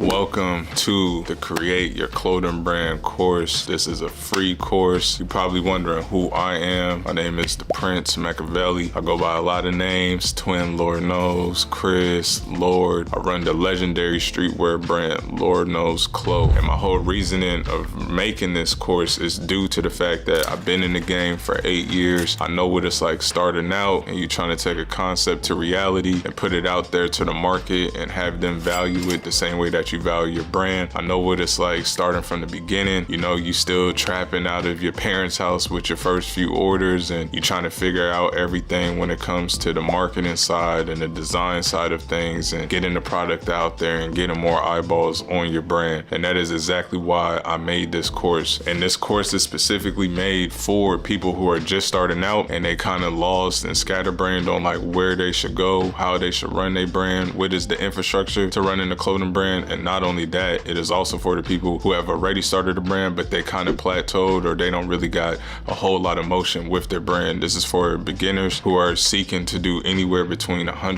Welcome to the Create Your Clothing Brand course. This is a free course. You're probably wondering who I am. My name is the Prince Machiavelli. I go by a lot of names: Twin, Lord Knows, Chris, Lord. I run the legendary streetwear brand Lord Knows Clo. And my whole reasoning of making this course is due to the fact that I've been in the game for 8 years. I know what it's like starting out and you trying to take a concept to reality and put it out there to the market and have them value it the same way that you value your brand. I know what it's like starting from the beginning. You know, you still trapping out of your parents' house with your first few orders and you trying to figure out everything when it comes to the marketing side and the design side of things and getting the product out there and getting more eyeballs on your brand. And that is exactly why I made this course. And this course is specifically made for people who are just starting out and they kind of lost and scatterbrained on like where they should go, how they should run their brand, what is the infrastructure to running a clothing brand. And not only that, it is also for the people who have already started a brand, but they kind of plateaued or they don't really got a whole lot of motion with their brand. This is for beginners who are seeking to do anywhere between $100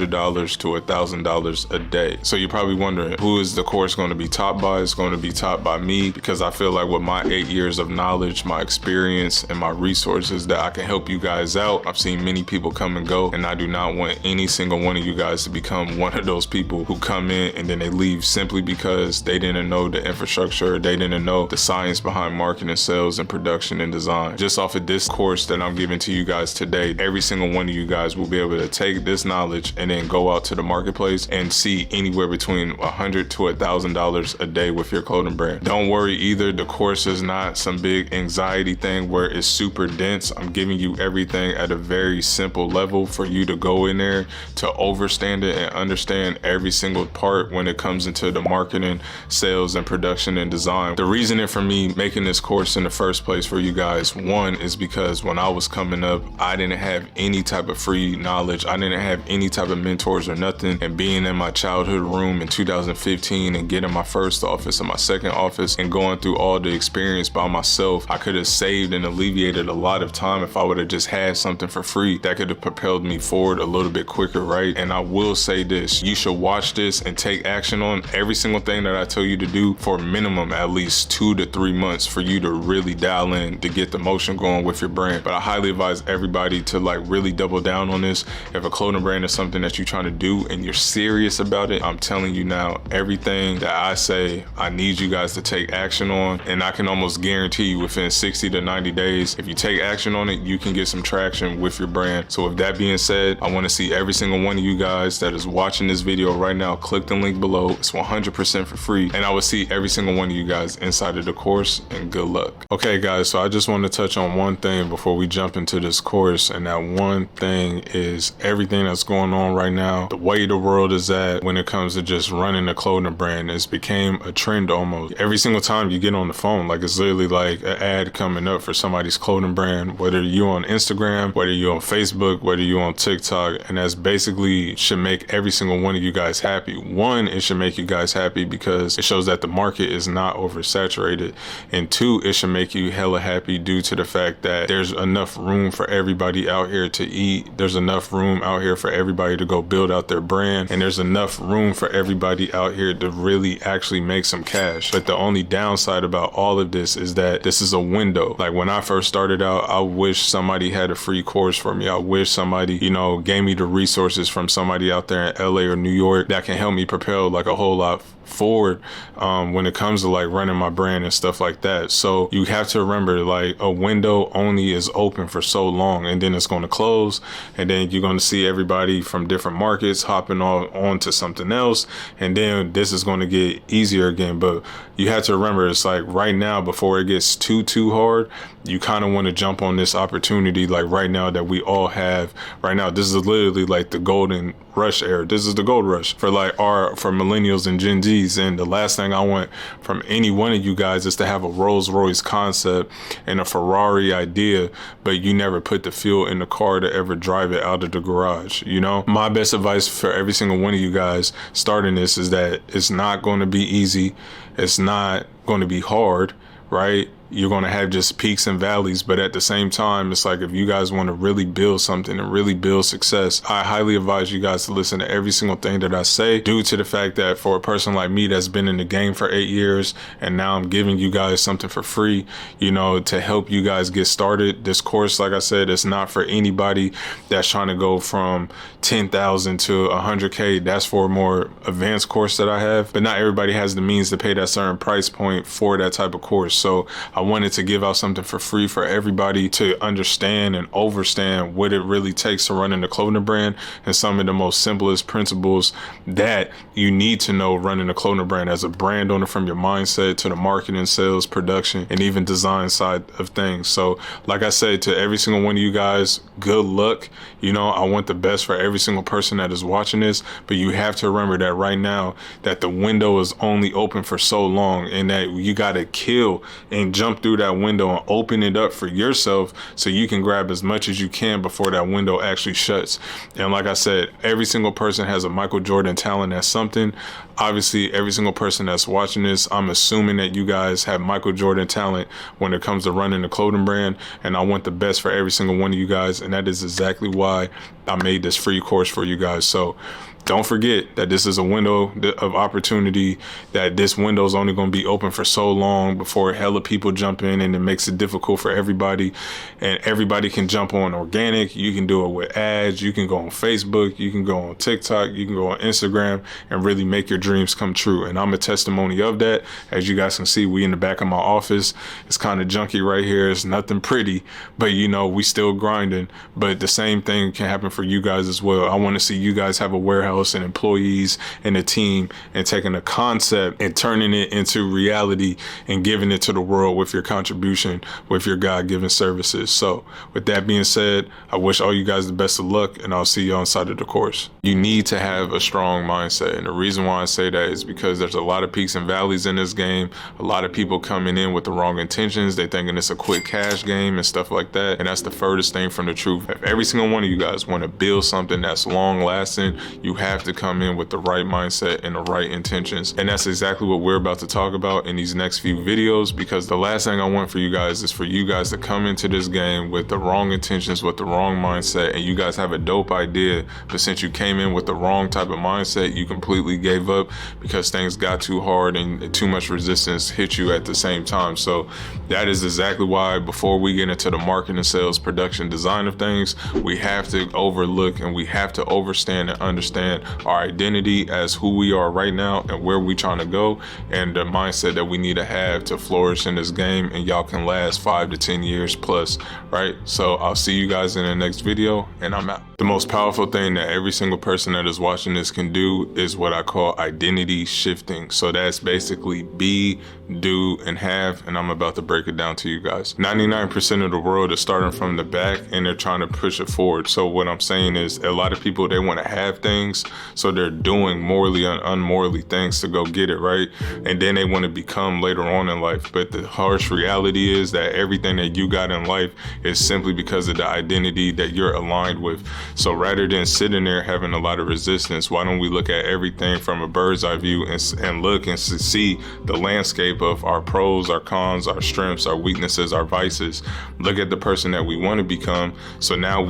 to $1,000 a day. So you're probably wondering, who is the course going to be taught by? It's going to be taught by me, because I feel like with my 8 years of knowledge, my experience, and my resources that I can help you guys out. I've seen many people come and go, and I do not want any single one of you guys to become one of those people who come in and then they leave simply because they didn't know the infrastructure, they didn't know the science behind marketing, sales, and production and design. Just off of this course that I'm giving to you guys today, every single one of you guys will be able to take this knowledge and then go out to the marketplace and see anywhere between $100 to $1,000 a day with your clothing brand. Don't worry either, the course is not some big anxiety thing where it's super dense. I'm giving you everything at a very simple level for you to go in there to understand it and understand every single part when it comes into the marketing, sales, and production and design. The reasoning for me making this course in the first place for you guys, one, is because when I was coming up, I didn't have any type of free knowledge. I didn't have any type of mentors or nothing. And being in my childhood room in 2015 and getting my first office and my second office and going through all the experience by myself, I could have saved and alleviated a lot of time if I would have just had something for free that could have propelled me forward a little bit quicker, right? And I will say this, you should watch this and take action on every single thing that I tell you to do for minimum at least 2 to 3 months for you to really dial in to get the motion going with your brand. But I highly advise everybody to like really double down on this. If a clothing brand is something that you're trying to do and you're serious about it, I'm telling you now, everything that I say, I need you guys to take action on. And I can almost guarantee you within 60 to 90 days, if you take action on it, you can get some traction with your brand. So with that being said, I want to see every single one of you guys that is watching this video right now, click the link below. It's 100% for free. And I will see every single one of you guys inside of the course, and good luck. Okay guys, so I just want to touch on one thing before we jump into this course. And that one thing is everything that's going on right now, the way the world is at when it comes to just running a clothing brand. It's became a trend almost. Every single time you get on the phone, like it's literally like an ad coming up for somebody's clothing brand, whether you on Instagram, whether you on Facebook, whether you on TikTok. And that's basically should make every single one of you guys happy. One, it should make you guys happy because it shows that the market is not oversaturated. And two, it should make you hella happy due to the fact that there's enough room for everybody out here to eat. There's enough room out here for everybody to go build out their brand. And there's enough room for everybody out here to really actually make some cash. But the only downside about all of this is that this is a window. Like when I first started out, I wish somebody had a free course for me. I wish somebody, you know, gave me the resources from somebody out there in LA or New York that can help me propel like a whole lot forward when it comes to like running my brand and stuff like that. So you have to remember, like, a window only is open for so long and then it's going to close, and then you're going to see everybody from different markets hopping on to something else, and then this is going to get easier again. But you have to remember, it's like right now, before it gets too hard, you kind of want to jump on this opportunity like right now that we all have right now. This is literally like the golden rush era. This is the gold rush for for millennials and Gen Zs. And the last thing I want from any one of you guys is to have a Rolls Royce concept and a Ferrari idea, but you never put the fuel in the car to ever drive it out of the garage. You know, my best advice for every single one of you guys starting this is that it's not going to be easy. It's not going to be hard, right? you're going to have just peaks and valleys. But at the same time, it's like if you guys want to really build something and really build success, I highly advise you guys to listen to every single thing that I say, due to the fact that for a person like me that's been in the game for 8 years and now I'm giving you guys something for free, you know, to help you guys get started. This course, like I said, it's not for anybody that's trying to go from 10,000 to 100K. That's for a more advanced course that I have, but not everybody has the means to pay that certain price point for that type of course. So I wanted to give out something for free for everybody to understand and overstand what it really takes to run in the clothing brand and some of the most simplest principles that you need to know running a clothing brand as a brand owner, from your mindset to the marketing, sales, production, and even design side of things. So like I said, to every single one of you guys, good luck. You know, I want the best for every single person that is watching this, but you have to remember that right now that the window is only open for so long, and that you got to kill and jump through that window and open it up for yourself so you can grab as much as you can before that window actually shuts. And like I said, every single person has a Michael Jordan talent at something. Obviously, every single person that's watching this, I'm assuming that you guys have Michael Jordan talent when it comes to running a clothing brand, and I want the best for every single one of you guys, and that is exactly why I made this free course for you guys. So don't forget that this is a window of opportunity, that this window is only going to be open for so long before hella people jump in, and it makes it difficult for everybody. And everybody can jump on organic. You can do it with ads. You can go on Facebook. You can go on TikTok. You can go on Instagram and really make your dreams come true. And I'm a testimony of that. As you guys can see, we in the back of my office. It's kind of junky right here. It's nothing pretty, but you know, we still grinding. But the same thing can happen for you guys as well. I want to see you guys have a warehouse and employees and a team, and taking a concept and turning it into reality and giving it to the world with your contribution, with your God-given services. So with that being said, I wish all you guys the best of luck, and I'll see you on side of the course. You need to have a strong mindset, and the reason why I say that is because there's a lot of peaks and valleys in this game. A lot of people coming in with the wrong intentions. They thinking it's a quick cash game and stuff like that, and that's the furthest thing from the truth. If every single one of you guys want to build something that's long lasting, you have to come in with the right mindset and the right intentions. And that's exactly what we're about to talk about in these next few videos, because the last thing I want for you guys is for you guys to come into this game with the wrong intentions, with the wrong mindset, and you guys have a dope idea, but since you came in with the wrong type of mindset, you completely gave up because things got too hard and too much resistance hit you at the same time. So that is exactly why, before we get into the marketing, sales, production, design of things, we have to overlook and we have to understand and understand our identity as who we are right now and where we trying to go, and the mindset that we need to have to flourish in this game, and y'all can last 5 to 10 years plus, right? So I'll see you guys in the next video, and I'm out. The most powerful thing that every single person that is watching this can do is what I call identity shifting. So that's basically be, do, and have, and I'm about to break it down to you guys. 99% of the world is starting from the back and they're trying to push it forward. So what I'm saying is, a lot of people, they want to have things, so they're doing morally and unmorally things to go get it, right? And then they want to become later on in life. But the harsh reality is that everything that you got in life is simply because of the identity that you're aligned with. So rather than sitting there having a lot of resistance, why don't we look at everything from a bird's eye view and look and see the landscape of our pros, our cons, our strengths, our weaknesses, our vices. Look at the person that we want to become. So now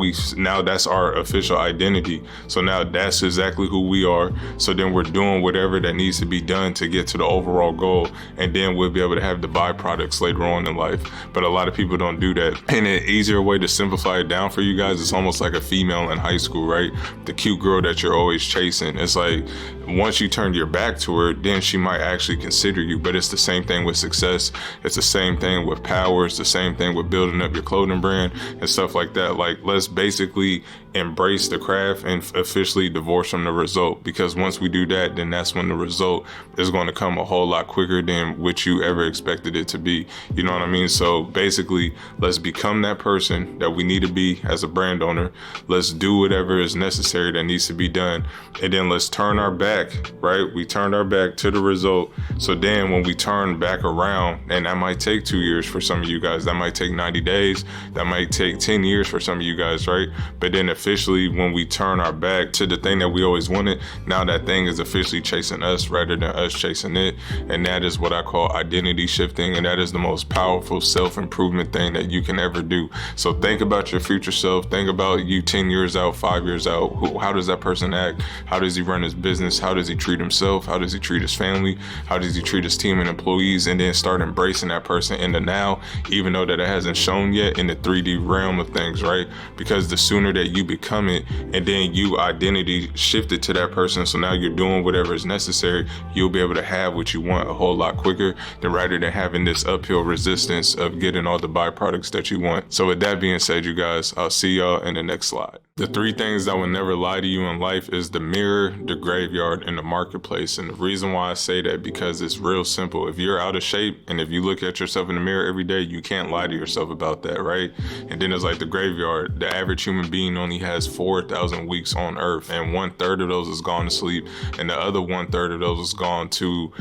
that's our official identity. So now that's exactly who we are. So then we're doing whatever that needs to be done to get to the overall goal, and then we'll be able to have the byproducts later on in life. But a lot of people don't do that. And an easier way to simplify it down for you guys, it's almost like a female in high school, right? The cute girl that you're always chasing. It's like, once you turn your back to her, then she might actually consider you. But it's the same thing with success. It's the same thing with power. It's the same thing with building up your clothing brand and stuff like that. Like, let's basically embrace the craft and officially divorce from the result, because once we do that, then that's when the result is going to come a whole lot quicker than what you ever expected it to be. You know what I mean? So basically, let's become that person that we need to be as a brand owner. Let's do whatever is necessary that needs to be done, and then let's turn our back, right? We turned our back to the result. So then when we turn back around, and that might take 2 years for some of you guys, that might take 90 days, that might take 10 years for some of you guys, right? But then officially, when we turn our back to the thing that we always wanted, now that thing is officially chasing us rather than us chasing it. And that is what I call identity shifting. And that is the most powerful self-improvement thing that you can ever do. So think about your future self. Think about you 10 years out, 5 years out. How does that person act? How does he run his business? How does he treat himself? How does he treat his family? How does he treat his team and employees? And then start embracing that person in the now, even though that it hasn't shown yet in the 3D realm of things, right? Because the sooner that you become it and then you identity shifted to that person, so now you're doing whatever is necessary, you'll be able to have what you want a whole lot quicker than rather than having this uphill resistance of getting all the byproducts that you want. So with that being said, you guys, I'll see y'all in the next slide. The 3 things that will never lie to you in life is the mirror, the graveyard, and the marketplace. And the reason why I say that, because it's real simple. If you're out of shape and if you look at yourself in the mirror every day, you can't lie to yourself about that, right? And then it's like the graveyard. The average human being only has 4,000 weeks on earth, and 1/3 of those is gone to sleep, and the other 1/3 of those is gone to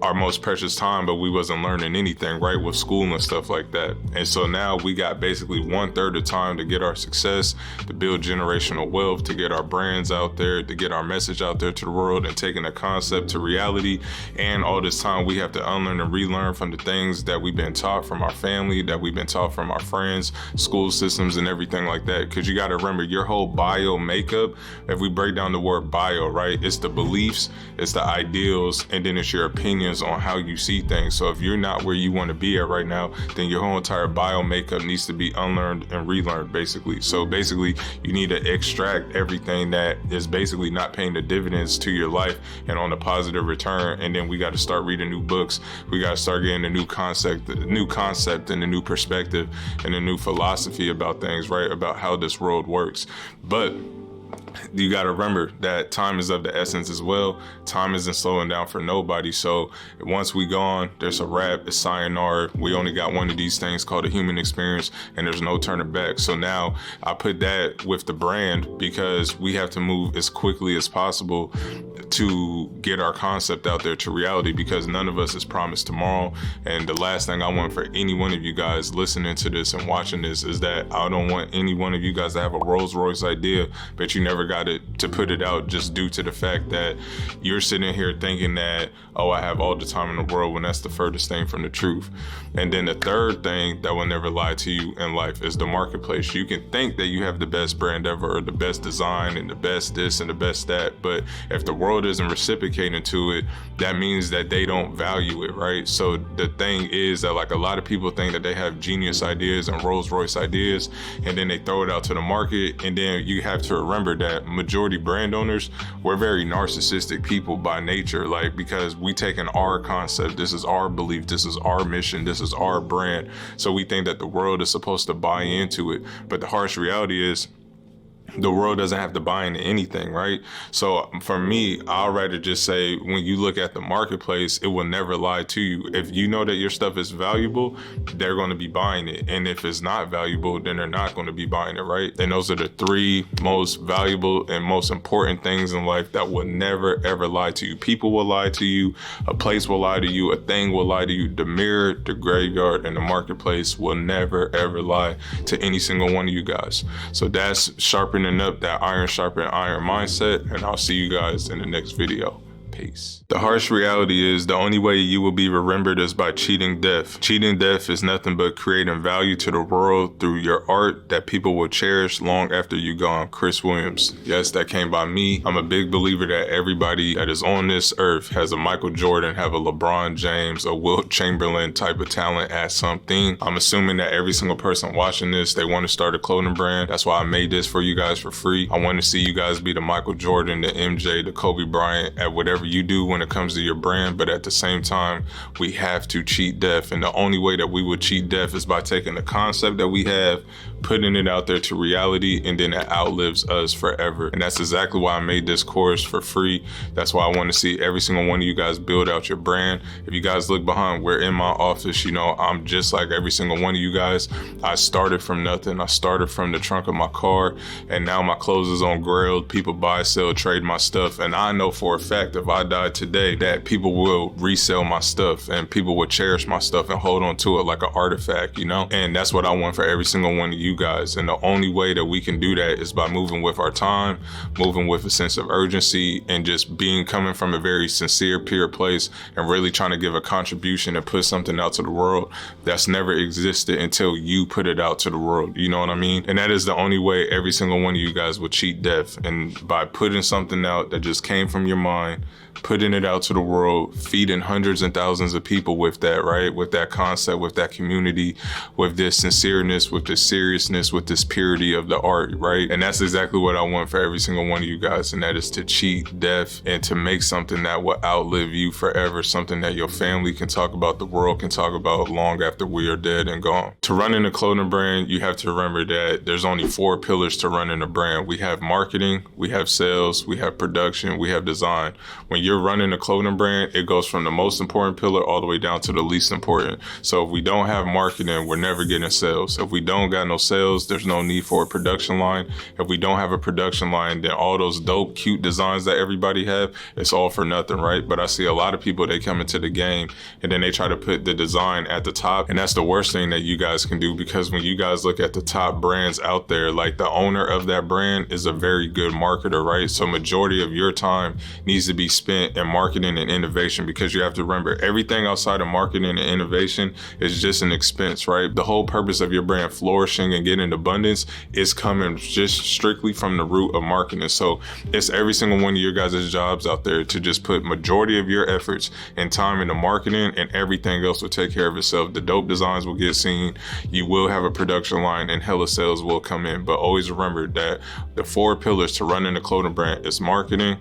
our most precious time, but we wasn't learning anything, right, with school and stuff like that. And so now we got basically 1/3 of time to get our success, to build generational wealth, to get our brands out there, to get our message out there to the world, and taking a concept to reality. And all this time we have to unlearn and relearn from the things that we've been taught from our family, that we've been taught from our friends, school systems, and everything like that. Because you got to remember, your whole bio makeup, if we break down the word bio, right, it's the beliefs, it's the ideals, and then it's your opinions on how you see things. So if you're not where you want to be at right now, then your whole entire bio makeup needs to be unlearned and relearned, basically. So basically, you need to extract everything that is basically not paying the dividends to your life and on a positive return. And then we got to start reading new books. We got to start getting a new concept and a new perspective and a new philosophy about things, right? About how this world works. But you got to remember that time is of the essence as well. Time isn't slowing down for nobody. So once we gone, there's a wrap, it's sayonara. We only got one of these things called a human experience, and there's no turning back. So now I put that with the brand, because we have to move as quickly as possible to get our concept out there to reality, because none of us is promised tomorrow. And the last thing I want for any one of you guys listening to this and watching this is that I don't want any one of you guys to have a Rolls Royce idea, but you never got it to put it out, just due to the fact that you're sitting here thinking that, oh, I have all the time in the world, when that's the furthest thing from the truth. And then the third thing that will never lie to you in life is the marketplace. You can think that you have the best brand ever, or the best design and the best this and the best that, but if the world isn't reciprocating to it, that means that they don't value it, right? So the thing is that, like, a lot of people think that they have genius ideas and Rolls Royce ideas, and then they throw it out to the market. And then you have to remember that majority brand owners, we're very narcissistic people by nature, like, because we take in our concept, this is our belief, this is our mission, this is our brand. So we think that the world is supposed to buy into it. But the harsh reality is, the world doesn't have to buy into anything, right? So for me, I'd rather just say, when you look at the marketplace, it will never lie to you. If you know that your stuff is valuable, they're going to be buying it. And if it's not valuable, then they're not going to be buying it, right? And those are the 3 most valuable and most important things in life that will never, ever lie to you. People will lie to you. A place will lie to you. A thing will lie to you. The mirror, the graveyard, and the marketplace will never, ever lie to any single one of you guys. So that's sharpening up that iron sharpen iron mindset, and I'll see you guys in the next video. Peace. The harsh reality is, the only way you will be remembered is by cheating death. Cheating death is nothing but creating value to the world through your art that people will cherish long after you're gone. Chris Williams. Yes, that came by me. I'm a big believer that everybody that is on this earth has a Michael Jordan, have a LeBron James, a Wilt Chamberlain type of talent at something. I'm assuming that every single person watching this, they want to start a clothing brand. That's why I made this for you guys for free. I want to see you guys be the Michael Jordan, the MJ, the Kobe Bryant at whatever you do when it comes to your brand. But at the same time, we have to cheat death. And the only way that we would cheat death is by taking the concept that we have, putting it out there to reality, and then it outlives us forever. And that's exactly why I made this course for free. That's why I want to see every single one of you guys build out your brand. If you guys look behind, we're in my office, you know, I'm just like every single one of you guys. I started from nothing. I started from the trunk of my car, and now my clothes is on Grailed. People buy, sell, trade my stuff. And I know for a fact, if I died today, that people will resell my stuff and people will cherish my stuff and hold on to it like an artifact, you know? And that's what I want for every single one of you guys. And the only way that we can do that is by moving with our time, moving with a sense of urgency, and just coming from a very sincere, pure place and really trying to give a contribution and put something out to the world that's never existed until you put it out to the world. You know what I mean? And that is the only way every single one of you guys will cheat death. And by putting something out that just came from your mind, putting it out to the world, feeding hundreds and thousands of people with that, right? With that concept, with that community, with this sincereness, with this seriousness, with this purity of the art, right? And that's exactly what I want for every single one of you guys. And that is to cheat death and to make something that will outlive you forever, something that your family can talk about, the world can talk about long after we are dead and gone. To running a clothing brand, you have to remember that there's only 4 pillars to running a brand. We have marketing, we have sales, we have production, we have design. When you're running a clothing brand, it goes from the most important pillar all the way down to the least important. So if we don't have marketing, we're never getting sales. If we don't got no sales, there's no need for a production line. If we don't have a production line, then all those dope, cute designs that everybody have, it's all for nothing, right? But I see a lot of people, they come into the game and then they try to put the design at the top. And that's the worst thing that you guys can do, because when you guys look at the top brands out there, like the owner of that brand is a very good marketer, right? So majority of your time needs to be spent in marketing and innovation, because you have to remember everything outside of marketing and innovation is just an expense, right? The whole purpose of your brand flourishing and getting abundance is coming just strictly from the root of marketing. So it's every single one of your guys' jobs out there to just put majority of your efforts and time into marketing, and everything else will take care of itself. The dope designs will get seen, you will have a production line, and hella sales will come in. But always remember that the 4 pillars to running a clothing brand is marketing,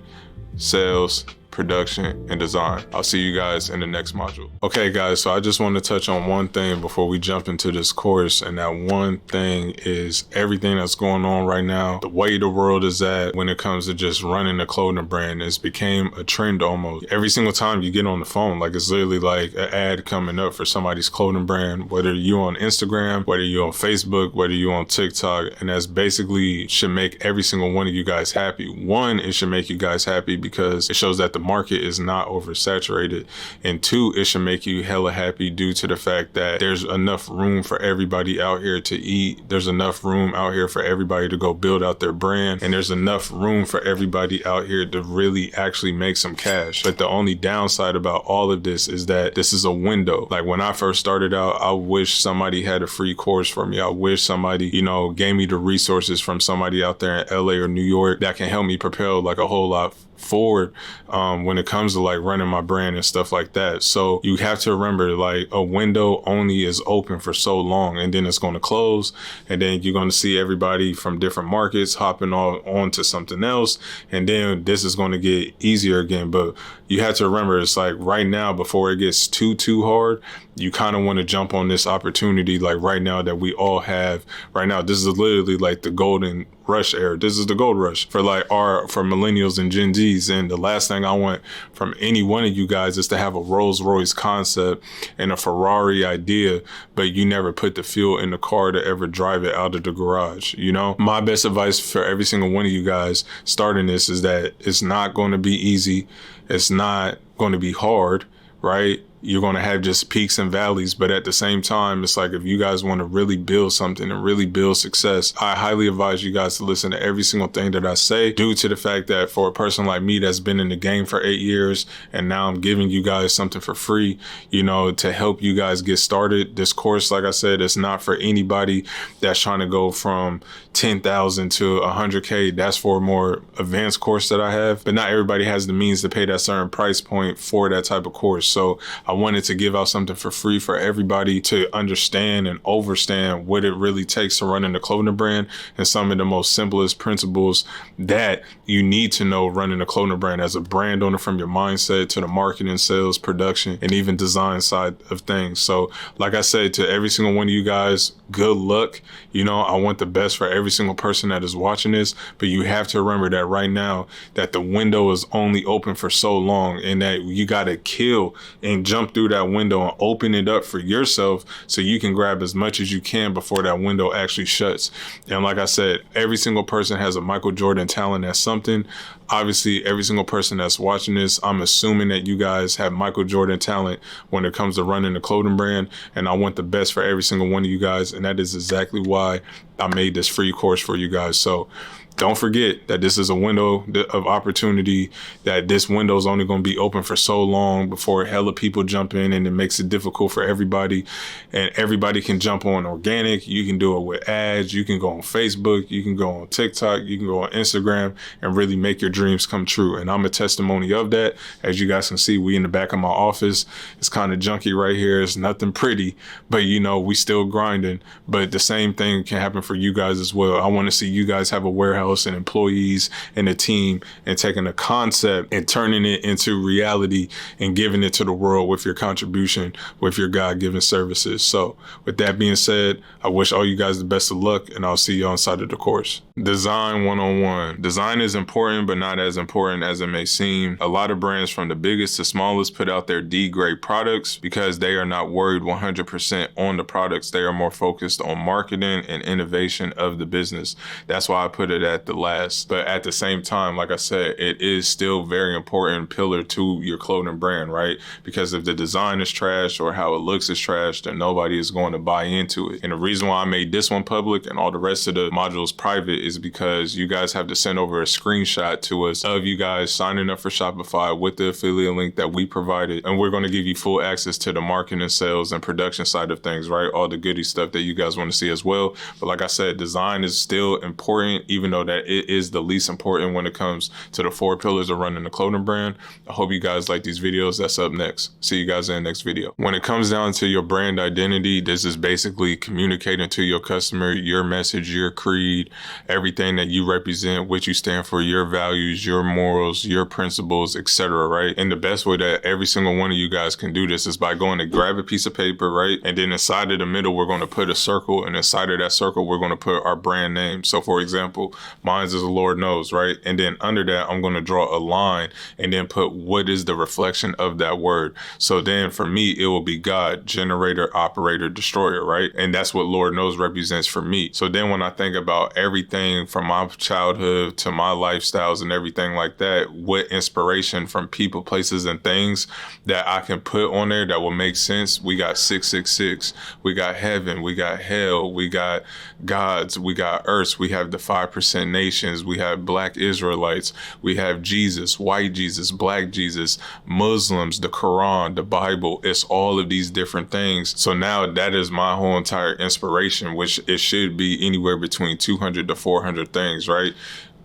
sales, production, and design. I'll see you guys in the next module. Okay guys, so I just want to touch on one thing before we jump into this course, and that one thing is everything that's going on right now, the way the world is at when it comes to just running a clothing brand. It's became a trend almost. Every single time you get on the phone, like it's literally like an ad coming up for somebody's clothing brand, whether you on Instagram, whether you on Facebook, whether you on TikTok, and that's basically should make every single one of you guys happy. One, it should make you guys happy because it shows that the market is not oversaturated, and 2, it should make you hella happy due to the fact that there's enough room for everybody out here to eat, there's enough room out here for everybody to go build out their brand, and there's enough room for everybody out here to really actually make some cash. But the only downside about all of this is that this is a window. Like when I first started out, I wish somebody had a free course for me. I wish somebody, you know, gave me the resources from somebody out there in LA or New York that can help me propel like a whole lot forward when it comes to like running my brand and stuff like that. So you have to remember, like, a window only is open for so long, and then it's going to close, and then you're going to see everybody from different markets hopping on to something else, and then this is going to get easier again. But you have to remember, it's like right now, before it gets too hard, you kind of want to jump on this opportunity like right now that we all have right now. This is literally like the golden rush era. This is the gold rush for for millennials and Gen Zs. And the last thing I want from any one of you guys is to have a Rolls Royce concept and a Ferrari idea, but you never put the fuel in the car to ever drive it out of the garage. You know, my best advice for every single one of you guys starting this is that it's not going to be easy. It's not going to be hard, right? You're going to have just peaks and valleys, but at the same time, it's like if you guys want to really build something and really build success, I highly advise you guys to listen to every single thing that I say, due to the fact that for a person like me that's been in the game for 8 years, and now I'm giving you guys something for free, you know, to help you guys get started. This course, like I said, it's not for anybody that's trying to go from 10,000 to 100K. That's for a more advanced course that I have, but not everybody has the means to pay that certain price point for that type of course. So I wanted to give out something for free for everybody to understand and overstand what it really takes to run a clothing brand, and some of the most simplest principles that you need to know running a clothing brand as a brand owner, from your mindset to the marketing, sales, production, and even design side of things. So like I said, to every single one of you guys, good luck. You know, I want the best for every single person that is watching this, but you have to remember that right now that the window is only open for so long, and that you got to kill and jump through that window and open it up for yourself so you can grab as much as you can before that window actually shuts. And like I said, every single person has a Michael Jordan talent at something. Obviously, every single person that's watching this, I'm assuming that you guys have Michael Jordan talent when it comes to running the clothing brand, and I want the best for every single one of you guys, and that is exactly why I made this free course for you guys. So don't forget that this is a window of opportunity, that this window is only going to be open for so long before hella people jump in, and it makes it difficult for everybody. And everybody can jump on organic. You can do it with ads. You can go on Facebook. You can go on TikTok. You can go on Instagram and really make your dreams come true. And I'm a testimony of that. As you guys can see, we in the back of my office. It's kind of junky right here. It's nothing pretty, but you know, we still grinding. But the same thing can happen for you guys as well. I want to see you guys have a warehouse and employees and a team, and taking a concept and turning it into reality and giving it to the world with your contribution, with your God-given services. So with that being said, I wish all you guys the best of luck, and I'll see you on side of the course. Design 101. Design is important, but not as important as it may seem. A lot of brands from the biggest to smallest put out their D-grade products because they are not worried 100% on the products. They are more focused on marketing and innovation of the business. That's why I put it at the last. But at the same time, like I said, it is still very important pillar to your clothing brand, right? Because if the design is trash or how it looks is trash, then nobody is going to buy into it. And the reason why I made this one public and all the rest of the modules private is because you guys have to send over a screenshot to us of you guys signing up for Shopify with the affiliate link that we provided. And we're going to give you full access to the marketing, sales, and production side of things, right? All the goody stuff that you guys want to see as well. But like I said, design is still important, even though that it is the least important when it comes to the 4 pillars of running the clothing brand. I hope you guys like these videos. That's up next. See you guys in the next video. When it comes down to your brand identity, this is basically communicating to your customer your message, your creed, everything that you represent, what you stand for, your values, your morals, your principles, etc., right? And the best way that every single one of you guys can do this is by going to grab a piece of paper, right? And then inside of the middle, we're going to put a circle, and inside of that circle, we're going to put our brand name. So for example, mine is the Lord Knows, right? And then under that, I'm going to draw a line and then put what is the reflection of that word. So then for me, it will be God, generator, operator, destroyer, right? And that's what Lord Knows represents for me. So then when I think about everything from my childhood to my lifestyles and everything like that, what inspiration from people, places, and things that I can put on there that will make sense. We got 666, we got heaven, we got hell, we got gods, we got earths, we have the 5% nations, we have Black Israelites, we have Jesus, white Jesus, Black Jesus, Muslims, the Quran, the Bible. It's all of these different things. So now that is my whole entire inspiration, which it should be anywhere between 200 to 400 things, right?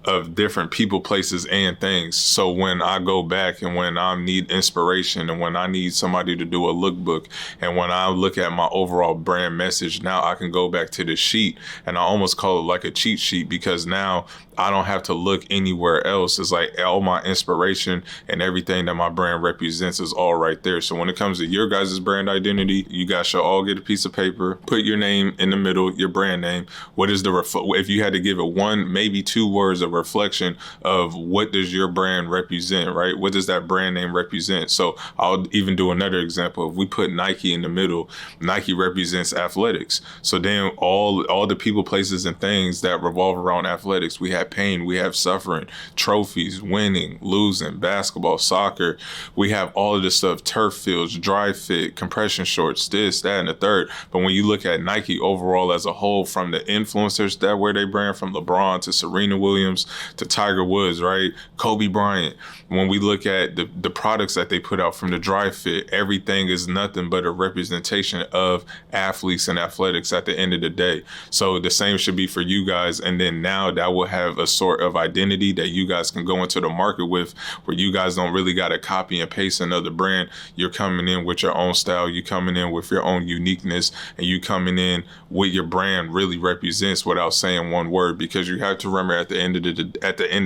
Of different people, places, and things. So when I go back and when I need inspiration and when I need somebody to do a lookbook and when I look at my overall brand message, now I can go back to the sheet, and I almost call it like a cheat sheet, because now I don't have to look anywhere else. It's like all my inspiration and everything that my brand represents is all right there. So when it comes to your guys' brand identity, you guys should all get a piece of paper, put your name in the middle, your brand name. What is if you had to give it one, maybe 2 words of reflection of what does your brand represent, right? What does that brand name represent? So I'll even do another example. If we put Nike in the middle, Nike represents athletics. So then all the people, places, and things that revolve around athletics, we have pain, we have suffering, trophies, winning, losing, basketball, soccer. We have all of this stuff, turf fields, dry fit, compression shorts, this, that, and the third. But when you look at Nike overall as a whole, from the influencers that wear their brand, from LeBron to Serena Williams to Tiger Woods, right? Kobe Bryant. When we look at the products that they put out, from the dry fit, everything is nothing but a representation of athletes and athletics at the end of the day. So the same should be for you guys. And then now that will have a sort of identity that you guys can go into the market with, where you guys don't really got to copy and paste another brand. You're coming in with your own style. You coming in with your own uniqueness, and you coming in what your brand really represents without saying one word. Because you have to remember, at the end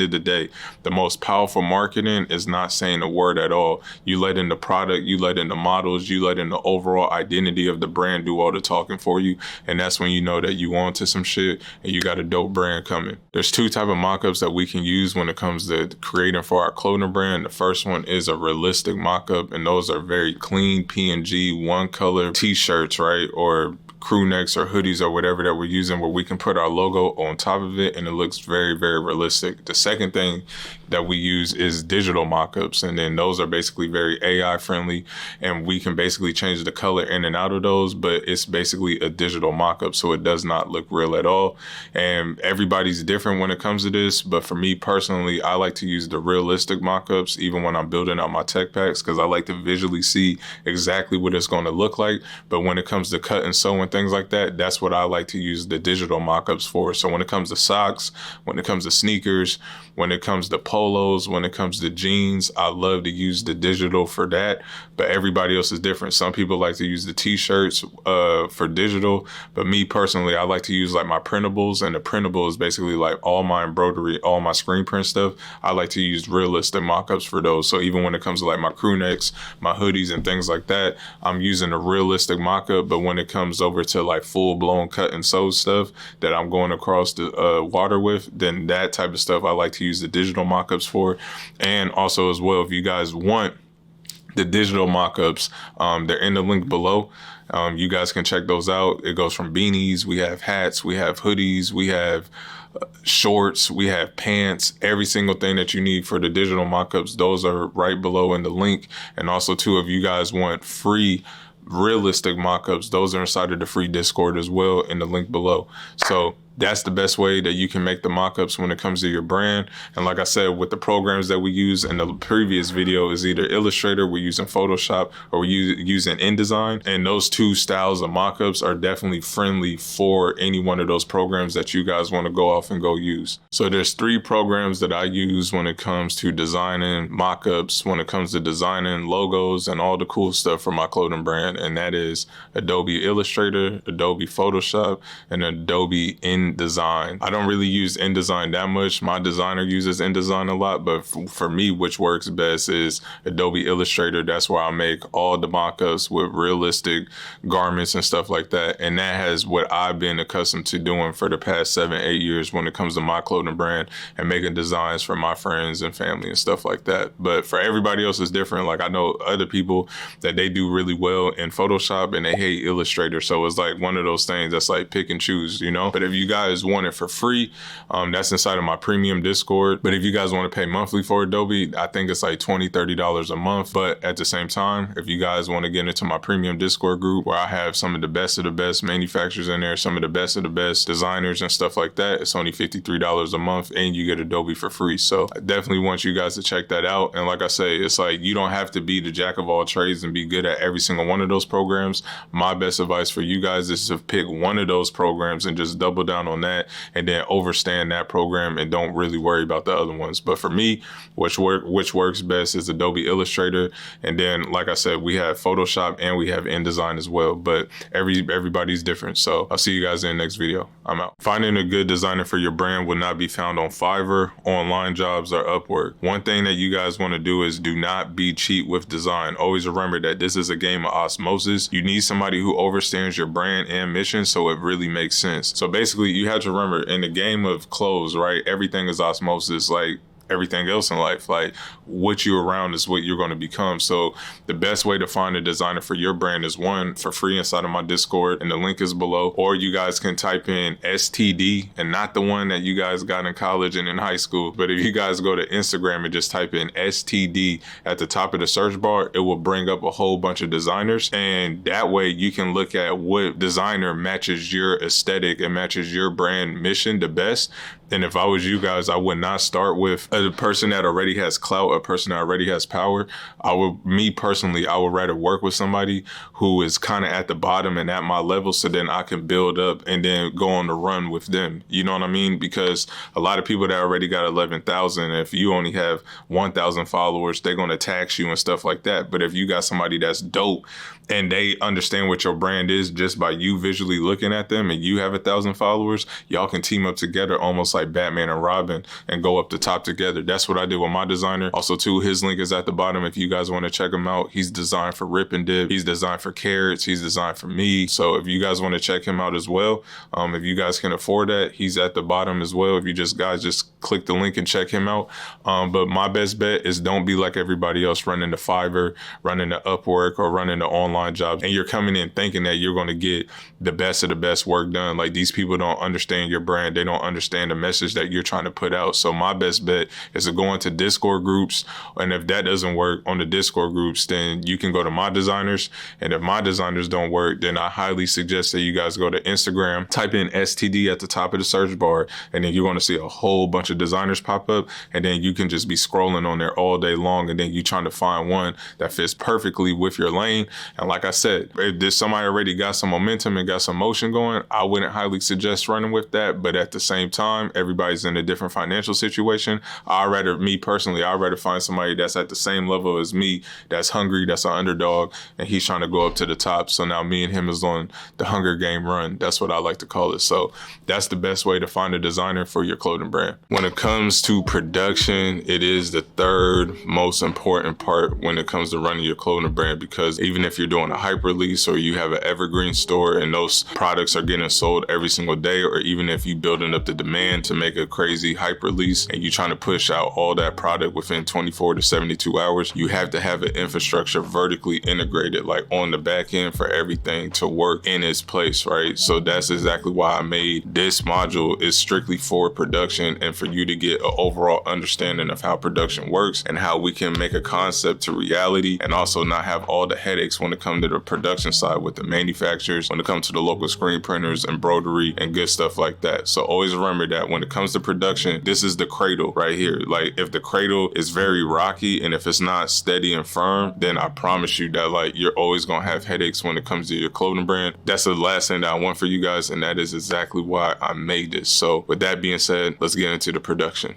of the day, the most powerful marketing is not saying a word at all. You let in the product, you let in the models, you let in the overall identity of the brand do all the talking for you. And that's when you know that you on to some shit and you got a dope brand coming. There's 2 types of mock-ups that we can use when it comes to creating for our clothing brand. The first one is a realistic mock-up, and those are very clean PNG, one color t-shirts, right? Or crew necks or hoodies or whatever that we're using, where we can put our logo on top of it and it looks very, very realistic. The second thing that we use is digital mockups. And then those are basically very AI friendly, and we can basically change the color in and out of those, but it's basically a digital mockup, so it does not look real at all. And everybody's different when it comes to this, but for me personally, I like to use the realistic mockups even when I'm building out my tech packs, because I like to visually see exactly what it's going to look like. But when it comes to cut and sew and things like that, that's what I like to use the digital mockups for. So when it comes to socks, when it comes to sneakers, when it comes to polos, when it comes to jeans, I love to use the digital for that. But everybody else is different. Some people like to use the t-shirts for digital, but me personally, I like to use like my printables, and the printable is basically like all my embroidery, all my screen print stuff. I like to use realistic mockups for those. So even when it comes to like my crew necks, my hoodies and things like that, I'm using a realistic mockup. But when it comes over to like full blown cut and sew stuff that I'm going across the water with, then that type of stuff I like to use the digital mockups for. And also as well, if you guys want the digital mockups, they're in the link below. You guys can check those out. It goes from beanies, we have hats, we have hoodies, we have shorts, we have pants, every single thing that you need for the digital mockups. Those are right below in the link. And also too, if you guys want free realistic mockups, those are inside of the free Discord as well in the link below. So that's the best way that you can make the mockups when it comes to your brand. And like I said, with the programs that we use in the previous video is either Illustrator, we're using Photoshop, or we're using InDesign. And those two styles of mockups are definitely friendly for any one of those programs that you guys want to go off and go use. So there's 3 programs that I use when it comes to designing mockups, when it comes to designing logos and all the cool stuff for my clothing brand. And that is Adobe Illustrator, Adobe Photoshop, and Adobe InDesign. I don't really use InDesign that much. My designer uses InDesign a lot, but for me, which works best is Adobe Illustrator. That's where I make all the mockups with realistic garments and stuff like that. And that has what I've been accustomed to doing for the past 7-8 years when it comes to my clothing brand and making designs for my friends and family and stuff like that. But for everybody else, it's different. Like I know other people that they do really well in Photoshop and they hate Illustrator. So it's like one of those things that's like pick and choose, you know? But if you guys want it for free, that's inside of my premium Discord. But if you guys want to pay monthly for Adobe, I think it's like $20-30 a month. But at the same time, if you guys want to get into my premium Discord group where I have some of the best manufacturers in there, some of the best designers and stuff like that, it's only $53 a month and you get Adobe for free. So I definitely want you guys to check that out. And like I say, it's like you don't have to be the jack of all trades and be good at every single one of those programs. My best advice for you guys is to pick one of those programs and just double down on that, and then overstand that program and don't really worry about the other ones. But for me, which works best is Adobe Illustrator. And then, like I said, we have Photoshop and we have InDesign as well, but everybody's different. So I'll see you guys in the next video. I'm out. Finding a good designer for your brand will not be found on Fiverr, online jobs, or Upwork. One thing that you guys want to do is do not be cheap with design. Always remember that this is a game of osmosis. You need somebody who understands your brand and mission so it really makes sense. So basically, you have to remember, in the game of clothes, right, everything is osmosis. Like everything else in life, like what you're around is what you're going to become. So the best way to find a designer for your brand is, one, for free inside of my Discord, and the link is below. Or you guys can type in STD, and not the one that you guys got in college and in high school, but if you guys go to Instagram and just type in STD at the top of the search bar, it will bring up a whole bunch of designers, and that way you can look at what designer matches your aesthetic and matches your brand mission the best. And if I was you guys, I would not start with a person that already has clout, a person that already has power. Me personally, I would rather work with somebody who is kind of at the bottom and at my level, so then I can build up and then go on the run with them. You know what I mean? Because a lot of people that already got 11,000, if you only have 1,000 followers, they're going to tax you and stuff like that. But if you got somebody that's dope and they understand what your brand is just by you visually looking at them, and you have 1,000 followers, y'all can team up together almost like Batman and Robin and go up the top together. That's what I did with my designer. Also too, his link is at the bottom if you guys want to check him out. He's designed for Rip and Dip. He's designed for Carrots. He's designed for me. So if you guys want to check him out as well, if you guys can afford that, he's at the bottom as well. If you guys just click the link and check him out. But my best bet is don't be like everybody else running the Fiverr, running the Upwork, or running the online jobs. And you're coming in thinking that you're going to get the best of the best work done. Like, these people don't understand your brand. They don't understand the message that you're trying to put out. So my best bet is to go into Discord groups. And if that doesn't work on the Discord groups, then you can go to My Designers. And if My Designers don't work, then I highly suggest that you guys go to Instagram, type in STD at the top of the search bar, and then you're going to see a whole bunch of designers pop up. And then you can just be scrolling on there all day long, and then you trying to find one that fits perfectly with your lane. And like I said, if there's somebody already got some momentum and got some motion going, I wouldn't highly suggest running with that. But at the same time, everybody's in a different financial situation. I'd rather find somebody that's at the same level as me, that's hungry, that's an underdog, and he's trying to go up to the top. So now me and him is on the Hunger Game run. That's what I like to call it. So that's the best way to find a designer for your clothing brand. When it comes to production, it is the third most important part when it comes to running your clothing brand, because even if you're doing a hype release or you have an evergreen store and those products are getting sold every single day, or even if you're building up the demand to make a crazy hype release and you're trying to push out all that product within 24 to 72 hours, you have to have an infrastructure vertically integrated, like on the back end, for everything to work in its place, right? So that's exactly why I made this module. Is strictly for production and for you to get an overall understanding of how production works and how we can make a concept to reality, and also not have all the headaches when it comes to the production side with the manufacturers, when it comes to the local screen printers, embroidery, and good stuff like that. So always remember that when it comes to production, this is the cradle right here. Like, if the cradle is very rocky and if it's not steady and firm, then I promise you that, like, you're always gonna have headaches when it comes to your clothing brand. That's the last thing that I want for you guys, and that is exactly why I made this. So with that being said, let's get into the production.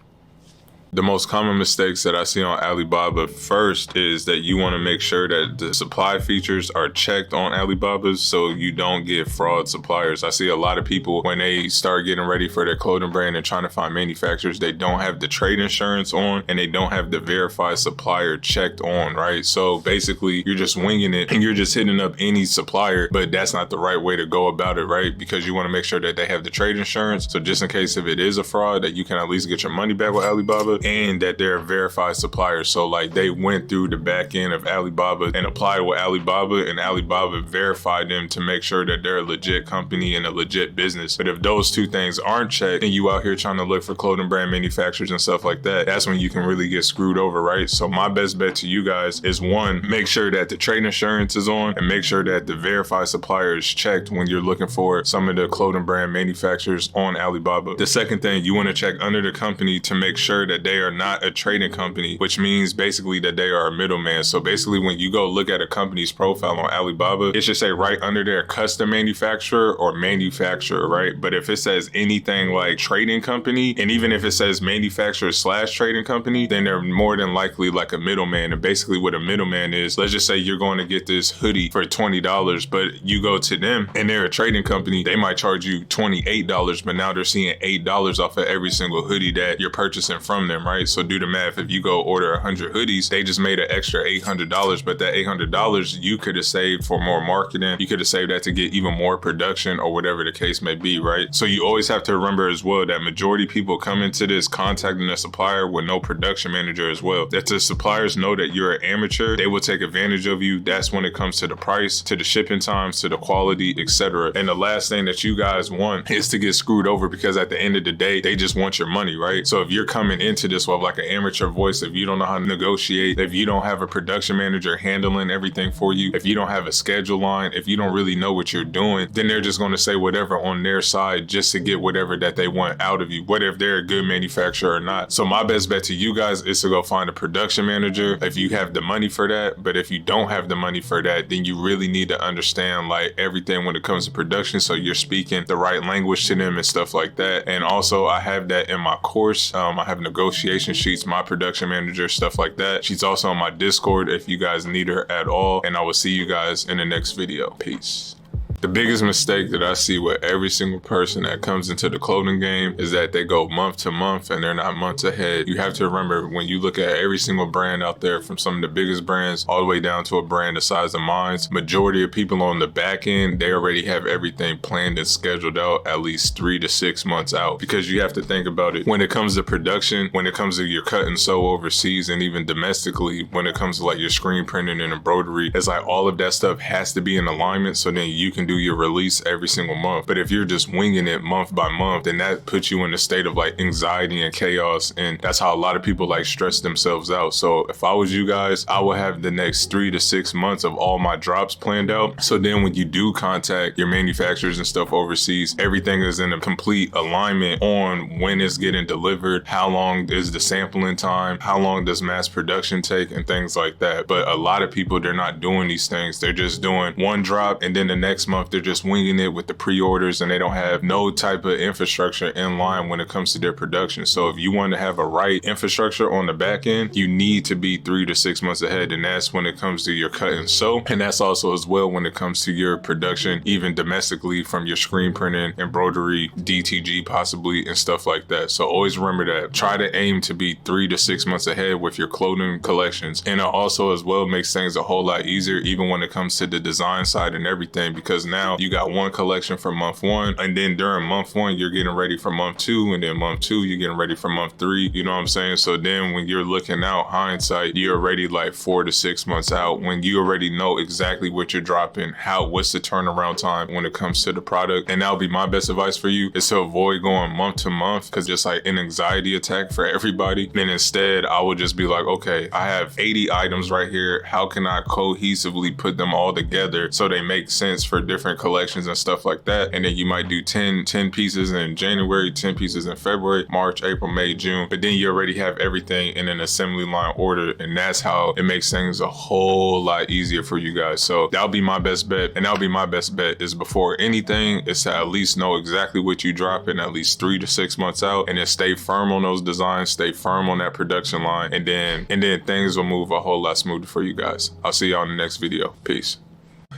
The most common mistakes that I see on Alibaba first is that you want to make sure that the supply features are checked on Alibaba's so you don't get fraud suppliers. I see a lot of people when they start getting ready for their clothing brand and trying to find manufacturers, they don't have the trade insurance on and they don't have the verified supplier checked on, right? So basically you're just winging it and you're just hitting up any supplier, but that's not the right way to go about it, right? Because you want to make sure that they have the trade insurance. So just in case if it is a fraud, that you can at least get your money back with Alibaba, and that they're a verified supplier. So like, they went through the back end of Alibaba and applied with Alibaba, and Alibaba verified them to make sure that they're a legit company and a legit business. But if those two things aren't checked and you out here trying to look for clothing brand manufacturers and stuff like that, that's when you can really get screwed over, right? So my best bet to you guys is, one, make sure that the trade insurance is on, and make sure that the verified supplier is checked when you're looking for some of the clothing brand manufacturers on Alibaba. The second thing, you want to check under the company to make sure that they are not a trading company, which means basically that they are a middleman. So basically when you go look at a company's profile on Alibaba, it should say right under there custom manufacturer or manufacturer, right? But if it says anything like trading company, and even if it says manufacturer / trading company, then they're more than likely like a middleman. And basically what a middleman is, let's just say you're going to get this hoodie for $20, but you go to them and they're a trading company, they might charge you $28, but now they're seeing $8 off of every single hoodie that you're purchasing from them, right? So do the math. If you go order 100 hoodies, they just made an extra $800, but that $800 you could have saved for more marketing. You could have saved that to get even more production or whatever the case may be, right? So you always have to remember as well that majority of people come into this contacting a supplier with no production manager as well. That the suppliers know that you're an amateur, they will take advantage of you. That's when it comes to the price, to the shipping times, to the quality, etc. And the last thing that you guys want is to get screwed over, because at the end of the day, they just want your money, right? So if you're coming into this with like an amateur voice, if you don't know how to negotiate, if you don't have a production manager handling everything for you, if you don't have a schedule line, if you don't really know what you're doing, then they're just going to say whatever on their side just to get whatever that they want out of you, whether if they're a good manufacturer or not. So my best bet to you guys is to go find a production manager if you have the money for that. But if you don't have the money for that, then you really need to understand like everything when it comes to production, so you're speaking the right language to them and stuff like that. And also I have that in my course. I have negotiation sheets, my production manager, stuff like that. She's also on my Discord if you guys need her at all. And I will see you guys in the next video. Peace. The biggest mistake that I see with every single person that comes into the clothing game is that they go month to month and they're not months ahead. You have to remember, when you look at every single brand out there, from some of the biggest brands all the way down to a brand the size of mine, majority of people on the back end, they already have everything planned and scheduled out at least 3 to 6 months out. Because you have to think about it, when it comes to production, when it comes to your cut and sew overseas, and even domestically, when it comes to like your screen printing and embroidery, it's like all of that stuff has to be in alignment so then you can do your release every single month. But if you're just winging it month by month, then that puts you in a state of like anxiety and chaos, and that's how a lot of people like stress themselves out. So if I was you guys, I would have the next 3 to 6 months of all my drops planned out, so then when you do contact your manufacturers and stuff overseas, everything is in a complete alignment on when it's getting delivered, how long is the sampling time, how long does mass production take, and things like that. But a lot of people, they're not doing these things. They're just doing one drop, and then the next month they're just winging it with the pre-orders, and they don't have no type of infrastructure in line when it comes to their production. So if you want to have a right infrastructure on the back end, you need to be 3 to 6 months ahead, and that's when it comes to your cut and sew, and that's also as well when it comes to your production, even domestically, from your screen printing, embroidery, DTG possibly, and stuff like that. So always remember that. Try to aim to be 3 to 6 months ahead with your clothing collections. And it also as well makes things a whole lot easier, even when it comes to the design side and everything, because now you got one collection for month 1, and then during month 1 you're getting ready for month 2, and then month 2 you're getting ready for month 3. You know what I'm saying? So then when you're looking out hindsight, you're already like 4 to 6 months out, when you already know exactly what you're dropping, what's the turnaround time when it comes to the product. And that'll be my best advice for you, is to avoid going month to month, because it's like an anxiety attack for everybody. Then instead, I would just be like, okay, I have 80 items right here. How can I cohesively put them all together so they make sense for different collections and stuff like that? And then you might do 10 pieces in January, 10 pieces in February, March, April, May, June. But then you already have everything in an assembly line order, and that's how it makes things a whole lot easier for you guys. So that'll be my best bet, and that'll be my best bet, is before anything is to at least know exactly what you drop in at least 3 to 6 months out, and then stay firm on those designs, stay firm on that production line, and then things will move a whole lot smoother for you guys. I'll see y'all in the next video. Peace.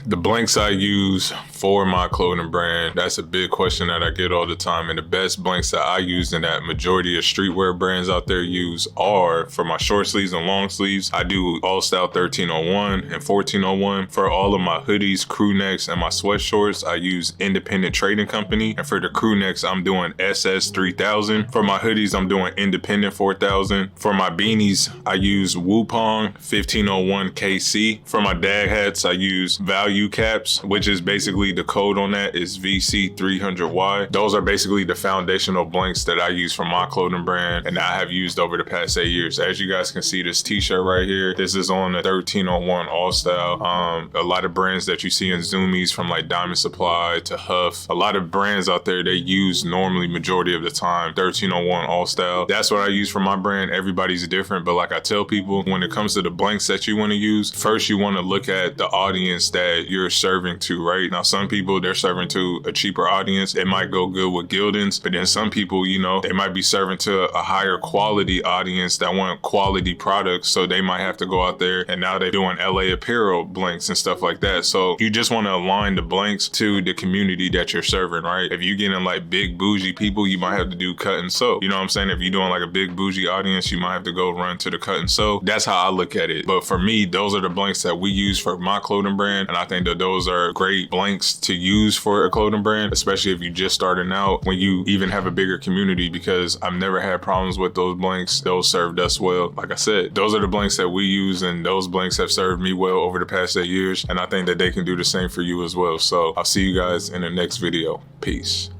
The blanks I use for my clothing brand, that's a big question that I get all the time. And the best blanks that I use and that majority of streetwear brands out there use are for my short sleeves and long sleeves. I do All Style 1301 and 1401. For all of my hoodies, crew necks, and my sweatshorts, I use Independent Trading Company. And for the crew necks, I'm doing SS 3000. For my hoodies, I'm doing Independent 4000. For my beanies, I use Wupong 1501 KC. For my dag hats, I use Value Caps, which is basically the code on that is VC300Y. Those are basically the foundational blanks that I use for my clothing brand and I have used over the past 8 years. As you guys can see, this t-shirt right here, this is on the 1301 All Style. A lot of brands that you see in Zoomies, from like Diamond Supply to Huff, a lot of brands out there, they use normally majority of the time 1301 All Style. That's what I use for my brand. Everybody's different, but like I tell people, when it comes to the blanks that you want to use, first you want to look at the audience that you're serving to, right? Now, some people, they're serving to a cheaper audience. It might go good with Gildans, but then some people, you know, they might be serving to a higher quality audience that want quality products. So they might have to go out there, and now they're doing LA Apparel blanks and stuff like that. So you just want to align the blanks to the community that you're serving, right? If you're getting like big bougie people, you might have to do cut and sew. You know what I'm saying? If you're doing like a big bougie audience, you might have to go run to the cut and sew. That's how I look at it. But for me, those are the blanks that we use for my clothing brand. And I think that those are great blanks to use for a clothing brand, especially if you're just starting out, when you even have a bigger community, because I've never had problems with those blanks. Those served us well. Like I said, those are the blanks that we use, and those blanks have served me well over the past 8 years. And I think that they can do the same for you as well. So I'll see you guys in the next video. Peace.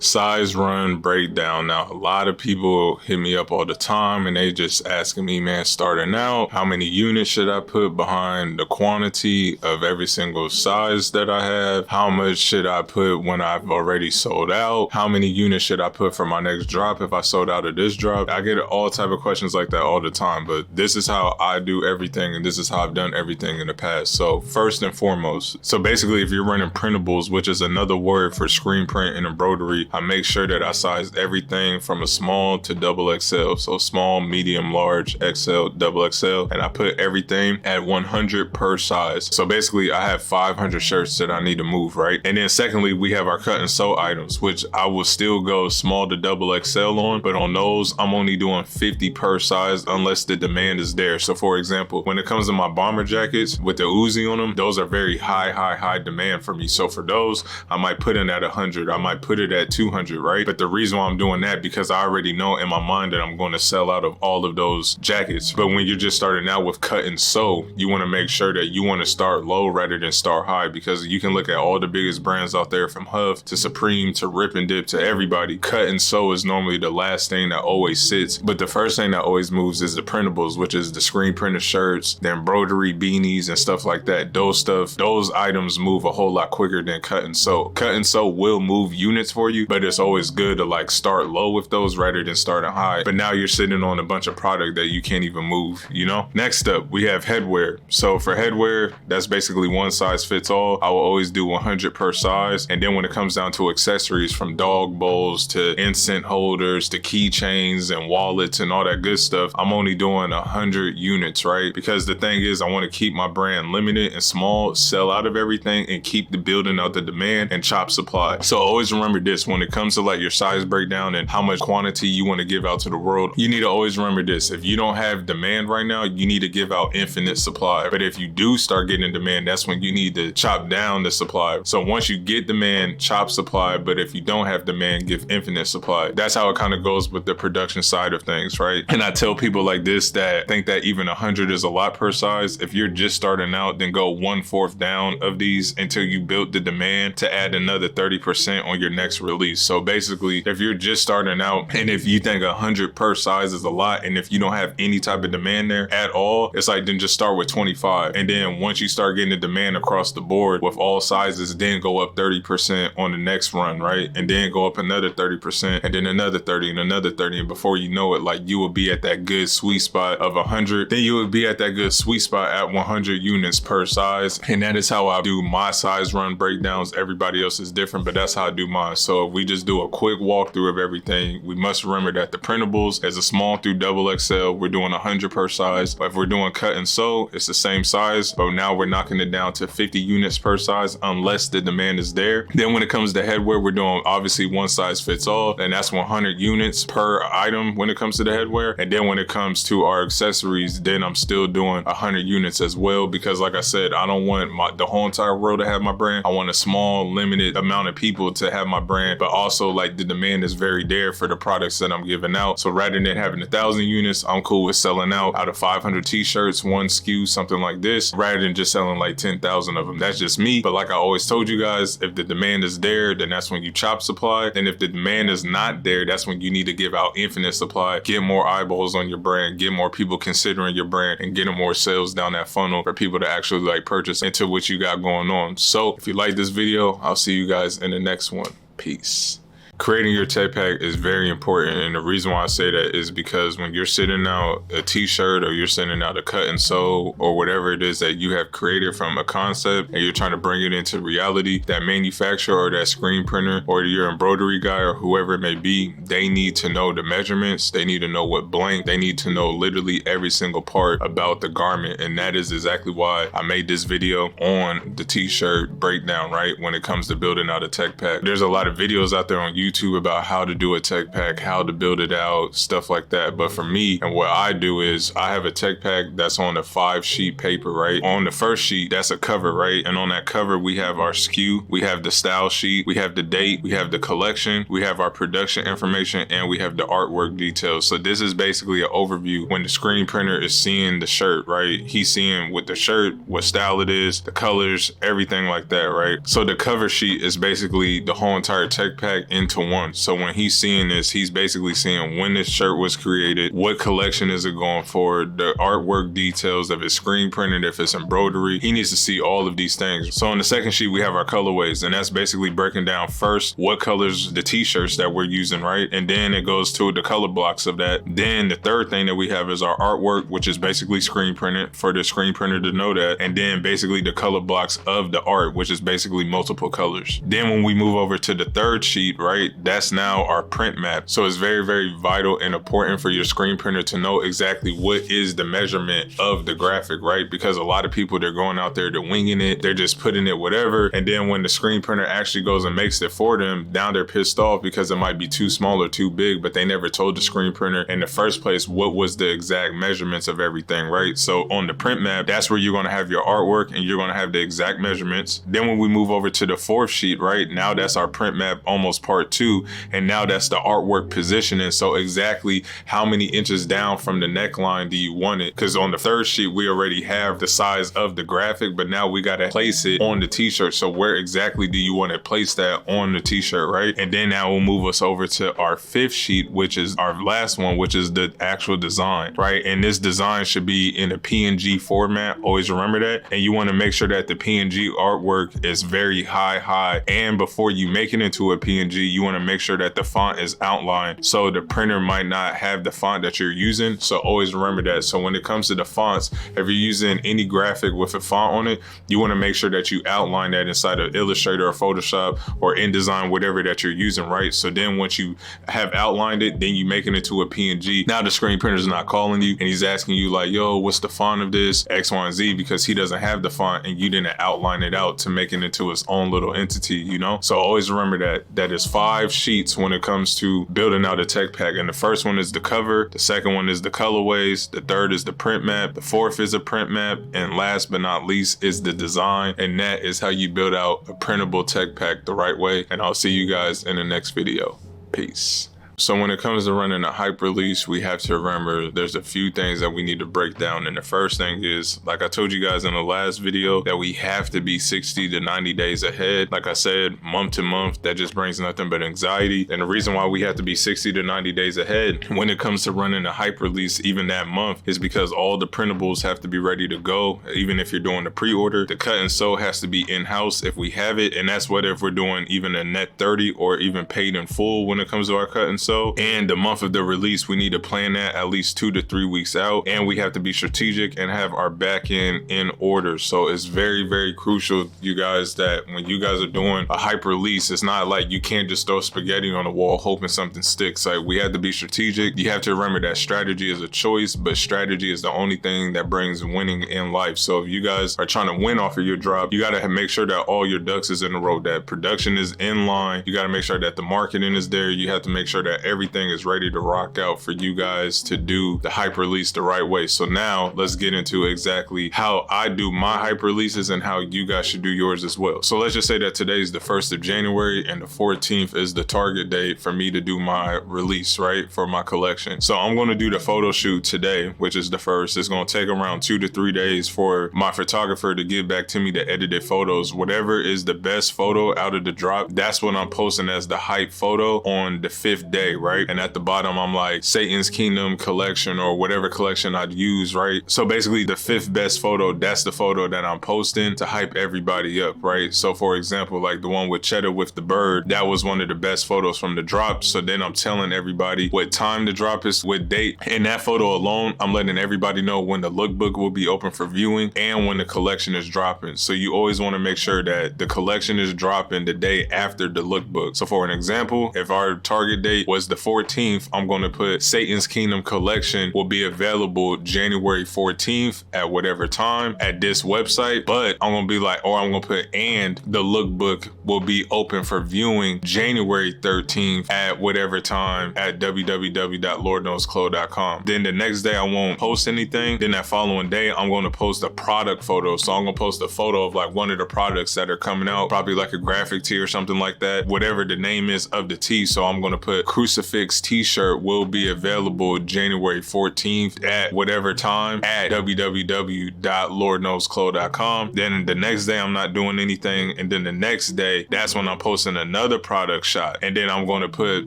Size run breakdown. Now, a lot of people hit me up all the time and they just asking me, man, starting out, how many units should I put behind the quantity of every single size that I have? How much should I put when I've already sold out? How many units should I put for my next drop if I sold out of this drop? I get all type of questions like that all the time, but this is how I do everything, and this is how I've done everything in the past. So first and foremost, so basically if you're running printables, which is another word for screen print and embroidery, right? I make sure that I size everything from a small to double XL. So small, medium, large, XL, double XL, and I put everything at 100 per size. So basically I have 500 shirts that I need to move, right? And then secondly, we have our cut and sew items, which I will still go small to double XL on, but on those, I'm only doing 50 per size unless the demand is there. So for example, when it comes to my bomber jackets with the Uzi on them, those are very high demand for me. So for those, I might put it at 100, I might put it at 200, right? But the reason why I'm doing that, because I already know in my mind that I'm going to sell out of all of those jackets. But when you're just starting out with cut and sew, you want to make sure that you want to start low rather than start high, because you can look at all the biggest brands out there, from Huff to Supreme to Rip and Dip to everybody. Cut and sew is normally the last thing that always sits, but the first thing that always moves is the printables, which is the screen printed shirts, the embroidery beanies and stuff like that. Those items move a whole lot quicker than cut and sew. Cut and sew will move units for you, but it's always good to like start low with those rather than starting high. But now you're sitting on a bunch of product that you can't even move, you know? Next up, we have headwear. So for headwear, that's basically one size fits all. I will always do 100 per size. And then when it comes down to accessories, from dog bowls to incense holders to keychains and wallets and all that good stuff, I'm only doing 100 units, right? Because the thing is, I want to keep my brand limited and small, sell out of everything, and keep the building out the demand and chop supply. So always remember this, when it comes to like your size breakdown and how much quantity you want to give out to the world, you need to always remember this. If you don't have demand right now, you need to give out infinite supply. But if you do start getting demand, that's when you need to chop down the supply. So once you get demand, chop supply. But if you don't have demand, give infinite supply. That's how it kind of goes with the production side of things, right? And I tell people like this that think that even 100 is a lot per size. If you're just starting out, then go 1/4 down of these until you build the demand to add another 30% on your next release. So basically, if you're just starting out and if you think 100 per size is a lot, and if you don't have any type of demand there at all, it's like, then just start with 25. And then once you start getting the demand across the board with all sizes, then go up 30% on the next run, right? And then go up another 30%, and then another 30 and another 30. And before you know it, like, you will be at that good sweet spot of 100. Then you will be at that good sweet spot at 100 units per size. And that is how I do my size run breakdowns. Everybody else is different, but that's how I do mine. So if we just do a quick walkthrough of everything, we must remember that the printables is a small through double XL. We're doing 100 per size. But if we're doing cut and sew, it's the same size, but now we're knocking it down to 50 units per size unless the demand is there. Then when it comes to headwear, we're doing obviously one size fits all, and that's 100 units per item when it comes to the headwear. And then when it comes to our accessories, then I'm still doing 100 units as well, because like I said, I don't want the whole entire world to have my brand. I want a small, limited amount of people to have my brand, but also like the demand is very there for the products that I'm giving out. So rather than having 1,000 units, I'm cool with selling out of 500 t-shirts, one SKU, something like this, rather than just selling like 10,000 of them. That's just me. But like I always told you guys, if the demand is there, then that's when you chop supply. And if the demand is not there, that's when you need to give out infinite supply, get more eyeballs on your brand, get more people considering your brand, and getting more sales down that funnel for people to actually like purchase into what you got going on. So if you like this video, I'll see you guys in the next one. Peace. Creating your tech pack is very important, and the reason why I say that is because when you're sending out a t-shirt or you're sending out a cut and sew or whatever it is that you have created from a concept and you're trying to bring it into reality, that manufacturer or that screen printer or your embroidery guy or whoever it may be, they need to know the measurements, they need to know what blank, they need to know literally every single part about the garment. And that is exactly why I made this video on the t-shirt breakdown, right? When it comes to building out a tech pack, there's a lot of videos out there on YouTube about how to do a tech pack, how to build it out, stuff like that. But for me, and what I do is I have a tech pack that's on a 5-sheet paper, right? On the first sheet, that's a cover, right? And on that cover, we have our SKU, we have the style sheet, we have the date, we have the collection, we have our production information, and we have the artwork details. So this is basically an overview. When the screen printer is seeing the shirt, right? He's seeing with the shirt, what style it is, the colors, everything like that, right? So the cover sheet is basically the whole entire tech pack into one. So when he's seeing this, he's basically seeing when this shirt was created, what collection is it going for, the artwork details, if it's screen printed, if it's embroidery. He needs to see all of these things. So on the second sheet, we have our colorways, and that's basically breaking down first what colors the t-shirts that we're using, right? And then it goes to the color blocks of that. Then the third thing that we have is our artwork, which is basically screen printed for the screen printer to know that. And then basically the color blocks of the art, which is basically multiple colors. Then when we move over to the third sheet, right? right? That's now our print map. So it's very, very vital and important for your screen printer to know exactly what is the measurement of the graphic, right? Because a lot of people, they're going out there, they're winging it, they're just putting it whatever. And then when the screen printer actually goes and makes it for them, now they're pissed off because it might be too small or too big, but they never told the screen printer in the first place what was the exact measurements of everything, right? So on the print map, that's where you're gonna have your artwork and you're gonna have the exact measurements. Then when we move over to the fourth sheet, right, now that's our print map, almost part 2, and now that's the artwork positioning. So exactly how many inches down from the neckline do you want it? Because on the third sheet, we already have the size of the graphic, but now we gotta place it on the t-shirt. So where exactly do you want to place that on the t-shirt, right? And then that will move us over to our fifth sheet, which is our last one, which is the actual design, right? And this design should be in a PNG format. Always remember that. And you want to make sure that the PNG artwork is very high. And before you make it into a PNG, you want to make sure that the font is outlined. So the printer might not have the font that you're using. So always remember that. So when it comes to the fonts, if you're using any graphic with a font on it, you want to make sure that you outline that inside of Illustrator or Photoshop or InDesign, whatever that you're using, right? So then once you have outlined it, then you make it into a PNG. Now the screen printer is not calling you and he's asking you like, yo, what's the font of this? X, Y, and Z, because he doesn't have the font and you didn't outline it out to make it into its own little entity, you know? So always remember that is 5 sheets when it comes to building out a tech pack. And the first one is the cover, the second one is the colorways, the third is the print map, the fourth is a print map, and last but not least is the design. And that is how you build out a printable tech pack the right way. And I'll see you guys in the next video. Peace. So when it comes to running a hype release, we have to remember there's a few things that we need to break down. And the first thing is, like I told you guys in the last video, that we have to be 60 to 90 days ahead. Like I said, month to month, that just brings nothing but anxiety. And the reason why we have to be 60 to 90 days ahead when it comes to running a hype release, even that month, is because all the printables have to be ready to go. Even if you're doing the pre-order, the cut and sew has to be in-house if we have it. And that's whether if we're doing even a net 30 or even paid in full when it comes to our cut and sew. And the month of the release, we need to plan that at least 2 to 3 weeks out. And we have to be strategic and have our back end in order. So it's very, very crucial, you guys, that when you guys are doing a hype release, it's not like you can't just throw spaghetti on the wall hoping something sticks. Like, we have to be strategic. You have to remember that strategy is a choice, but strategy is the only thing that brings winning in life. So if you guys are trying to win off of your drop, you got to make sure that all your ducks is in a row, that production is in line. You got to make sure that the marketing is there. You have to make sure that everything is ready to rock out for you guys to do the hype release the right way. So now let's get into exactly how I do my hype releases and how you guys should do yours as well. So let's just say that today is the 1st of January and the 14th is the target date for me to do my release, right, for my collection. So I'm going to do the photo shoot today, which is the 1st. It's going to take around 2 to 3 days for my photographer to get back to me the edited photos. Whatever is the best photo out of the drop, that's what I'm posting as the hype photo on the 5th day, right? And at the bottom, I'm like Satan's Kingdom collection or whatever collection I'd use, right? So basically the 5th best photo, that's the photo that I'm posting to hype everybody up, right? So for example, like the one with Cheddar with the bird, that was one of the best photos from the drop. So then I'm telling everybody what time the drop is, what date. And that photo alone, I'm letting everybody know when the lookbook will be open for viewing and when the collection is dropping. So you always want to make sure that the collection is dropping the day after the lookbook. So for an example, if our target date was the 14th, I'm going to put Satan's Kingdom collection will be available January 14th at whatever time at this website. But I'm going to be like, or I'm going to put, and the lookbook will be open for viewing January 13th at whatever time at www.lordknowsclo.com. Then the next day I won't post anything. Then that following day, I'm going to post a product photo. So I'm going to post a photo of like one of the products that are coming out, probably like a graphic tee or something like that, whatever the name is of the tee. So I'm going to put Crucifix t-shirt will be available January 14th at whatever time at www.lordknowsclo.com. Then the next day I'm not doing anything. And then the next day, that's when I'm posting another product shot. And then I'm going to put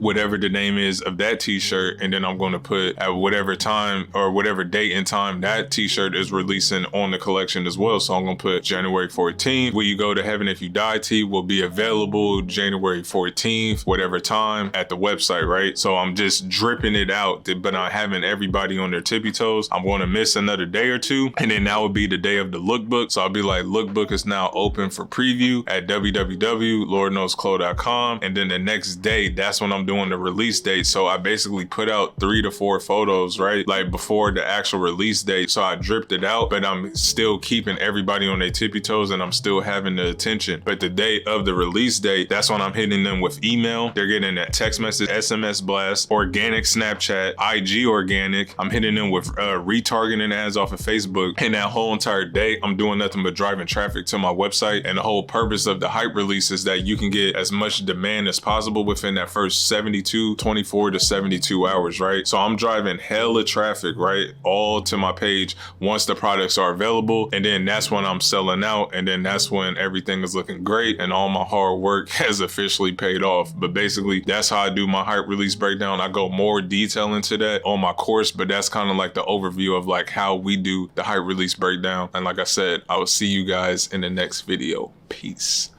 whatever the name is of that t-shirt. And then I'm going to put at whatever time or whatever date and time that t-shirt is releasing on the collection as well. So I'm going to put January 14th. Will You Go to Heaven If You Die tee will be available January 14th, whatever time at the website, website, right? So I'm just dripping it out, but I'm having everybody on their tippy toes. I'm going to miss another day or two, and then that would be the day of the lookbook. So I'll be like, lookbook is now open for preview at www.lordknowsclo.com. And then the next day, that's when I'm doing the release date. So I basically put out 3 to 4 photos, right? Like before the actual release date. So I dripped it out, but I'm still keeping everybody on their tippy toes and I'm still having the attention. But the day of the release date, that's when I'm hitting them with email. They're getting a text message, SMS blast, organic Snapchat, IG organic. I'm hitting them with retargeting ads off of Facebook. And that whole entire day, I'm doing nothing but driving traffic to my website. And the whole purpose of the hype release is that you can get as much demand as possible within that first 24 to 72 hours, right? So I'm driving hella traffic, right? All to my page once the products are available. And then that's when I'm selling out. And then that's when everything is looking great and all my hard work has officially paid off. But basically, that's how I do my hype release breakdown. I go more detail into that on my course, but that's kind of like the overview of like how we do the hype release breakdown. And like I said, I will see you guys in the next video. Peace.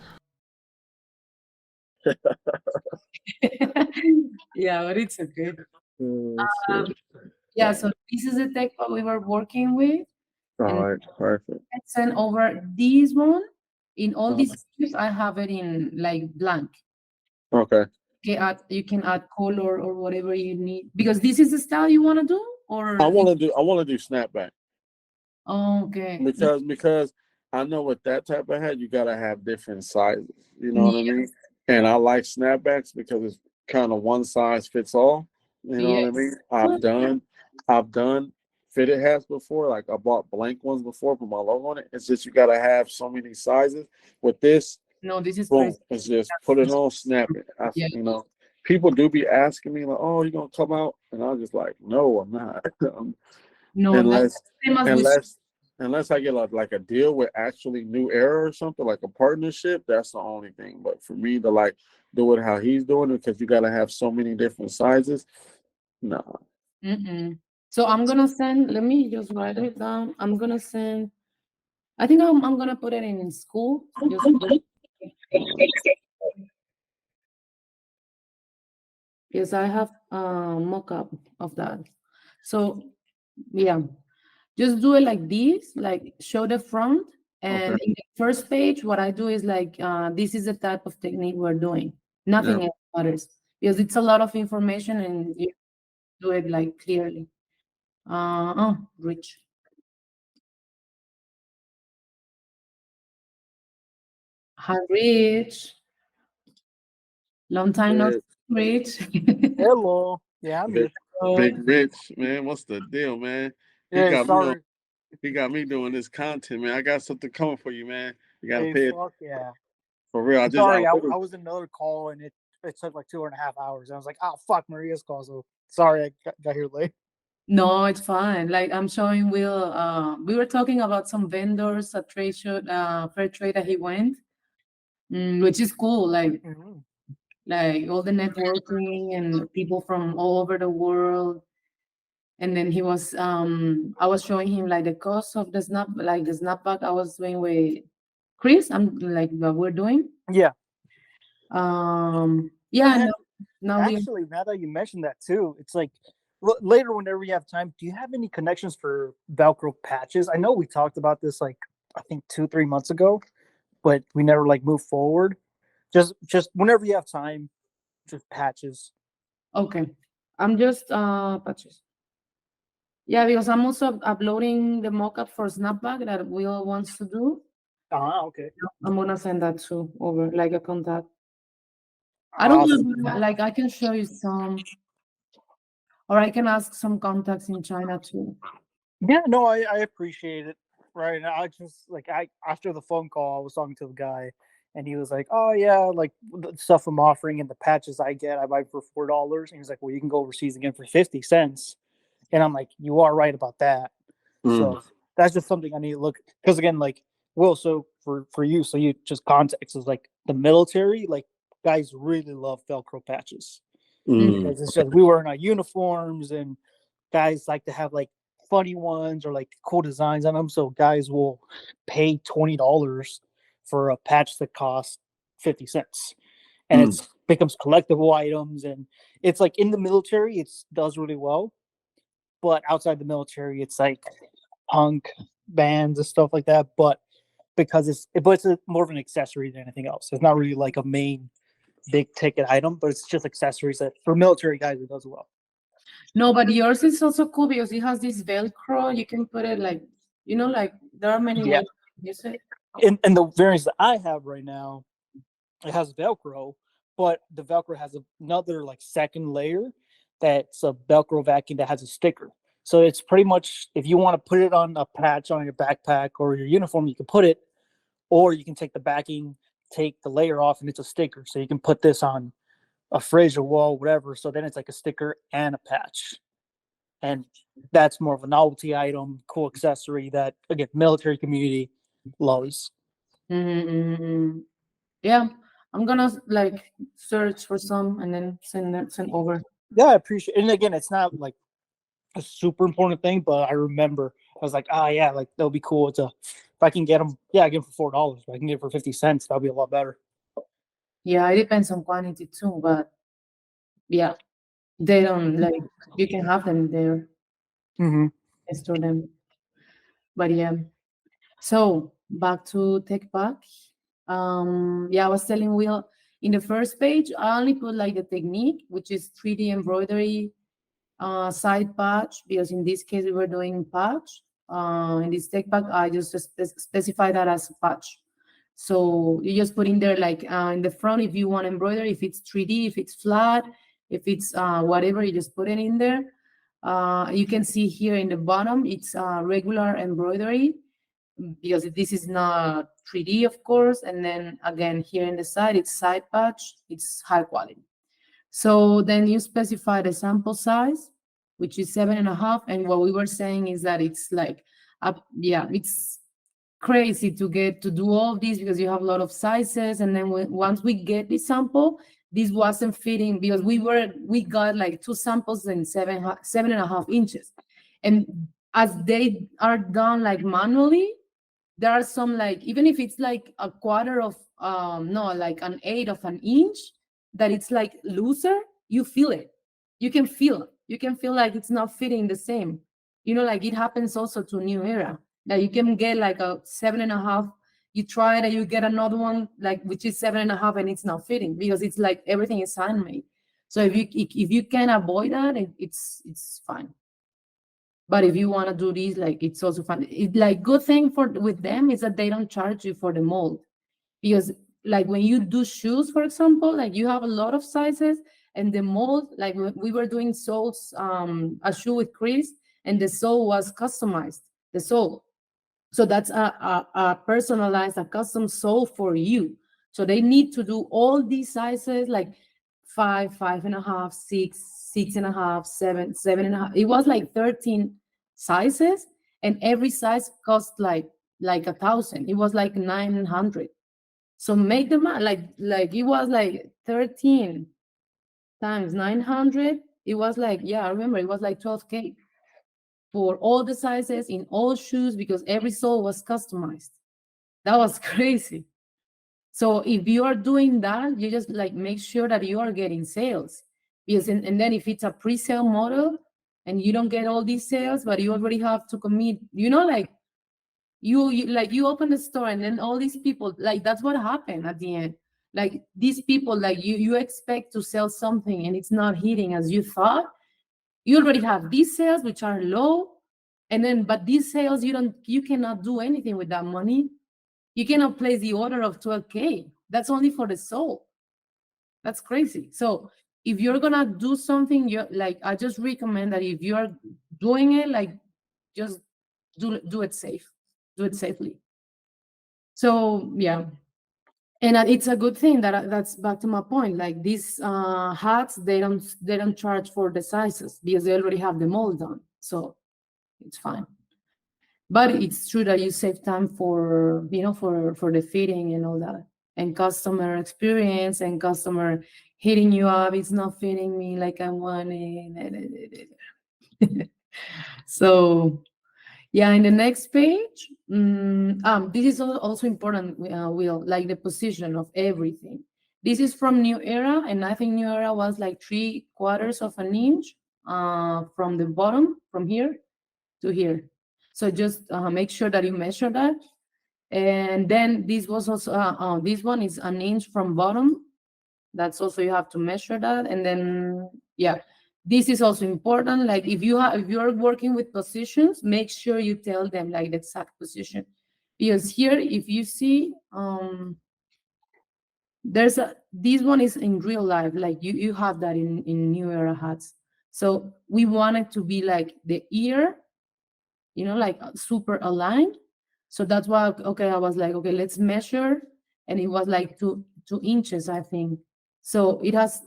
Yeah, but it's okay. Yeah, so this is the tech that we were working with. All right, perfect. I sent over this one. In all these scripts, I have it in like blank. Okay. You can add color or whatever you need, because this is the style you want to do, or I want to do snapback. Okay. Because I know with that type of hat, you gotta have different sizes. You know what I mean? And I like snapbacks because it's kind of one size fits all. You know what I mean? I've done fitted hats before. Like I bought blank ones before, put my logo on it. It's just you gotta have so many sizes. With this, no, this is boom. It's just put it on, snap it. You know, people do be asking me like, "Oh, you gonna come out?" And I'm just like, "No, I'm not." No, unless I get like a deal with actually New Era or something, like a partnership, that's the only thing. But for me to like do it how he's doing it, because you gotta have so many different sizes, nah. So I'm gonna send. Let me just write it down. I'm gonna send. I think I'm gonna put it in school. Yes, I have a mock-up of that. So yeah, just do it like this, like show the front. And in the first page, what I do is like, this is the type of technique we're doing. Nothing else matters, because it's a lot of information and you do it like clearly. Rich. Hi, Rich. Long time no see, Rich. Hello. Yeah, I'm here. Big Rich, man. What's the deal, man? Yeah, sorry. He got me doing this content, man. I got something coming for you, man. You gotta pay it. Fuck yeah. For real. I was in another call and it took like 2.5 hours. I was like, oh fuck, Maria's call. So sorry I got here late. No, it's fine. Like I'm showing Will, we were talking about some vendors at trade show, fair trade that he went, which is cool. Like all the networking and people from all over the world. And then he was, I was showing him like the cost of the snapback I was doing with Chris. I'm like what we're doing. Yeah. Yeah. Now that you mentioned that too, it's like later whenever you have time, do you have any connections for Velcro patches? I know we talked about this like I think 2-3 months ago, but we never like moved forward. Just whenever you have time, just patches. Okay. I'm just patches. Yeah, because I'm also uploading the mockup for Snapback that Will wants to do. Okay. I'm gonna send that too over like a contact. I don't know, like I can show you some, or I can ask some contacts in China too. Yeah, no, I appreciate it. Right. And I just like after the phone call, I was talking to the guy and he was like, oh yeah, like the stuff I'm offering and the patches I get, I buy for $4. And he's like, well, you can go overseas again for 50 cents. And I'm like, you are right about that. So that's just something I need to look, because again, like Will, so for you, so you just context is like the military, like guys really love Velcro patches. Because it's just we wearing our uniforms and guys like to have like funny ones or like cool designs on them. So guys will pay $20 for a patch that costs 50 cents. and it's becomes collectible items, and it's like in the military, it does really well, but outside the military, it's like punk bands and stuff like that. But because it's more of an accessory than anything else. It's not really like a main big ticket item, but it's just accessories that for military guys it does well. No, but yours is also cool because it has this Velcro. You can put it like, like there are many ways to use it. And the variants that I have right now, it has Velcro, but the Velcro has another like second layer that's a Velcro vacuum that has a sticker. So it's pretty much, if you want to put it on a patch on your backpack or your uniform, you can put it, or you can take the backing, take the layer off, and it's a sticker. So you can put this on a fridge, a wall, whatever. So then it's like a sticker and a patch. And that's more of a novelty item, cool accessory that, again, military community loves. Yeah, I'm gonna like search for some and then send over. Yeah, I appreciate it. And again, it's not like a super important thing, but I remember I was like, yeah, like that'll be cool. If I can get them, I get them for $4. If I can get it for 50 cents, that'll be a lot better. Yeah, it depends on quantity too, but yeah, they don't like, you can have them there, store them. But yeah, so back to Tech Pack. I was telling Will in the first page, I only put like the technique, which is 3D embroidery side patch, because in this case we were doing patch. In this Tech Pack, I just specify that as a patch. So you just put in there like in the front if you want embroidery, if it's 3D, if it's flat, if it's whatever, you just put it in there. You can see here in the bottom, it's regular embroidery, because this is not 3D, of course. And then again, here in the side, it's side patch, it's high quality. So then you specify the sample size, which is 7.5. And what we were saying is that it's like, it's crazy to get to do all of this because you have a lot of sizes. And then once we get the sample, this wasn't fitting because we got like 2 samples in 7.5 inches. And as they are done like manually, there are some like, even if it's like a quarter of, like an 1/8 of an inch, that it's like looser, you feel it. You can feel like it's not fitting the same. Like it happens also to New Era, that you can get like a 7.5, you try it and you get another one like which is 7.5 and it's not fitting because it's like everything is handmade. So if you can avoid that, it's fine. But if you want to do this, like it's also fun. Like good thing with them is that they don't charge you for the mold, because like when you do shoes, for example, like you have a lot of sizes and the mold, like we were doing soles, a shoe with Chris, and the sole was customized, the sole. So that's a personalized, a custom sole for you. So they need to do all these sizes, like 5, 5.5, 6, 6.5, 7, 7.5. It was like 13 sizes, and every size cost like 1,000. It was like 900. So make them like it was like 13 times 900. It was like, I remember it was like 12K for all the sizes in all shoes, because every sole was customized. That was crazy. So if you are doing that, you just like make sure that you are getting sales, because and then if it's a pre-sale model and you don't get all these sales, but you already have to commit, like you open the store and then all these people, like that's what happened at the end. Like these people, like you expect to sell something and it's not hitting as you thought. You already have these sales which are low, and then but these sales you cannot do anything with that money. You cannot place the order of 12K. That's only for the sole. That's crazy. So if you're gonna do something, I just recommend that if you are doing it, like just do it safe. Do it safely. So yeah. And it's a good thing that's back to my point. Like these hats, they don't charge for the sizes because they already have the mold done. So it's fine. But it's true that you save time for for the fitting and all that, and customer experience and customer hitting you up. It's not fitting me like I want it. So yeah, in the next page, this is also important, Will, like the position of everything, This is from New Era, and I think New Era was like 3/4 of an inch from the bottom, from here to here. So just make sure that you measure that. And then this was also, this one is an inch from bottom. That's also, you have to measure that. And then, yeah, this is also important. Like if you're working with positions, make sure you tell them like the exact position. Because here, if you see, this one is in real life, like you have that in New Era hats. So we want it to be like the ear, like super aligned. So that's why, okay, I was like, okay, let's measure. And it was like 2 inches, I think. So it was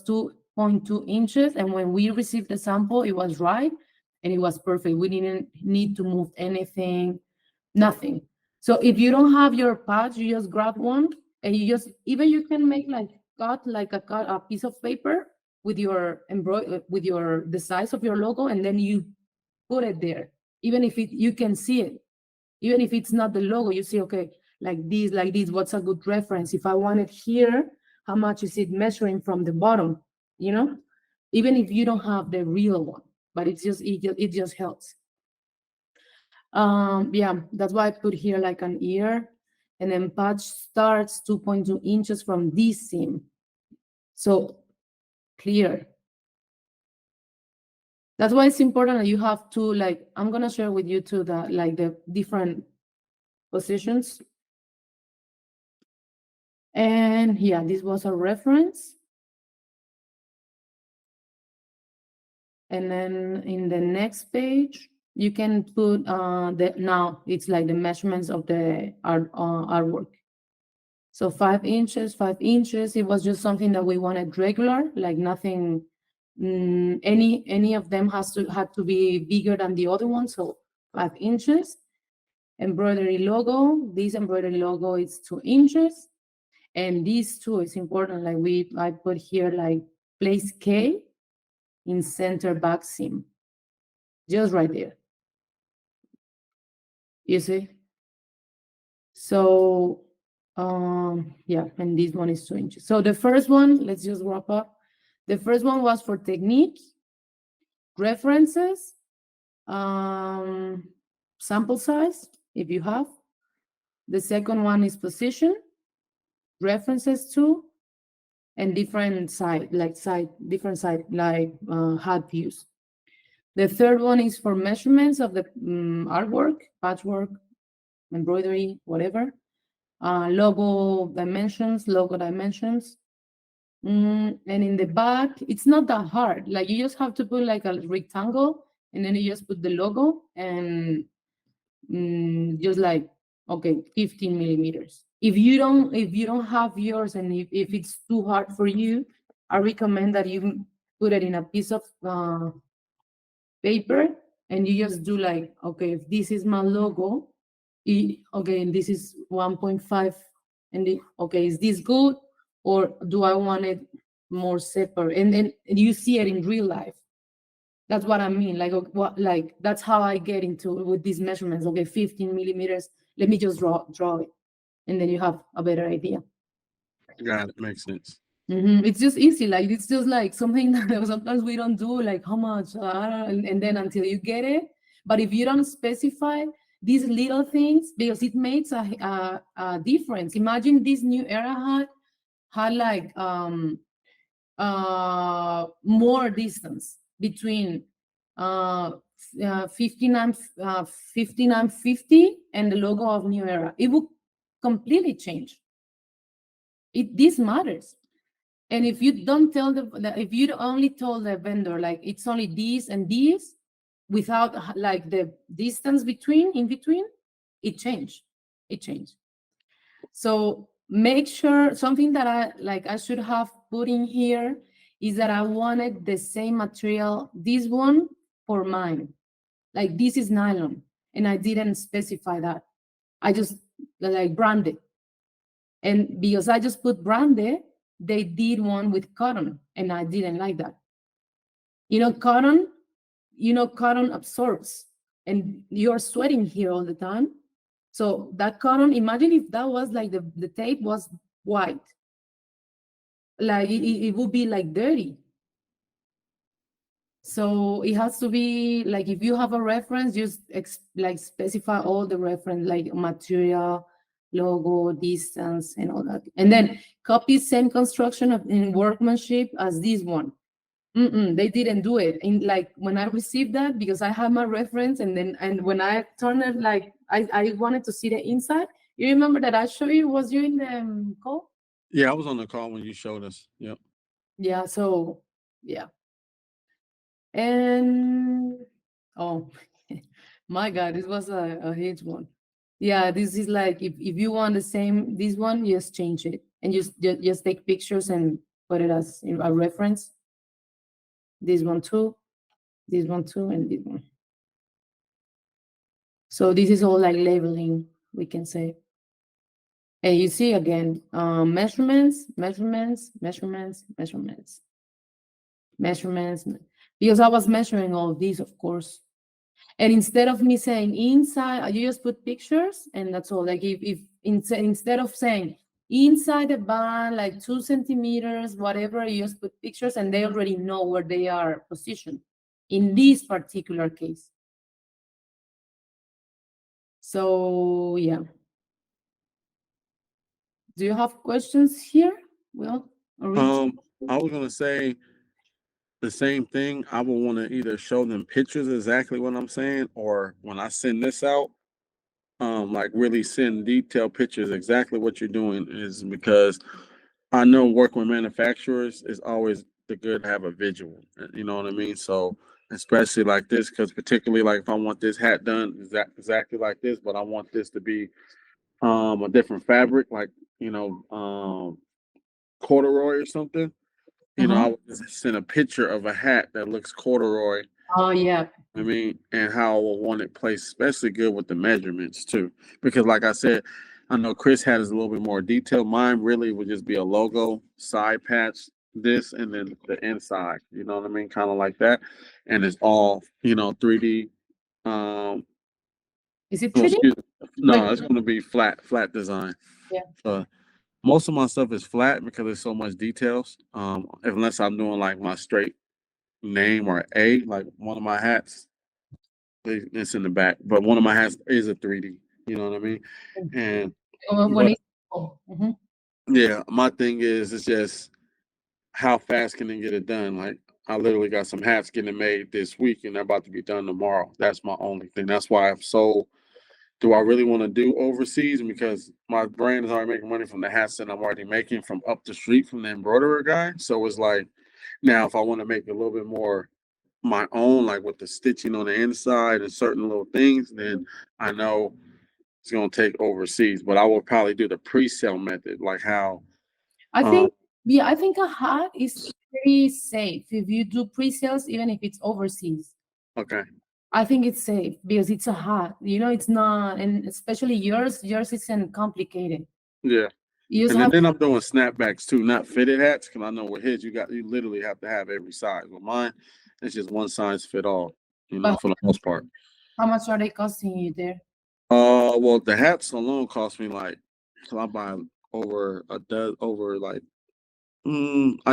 2.2 inches. And when we received the sample, it was right. And it was perfect. We didn't need to move anything, nothing. So if you don't have your patch, you just grab one and you can make a piece of paper with your the size of your logo, and then you put it there. Even if you can see it, even if it's not the logo, you see, okay, like this, what's a good reference? If I want it here, how much is it measuring from the bottom? Even if you don't have the real one, but it just helps. Yeah, that's why I put here like an ear, and then patch starts 2.2 inches from this seam. So clear. That's why it's important that you have to, like, I'm gonna share with you too the different positions. And yeah, this was a reference. And then in the next page, you can put now it's like the measurements of the artwork. So 5 inches, 5 inches. It was just something that we wanted regular, like nothing. Any of them had to be bigger than the other one. So 5 inches. Embroidery logo. This embroidery logo is 2 inches. And these two is important. Like I put here like place K in center back seam. Just right there. You see? So yeah, and this one is 2 inches. So the first one, let's just wrap up. The first one was for technique, references, sample size, if you have. The second one is position, references too, and different side, like hat views. The third one is for measurements of the artwork, patchwork, embroidery, whatever. Logo dimensions. And in the back, it's not that hard. Like you just have to put like a rectangle, and then you just put the logo and just like, okay, 15 millimeters. If you don't have yours, and if it's too hard for you, I recommend that you put it in a piece of paper, and you just do like, okay, if this is my logo, okay, and this is 1.5, and okay, is this good, or do I want it more separate? And then you see it in real life. That's what I mean. Like that's how I get into with these measurements. Okay, 15 millimeters. Let me just draw it, and then you have a better idea. Got it. Makes sense. It's just easy. Like it's just like something that sometimes we don't do. Like how much, and then until you get it. But if you don't specify these little things, because it makes a difference. Imagine this New Era had like more distance between 5950 and the logo of New Era. It would completely change. This matters. And if you don't tell if you only told the vendor like it's only these and these, without like the distance in between, it changed. So make sure, something that I should have put in here is that I wanted the same material, this one for mine. Like this is nylon, and I didn't specify that. I just like branded. And because I just put branded, they did one with cotton, and I didn't like that. Cotton absorbs, and you're sweating here all the time. So that cotton, imagine if that was like the tape was white. like it would be like dirty. So it has to be like, if you have a reference, just like specify all the reference, like material, logo, distance, and all that. And then copy same construction in workmanship as this one. They didn't do it. And like when I received that, because I had my reference, and when I turned it, like I wanted to see the inside. You remember that I showed you? Was you in the call? Yeah, I was on the call when you showed us. Yep. Yeah. So yeah. And oh my God, this was a huge one. Yeah, this is like, if you want the same, this one, just change it and just take pictures and put it as a reference. This one too, and this one. So this is all like labeling, we can say. And you see again, measurements, because I was measuring all these, of course. And instead of me saying inside, you just put pictures, and that's all. Like if instead of saying inside the band, like 2 centimeters, whatever, you just put pictures, and they already know where they are positioned in this particular case. So yeah. Do you have questions here? Well, I was gonna say the same thing. I would want to either show them pictures exactly what I'm saying, or when I send this out, like really send detailed pictures exactly what you're doing, is because I know working with manufacturers is always the good to have a visual. You know what I mean? So especially like this, because particularly like if I want this hat done exactly like this, but I want this to be a different fabric, like corduroy or something. I would just send a picture of a hat that looks corduroy. Oh yeah. I mean, and how I would want it placed, especially good with the measurements too. Because like I said, I know Chris had is a little bit more detailed. Mine really would just be a logo, side patch, this, and then the inside. You know what I mean? Kind of like that. And it's all, 3D. Is it No, 3D? no, it's gonna be flat design. Yeah. Most of my stuff is flat because there's so much details. Unless I'm doing like my straight name or A, like one of my hats, it's in the back. But one of my hats is a 3D. You know what I mean? And yeah, my thing is, it's just how fast can they get it done? Like I literally got some hats getting made this week, and they're about to be done tomorrow. That's my only thing. That's why I'm so. Do I really want to do overseas? Because my brand is already making money from the hats that I'm already making from up the street from the embroiderer guy. So it's like, now if I want to make a little bit more my own, like with the stitching on the inside and certain little things, then I know it's going to take overseas. But I will probably do the pre-sale method, like how. I think, I think a hat is very safe if you do pre-sales, even if it's overseas. Okay. I think it's safe because it's a hat. It's not, and especially yours isn't complicated. Yeah. And then I'm doing snapbacks too, not fitted hats, because I know with his you literally have to have every size. With mine, it's just one size fit all, for the most part. How much are they costing you there? Well, the hats alone cost me like, so I buy over I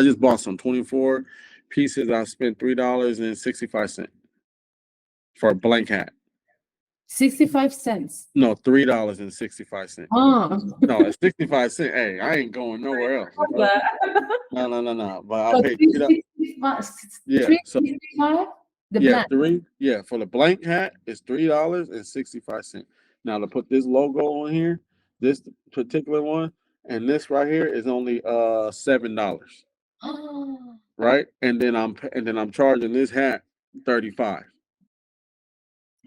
just bought some 24 pieces. I spent $3.65 for a blank hat. 65 cents. No, $3.65. Oh. No, it's 65 cents. Hey, I ain't going nowhere else. No. But I'll pay for the blank hat, it's $3.65. Now to put this logo on here, this particular one, and this right here is only $7. Right? And then I'm charging this hat $35.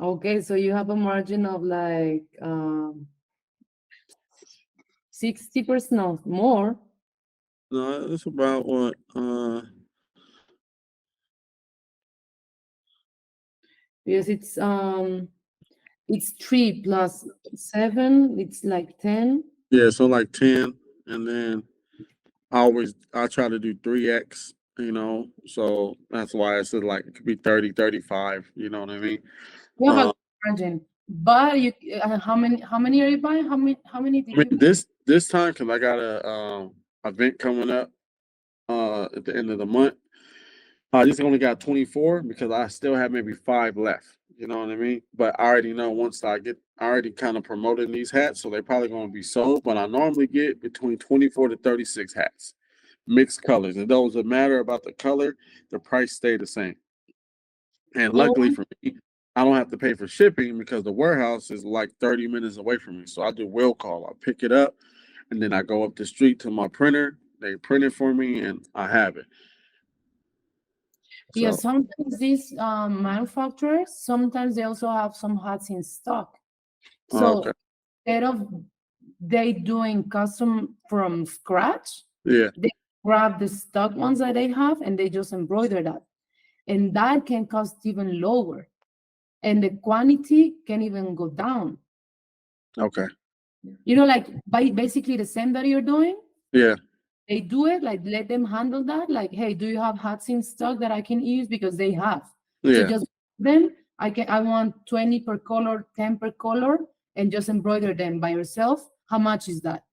Okay, so you have a margin of like 60% more. No, it's about what? Because it's 3 plus 7, it's like 10. Yeah, so like 10, and then I try to do 3x, so that's why I said like it could be 30, 35, you know what I mean? You have a margin, but you how many are you buying? How many did you this time, because I got a event coming up at the end of the month. I just only got 24 because I still have maybe 5 left. You know what I mean? But I already know once I already kind of promoted these hats, so they're probably going to be sold. But I normally get between 24 to 36 hats, mixed colors. It doesn't matter about the color, the price stay the same. And luckily for me, I don't have to pay for shipping because the warehouse is like 30 minutes away from me. So I do will call. I pick it up and then I go up the street to my printer. They print it for me and I have it. Yeah, So, sometimes these manufacturers, sometimes they also have some hats in stock. So okay. instead of they doing custom from scratch, Yeah. they grab the stock ones that they have and they just embroider that. And that can cost even lower. And the quantity can even go down. Okay. You know, like basically the same that you're doing, Yeah. they do it, like let them handle that. Like, hey, do you have hats in stock that I can use? Because they have. So Yeah. just them, I want 20 per color, 10 per color, and just embroider them by yourself. How much is that?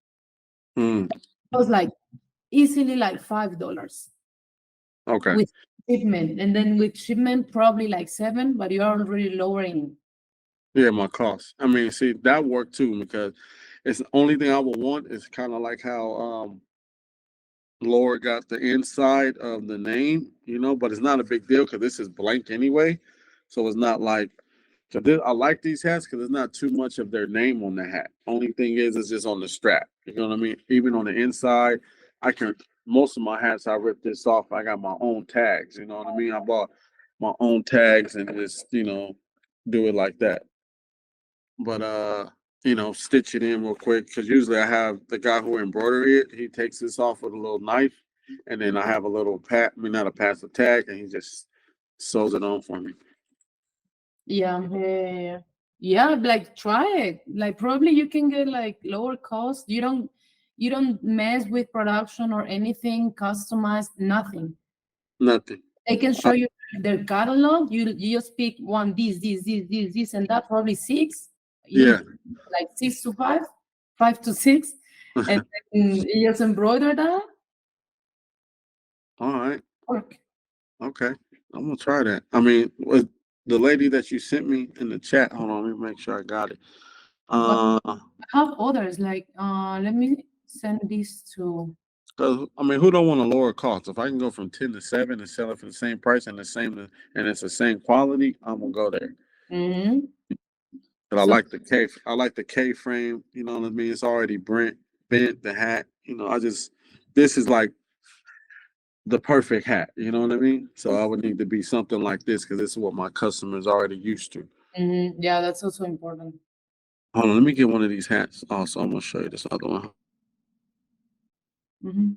Mm. It was like easily like $5 Okay. with shipment. And then with shipment, probably like $7, but you're already lowering. Yeah, my cost. I mean, see, that worked too because it's the only thing I would want is kind of like how Laura got the inside of the name, but it's not a big deal because this is blank anyway. So it's not like, I like these hats because it's not too much of their name on the hat. Only thing is, it's just on the strap. You know what I mean? Even on the inside, most of my hats, I ripped this off. I got my own tags. You know what I mean? I bought my own tags and just, do it like that. But, stitch it in real quick because usually I have the guy who embroidered it. He takes this off with a little knife, and then I have a little not a pass, a tag, and he just sews it on for me. Yeah, like try it. Like probably you can get like lower cost. You don't mess with production or anything customized, nothing. Nothing. They can show you their catalog. You just pick one, this, and that, probably 6. Yeah. Like 6 to 5, 5 to 6, and then you just embroider that. All right. Work. Okay. I'm gonna try that. I mean, with the lady that you sent me in the chat, hold on, let me make sure I got it. I have others like let me send this to. Because I mean, who don't want a lower cost? If I can go from 10 to 7 and sell it for the same price and it's the same quality, I'm gonna go there. Mm-hmm. But I like the K frame. You know what I mean? It's already bent the hat. This is like the perfect hat. You know what I mean? So I would need to be something like this because this is what my customers already used to. Mm-hmm. Yeah, that's also important. Hold on, let me get one of these hats. Also, I'm gonna show you this other one. Mm-hmm.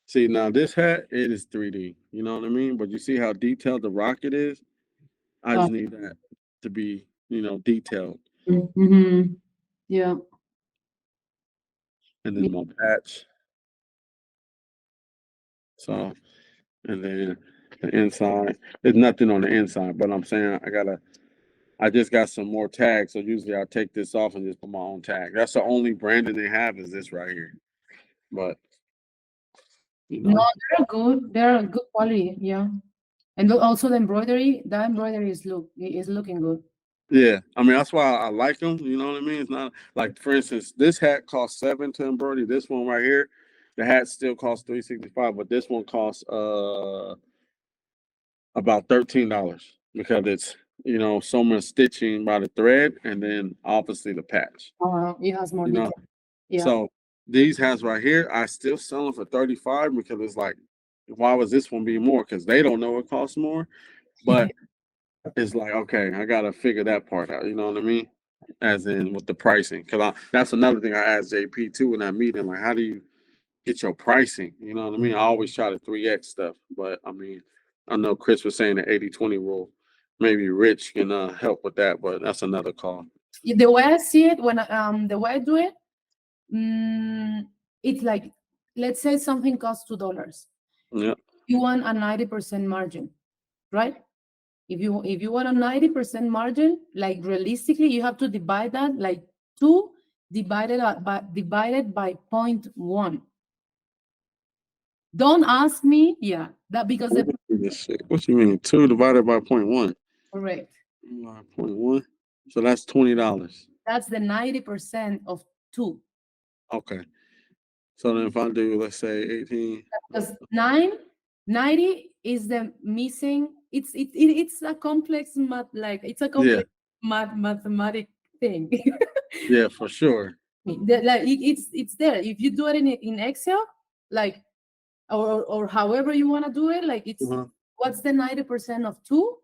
See, now this hat, it is 3D. You know what I mean? But you see how detailed the rocket is? I just need that to be, detailed. Mm-hmm. Yeah. And then my patch. So, and then the inside. There's nothing on the inside, but I'm saying I just got some more tags. So usually I take this off and just put my own tag. That's the only branding they have is this right here. But No, they're good. They're good quality. Yeah. And also the embroidery, that embroidery is looking good. Yeah, I mean that's why I like them. You know what I mean? It's not like, for instance, this hat costs $7 to embroider. This one right here, the hat still costs $365, but this one costs about $13 because it's so much stitching by the thread and then obviously the patch. It has more You know, detail. Yeah. so these hats right here, I still sell them for $35 because it's like, why was this one be more? Because they don't know it costs more, but it's like, okay, I gotta figure that part out. You know what I mean? As in with the pricing, because that's another thing I asked JP too in that meeting. Like, how do you get your pricing. You know what I mean? I always try to 3x stuff, but I mean, I know Chris was saying the 80-20 rule. Maybe Rich can help with that, but that's another call. The way I see it, when the way I do it, it's like, let's say something costs $2. Yeah. You want a 90% margin, right? If you want a 90% margin, like realistically, you have to divide that like 2 divided by 0.1. Don't ask me, yeah, that because the What you mean? 2 divided by 0.1? correct. 0.1. So that's $20. That's the 90% of 2. Okay. So then if I do, let's say 18. Because 90 is the missing. It's a complex it's a complex mathematic thing. Yeah, for sure. It's there. If you do it in Excel, like or however you want to do it, like it's what's the 90% of 2?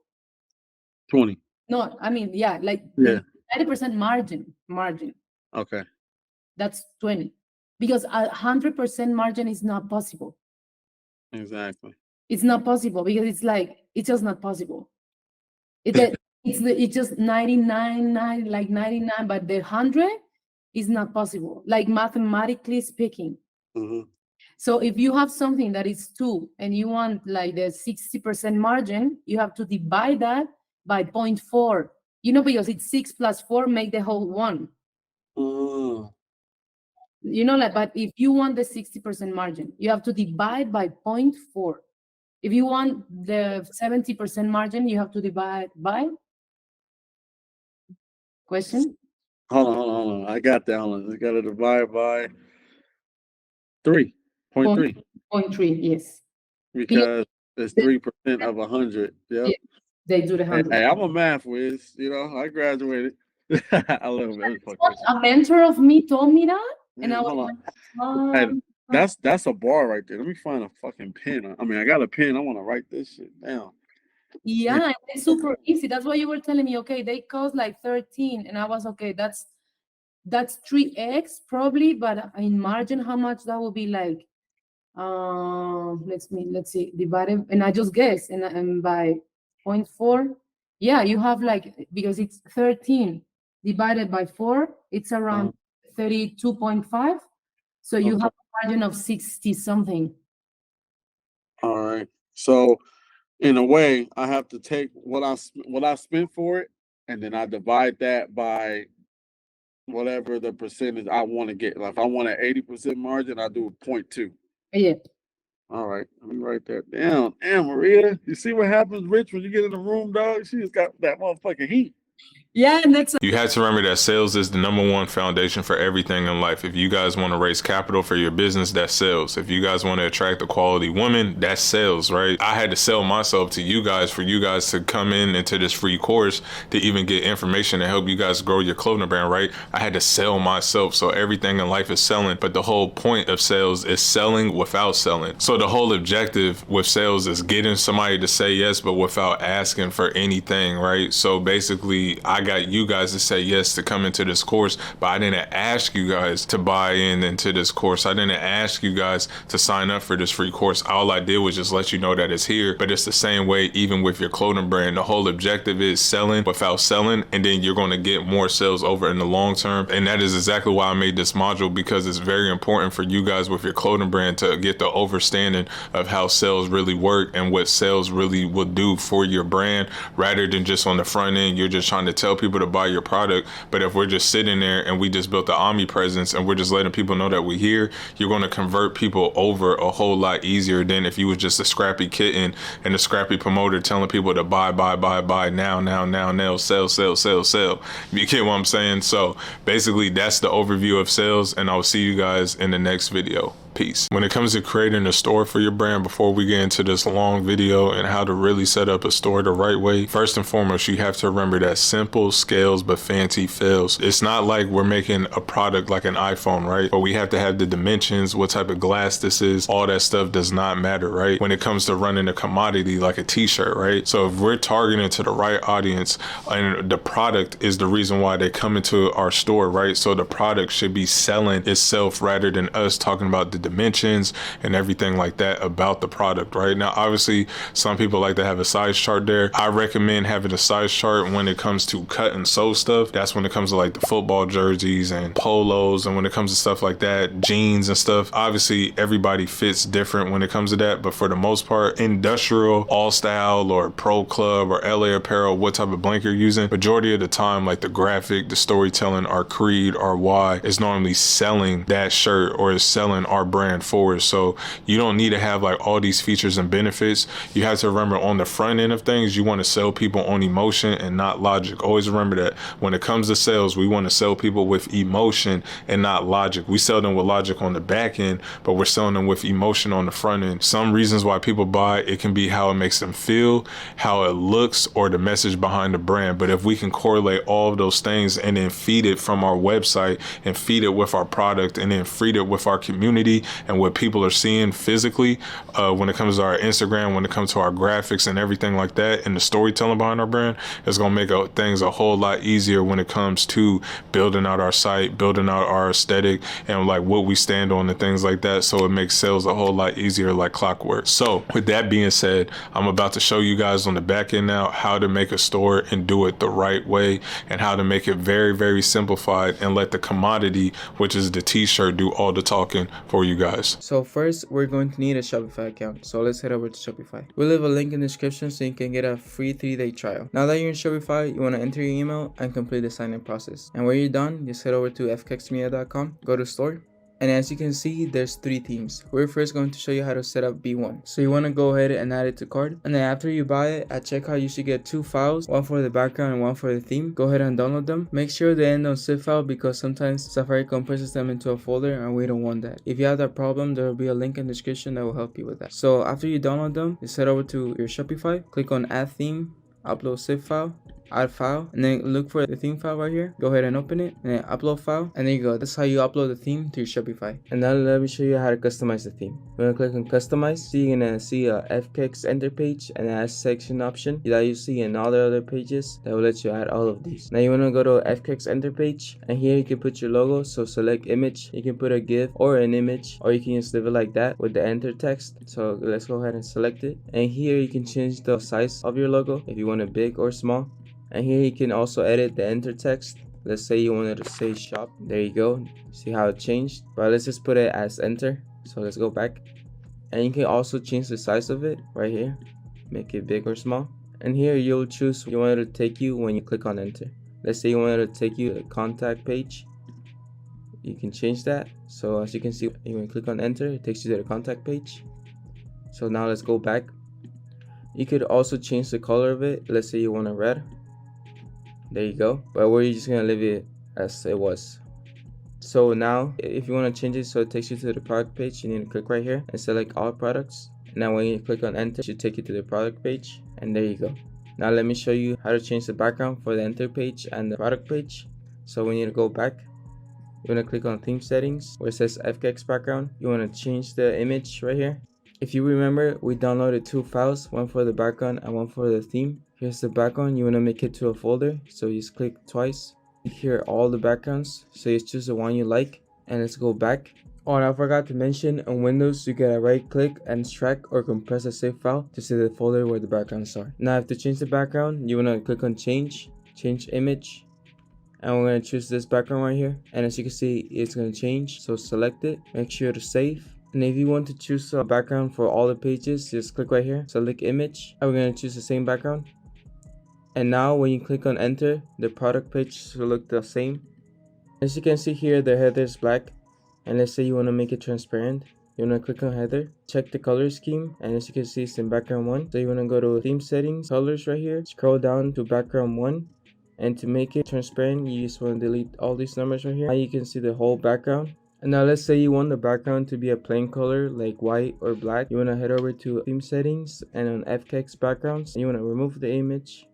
20. No, I mean, yeah, like 90% margin. Okay. That's 20. Because 100% margin is not possible. Exactly. It's not possible because it's just not possible. It's just 99, like 99, but the 100 is not possible, like mathematically speaking. So if you have something that is 2 and you want like the 60% margin, you have to divide that by 0.4, because it's 6 plus 4 make the whole 1. But if you want the 60% margin, you have to divide by 0.4. If you want the 70% margin, you have to divide by. Question? Hold on. I got that. Hold on. I got to divide by 3.3. 0.3, yes. Because it's 3% of 100. Yep. Yeah, they do the 100. Hey, I'm a math whiz. I graduated. I love it. A mentor of me told me that, and I was like, hey, that's a bar right there. Let me find a fucking pen. I mean, I got a pen. I want to write this shit down. Yeah, it's super easy. That's why you were telling me, okay, they cost like 13, and I was okay. That's 3x probably, but in margin, how much that would be like? Let's see, divided, and I just guessed, and by 0.4, yeah, you have like, because it's 13 divided by 4, it's around 32.5. So you have a margin of 60 something. All right. So in a way, I have to take what I spent for it, and then I divide that by whatever the percentage I want to get. Like if I want an 80% margin, I do 0.2. Yeah. All right, let me write that down. And Maria, you see what happens, Rich, when you get in the room, dog? She just got that motherfucking heat. Yeah, next. You have to remember that sales is the #1 foundation for everything in life. If you guys want to raise capital for your business, that's sales. If you guys want to attract a quality woman, that's sales, right? I had to sell myself to you guys for you guys to come in into this free course to even get information to help you guys grow your clothing brand, right? I had to sell myself. So everything in life is selling, but the whole point of sales is selling without selling. So the whole objective with sales is getting somebody to say yes, but without asking for anything, right? So basically, I got you guys to say yes to come into this course, but I didn't ask you guys to buy into this course. I didn't ask you guys to sign up for this free course. All I did was just let you know that it's here. But it's the same way even with your clothing brand. The whole objective is selling without selling, and then you're going to get more sales over in the long term. And that is exactly why I made this module, because it's very important for you guys with your clothing brand to get the understanding of how sales really work and what sales really will do for your brand, rather than just on the front end you're just trying to tell people to buy your product. But if we're just sitting there and we just built the omnipresence and we're just letting people know that we're here, you're going to convert people over a whole lot easier than if you was just a scrappy kitten and a scrappy promoter telling people to buy now, sell. You get what I'm saying? So basically that's the overview of sales, and I'll see you guys in the next video. Peace. When it comes to creating a store for your brand, before we get into this long video and how to really set up a store the right way, first and foremost, you have to remember that simple scales but fancy fails. It's not like we're making a product like an iPhone, right? But we have to have the dimensions, what type of glass this is, all that stuff does not matter, right? When it comes to running a commodity like a t-shirt, right? So if we're targeting to the right audience and the product is the reason why they come into our store, right? So the product should be selling itself rather than us talking about the dimensions and everything like that about the product. Right now, obviously, some people like to have a size chart there. I recommend having a size chart when it comes to cut and sew stuff. That's when it comes to like the football jerseys and polos, and when it comes to stuff like that, jeans and stuff. Obviously, everybody fits different when it comes to that, but for the most part, industrial, all style, or pro club, or LA apparel, what type of blanket you're using, majority of the time, like the graphic, the storytelling, our creed, our why is normally selling that shirt or is selling our brand forward. So you don't need to have like all these features and benefits. You have to remember, on the front end of things, you want to sell people on emotion and not logic. Always remember that when it comes to sales, we want to sell people with emotion and not logic. We sell them with logic on the back end, but we're selling them with emotion on the front end. Some reasons why people buy, it can be how it makes them feel, how it looks, or the message behind the brand. But if we can correlate all of those things and then feed it from our website and feed it with our product and then feed it with our community and what people are seeing physically, when it comes to our Instagram, when it comes to our graphics and everything like that, and the storytelling behind our brand, it's going to make things a whole lot easier when it comes to building out our site, building out our aesthetic, and like what we stand on and things like that. So it makes sales a whole lot easier like clockwork. So with that being said, I'm about to show you guys on the back end now how to make a store and do it the right way, and how to make it very, very simplified and let the commodity, which is the t-shirt, do all the talking for you guys. So first, we're going to need a Shopify account. So let's head over to Shopify. We'll leave a link in the description so you can get a free 3-day trial. Now that you're in Shopify, you want to enter your email and complete the sign-in process. And when you're done, just head over to fkexmedia.com, go to store. And as you can see, there's 3 themes. We're first going to show you how to set up B1. So you want to go ahead and add it to cart. And then after you buy it, at checkout, you should get 2 files, one for the background and one for the theme. Go ahead and download them. Make sure they end on zip file, because sometimes Safari compresses them into a folder and we don't want that. If you have that problem, there will be a link in the description that will help you with that. So after you download them, just head over to your Shopify, click on add theme, upload zip file, add file, and then look for the theme file right here. Go ahead and open it and then upload file, and there you go. That's how you upload the theme to your Shopify. And now let me show you how to customize the theme. We're gonna click on customize. So you're gonna see a FKX enter page and add section option that you see in all the other pages that will let you add all of these. Now you wanna go to FKX enter page, and here you can put your logo. So select image. You can put a GIF or an image, or you can just leave it like that with the enter text. So let's go ahead and select it. And here you can change the size of your logo if you want it big or small. And here you can also edit the enter text. Let's say you wanted to say shop. There you go. See how it changed? But let's just put it as enter. So let's go back. And you can also change the size of it right here. Make it big or small. And here you'll choose where you want it to take you when you click on enter. Let's say you wanted to take you to the contact page. You can change that. So as you can see, when you click on enter, it takes you to the contact page. So now let's go back. You could also change the color of it. Let's say you want a red. There you go. But we're just gonna leave it as it was. So now if you want to change it so it takes you to the product page, you need to click right here and select all products. Now when you click on enter, it should take you to the product page, and there you go. Now let me show you how to change the background for the enter page and the product page. So we need to go back. You want to click on theme settings where it says FKX background. You want to change the image right here. If you remember, we downloaded 2 files, one for the background and one for the theme. Here's the background. You want to make it to a folder, so you just click twice. Here are all the backgrounds, so you choose the one you like, and let's go back. Oh, and I forgot to mention, on Windows you can right click and extract or compress a save file to see the folder where the backgrounds are. Now to change the background, you want to click on change image, and we're going to choose this background right here. And as you can see, it's going to change, so select it, make sure to save. And if you want to choose a background for all the pages, just click right here, select image, and we're going to choose the same background. And now when you click on enter, the product page will look the same. As you can see here, the header is black, and let's say you want to make it transparent. You want to click on header, check the color scheme, and as you can see, it's in background 1. So you want to go to theme settings, colors right here, scroll down to background 1, and to make it transparent, you just want to delete all these numbers right here. Now you can see the whole background. And now let's say you want the background to be a plain color like white or black. You want to head over to theme settings, and on FKX backgrounds, you want to remove the image.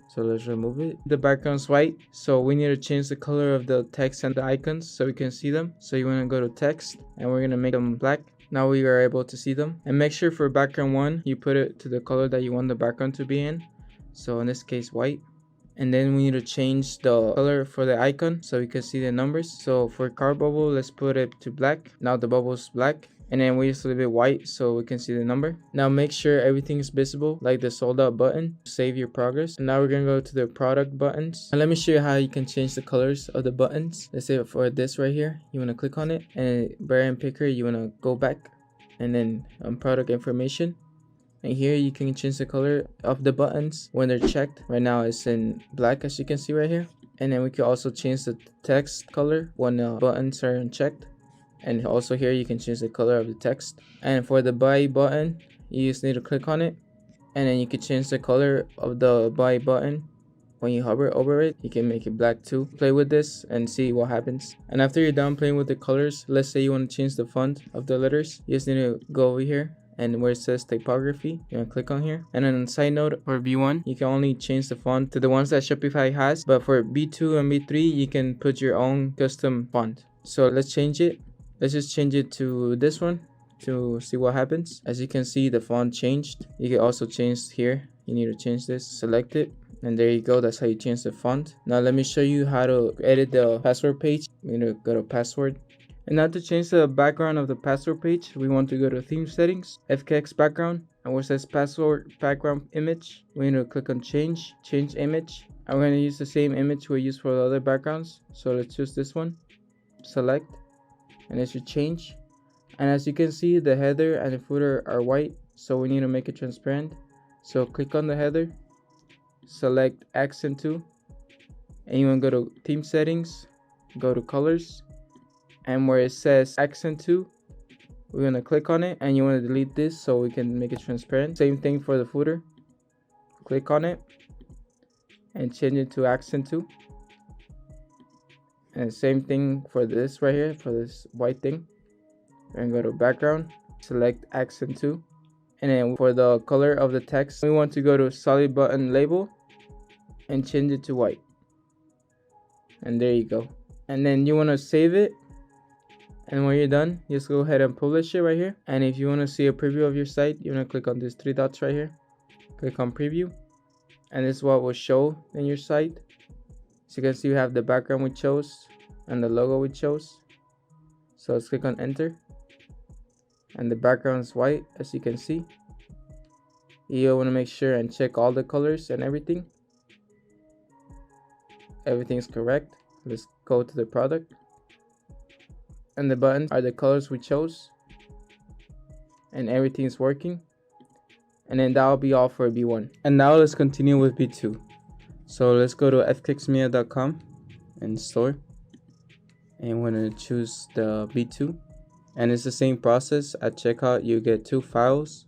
So let's remove it. The background's white, so we need to change the color of the text and the icons so we can see them. So you want to go to text, and we're going to make them black. Now we are able to see them. And make sure for background 1, you put it to the color that you want the background to be in. So in this case, white. And then we need to change the color for the icon so we can see the numbers. So for car bubble, let's put it to black. Now the bubble is black. And then we just leave it white so we can see the number. Now make sure everything is visible, like the sold out button. Save your progress. And now we're gonna go to the product buttons. And let me show you how you can change the colors of the buttons. Let's say for this right here, you wanna click on it, and brand picker, you wanna go back, and then product information. And here you can change the color of the buttons when they're checked. Right now it's in black, as you can see right here. And then we can also change the text color when the buttons are unchecked. And also here you can change the color of the text. And for the buy button, you just need to click on it. And then you can change the color of the buy button. When you hover over it, you can make it black too. Play with this and see what happens. And after you're done playing with the colors, let's say you want to change the font of the letters. You just need to go over here, and where it says typography, you want to click on here. And then on side note, for B1, you can only change the font to the ones that Shopify has, but for B2 and B3, you can put your own custom font. So let's change it. Let's just change it to this one to see what happens. As you can see, the font changed. You can also change here. You need to change this, select it, and there you go. That's how you change the font. Now let me show you how to edit the password page. You need to go to password. And now to change the background of the password page, we want to go to theme settings, FKX background, and where it says password background image, we need to click on change image. I'm going to use the same image we use for the other backgrounds. So let's choose this one, select, and it should change. And as you can see, the header and the footer are white, so we need to make it transparent. So click on the header, select accent 2, and you want to go to theme settings, go to colors, and where it says accent 2, we're going to click on it, and you want to delete this so we can make it transparent. Same thing for the footer, click on it and change it to accent 2. And same thing for this right here, for this white thing. And go to background, select accent 2, and then for the color of the text, we want to go to solid button label and change it to white. And there you go. And then you want to save it, and when you're done, just go ahead and publish it right here. And if you want to see a preview of your site, you want to click on these 3 dots right here, click on preview, and this is what will show in your site. So you can see you have the background we chose and the logo we chose. So let's click on enter, and the background is white, as you can see. You want to make sure and check all the colors and everything. Everything's correct. Let's go to the product, and the buttons are the colors we chose, and everything's working. And then that'll be all for B1. And now let's continue with B2. So let's go to fkxmedia.com and store, and we're going to choose the B2. And it's the same process. At checkout, you get 2 files,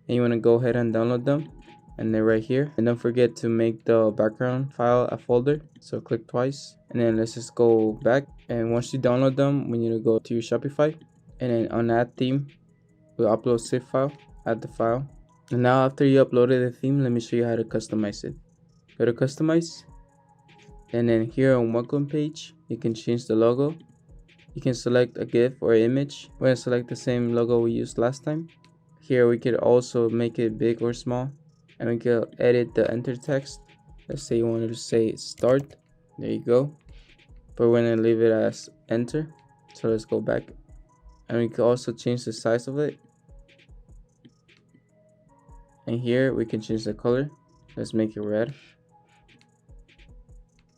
and you want to go ahead and download them, and they're right here. And don't forget to make the background file a folder, so click twice. And then let's just go back, and once you download them, we need to go to your Shopify, and then on add theme, we'll upload zip file, add the file. And now after you uploaded the theme, let me show you how to customize it. Go to customize, and then here on welcome page, you can change the logo. You can select a GIF or image. We're going to select the same logo we used last time. Here we could also make it big or small, and we can edit the enter text. Let's say you wanted to say start. There you go. But we're going to leave it as enter. So let's go back, and we can also change the size of it. And here we can change the color. Let's make it red.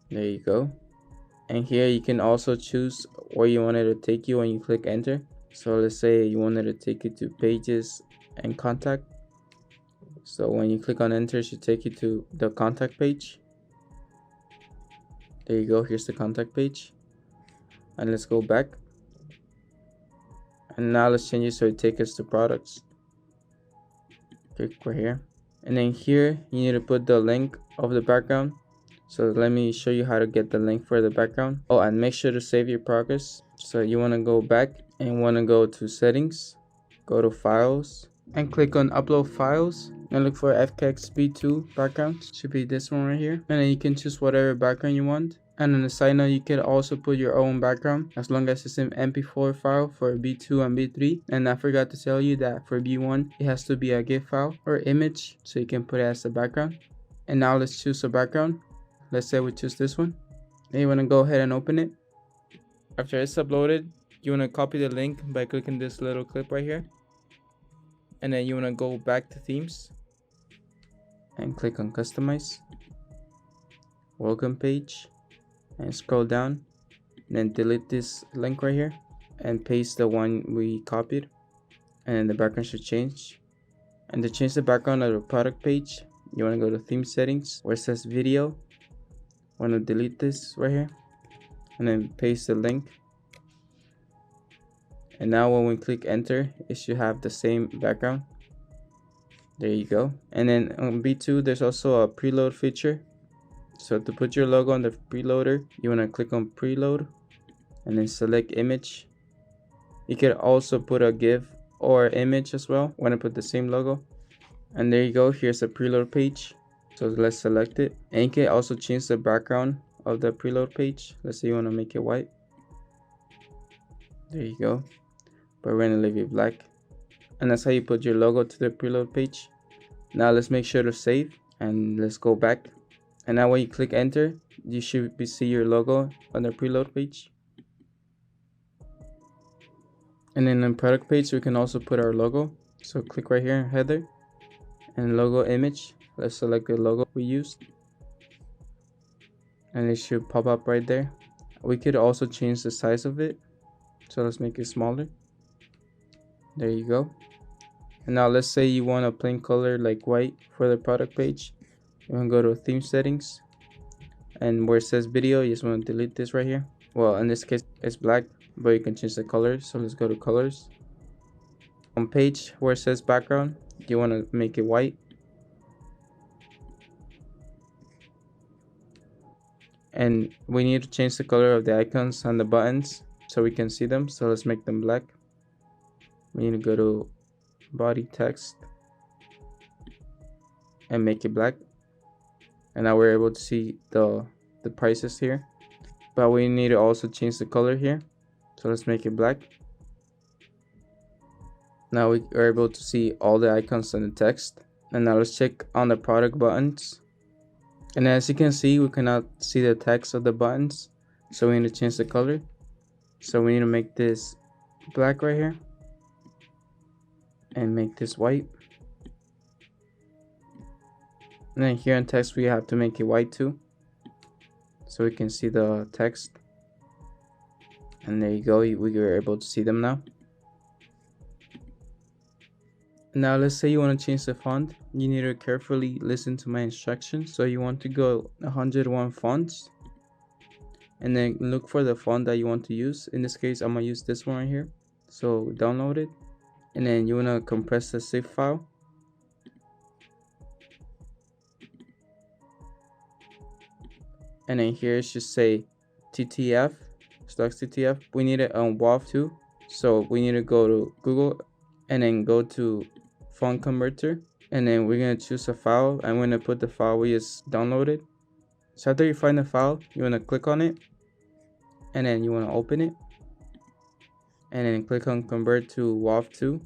There you go. And here you can also choose where you want it to take you when you click enter. So let's say you wanted to take you to pages and contact. So when you click on enter, it should take you to the contact page. There you go. Here's the contact page. And let's go back. And now let's change it so it takes us to products. Click right here. And then here you need to put the link of the background. So let me show you how to get the link for the background. Oh, and make sure to save your progress. So you want to go back and want to go to settings, go to files, and click on upload files, and look for FKX B2 background. Should be this one right here. And then you can choose whatever background you want. And on the side note, you can also put your own background as long as it's an MP4 file for B2 and B3. And I forgot to tell you that for B1, it has to be a GIF file or image, so you can put it as a background. And now let's choose a background. Let's say we choose this one. Then you want to go ahead and open it. After it's uploaded, you want to copy the link by clicking this little clip right here. And then you want to go back to themes and click on customize, welcome page, and scroll down. And then delete this link right here and paste the one we copied. And then the background should change. And to change the background of the product page, you want to go to theme settings where it says video. Want to delete this right here and then paste the link. And now when we click enter, it should have the same background. There you go. And then on B2, there's also a preload feature. So to put your logo on the preloader, you want to click on preload and then select image. You could also put a GIF or image as well. Want to put the same logo. And there you go. Here's a preload page. So let's select it. And you can also change the background of the preload page. Let's say you want to make it white. There you go. But we're going to leave it black. And that's how you put your logo to the preload page. Now let's make sure to save and let's go back. And now when you click enter, you should see your logo on the preload page. And then on product page, we can also put our logo. So click right here, header, and logo image. Let's select the logo we used. And it should pop up right there. We could also change the size of it. So let's make it smaller. There you go. And now let's say you want a plain color like white for the product page. You want to go to theme settings. And where it says video, you just want to delete this right here. Well, in this case, it's black, but you can change the color. So let's go to colors. On page where it says background, you want to make it white. And we need to change the color of the icons and the buttons so we can see them. So let's make them black. We need to go to body text and make it black. And now we're able to see the prices here. But we need to also change the color here. So let's make it black. Now we are able to see all the icons and the text. And now let's check on the product buttons. And as you can see, we cannot see the text of the buttons. So we need to change the color. So we need to make this black right here. And make this white. And then here in text, we have to make it white too. So we can see the text. And there you go, we are able to see them now. Now let's say you want to change the font. You need to carefully listen to my instructions. So you want to go 101 fonts. And then look for the font that you want to use. In this case, I'm going to use this one right here. So download it. And then you want to compress the zip file. And then here it should say TTF, /TTF. We need it on WAV too. So we need to go to Google and then go to font converter. And then we're going to choose a file. I'm going to put the file we just downloaded. So after you find the file, you want to click on it. And then you want to open it. And then click on convert to WAV2.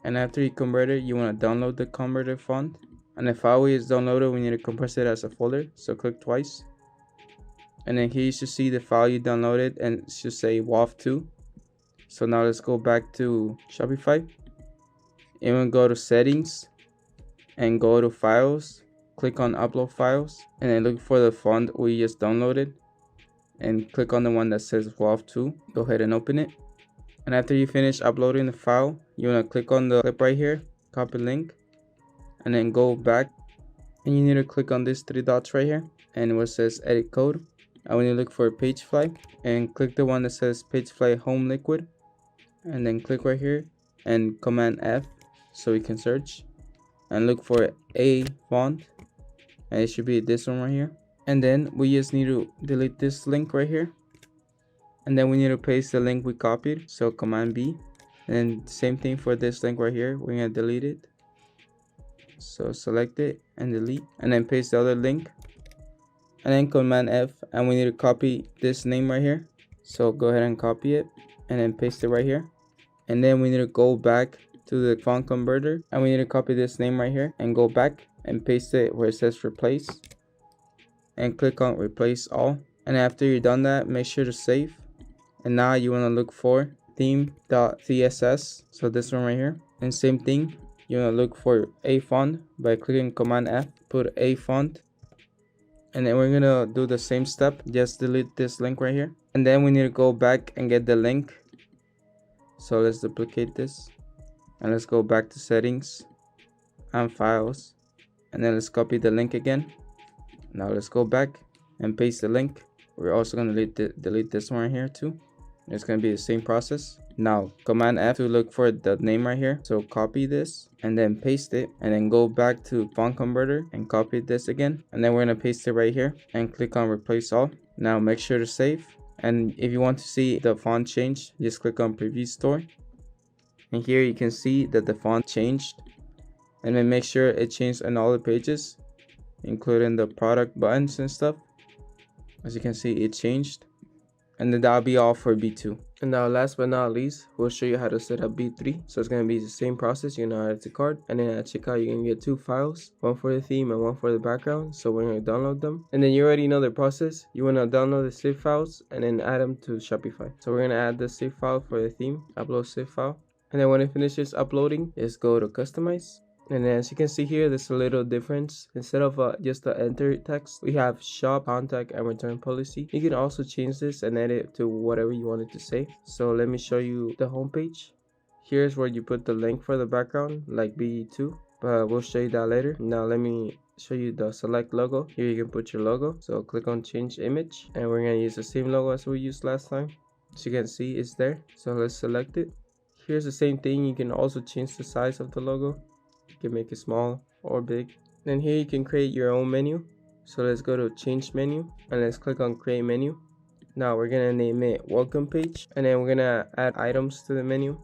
And after you convert it, you want to download the converted font. And the file we just downloaded, we need to compress it as a folder. So click twice. And then here you should see the file you downloaded and it should say WAV2. So now let's go back to Shopify. And we'll go to settings and go to files. Click on upload files and then look for the font we just downloaded. And click on the one that says WAV2. Go ahead and open it. And after you finish uploading the file, you want to click on the clip right here, copy link, and then go back. And you need to click on these three dots right here and where it says edit code. I want you to look for Pagefly and click the one that says Pagefly Home Liquid. And then click right here and Command F so we can search. And look for a font. And it should be this one right here. And then we just need to delete this link right here. And then we need to paste the link we copied. So Command B. And then same thing for this link right here. We're going to delete it. So select it and delete. And then paste the other link. And then Command F. And we need to copy this name right here. So go ahead and copy it. And then paste it right here. And then we need to go back to the font converter. And we need to copy this name right here. And go back and paste it where it says replace. and click on replace all. And after you're done that, make sure to save. And now you want to look for theme.css, so this one right here. And same thing, you want to look for a font by clicking Command F, put a font. And then we're gonna do the same step, just delete this link right here. And then we need to go back and get the link. So let's duplicate this and let's go back to settings and files, and then let's copy the link again. Now let's go back and paste the link. We're also gonna delete this one right here too. It's gonna be the same process. Now Command F to look for the name right here. So copy this and then paste it, and then go back to font converter and copy this again, and then we're gonna paste it right here and click on replace all. Now make sure to save. And if you want to see the font change, just click on preview store, and here you can see that the font changed. And then make sure it changed on all the pages, including the product buttons and stuff. As you can see, it changed. And then that'll be all for B2. And now last but not least, we'll show you how to set up B3. So it's going to be the same process. You're going to add it to cart, and then at checkout you're going to get 2 files, one for the theme and one for the background. So we're going to download them, and then you already know the process. You want to download the zip files and then add them to Shopify. So we're going to add the zip file for the theme, upload zip file, and then when it finishes uploading, just go to customize. And as you can see here, there's a little difference. Instead of just the enter text, we have shop, contact, and return policy. You can also change this and edit it to whatever you want it to say. So let me show you the homepage. Here's where you put the link for the background, like B2, but we'll show you that later. Now let me show you the select logo. Here you can put your logo. So click on change image, and we're going to use the same logo as we used last time. As you can see, it's there. So let's select it. Here's the same thing. You can also change the size of the logo. You can make it small or big. Then here you can create your own menu. So let's go to change menu and let's click on create menu. Now we're gonna name it welcome page, and then we're gonna add items to the menu.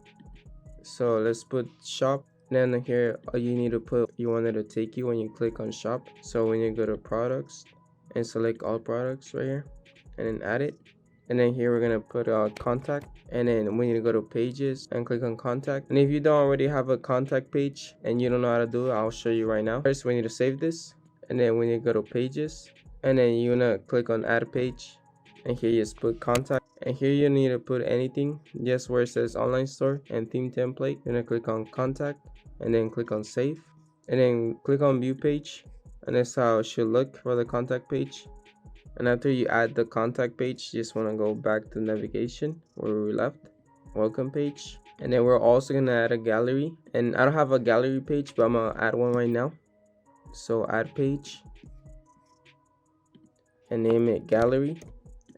So let's put shop. And then here all you need to put you want it to take you when you click on shop. So when you go to products and select all products right here and then add it. And then here we're gonna put contact, and then we need to go to pages and click on contact. And if you don't already have a contact page and you don't know how to do it, I'll show you right now. First we need to save this, and then we need to go to pages, and then you're gonna click on add page, and here you just put contact, and here you need to put anything, just where it says online store and theme template. You're gonna click on contact and then click on save, and then click on view page, and that's how it should look for the contact page. And after you add the contact page, you just want to go back to navigation where we left, welcome page. And then we're also going to add a gallery, and I don't have a gallery page, but I'm going to add one right now. So add page and name it gallery.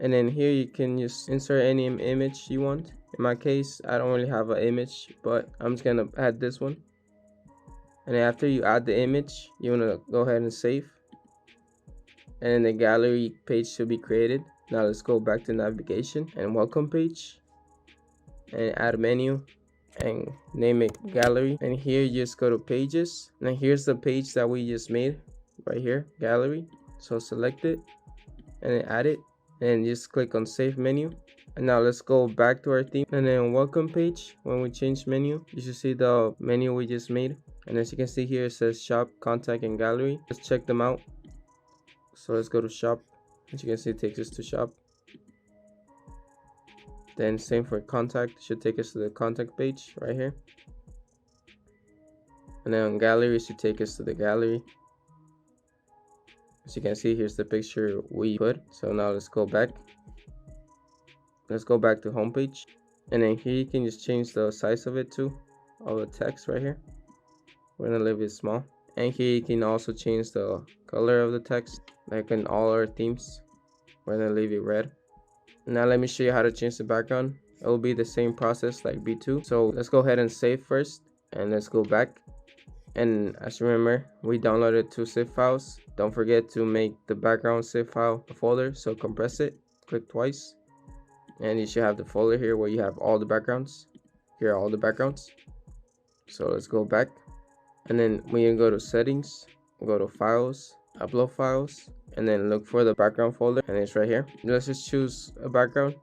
And then here you can just insert any image you want. In my case, I don't really have an image, but I'm just going to add this one. And then after you add the image, you want to go ahead and save. And then the gallery page should be created. Now let's go back to navigation and welcome page and add menu and name it gallery. And here you just go to pages. Now here's the page that we just made right here, gallery. So select it and then add it, and just click on save menu. And now let's go back to our theme, and then welcome page. When we change menu, you should see the menu we just made. And as you can see here, it says shop, contact, and gallery. Let's check them out. So let's go to shop. As you can see, it takes us to shop. Then same for contact, it should take us to the contact page right here. And then on gallery, it should take us to the gallery. As you can see, here's the picture we put. So now let's go back. Let's go back to homepage. And then here you can just change the size of it too. All the text right here. We're gonna leave it small. And here you can also change the color of the text, like in all our themes. We're gonna leave it red. Now let me show you how to change the background. It will be the same process like B2. So let's go ahead and save first, and let's go back. And as you remember, we downloaded 2 zip files. Don't forget to make the background zip file a folder. So compress it, click twice, and you should have the folder here where you have all the backgrounds. Here are all the backgrounds. So let's go back. And then when you go to settings, go to files, upload files, and then look for the background folder, and it's right here. Let's just choose a background.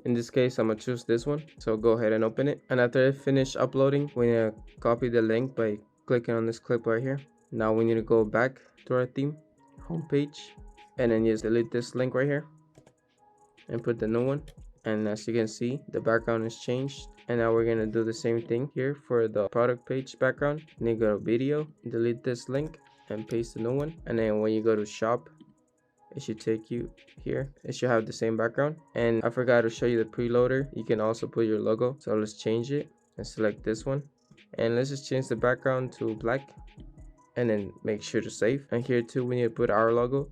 In this case, I'm gonna choose this one. So go ahead and open it. And after it finished uploading, we need to copy the link by clicking on this clip right here. Now we need to go back to our theme, homepage, and then just delete this link right here and put the new one. And as you can see, the background is changed. And now we're gonna do the same thing here for the product page background. And you go to video, delete this link and paste the new one. And then when you go to shop, it should take you here. It should have the same background. And I forgot to show you the preloader. You can also put your logo. So let's change it and select this one. And let's just change the background to black. And then make sure to save. And here too, we need to put our logo.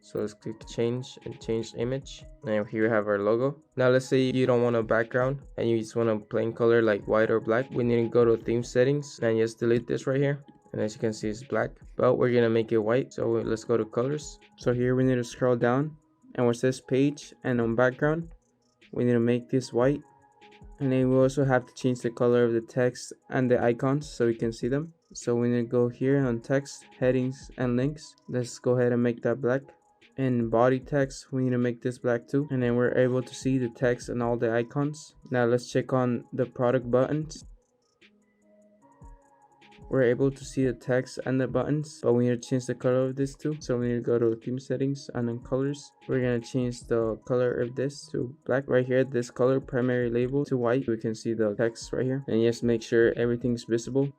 So let's click change and change image. Now here we have our logo. Now let's say you don't want a background and you just want a plain color like white or black. We need to go to theme settings and just delete this right here. And as you can see, it's black, but we're gonna make it white. So let's go to colors. So here we need to scroll down, and where it says page and on background, we need to make this white. And then we also have to change the color of the text and the icons so we can see them. So we need to go here on text, headings, and links. Let's go ahead and make that black. And body text, we need to make this black too. And then we're able to see the text and all the icons. Now let's check on the product buttons. We're able to see the text and the buttons, but we need to change the color of this too. So we need to go to theme settings and then colors. We're gonna change the color of this to black. Right here, this color primary label to white. We can see the text right here. And just make sure everything's visible.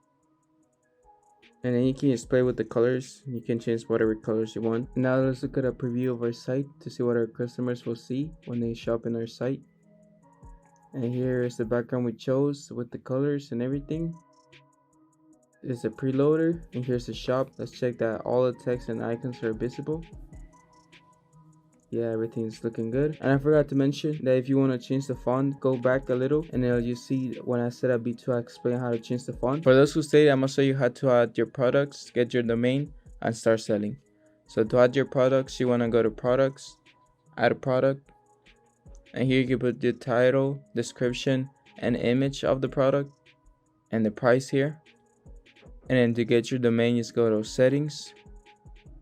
And then you can just play with the colors. You can change whatever colors you want. Now let's look at a preview of our site to see what our customers will see when they shop in our site. And here is the background we chose with the colors and everything. It's a preloader, and here's the shop. Let's check that all the text and icons are visible. Yeah, everything's looking good. And I forgot to mention that if you want to change the font, go back a little and then you see when I set up B2, I explain how to change the font. For those who stayed, I'm gonna show you how to add your products, get your domain, and start selling. So to add your products, you want to go to products, add a product, and here you can put the title, description, and image of the product, and the price here. And then to get your domain, just go to settings,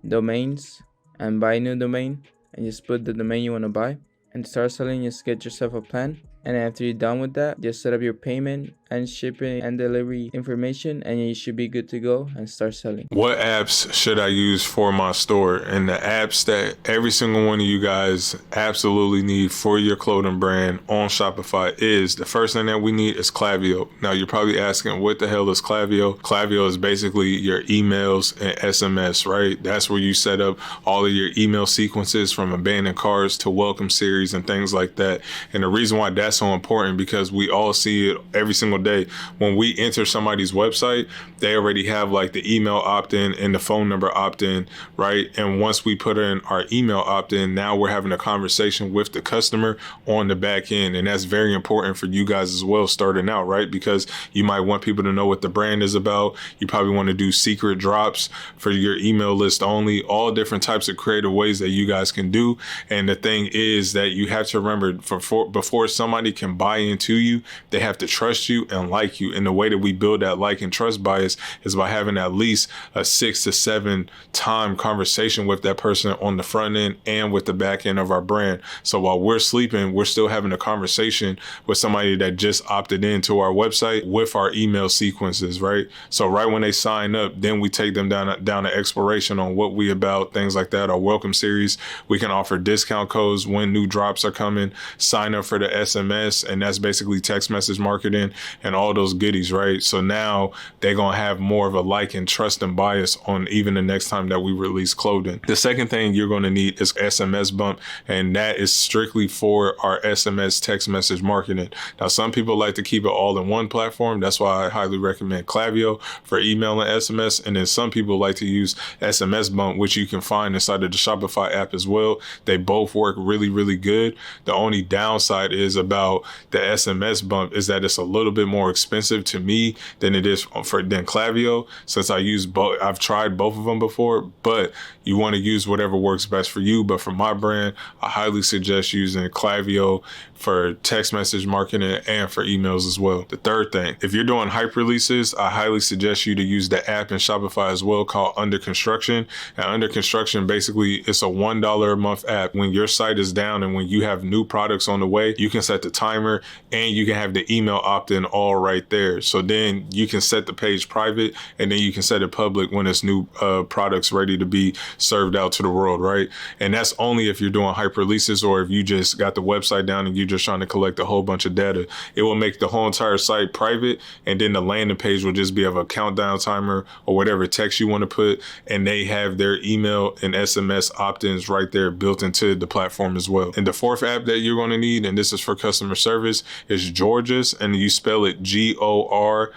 domains, and buy new domain. And just put the domain you want to buy. And to start selling, just get yourself a plan. And after you're done with that, just set up your payment and shipping and delivery information, and you should be good to go and start selling. What apps should I use for my store? And the apps that every single one of you guys absolutely need for your clothing brand on Shopify is, the first thing that we need is Klaviyo. Now you're probably asking, what the hell is Klaviyo? Klaviyo is basically your emails and SMS, right? That's where you set up all of your email sequences, from abandoned carts to welcome series and things like that. And the reason why that's so important, because we all see it every single day. When we enter somebody's website, they already have like the email opt-in and the phone number opt-in, right? And once we put in our email opt-in, now we're having a conversation with the customer on the back end. And that's very important for you guys as well starting out, right? Because you might want people to know what the brand is about. You probably want to do secret drops for your email list only, all different types of creative ways that you guys can do. And the thing is that you have to remember, before somebody can buy into you, they have to trust you and like you. And the way that we build that like and trust bias is by having at least a 6 to 7 time conversation with that person on the front end and with the back end of our brand. So while we're sleeping, we're still having a conversation with somebody that just opted into our website with our email sequences, right? So right when they sign up, then we take them down to exploration on what we about, things like that. Our welcome series, we can offer discount codes when new drops are coming, sign up for the SMS, and that's basically text message marketing and all those goodies, right? So now they're gonna have more of a like and trust and bias on even the next time that we release clothing. The second thing you're gonna need is SMS bump, and that is strictly for our SMS text message marketing. Now, some people like to keep it all in one platform. That's why I highly recommend Klaviyo for email and SMS. And then some people like to use SMS bump, which you can find inside of the Shopify app as well. They both work really, really good. The only downside is about the SMS bump is that it's a little bit more expensive to me than it is than Klaviyo, since I use both. I've tried both of them before, but you want to use whatever works best for you. But for my brand, I highly suggest using Klaviyo for text message marketing and for emails as well. The third thing, if you're doing hype releases, I highly suggest you to use the app in Shopify as well called Under Construction. And Under Construction, basically, it's a $1 a month app. When your site is down and when you have new products on the way, you can set the timer and you can have the email opt-in all right there. So then you can set the page private, and then you can set it public when it's new products ready to be served out to the world, right? And that's only if you're doing hyper leases, or if you just got the website down and you're just trying to collect a whole bunch of data. It will make the whole entire site private, and then the landing page will just be of a countdown timer or whatever text you want to put, and they have their email and SMS opt-ins right there built into the platform as well. And the fourth app that you're going to need, and this is for customer service, is Gorgias, and you spell it Gorgigas,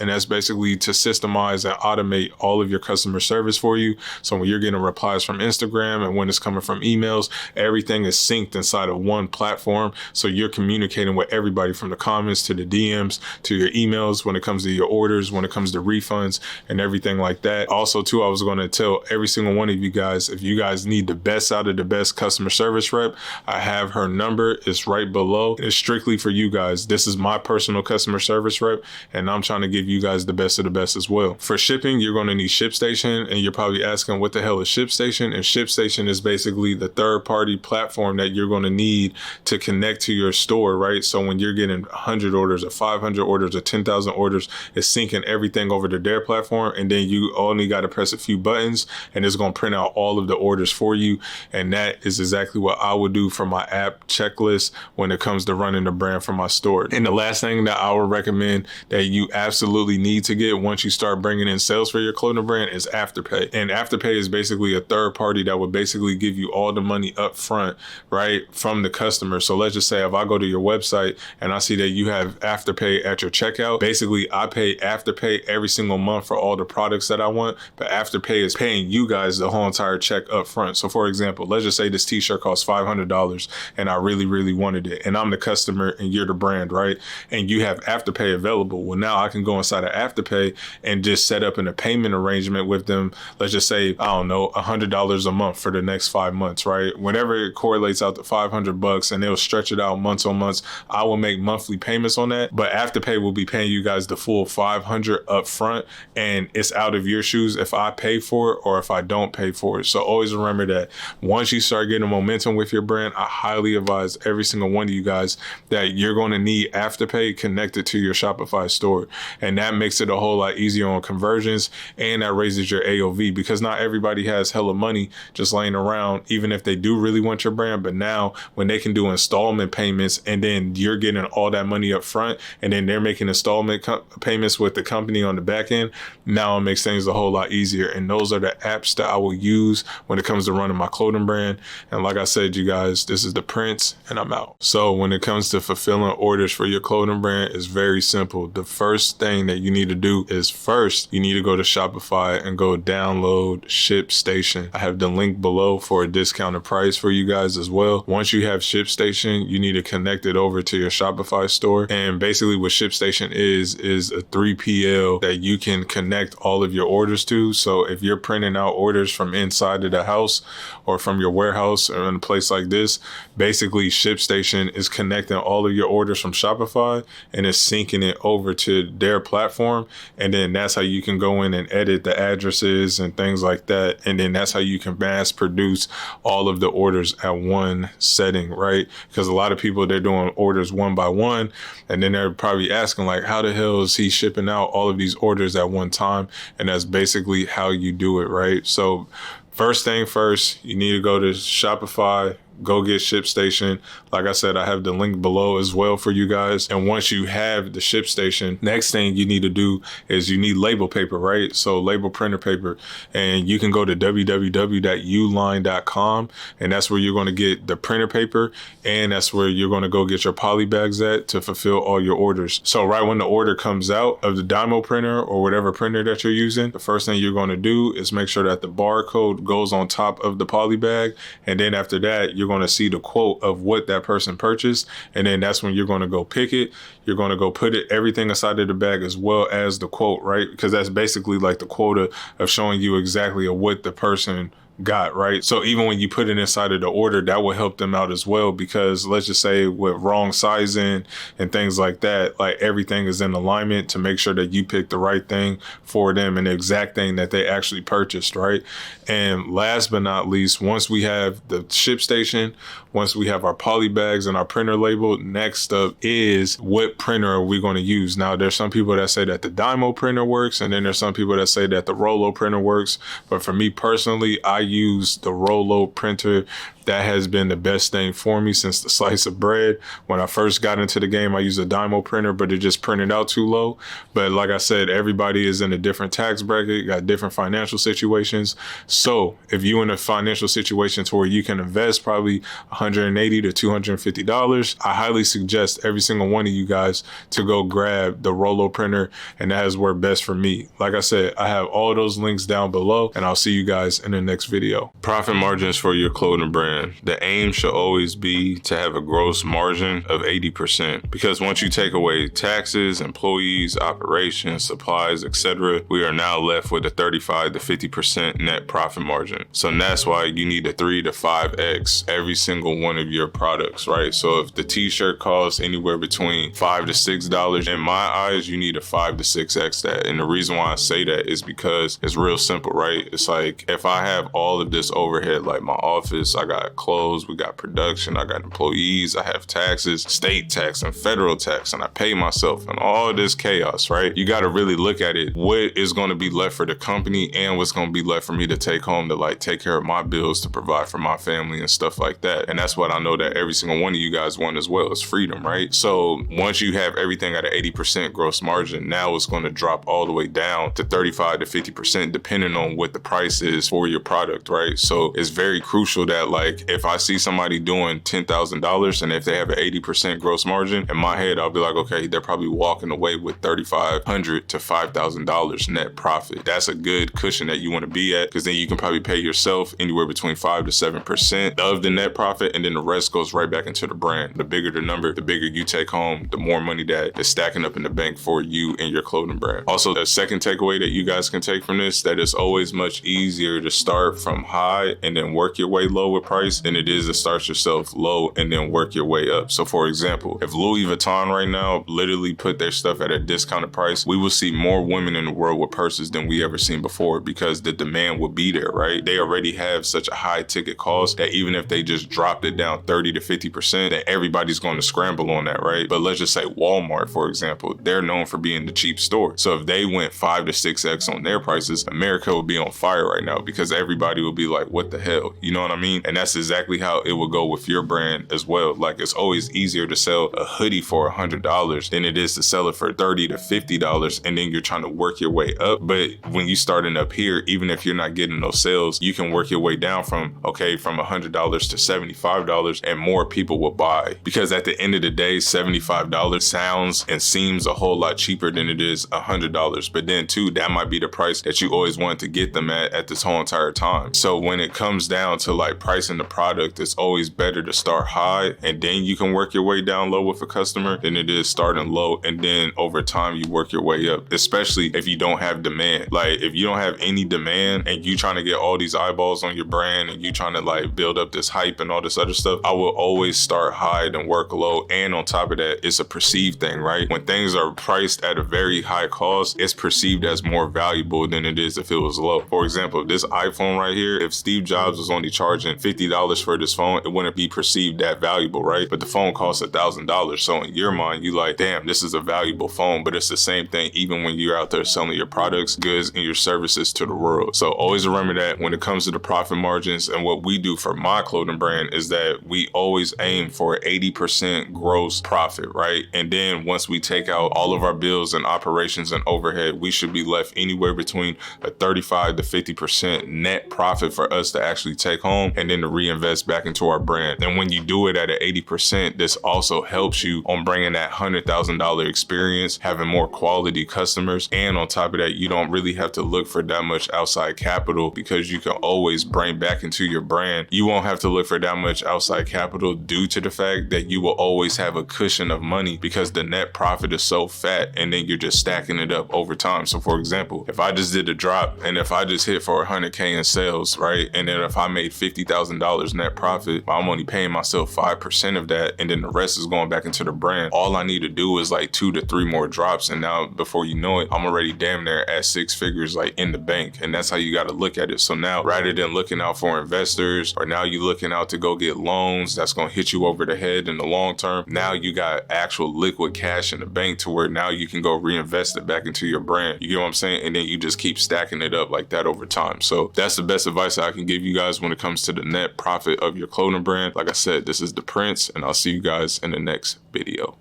and that's basically to systemize and automate all of your customer service for you. So when you're getting replies from Instagram and when it's coming from emails, everything is synced inside of one platform. So you're communicating with everybody from the comments to the DMs to your emails when it comes to your orders, when it comes to refunds and everything like that. Also too, I was going to tell every single one of you guys, if you guys need the best out of the best customer service rep, I have her number. It's right below. It's strictly for you guys. This is my personal customer service rep, and I'm trying to give you guys the best of the best as well. For shipping, you're going to need ShipStation, and you're probably asking, what the hell is ShipStation? And ShipStation is basically the third-party platform that you're going to need to connect to your store, right? So when you're getting 100 orders or 500 orders or 10,000 orders, it's syncing everything over to their platform, and then you only got to press a few buttons, and it's going to print out all of the orders for you. And that is exactly what I would do for my app checklist when it comes to running the brand for my store. And the last thing that I would recommend that you absolutely need to get once you start bringing in sales for your clothing brand is Afterpay. And Afterpay is basically a third party that would basically give you all the money up front, right, from the customer. So let's just say if I go to your website and I see that you have Afterpay at your checkout, basically I pay Afterpay every single month for all the products that I want, but Afterpay is paying you guys the whole entire check up front. So for example, let's just say this t-shirt costs $500 and I really, really wanted it, and I'm the customer and you're the brand, right? And you have Afterpay available. Well, now I can go inside of Afterpay and just set up a payment arrangement with them. Let's just say, I don't know, $100 a month for the next 5 months, right? Whenever it correlates out to $500 and they'll stretch it out months on months, I will make monthly payments on that. But Afterpay will be paying you guys the full $500 up front, and it's out of your shoes if I pay for it or if I don't pay for it. So always remember that once you start getting momentum with your brand, I highly advise every single one of you guys that you're going to need Afterpay connected to your Shopify store. And that makes it a whole lot easier on conversions, and that raises your AOV, because not everybody has hella money just laying around, even if they do really want your brand. But now when they can do installment payments, and then you're getting all that money up front, and then they're making installment payments with the company on the back end, now it makes things a whole lot easier. And those are the apps that I will use when it comes to running my clothing brand. And like I said, you guys, this is the Prince, and I'm out. So when it comes to fulfilling orders for your clothing brand, it's very simple. The first thing that you need to do is first, you need to go to Shopify and go download ShipStation. I have the link below for a discounted price for you guys as well. Once you have ShipStation, you need to connect it over to your Shopify store. And basically what ShipStation is a 3PL that you can connect all of your orders to. So if you're printing out orders from inside of the house or from your warehouse or in a place like this, basically ShipStation is connecting all of your orders from Shopify and is syncing it over to their platform. And then that's how you can go in and edit the addresses and things like that. And then that's how you can mass produce all of the orders at one setting, right? Because a lot of people, they're doing orders one by one, and then they're probably asking like, how the hell is he shipping out all of these orders at one time? And that's basically how you do it, right? So first thing first, you need to go to Shopify, go get ShipStation. Like I said, I have the link below as well for you guys. And once you have the ShipStation, next thing you need to do is you need label paper, right? So label printer paper. And you can go to www.uline.com, and that's where you're going to get the printer paper, and that's where you're going to go get your poly bags at to fulfill all your orders. So right when the order comes out of the Dymo printer or whatever printer that you're using, the first thing you're going to do is make sure that the barcode goes on top of the poly bag. And then after that, you're going to see the quote of what that person purchased, and then that's when you're going to go pick it. You're going to go put everything inside of the bag as well as the quote, right? Because that's basically like the quota of showing you exactly what the person got, right? So even when you put it inside of the order, that will help them out as well, because let's just say with wrong sizing and things like that, like everything is in alignment to make sure that you pick the right thing for them and the exact thing that they actually purchased, right? And last but not least, once we have the ship station, once we have our poly bags and our printer label, next up is what printer are we going to use? Now, there's some people that say that the Dymo printer works, and then there's some people that say that the Rollo printer works. But for me personally, I use the Rollo printer. That has been the best thing for me since the slice of bread. When I first got into the game, I used a Dymo printer, but it just printed out too low. But like I said, everybody is in a different tax bracket, got different financial situations. So if you're in a financial situation to where you can invest probably $180 to $250, I highly suggest every single one of you guys to go grab the Rollo printer, and that has worked best for me. Like I said, I have all those links down below, and I'll see you guys in the next video. Profit margins for your clothing brand. The aim should always be to have a gross margin of 80%, because once you take away taxes, employees, operations, supplies, etc., we are now left with a 35 to 50% net profit margin. So that's why you need a 3 to 5x every single one of your products, right? So if the t-shirt costs anywhere between $5 to $6, in my eyes, you need a 5 to 6x that. And the reason why I say that is because it's real simple, right? It's like if I have all of this overhead, like my office, I got clothes, we got production, I got employees, I have taxes, state tax and federal tax, and I pay myself and all this chaos, right? You got to really look at it. What is going to be left for the company and what's going to be left for me to take home to like take care of my bills, to provide for my family and stuff like that. And that's what I know that every single one of you guys want as well, is freedom, right? So once you have everything at an 80% gross margin, now it's going to drop all the way down to 35 to 50% depending on what the price is for your product, right? So it's very crucial that like if I see somebody doing $10,000 and if they have an 80% gross margin, in my head, I'll be like, okay, they're probably walking away with $3,500 to $5,000 net profit. That's a good cushion that you want to be at, because then you can probably pay yourself anywhere between 5 to 7% of the net profit, and then the rest goes right back into the brand. The bigger the number, the bigger you take home, the more money that is stacking up in the bank for you and your clothing brand. Also, the second takeaway that you guys can take from this, that it's always much easier to start from high and then work your way low with price than it is to start yourself low and then work your way up. So for example, if Louis Vuitton right now literally put their stuff at a discounted price, we will see more women in the world with purses than we ever seen before, because the demand will be there, right? They already have such a high ticket cost that even if they just dropped it down 30 to 50%, then everybody's going to scramble on that, right? But let's just say Walmart, for example, they're known for being the cheap store. So if they went 5 to 6x on their prices, America would be on fire right now, because everybody would be like, what the hell? You know what I mean? And that's exactly how it will go with your brand as well. Like it's always easier to sell a hoodie for $100 than it is to sell it for $30 to $50, and then you're trying to work your way up. But when you starting up here, even if you're not getting those sales, you can work your way down from $100 to $75, and more people will buy, because at the end of the day, $75 sounds and seems a whole lot cheaper than it is $100. But then too, that might be the price that you always wanted to get them at this whole entire time. So when it comes down to like pricing the product, it's always better to start high and then you can work your way down low with a customer than it is starting low and then over time you work your way up, especially if you don't have demand. Like if you don't have any demand and you trying to get all these eyeballs on your brand and you trying to like build up this hype and all this other stuff, I will always start high and work low. And on top of that, it's a perceived thing, right? When things are priced at a very high cost, it's perceived as more valuable than it is if it was low. For example, this iPhone right here, if Steve Jobs was only charging $50 for this phone, it wouldn't be perceived that valuable, right? But the phone costs $1,000. So in your mind, you like, damn, this is a valuable phone. But it's the same thing even when you're out there selling your products, goods, and your services to the world. So always remember that when it comes to the profit margins, and what we do for my clothing brand is that we always aim for 80% gross profit, right? And then once we take out all of our bills and operations and overhead, we should be left anywhere between a 35 to 50% net profit for us to actually take home. And then the reinvest back into our brand. And when you do it at an 80%, this also helps you on bringing that $100,000 experience, having more quality customers. And on top of that, you don't really have to look for that much outside capital because you can always bring back into your brand. You won't have to look for that much outside capital due to the fact that you will always have a cushion of money because the net profit is so fat, and then you're just stacking it up over time. So for example, if I just did a drop and if I just hit for 100K in sales, right? And then if I made $50,000 net profit, I'm only paying myself 5% of that. And then the rest is going back into the brand. All I need to do is like 2 to 3 more drops. And now before you know it, I'm already damn near at 6 figures like in the bank. And that's how you got to look at it. So now rather than looking out for investors, or now you looking out to go get loans that's going to hit you over the head in the long term, now you got actual liquid cash in the bank to where now you can go reinvest it back into your brand. You get what I'm saying? And then you just keep stacking it up like that over time. So that's the best advice I can give you guys when it comes to the net profit of your clothing brand. Like I said, this is the Prince, and I'll see you guys in the next video.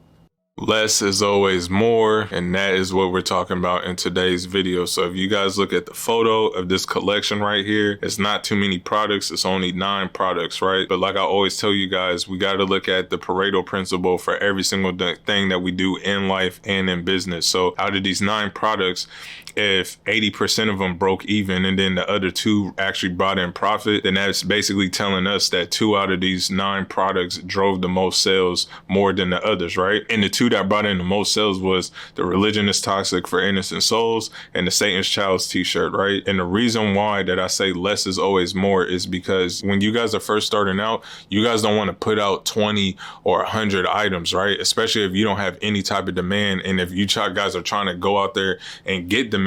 Less is always more, and that is what we're talking about in today's video. So if you guys look at the photo of this collection right here, it's not too many products, it's only 9 products, right? But like I always tell you guys, we got to look at the Pareto principle for every single thing that we do in life and in business. So out of these 9 products, if 80% of them broke even and then the other 2 actually brought in profit, then that's basically telling us that 2 out of these 9 products drove the most sales more than the others, right? And the 2 that brought in the most sales was the Religion is Toxic for Innocent Souls and the Satan's Child's t-shirt, right? And the reason why that I say less is always more is because when you guys are first starting out, you guys don't want to put out 20 or 100 items, right? Especially if you don't have any type of demand. And if you guys are trying to go out there and get demand,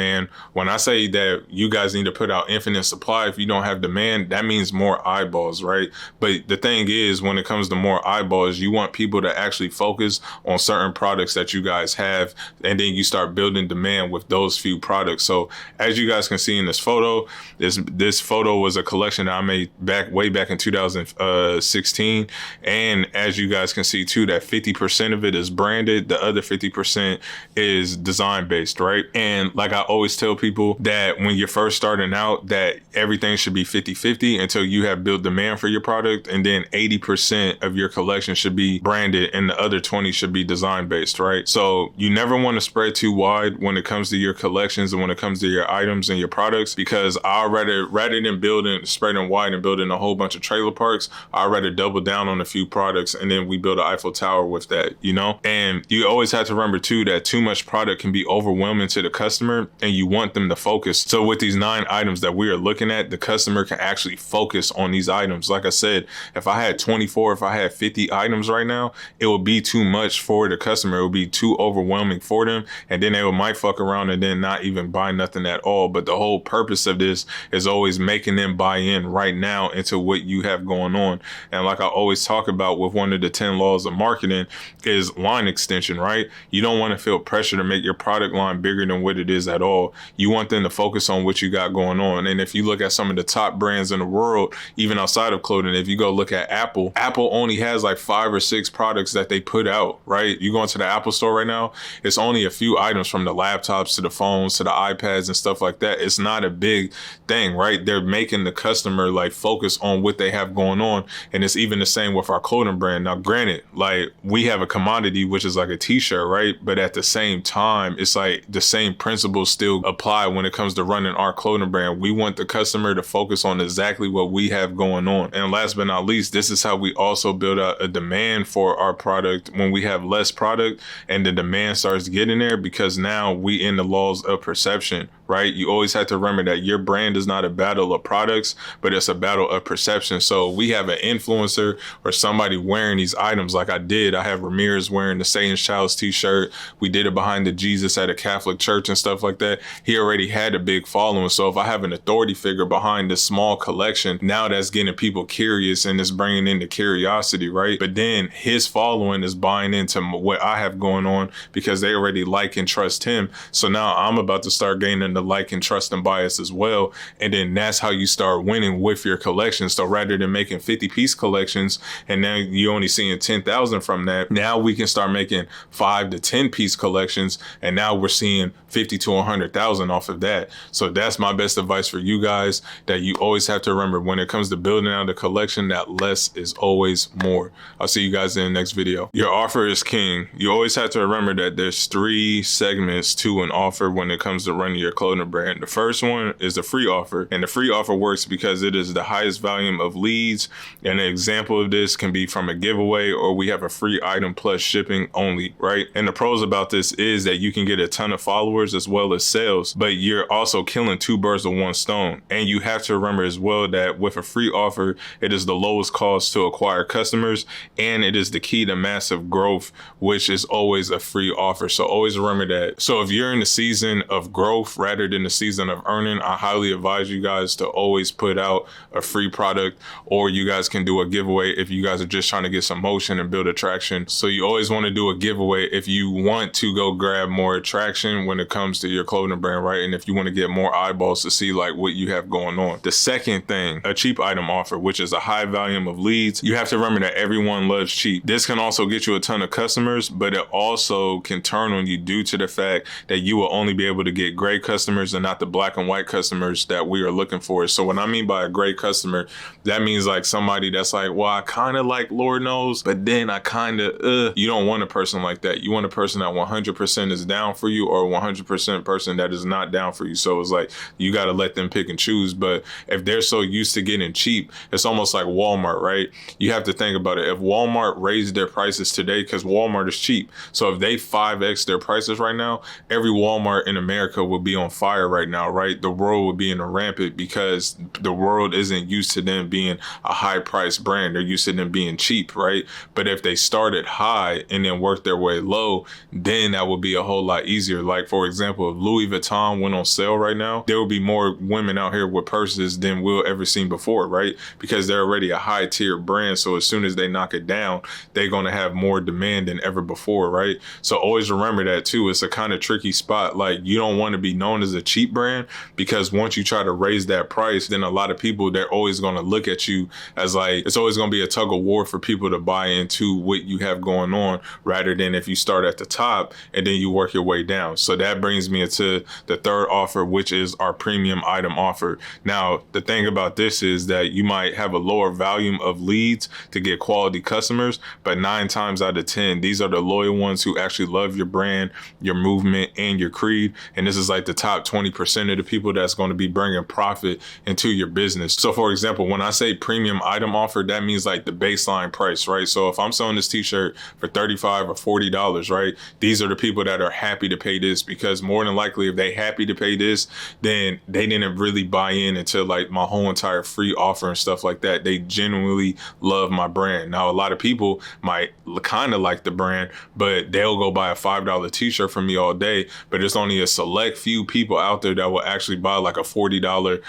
when I say that you guys need to put out infinite supply, if you don't have demand, that means more eyeballs, right? But the thing is, when it comes to more eyeballs, you want people to actually focus on certain products that you guys have, and then you start building demand with those few products. So as you guys can see in this photo, this photo was a collection that I made way back in 2016. And as you guys can see too, that 50% of it is branded, the other 50% is design based, right? And like I always tell people that when you're first starting out, that everything should be 50-50 until you have built demand for your product, and then 80% of your collection should be branded and the other 20 should be design based, right? So you never want to spread too wide when it comes to your collections and when it comes to your items and your products, because rather than spreading wide and building a whole bunch of trailer parks, I'd rather double down on a few products and then we build an Eiffel Tower with that, you know? And you always have to remember too that too much product can be overwhelming to the customer, and you want them to focus. So with these 9 items that we are looking at, the customer can actually focus on these items. Like I said, if I had 24, if I had 50 items right now, it would be too much for the customer. It would be too overwhelming for them, and then they might fuck around and then not even buy nothing at all. But the whole purpose of this is always making them buy in right now into what you have going on. And like I always talk about with one of the 10 laws of marketing is line extension, right? You don't want to feel pressure to make your product line bigger than what it is at all. You want them to focus on what you got going on. And if you look at some of the top brands in the world, even outside of clothing, if you go look at Apple only has like 5 or 6 products that they put out, right? You go into the Apple store right now, it's only a few items, from the laptops to the phones to the iPads and stuff like that. It's not a big thing, right? They're making the customer like focus on what they have going on. And it's even the same with our clothing brand. Now, granted, like we have a commodity, which is like a t-shirt, right? But at the same time, it's like the same principles still apply when it comes to running our clothing brand. We want the customer to focus on exactly what we have going on. And last but not least, this is how we also build out a demand for our product when we have less product and the demand starts getting there, because now we in the laws of perception, right? You always have to remember that your brand is not a battle of products, but it's a battle of perception. So we have an influencer or somebody wearing these items like I did. I have Ramirez wearing the Satan's Child's t-shirt. We did it behind the Jesus at a Catholic church and stuff like that. He already had a big following. So if I have an authority figure behind this small collection, now that's getting people curious and it's bringing in the curiosity, right? But then his following is buying into what I have going on because they already like and trust him. So now I'm about to start gaining to like and trust and buy us as well. And then that's how you start winning with your collection. So rather than making 50-piece collections and now you only seeing 10,000 from that, now we can start making 5 to 10-piece collections, and now we're seeing 50 to 100,000 off of that. So that's my best advice for you guys, that you always have to remember when it comes to building out a collection, that less is always more. I'll see you guys in the next video. Your offer is king. You always have to remember that there's 3 segments to an offer when it comes to running your clothing brand. The first one is the free offer, and the free offer works because it is the highest volume of leads. And an example of this can be from a giveaway, or we have a free item plus shipping only, right? And the pros about this is that you can get a ton of followers as well as sales, but you're also killing 2 birds with 1 stone. And you have to remember as well that with a free offer, it is the lowest cost to acquire customers, and it is the key to massive growth, which is always a free offer. So always remember that. So if you're in the season of growth rather than the season of earning, I highly advise you guys to always put out a free product, or you guys can do a giveaway if you guys are just trying to get some motion and build attraction. So you always want to do a giveaway if you want to go grab more attraction when it comes to your clothing brand, right? And if you want to get more eyeballs to see like what you have going on. The second thing, a cheap item offer, which is a high volume of leads. You have to remember that everyone loves cheap. This can also get you a ton of customers, but it also can turn on you due to the fact that you will only be able to get gray customers and not the black and white customers that we are looking for. So what I mean by a gray customer, that means like somebody that's like, well, I kind of like Lord knows, but then I kind of, you don't want a person like that. You want a person that 100% is down for you, or 100% person that is not down for you. So it's like, you got to let them pick and choose. But if they're so used to getting cheap, it's almost like Walmart, right? You have to think about it. If Walmart raised their prices today, because Walmart is cheap, so if they 5x their prices right now, every Walmart in America would be on fire right now, right? The world would be in a rampant because the world isn't used to them being a high price brand. They're used to them being cheap, right? But if they started high and then worked their way low, then that would be a whole lot easier. Like for example, if Louis Vuitton went on sale right now, there will be more women out here with purses than we'll ever seen before, right? Because they're already a high tier brand. So as soon as they knock it down, they're going to have more demand than ever before, right? So always remember that too. It's a kind of tricky spot. Like you don't want to be known as a cheap brand, because once you try to raise that price, then a lot of people, they're always going to look at you as like, it's always going to be a tug of war for people to buy into what you have going on, rather than if you start at the top and then you work your way down. So that brings me into the third offer, which is our premium item offer. Now, the thing about this is that you might have a lower volume of leads to get quality customers, but 9 times out of 10, these are the loyal ones who actually love your brand, your movement, and your creed. And this is like the top 20% of the people that's going to be bringing profit into your business. So for example, when I say premium item offer, that means like the baseline price, right? So if I'm selling this t-shirt for $35 or $40, right? These are the people that are happy to pay this, because more than likely if they happy to pay this, then they didn't really buy in into like my whole entire free offer and stuff like that. They genuinely love my brand. Now, a lot of people might kind of like the brand, but they'll go buy a $5 t-shirt from me all day, but it's only a select few people out there that will actually buy like a $40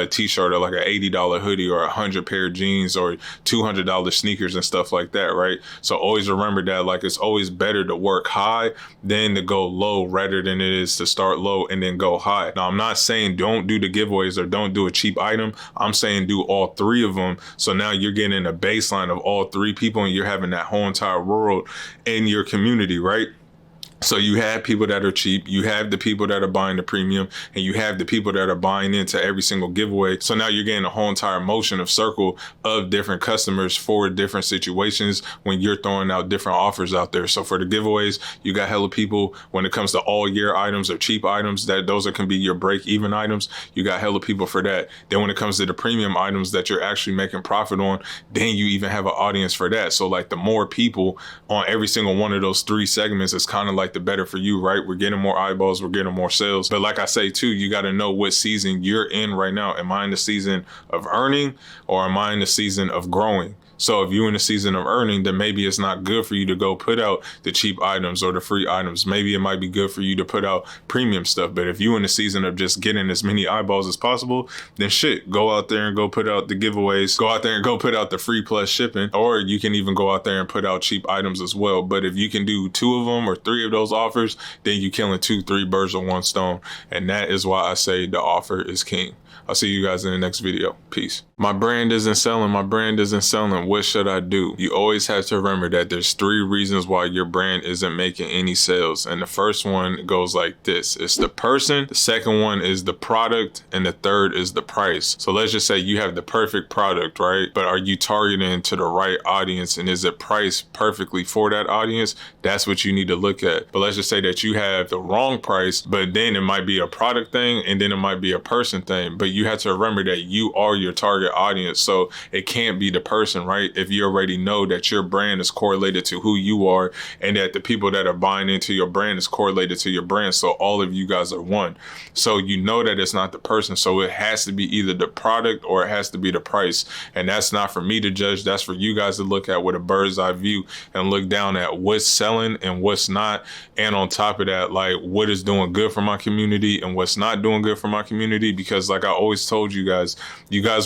t-shirt, or like an $80 hoodie, or 100 pair of jeans, or $200 sneakers and stuff like that, right? So always remember that like it's always better to work high than to go low, rather than it is to start low and then go high. Now, I'm not saying don't do the giveaways or don't do a cheap item. I'm saying do all 3 of them. So now you're getting a baseline of all 3 people, and you're having that whole entire world in your community, right? So you have people that are cheap, you have the people that are buying the premium, and you have the people that are buying into every single giveaway. So now you're getting a whole entire motion of circle of different customers for different situations when you're throwing out different offers out there. So for the giveaways, you got hella people. When it comes to all year items or cheap items, that those can be your break even items, you got hella people for that. Then when it comes to the premium items that you're actually making profit on, then you even have an audience for that. So like the more people on every single one of those 3 segments, it's kind of like the better for you, right? We're getting more eyeballs, we're getting more sales. But like I say too, you got to know what season you're in right now. Am I in the season of earning, or am I in the season of growing? So if you're in a season of earning, then maybe it's not good for you to go put out the cheap items or the free items. Maybe it might be good for you to put out premium stuff. But if you're in a season of just getting as many eyeballs as possible, then shit, go out there and go put out the giveaways, go out there and go put out the free plus shipping, or you can even go out there and put out cheap items as well. But if you can do 2 of them or 3 of those offers, then you're killing 3 birds with 1 stone. And that is why I say the offer is king. I'll see you guys in the next video. Peace. My brand isn't selling. My brand isn't selling. What should I do? You always have to remember that there's 3 reasons why your brand isn't making any sales. And the first one goes like this. It's the person. The second one is the product. And the third is the price. So let's just say you have the perfect product, right? But are you targeting to the right audience? And is it priced perfectly for that audience? That's what you need to look at. But let's just say that you have the wrong price, but then it might be a product thing and then it might be a person thing. But you have to remember that you are your target audience. So it can't be the person, right? If you already know that your brand is correlated to who you are and that the people that are buying into your brand is correlated to your brand. So all of you guys are one. So you know that it's not the person. So it has to be either the product or it has to be the price. And that's not for me to judge. That's for you guys to look at with a bird's eye view and look down at what's selling and what's not. And on top of that, like what is doing good for my community and what's not doing good for my community. Because like I always told you guys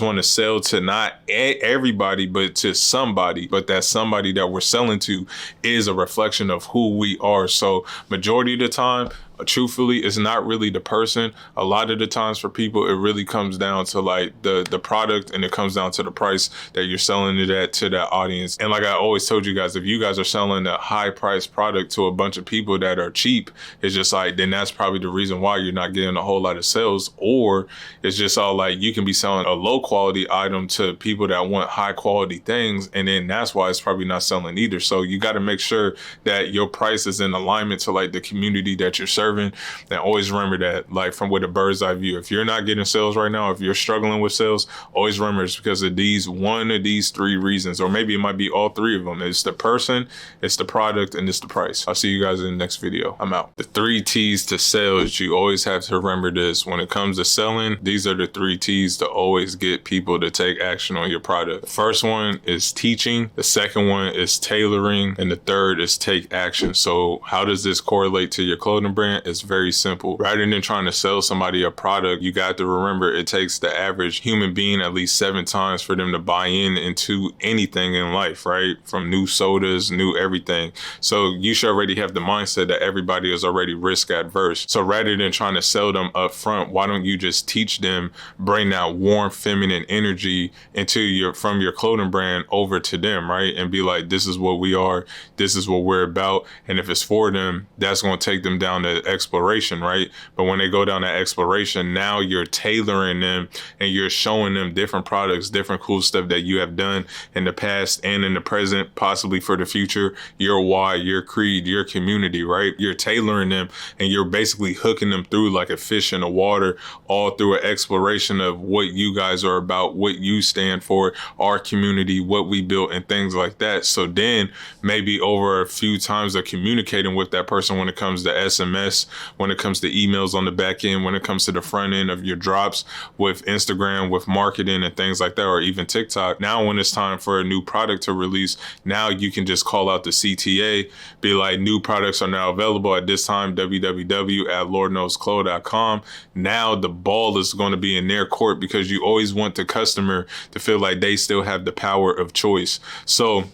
want to sell to not everybody, but to somebody. But that somebody that we're selling to is a reflection of who we are. So majority of the time, truthfully, it's not really the person. A lot of the times for people, it really comes down to like the product, and it comes down to the price that you're selling it at to that audience. And like I always told you guys, if you guys are selling a high price product to a bunch of people that are cheap, it's just like, then that's probably the reason why you're not getting a whole lot of sales. Or it's just all like, you can be selling a low quality item to people that want high quality things, and then that's why it's probably not selling either. So you got to make sure that your price is in alignment to like the community that you're serving. And always remember that, like from with a bird's eye view, if you're not getting sales right now, if you're struggling with sales, always remember it's because of one of these 3 reasons, or maybe it might be all 3 of them. It's the person, it's the product, and it's the price. I'll see you guys in the next video. I'm out. The 3 T's to sales. You always have to remember this. When it comes to selling, these are the 3 T's to always get people to take action on your product. The first one is teaching. The second one is tailoring. And the third is take action. So how does this correlate to your clothing brand? It's very simple. Rather than trying to sell somebody a product, you got to remember it takes the average human being at least 7 times for them to buy into anything in life, right? From new sodas, new everything. So you should already have the mindset that everybody is already risk adverse. So rather than trying to sell them up front, why don't you just teach them, bring that warm feminine energy from your clothing brand over to them, right? And be like, this is what we are, this is what we're about. And if it's for them, that's going to take them down to exploration, right? But when they go down that exploration, now you're tailoring them and you're showing them different products, different cool stuff that you have done in the past and in the present, possibly for the future, your why, your creed, your community, right? You're tailoring them and you're basically hooking them through like a fish in the water, all through an exploration of what you guys are about, what you stand for, our community, what we built, and things like that. So then maybe over a few times of communicating with that person when it comes to SMS, when it comes to emails on the back end, when it comes to the front end of your drops with Instagram, with marketing and things like that, or even TikTok. Now when it's time for a new product to release, now you can just call out the CTA, be like, new products are now available at this time, www.lordknowsclo.com. Now the ball is going to be in their court, because you always want the customer to feel like they still have the power of choice. So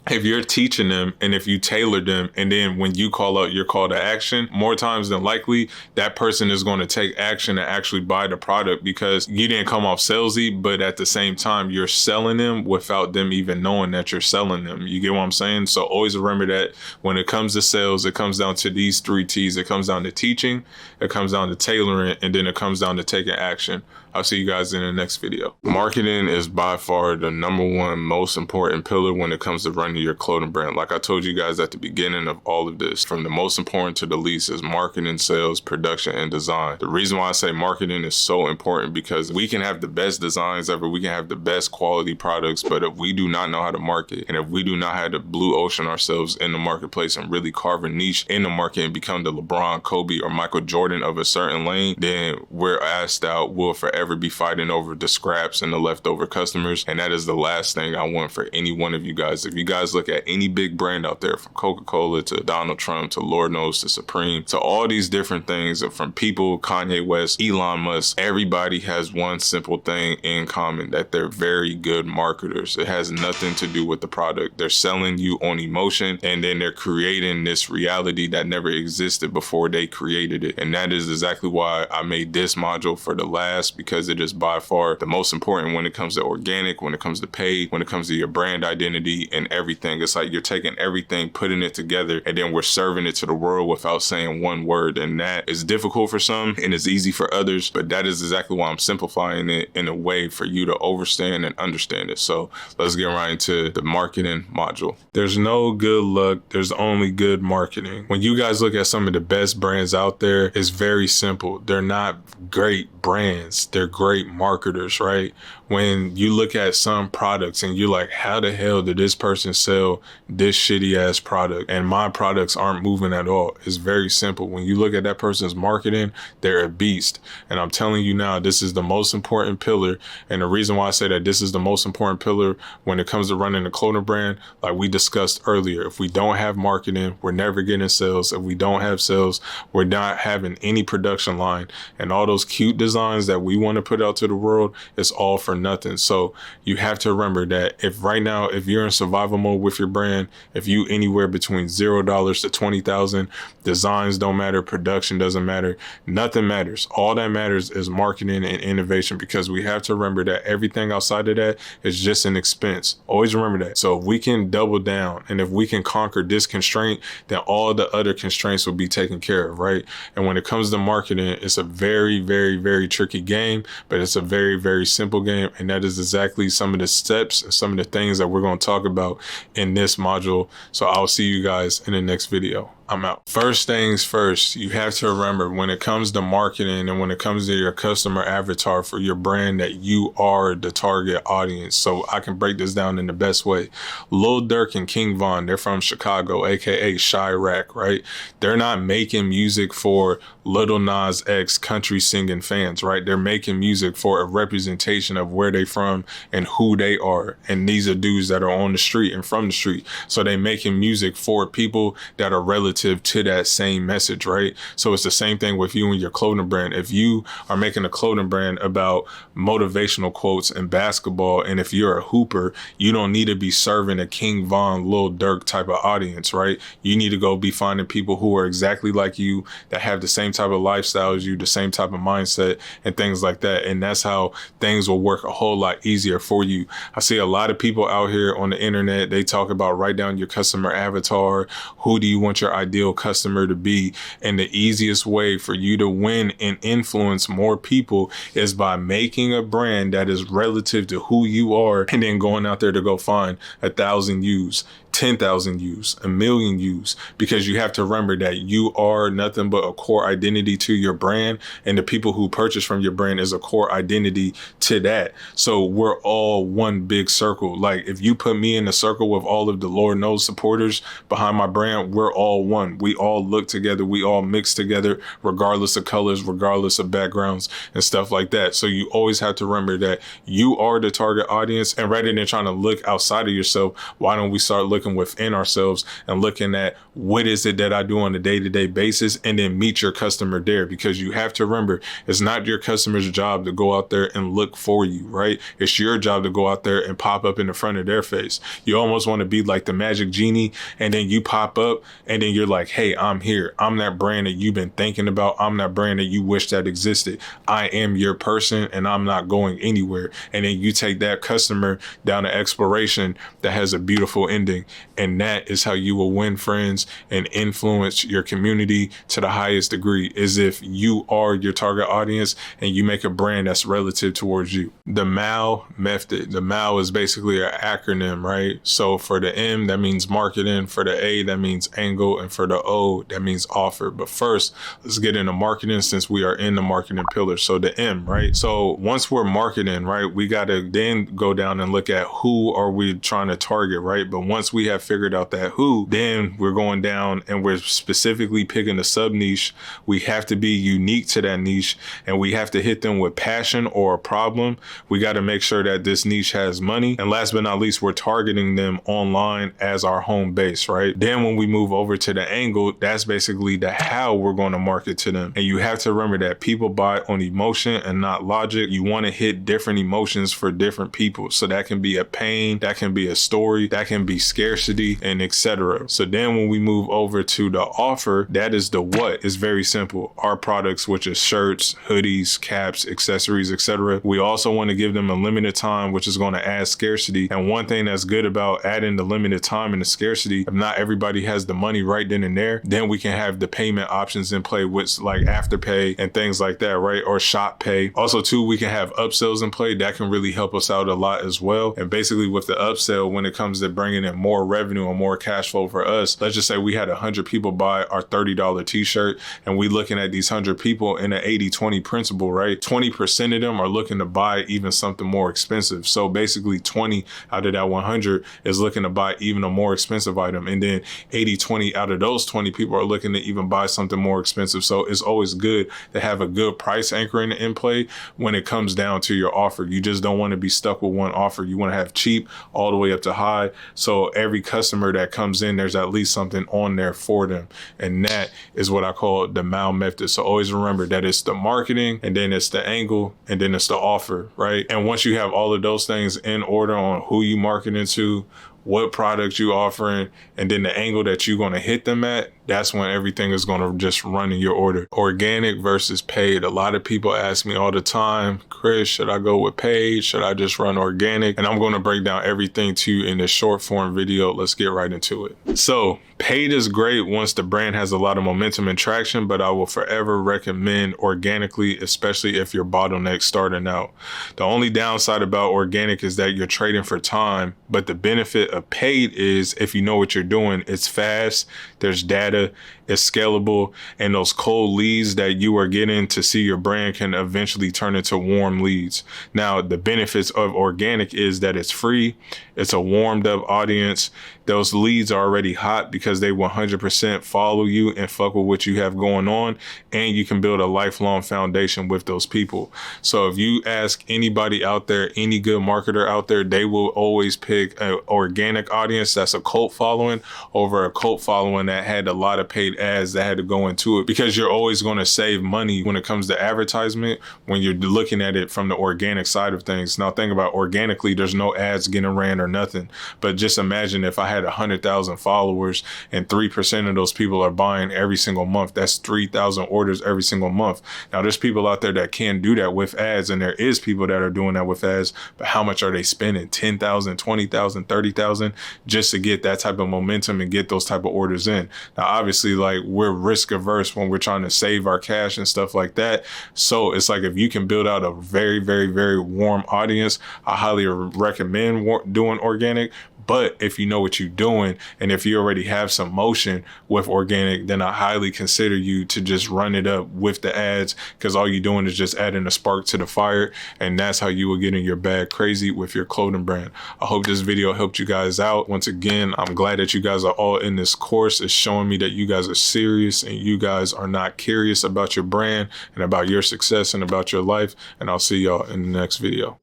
if you're teaching them and if you tailor them, and then when you call out your call to action, more times than likely, that person is going to take action and actually buy the product, because you didn't come off salesy, but at the same time, you're selling them without them even knowing that you're selling them. You get what I'm saying? So always remember that when it comes to sales, it comes down to these 3 T's. It comes down to teaching, it comes down to tailoring, and then it comes down to taking action. I'll see you guys in the next video. Marketing is by far the #1 most important pillar when it comes to running running your clothing brand. Like I told you guys at the beginning of all of this, from the most important to the least is marketing, sales, production, and design. The reason why I say marketing is so important because we can have the best designs ever, we can have the best quality products, but if we do not know how to market, and if we do not have to blue ocean ourselves in the marketplace and really carve a niche in the market and become the LeBron, Kobe, or Michael Jordan of a certain lane, then we're asked out. We'll forever be fighting over the scraps and the leftover customers, and that is the last thing I want for any one of you guys. If you guys look at any big brand out there, from Coca-Cola to Donald Trump to Lord knows to Supreme to all these different things, from people, Kanye West, Elon Musk, everybody has one simple thing in common, that they're very good marketers. It has nothing to do with the product. They're selling you on emotion, and then they're creating this reality that never existed before they created it. And that is exactly why I made this module for the last, because it is by far the most important when it comes to organic, when it comes to paid, when it comes to your brand identity and everything. It's like you're taking everything, putting it together, and then we're serving it to the world without saying one word. And that is difficult for some and it's easy for others, but that is exactly why I'm simplifying it in a way for you to understand and understand it. So let's get right into the marketing module. There's no good luck, there's only good marketing. When you guys look at some of the best brands out there, it's very simple. They're not great brands, they're great marketers, right? When you look at some products and you're like, how the hell did this person sell this shitty ass product and my products aren't moving at all? It's very simple. When you look at that person's marketing, they're a beast. And I'm telling you now, this is the most important pillar. And the reason why I say that this is the most important pillar when it comes to running a clothing brand, like we discussed earlier, if we don't have marketing, we're never getting sales. If we don't have sales, we're not having any production line. And all those cute designs that we want to put out to the world, it's all for nothing. So you have to remember that if right now, if you're in survival mode with your brand, if you anywhere between $0 to 20,000, designs don't matter, production doesn't matter, nothing matters. All that matters is marketing and innovation, because we have to remember that everything outside of that is just an expense. Always remember that. So if we can double down and if we can conquer this constraint, then all the other constraints will be taken care of, right? And when it comes to marketing, it's a very, very, very tricky game, but it's a very, very simple game. And that is exactly some of the steps and some of the things that we're going to talk about in this module. So I'll see you guys in the next video. I'm out. First things first, you have to remember when it comes to marketing and when it comes to your customer avatar for your brand, that you are the target audience. So I can break this down in the best way. Lil Durk and King Von, they're from Chicago, aka Chirac, right? They're not making music for Lil Nas X country singing fans, right? They're making music for a representation of where they from and who they are. And these are dudes that are on the street and from the street. So they making music for people that are relative to that same message, right? So it's the same thing with you and your clothing brand. If you are making a clothing brand about motivational quotes and basketball, and if you're a hooper, you don't need to be serving a King Von, Lil Durk type of audience, right? You need to go be finding people who are exactly like you, that have the same type of lifestyle as you, the same type of mindset and things like that. And that's how things will work a whole lot easier for you. I see a lot of people out here on the internet, they talk about write down your customer avatar. Who do you want your ideal customer to be? And the easiest way for you to win and influence more people is by making a brand that is relative to who you are, and then going out there to go find 1,000 views, 10,000 views, 1,000,000 views, because you have to remember that you are nothing but a core identity to your brand, and the people who purchase from your brand is a core identity to that. So we're all one big circle. Like if you put me in a circle with all of the Lord knows supporters behind my brand, we're all one. We all look together, we all mix together, regardless of colors, regardless of backgrounds and stuff like that. So you always have to remember that you are the target audience, and rather than trying to look outside of yourself, why don't we start looking within ourselves and looking at what is it that I do on a day-to-day basis, and then meet your customer there. Because you have to remember, it's not your customer's job to go out there and look for you, right? It's your job to go out there and pop up in the front of their face. You almost want to be like the magic genie, and then you pop up and then you're like, hey, I'm here. I'm that brand that you've been thinking about. I'm that brand that you wish that existed. I am your person and I'm not going anywhere. And then you take that customer down an exploration that has a beautiful ending. And that is how you will win friends and influence your community to the highest degree, is if you are your target audience and you make a brand that's relative towards you. The MAL method. The MAL is basically an acronym, right? So for the M, that means marketing. For the A, that means angle. And for the O, that means offer. But first, let's get into marketing since we are in the marketing pillar. So the M, right? So once we're marketing, right, we got to then go down and look at who are we trying to target, right? But once we have figured out that who, then we're going down and we're specifically picking a sub niche. We have to be unique to that niche, and we have to hit them with passion or a problem. We got to make sure that this niche has money. And last but not least, we're targeting them online as our home base, right? Then when we move over to the angle, that's basically the how we're going to market to them. And you have to remember that people buy on emotion and not logic. You want to hit different emotions for different people. So that can be a pain, that can be a story, that can be scarcity, and etc. So then when we move over to the offer, that is the what. It's very simple. Our products, which is shirts, hoodies, caps, accessories, etc. We also want to give them a limited time, which is going to add scarcity. And one thing that's good about adding the limited time and the scarcity, if not everybody has the money right then and there, then we can have the payment options in play, which like Afterpay and things like that, right? Or Shop Pay. Also too, we can have upsells in play. That can really help us out a lot as well. And basically with the upsell, when it comes to bringing in more revenue and more cash flow for us, let's just say we had 100 people buy our $30 t-shirt, and we looking at these 100 people in an 80-20 principle, right? 20% of them are looking to buy even something more expensive. So basically 20 out of that 100 is looking to buy even a more expensive item. And then 80-20 out of those 20 people are looking to even buy something more expensive. So it's always good to have a good price anchor in play when it comes down to your offer. You just don't want to be stuck with one offer. You want to have cheap all the way up to high. So every customer that comes in, there's at least something on there for them. And that is what I call the MAL method. So always remember that it's the marketing, and then it's the angle, and then it's the offer, right? And once you have all of those things in order on who you marketing to, what product you offering, and then the angle that you're going to hit them at, that's when everything is going to just run in your order. Organic versus paid. A lot of people ask me all the time, Chris, should I go with paid? Should I just run organic? And I'm going to break down everything to you in this short form video. Let's get right into it. So paid is great once the brand has a lot of momentum and traction, but I will forever recommend organically, especially if you're bottleneck starting out. The only downside about organic is that you're trading for time, but the benefit of paid is if you know what you're doing, it's fast, there's data, it's scalable, and those cold leads that you are getting to see your brand can eventually turn into warm leads. Now, the benefits of organic is that it's free, it's a warmed up audience. Those leads are already hot because they 100% follow you and fuck with what you have going on, and you can build a lifelong foundation with those people. So if you ask anybody out there, any good marketer out there, they will always pick an organic audience that's a cult following over a cult following that had a lot of paid ads that had to go into it, because you're always going to save money when it comes to advertisement when you're looking at it from the organic side of things. Now think about organically, there's no ads getting ran or nothing, but just imagine if I had 100,000 followers and 3% of those people are buying every single month. That's 3,000 orders every single month. Now there's people out there that can do that with ads, and there is people that are doing that with ads, but how much are they spending? 10,000, 20,000, 30,000 just to get that type of momentum and get those type of orders in. Now obviously, like, we're risk averse when we're trying to save our cash and stuff like that. So it's like if you can build out a very, very, very warm audience, I highly recommend doing organic. But if you know what you're doing, and if you already have some motion with organic, then I highly consider you to just run it up with the ads, because all you're doing is just adding a spark to the fire, and that's how you will get in your bag crazy with your clothing brand. I hope this video helped you guys out. Once again, I'm glad that you guys are all in this course. It's showing me that you guys are serious and you guys are not curious about your brand and about your success and about your life. And I'll see y'all in the next video.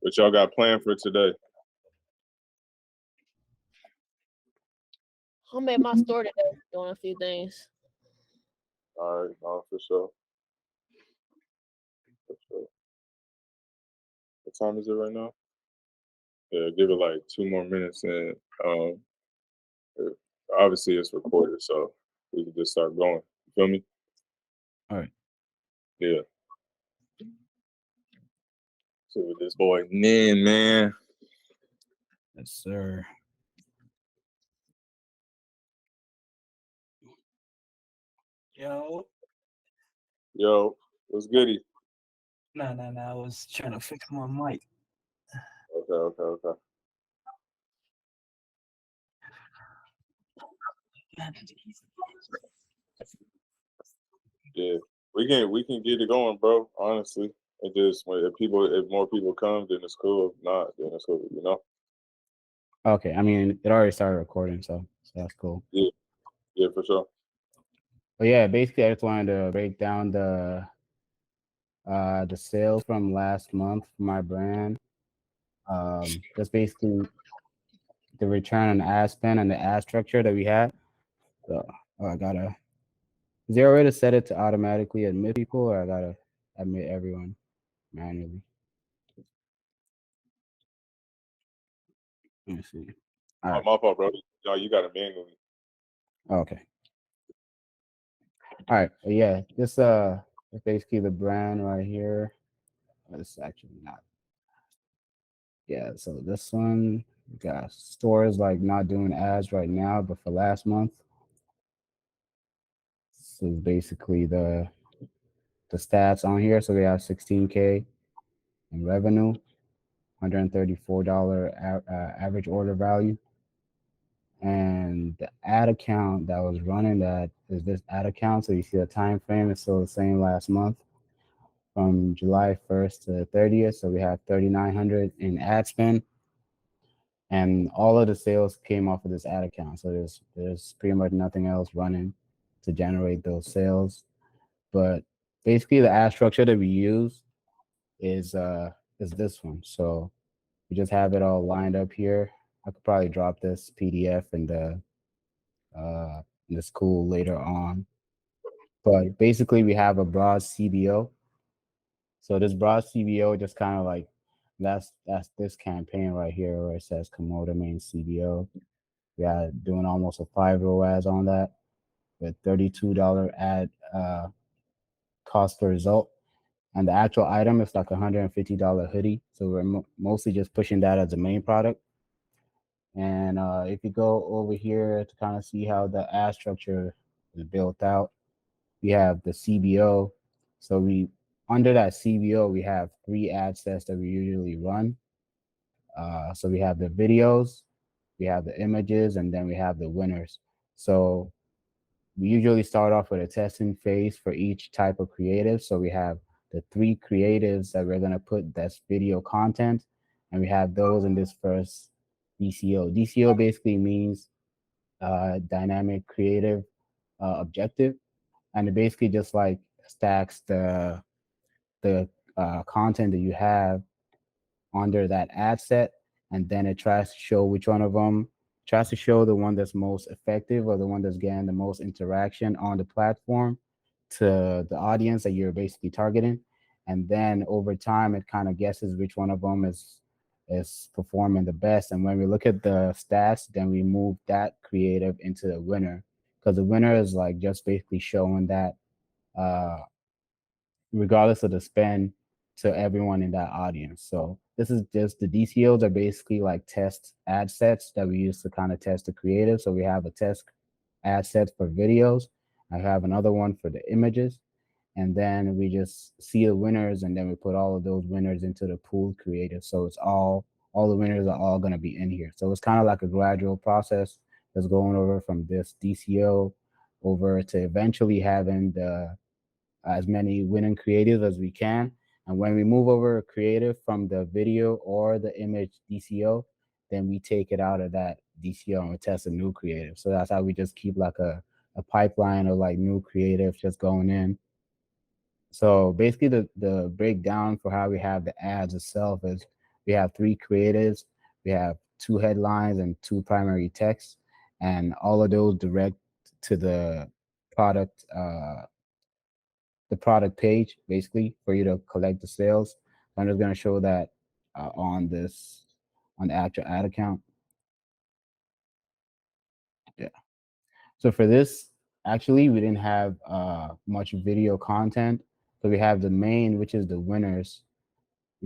What y'all got planned for today? I made my store today, doing a few things. All right, for sure. For sure. What time is it right now? Yeah, give it like 2 more minutes, and obviously it's recorded, so we can just start going. You feel me? All right. Yeah. So with this boy Nin, man. Yes, sir. Yo. Yo, what's goody? No. I was trying to fix my mic. Okay. Yeah, we can get it going, bro. Honestly, it just if more people come, then it's cool. If not, then it's cool. You know. Okay, I mean, it already started recording, so that's cool. Yeah, for sure. But yeah, basically, I just wanted to break down the sales from last month for my brand. Just basically the return on ad spend and the ad structure that we had. So I gotta. Is there a way to set it to automatically admit people, or I gotta admit everyone manually? Let me see. All right. My fault, bro. No, you got it manually. Okay. All right. But yeah, this is basically the brand right here. It's actually not. Yeah, so this one we got stores like not doing ads right now, but for last month. This is basically the stats on here. So we have 16K in revenue, $134 average order value. And the ad account that was running that is this ad account. So you see the time frame is still the same last month from July 1st to 30th. So we have 3,900 in ad spend. And all of the sales came off of this ad account. So there's pretty much nothing else running to generate those sales. But basically the ad structure that we use is this one. So we just have it all lined up here. I could probably drop this PDF in the school later on. But basically we have a broad CBO. So this broad CBO just kind of like that's this campaign right here where it says Komodo main CBO. We are doing almost a 5 ROAS on that with $32 ad cost per result. And the actual item is like $150 hoodie. So we're mostly just pushing that as the main product. And if you go over here to kind of see how the ad structure is built out, we have the CBO. So under that CBO, we have 3 ad sets that we usually run. So we have the videos, we have the images, and then we have the winners. So we usually start off with a testing phase for each type of creative. So we have the 3 creatives that we're going to put that's video content, and we have those in this first DCO. DCO basically means dynamic creative objective, and it basically just like stacks the content that you have under that ad set, and then it tries to show which one of them tries to show the one that's most effective or the one that's getting the most interaction on the platform to the audience that you're basically targeting. And then over time it kind of guesses which one of them is performing the best. And when we look at the stats, then we move that creative into the winner, because the winner is like just basically showing that regardless of the spend to everyone in that audience. So this is just the DCOs are basically like test ad sets that we use to kind of test the creative. So we have a test ad set for videos. I have another one for the images. And then we just see the winners, and then we put all of those winners into the pooled creative. So it's all the winners are all going to be in here. So it's kind of like a gradual process that's going over from this DCO over to eventually having as many winning creatives as we can. And when we move over a creative from the video or the image DCO, then we take it out of that DCO and we test a new creative. So that's how we just keep like a pipeline of like new creative just going in. So basically the breakdown for how we have the ads itself is we have 3 creatives, we have 2 headlines and 2 primary texts, and all of those direct to the product page basically for you to collect the sales. So I'm just going to show that on the actual ad account. Yeah. So for this, actually, we didn't have much video content. So we have the main, which is the winners.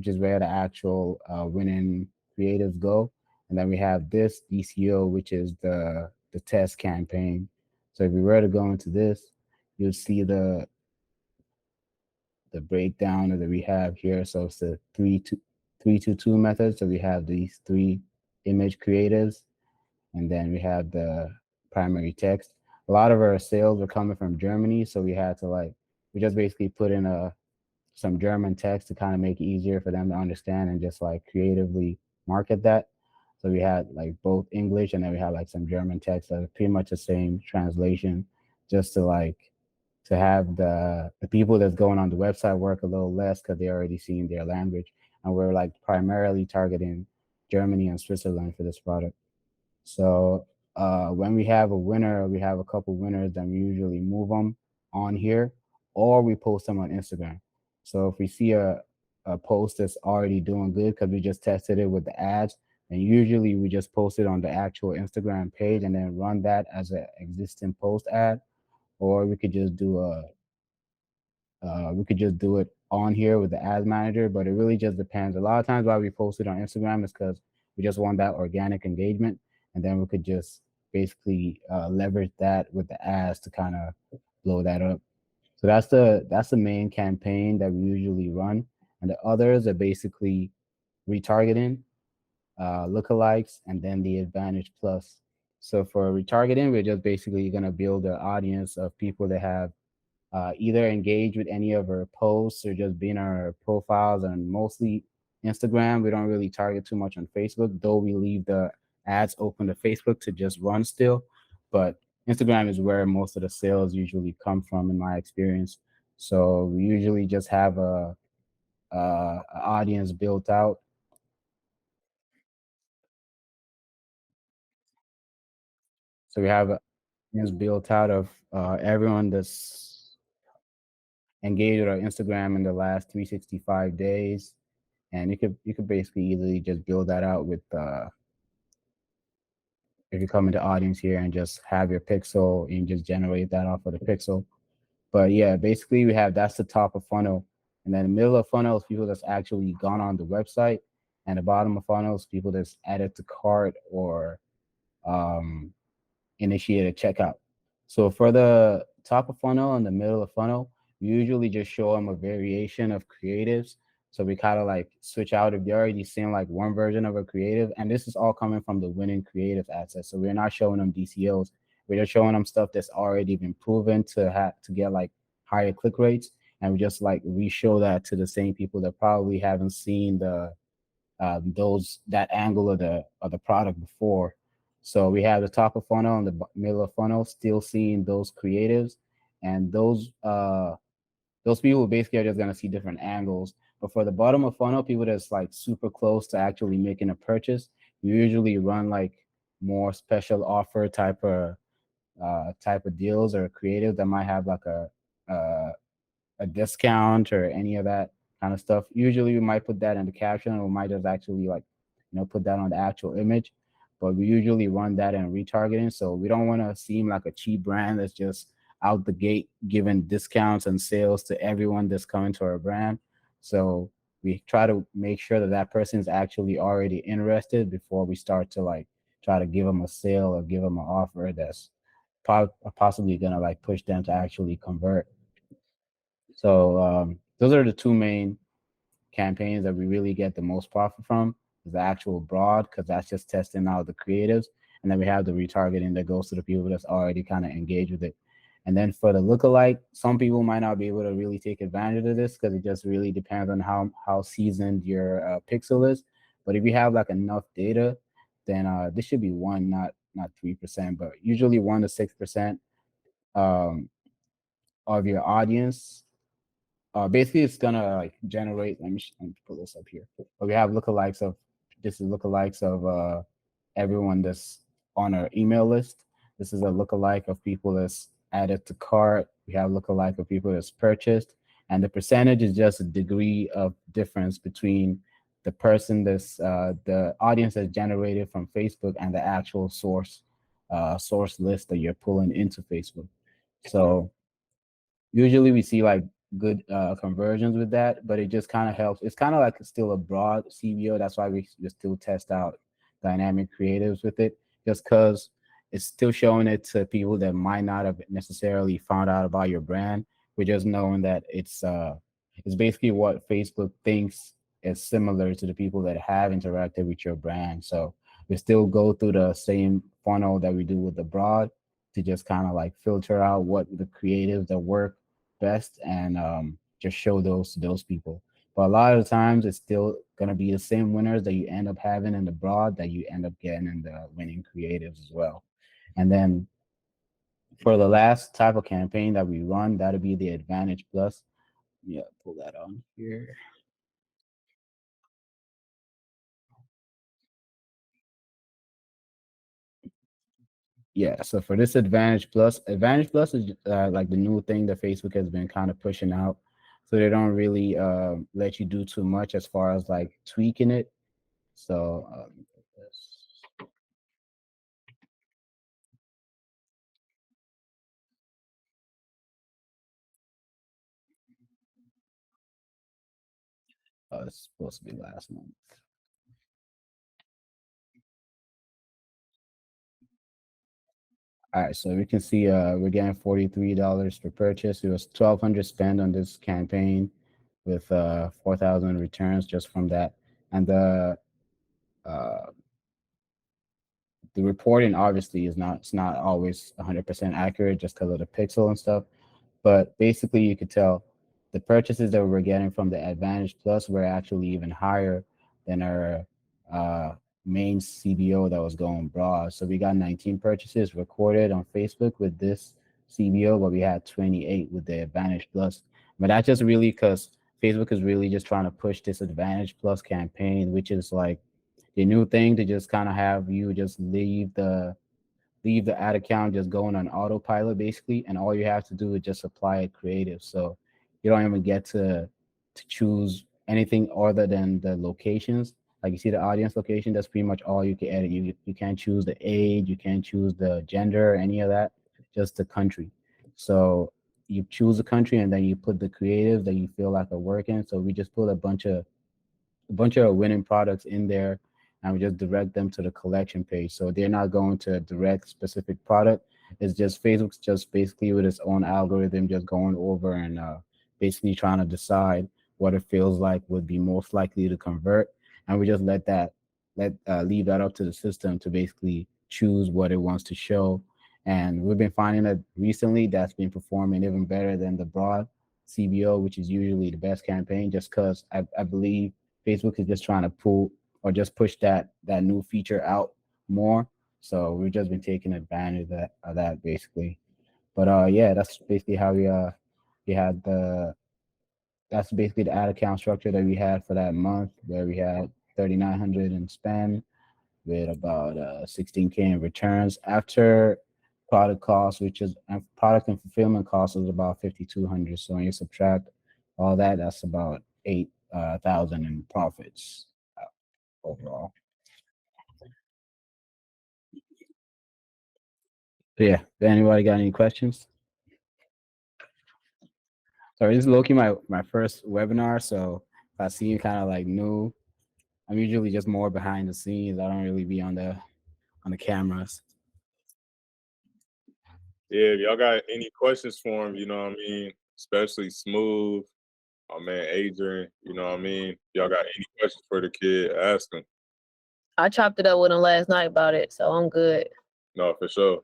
which is where the actual winning creatives go. And then we have this DCO, which is the test campaign. So if we were to go into this, you'll see the breakdown that we have here. So it's the 3-2 method. So we have these 3 image creatives, and then we have the primary text. A lot of our sales were coming from Germany, so we had to we just basically put in some German text to kind of make it easier for them to understand and just creatively market that. So we had both English, and then we had some German text that are pretty much the same translation, just to have the people that's going on the website work a little less because they're already seeing their language. And we're primarily targeting Germany and Switzerland for this product. So when we have a winner, we have a couple winners, then we usually move them on here, or we post them on Instagram. So if we see a post that's already doing good because we just tested it with the ads, and usually we just post it on the actual Instagram page and then run that as an existing post ad, or we could just do it on here with the ads manager. But it really just depends. A lot of times why we post it on Instagram is because we just want that organic engagement, and then we could just basically leverage that with the ads to kind of blow that up. So that's the main campaign that we usually run, and the others are basically retargeting, lookalikes, and then the Advantage Plus. So for retargeting, we're just basically going to build an audience of people that have either engaged with any of our posts or just been on our profiles, and mostly Instagram. We don't really target too much on Facebook, though we leave the ads open to Facebook to just run still. But Instagram is where most of the sales usually come from, in my experience. So we usually just have a audience built out. So we have an audience built out of everyone that's engaged with our Instagram in the last 365 days. And you could basically easily just build that out with if you come into audience here and just have your pixel and just generate that off of the pixel. But yeah, basically that's the top of funnel. And then the middle of funnel is people that's actually gone on the website. And the bottom of funnel is people that's added to cart or initiated checkout. So for the top of funnel and the middle of funnel, we usually just show them a variation of creatives. So we kind of switch out if they're already seeing one version of a creative. And this is all coming from the winning creative assets. So we're not showing them DCOs. We're just showing them stuff that's already been proven to get higher click rates. And we just re-show that to the same people that probably haven't seen that angle of the product before. So we have the top of funnel and the middle of funnel still seeing those creatives, and those people basically are just gonna see different angles. But for the bottom of funnel, people that's super close to actually making a purchase, we usually run more special offer type of deals or creative that might have a discount or any of that kind of stuff. Usually we might put that in the caption, or we might just actually put that on the actual image. But we usually run that in retargeting. So we don't want to seem like a cheap brand that's just out the gate giving discounts and sales to everyone that's coming to our brand. So we try to make sure that person is actually already interested before we start to try to give them a sale or give them an offer that's possibly gonna push them to actually convert. So those are the two main campaigns that we really get the most profit from. The actual broad, because that's just testing out the creatives, and then we have the retargeting that goes to the people that's already kind of engaged with it. And then for the lookalike, some people might not be able to really take advantage of this because it just really depends on how seasoned your pixel is. But if you have enough data, then this should be 1, not 3%, but usually 1 to 6% of your audience. Basically, it's gonna generate. Let me pull this up here. But we have lookalikes of everyone that's on our email list. This is a lookalike of people that's added to cart. We have lookalike of people that's purchased, and the percentage is just a degree of difference between the person that's the audience that's generated from Facebook and the actual source list that you're pulling into Facebook. So usually we see good conversions with that, but it just kind of helps. It's kind of like still a broad CBO. That's why we still test out dynamic creatives with it, just because it's still showing it to people that might not have necessarily found out about your brand. We're just knowing that it's basically what Facebook thinks is similar to the people that have interacted with your brand. So we still go through the same funnel that we do with the broad to just kind of like filter out what the creatives that work best and just show those to those people. But a lot of the times it's still gonna be the same winners that you end up having in the broad that you end up getting in the winning creatives as well. And then for the last type of campaign that we run, that'll be the Advantage Plus. Yeah, pull that on here. Yeah, so for this Advantage Plus is like the new thing that Facebook has been kind of pushing out. So they don't really let you do too much as far as like tweaking it. So it's supposed to be last month. All right, so we can see we're getting $43 per purchase. It was $1,200 spent on this campaign with 4,000 returns just from that. And the reporting obviously is not, it's not always 100% accurate just because of the pixel and stuff. But basically, you could tell the purchases that we're getting from the Advantage Plus were actually even higher than our main CBO that was going broad. So we got 19 purchases recorded on Facebook with this CBO, but we had 28 with the Advantage Plus. But that's just really because Facebook is really just trying to push this Advantage Plus campaign, which is like the new thing to just kind of have you just leave the ad account just going on autopilot basically, and all you have to do is just apply a creative. So you don't even get to choose anything other than the locations. Like you see the audience location, that's pretty much all you can edit. You can't choose the age, you can't choose the gender, any of that, just the country. So you choose the country and then you put the creative that you feel like are working. So we just put a bunch of winning products in there, and we just direct them to the collection page. So they're not going to a direct specific product. It's just Facebook's just basically with its own algorithm just going over and basically trying to decide what it feels like would be most likely to convert. And we just leave that up to the system to basically choose what it wants to show. And we've been finding that recently that's been performing even better than the broad CBO, which is usually the best campaign, just because I believe Facebook is just trying to pull or just push that new feature out more. So we've just been taking advantage of that basically. But yeah, that's basically how we had that's basically the ad account structure that we had for that month, where we had 3,900 in spend with about 16K in returns after product costs, which is product and fulfillment costs is about 5,200. So when you subtract all that, that's about 8,000 in profits overall. So yeah, anybody got any questions? Sorry, this is Loki, my first webinar, so if I see you kind of like new, I'm usually just more behind the scenes. I don't really be on the cameras. Yeah, if y'all got any questions for him, you know what I mean? Especially Smooth, my man Adrian, you know what I mean? Y'all got any questions for the kid, ask him. I chopped it up with him last night about it, so I'm good. No, for sure.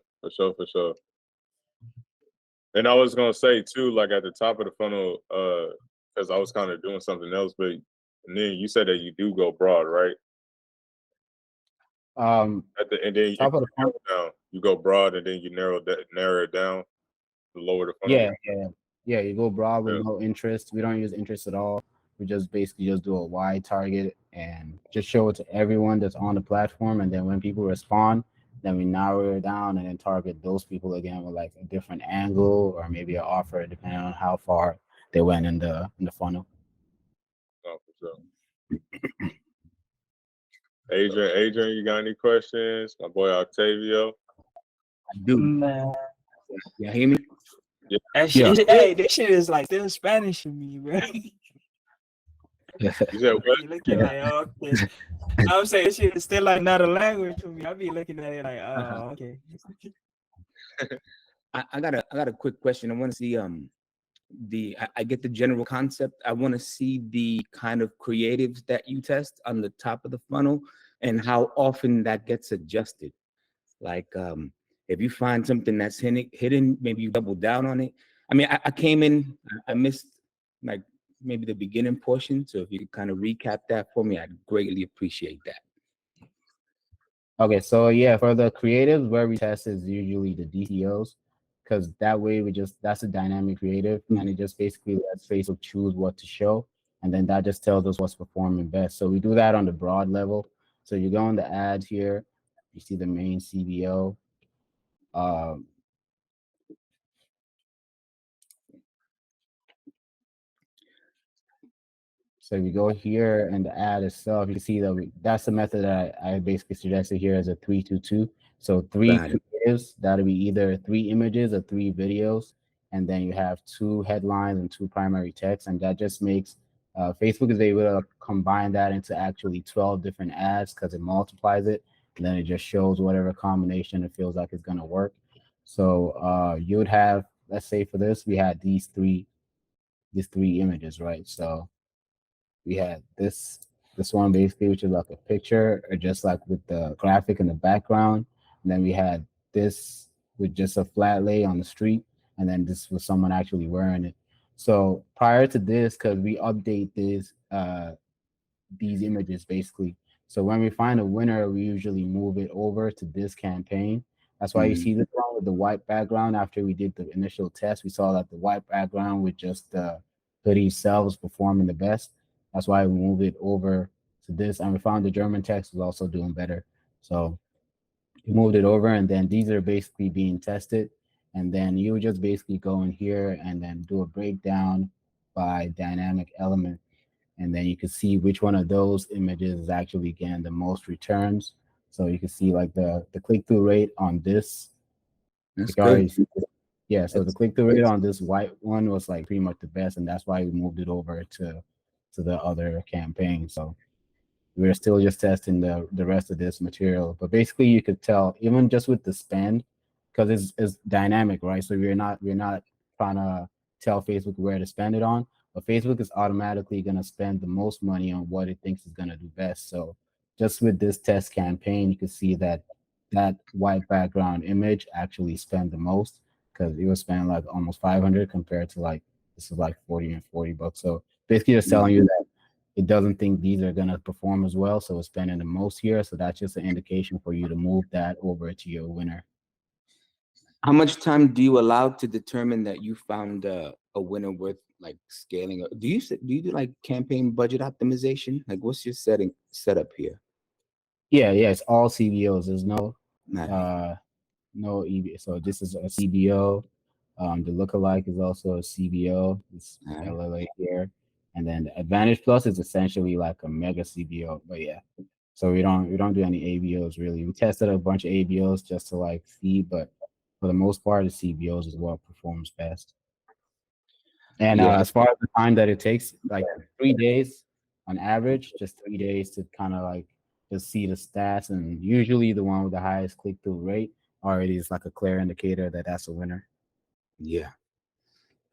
And I was gonna say too, like at the top of the funnel, because I was kind of doing something else, but and then you said that you do go broad, right? And then you Top of the funnel. down. You go broad, and then you narrow it down to lower the funnel. Yeah. You go broad with no interest. We don't use interest at all. We just basically just do a wide target and just show it to everyone that's on the platform. And then when people respond, then we narrow it down and then target those people again with like a different angle or maybe an offer depending on how far they went in the funnel. Oh, for sure. Adrian, you got any questions? My boy Octavio. I do. You hear me? That Yeah. shit, hey, this shit is like still Spanish to me, bro. You said what? Be looking like, oh, okay. I'm saying this shit is still like not a language to me. I be looking at it like, oh, okay. I got a quick question. I want to see I get the general concept. I want to see the kind of creatives that you test on the top of the funnel and how often that gets adjusted. Like if you find something that's hidden, maybe you double down on it. I mean, I came in, I missed like maybe the beginning portion. So if you could kind of recap that for me, I'd greatly appreciate that. Okay, so yeah, for the creatives, where we test is usually the DCOs, because that way that's a dynamic creative, and it just basically lets Facebook choose what to show, and then that just tells us what's performing best. So we do that on the broad level. So you go on the ads here, you see the main CBO. So if you go here and the ad itself, you can see that that's the method that I basically suggested here as a 3-2-2. So three creatives, that'll be either 3 images or 3 videos. And then you have 2 headlines and 2 primary text. And that just makes Facebook is able to combine that into actually 12 different ads because it multiplies it. And then it just shows whatever combination it feels like is going to work. So you would have, let's say for this, we had these three images, right? So we had this one basically, which is like a picture or just like with the graphic in the background. And then we had this with just a flat lay on the street. And then this was someone actually wearing it. So prior to this, because we update these images basically. So when we find a winner, we usually move it over to this campaign. That's why you see this one with the white background. After we did the initial test, we saw that the white background with just the hoodie itself was performing the best. That's why we moved it over to this, and we found the German text was also doing better. So we moved it over, and then these are basically being tested. And then you would just basically go in here and then do a breakdown by dynamic element. And then you can see which one of those images is actually getting the most returns. So you can see like the click-through rate on this. That's good. Yeah, so the click-through rate on this white one was like pretty much the best, and that's why we moved it over to the other campaign. So we're still just testing the rest of this material. But basically you could tell, even just with the spend, because it's dynamic, right? So we're not trying to tell Facebook where to spend it on, but Facebook is automatically going to spend the most money on what it thinks is going to do best. So just with this test campaign, you can see that white background image actually spent the most, because it was spending like almost 500 compared to like this is like 40 and 40 bucks. So basically just telling you that it doesn't think these are going to perform as well, so it's spending the most here. So that's just an indication for you to move that over to your winner. How much time do you allow to determine that you found a winner worth like scaling? Do you do like campaign budget optimization? Like what's your setup here? Yeah, it's all CBOs. There's no EB. So this is a CBO. The lookalike is also a CBO. It's LLA here. And then the Advantage Plus is essentially like a mega CBO. But yeah, so we don't do any ABOs really. We tested a bunch of ABOs just to like see, but for the most part, the CBOs is what performs best. And as far as the time that it takes, like 3 days on average, just 3 days to kind of like just see the stats. And usually the one with the highest click-through rate already is like a clear indicator that that's a winner. Yeah.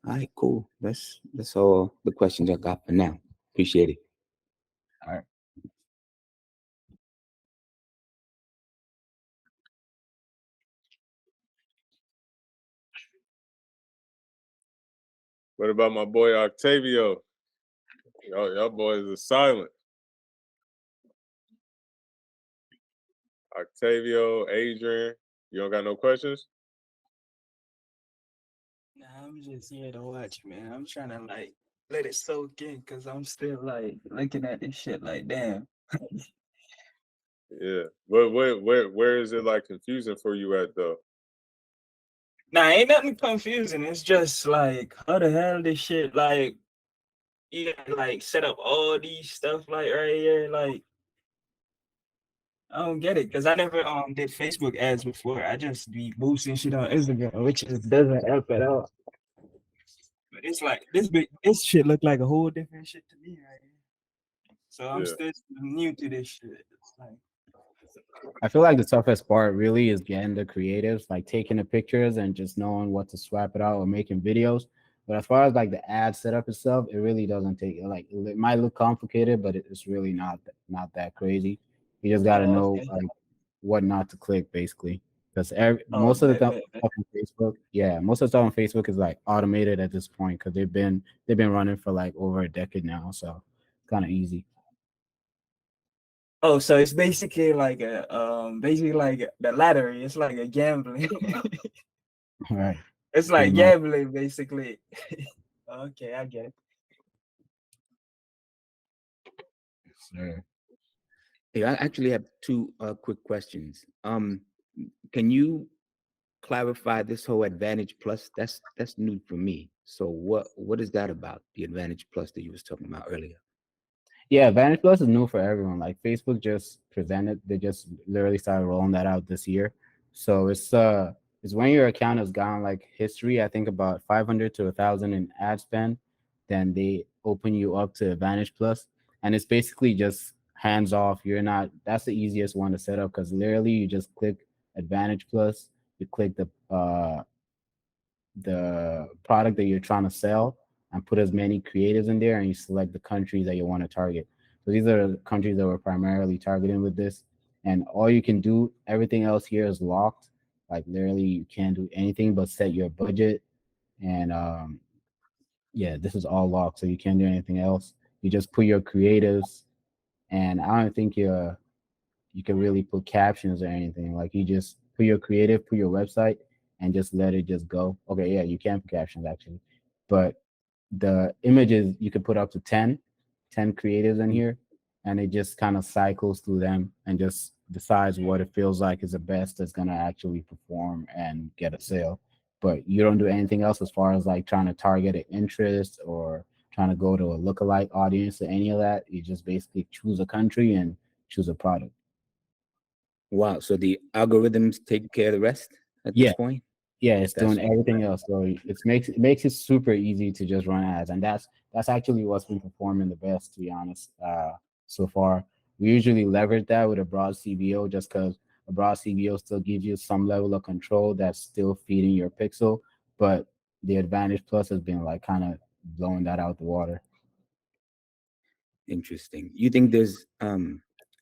All right, cool. That's all the questions I got for now. Appreciate it. All right. What about my boy Octavio? Y'all boys are silent. Octavio, Adrian, you don't got no questions? Nah, I'm just here to watch, man. I'm trying to like let it soak in because I'm still like looking at this shit like, damn. Yeah. Where is it like confusing for you at though? Nah, ain't nothing confusing. It's just like, how the hell this shit like you gotta like set up all these stuff like right here, like I don't get it because I never did Facebook ads before. I just be boosting shit on Instagram, which just doesn't help at all. it's like this shit look like a whole different shit to me right here. So I'm Yeah. still new to this shit. It's like, I feel like the toughest part really is getting the creatives, like taking the pictures and just knowing what to swap it out or making videos. But as far as like the ad setup itself, it really doesn't take like it might look complicated, but it's really not that crazy. You just got to oh, know okay. like what not to click basically, because Oh, most of the bet, stuff bet. on Facebook, yeah, most of the stuff on Facebook is like automated at this point because they've been running for like over a decade now, so it's kind of easy. Oh, so it's basically like the lottery. It's like a gambling. All right, It's pretty like much. gambling, basically. Okay, I get it. Sure. Yeah, I actually have two quick questions. Can you clarify this whole Advantage Plus? That's new for me. So what is that about? The Advantage Plus that you was talking about earlier? Yeah, Vantage Plus is new for everyone. Like Facebook just presented, they just literally started rolling that out this year. So it's when your account has gone like history, I think about 500 to 1,000 in ad spend, then they open you up to Advantage Plus, and it's basically just hands off. You're not. That's the easiest one to set up because literally you just click Advantage Plus, you click the product that you're trying to sell and put as many creatives in there, and you select the countries that you want to target. So these are the countries that we're primarily targeting with this. And all you can do, everything else here is locked. Like literally you can't do anything but set your budget. And yeah, this is all locked. So you can't do anything else. You just put your creatives, and I don't think you can really put captions or anything. Like you just put your creative, put your website, and just let it just go. Okay, yeah, you can put captions actually, but the images you can put up to 10 creatives in here, and it just kind of cycles through them and just decides what it feels like is the best that's gonna actually perform and get a sale. But you don't do anything else as far as like trying to target an interest or trying to go to a lookalike audience or any of that. You just basically choose a country and choose a product. Wow. So the algorithms take care of the rest at Yeah. this point? Yeah, it's That's doing everything else. So it makes it super easy to just run ads, and that's actually what's been performing the best, to be honest. So far, we usually leverage that with a broad CBO, just because a broad CBO still gives you some level of control that's still feeding your pixel, but the Advantage Plus has been like kind of blowing that out the water. interesting. You think there's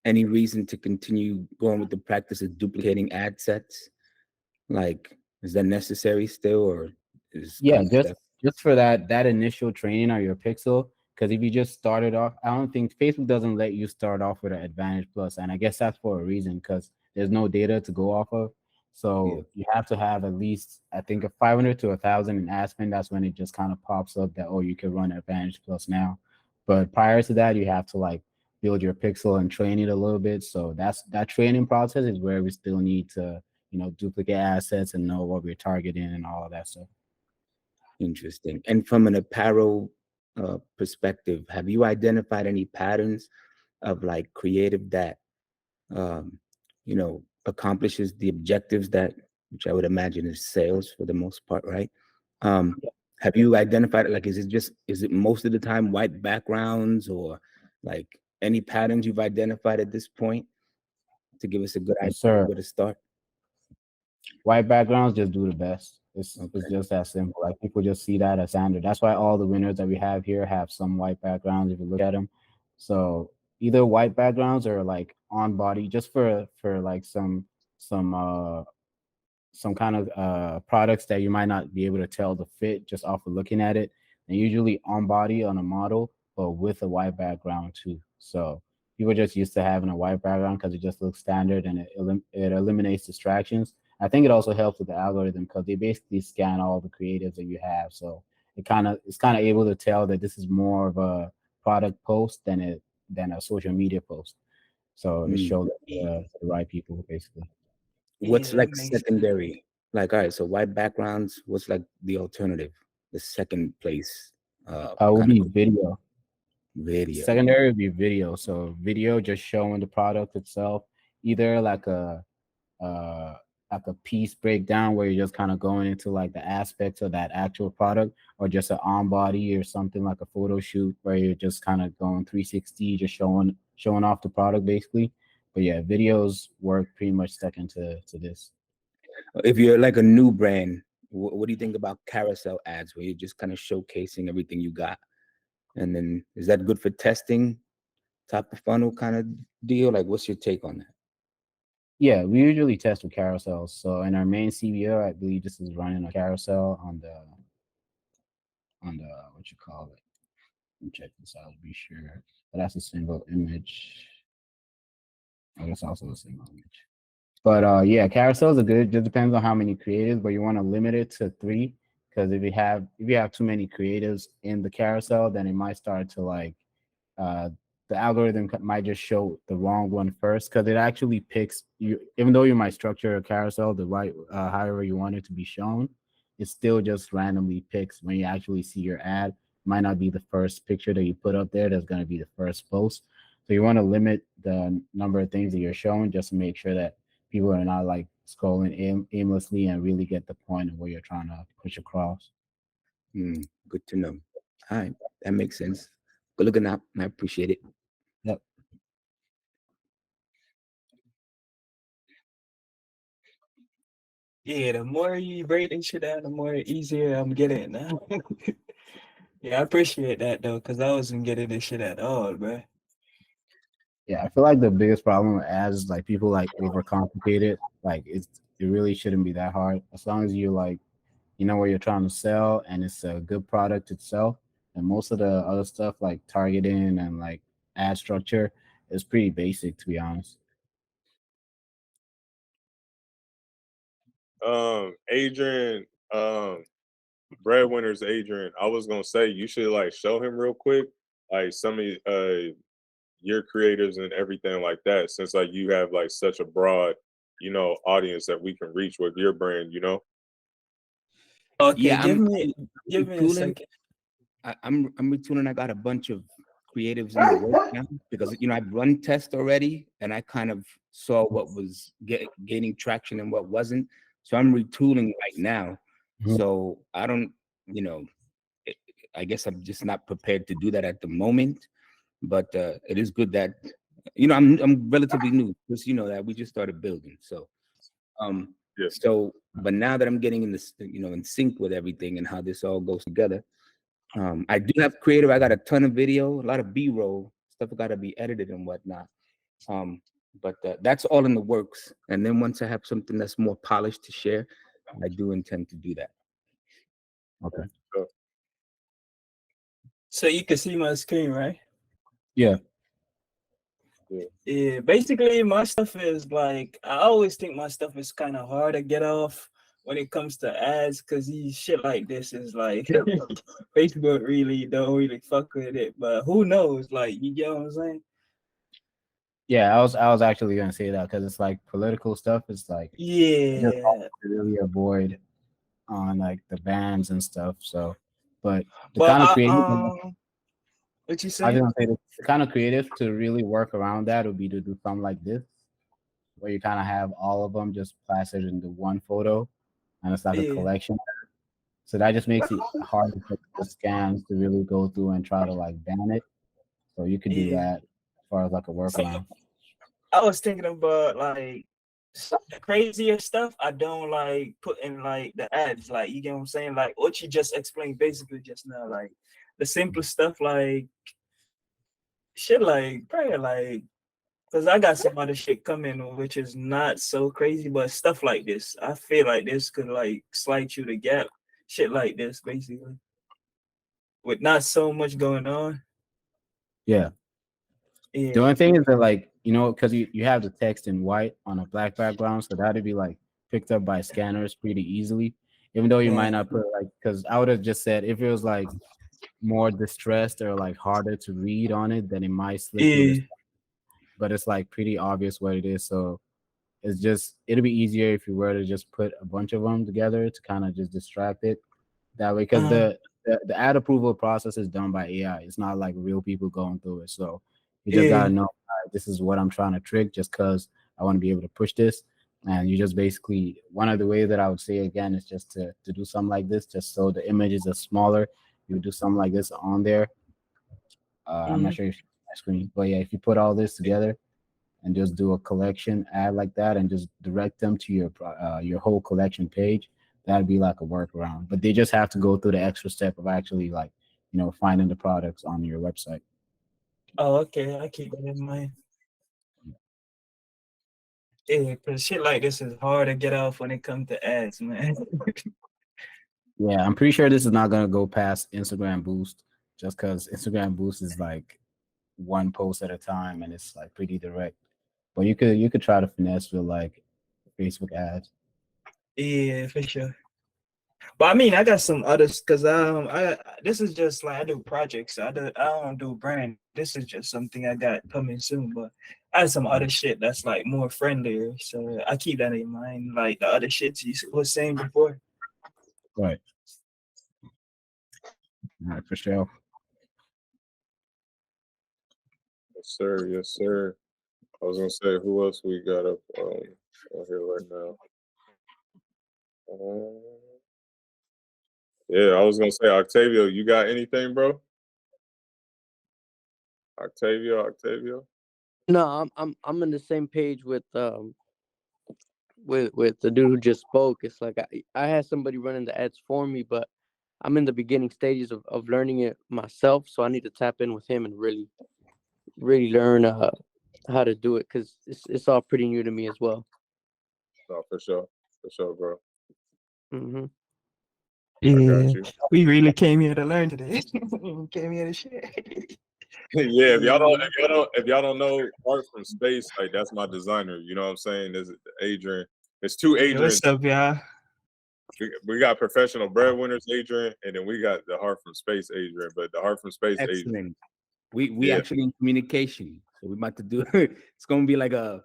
any reason to continue going with the practice of duplicating ad sets? Like, is that necessary still, or is Yeah, kind of stuff? just for that initial training on your pixel. Because if you just started off, I don't think Facebook doesn't let you start off with an Advantage Plus, and I guess that's for a reason because there's no data to go off of. So you have to have at least, I think, a 500 to 1,000 in ad spend. That's when it just kind of pops up that, oh, you can run Advantage Plus now. But prior to that, you have to like build your pixel and train it a little bit. So that training process is where we still need to, duplicate assets and know what we're targeting and all of that stuff. Interesting. And from an apparel perspective, have you identified any patterns of like creative that accomplishes the objectives which I would imagine is sales for the most part, right? Have you identified like is it most of the time white backgrounds, or like any patterns you've identified at this point to give us a good idea Yes, sir. where to start? White backgrounds just do the best. It's Okay. just that simple. Like people just see that as standard. That's why all the winners that we have here have some white backgrounds if you look at them. So either white backgrounds or like on body, just for like some kind of products that you might not be able to tell the fit just off of looking at it. And usually on body on a model, but with a white background too. So people just used to having a white background because it just looks standard and it eliminates distractions. I think it also helps with the algorithm because they basically scan all the creatives that you have. So it's kind of able to tell that this is more of a product post than a social media post. So it shows the right people basically. What's Yeah, that like makes sense. secondary? Like, all right, so white backgrounds, what's like the alternative, the second place Would kind be of video. video? Secondary would be video. So video just showing the product itself, either like a like a piece breakdown where you're just kind of going into like the aspects of that actual product, or just an on body or something like a photo shoot where you're just kind of going 360, just showing off the product basically. But yeah, videos work pretty much second to this. If you're like a new brand, what do you think about carousel ads where you're just kind of showcasing everything you got? And then is that good for testing, top of funnel kind of deal? Like, what's your take on that? Yeah, we usually test with carousels. So in our main CBO, I believe this is running a carousel on the what you call it. Let me check this out to be sure. But that's a single image. Oh, that's also a single image. But yeah, carousels are good. It just depends on how many creatives, but you want to limit it to 3, because if you have too many creatives in the carousel, then it might start to like the algorithm might just show the wrong one first, because it actually picks you. Even though you might structure a carousel the right however you want it to be shown, it still just randomly picks when you actually see your ad. It might not be the first picture that you put up there that's going to be the first post. So you want to limit the number of things that you're showing just to make sure that people are not like scrolling aimlessly and really get the point of what you're trying to push across. Good to know. All right, that makes sense. Good looking out. I appreciate it. Yep. Yeah, the more you break this shit down, the more easier I'm getting it now. Yeah, I appreciate that though, because I wasn't getting this shit at all, bro. Yeah, I feel like the biggest problem with ads is like people like overcomplicate it. Like it really shouldn't be that hard. As long as you like, you know what you're trying to sell and it's a good product itself. And most of the other stuff like targeting and like ad structure is pretty basic, to be honest. Adrian, Breadwinners Adrian, I was gonna say you should like show him real quick, like some of your creators and everything like that, since like you have like such a broad, audience that we can reach with your brand, Okay, Yeah, give I'm me a retooling. second. I'm retooling. I got a bunch of creatives in the work now because I've run tests already and I kind of saw what was gaining traction and what wasn't. So I'm retooling right now. Mhm. So I don't, I guess I'm just not prepared to do that at the moment. But it is good that I'm relatively new, because that we just started building. So Yeah. so but now that I'm getting in this, in sync with everything and how this all goes together, I do have creative. I got a ton of video, a lot of B-roll stuff got to be edited and whatnot. But that's all in the works. And then once I have something that's more polished to share, I do intend to do that. Okay. So you can see my screen, right? Yeah. Yeah, basically my stuff is like, I always think my stuff is kind of hard to get off when it comes to ads, because these shit like this is like Facebook really don't really fuck with it, but who knows, like, you get what I'm saying? Yeah, I was actually gonna say that, because it's like political stuff. It's like Yeah, to really avoid on like the bans and stuff. So, but the but kind of creative, what you I was saying? gonna say the kind of creative to really work around that would be to do something like this, where you kind of have all of them just plastered into one photo, and it's like a Yeah. collection. So that just makes it hard for the scams to really go through and try to like ban it. So you could do Yeah. that as far as like a So workaround. I was thinking about like the crazier stuff. I don't like putting like the ads, like, you get what I'm saying? Like what you just explained basically just now, like the simple stuff, like shit, like prayer, like, because I got some other shit coming which is not so crazy, but stuff like this, I feel like this could like slide you the gap. Shit like this, basically, with not so much going on. Yeah. Yeah. The only thing is that like, because you have the text in white on a black background, so that'd be like picked up by scanners pretty easily. Even though you might not put like, because I would have just said if it was like more distressed or like harder to read on it, then it might slip through Yeah. this. But it's like pretty obvious what it is. So it'll be easier if you were to just put a bunch of them together to kind of just distract it that way. Because the ad approval process is done by AI. It's not like real people going through it. So you just gotta know, all right, this is what I'm trying to trick just because I want to be able to push this. And you just basically, one of the ways that I would say again is just to do something like this, just so the images are smaller. You would do something like this on there. I'm not sure if you see my screen, but yeah, if you put all this together and just do a collection ad like that and just direct them to your whole collection page, that'd be like a workaround. But they just have to go through the extra step of actually like, finding the products on your website. Oh, okay. I keep that in mind. Yeah, because shit like this is hard to get off when it comes to ads, man. Yeah, I'm pretty sure this is not gonna go past Instagram Boost, just because Instagram Boost is like one post at a time and it's like pretty direct. But you could try to finesse with like Facebook ads. Yeah, for sure. But I mean, I got some others because this is just like I do projects. I don't do brand. This is just something I got coming soon. But I have some other shit that's like more friendlier. So I keep that in mind. Like the other shit you was saying before. Right. All right, for sure. Yes, sir. Yes, sir. I was gonna say, who else we got up on here right now? Yeah, I was gonna say, Octavio, you got anything, bro? Octavio. No, I'm on the same page with the dude who just spoke. It's like I had somebody running the ads for me, but I'm in the beginning stages of learning it myself. So I need to tap in with him and really learn how to do it, because it's all pretty new to me as well. No, for sure, bro. Mm-hmm. Yeah, we really came here to learn today. Came here to share. Yeah, if y'all don't know Art from Space, like that's my designer. You know what I'm saying? There's Adrian. There's two Hey, Adrians. what's up, y'all? We got professional breadwinners Adrian, and then we got the Heart from Space Adrian. But the Heart from Space Adrian. Excellent. We Yeah. actually in communication, so we're about to do. It's gonna be like a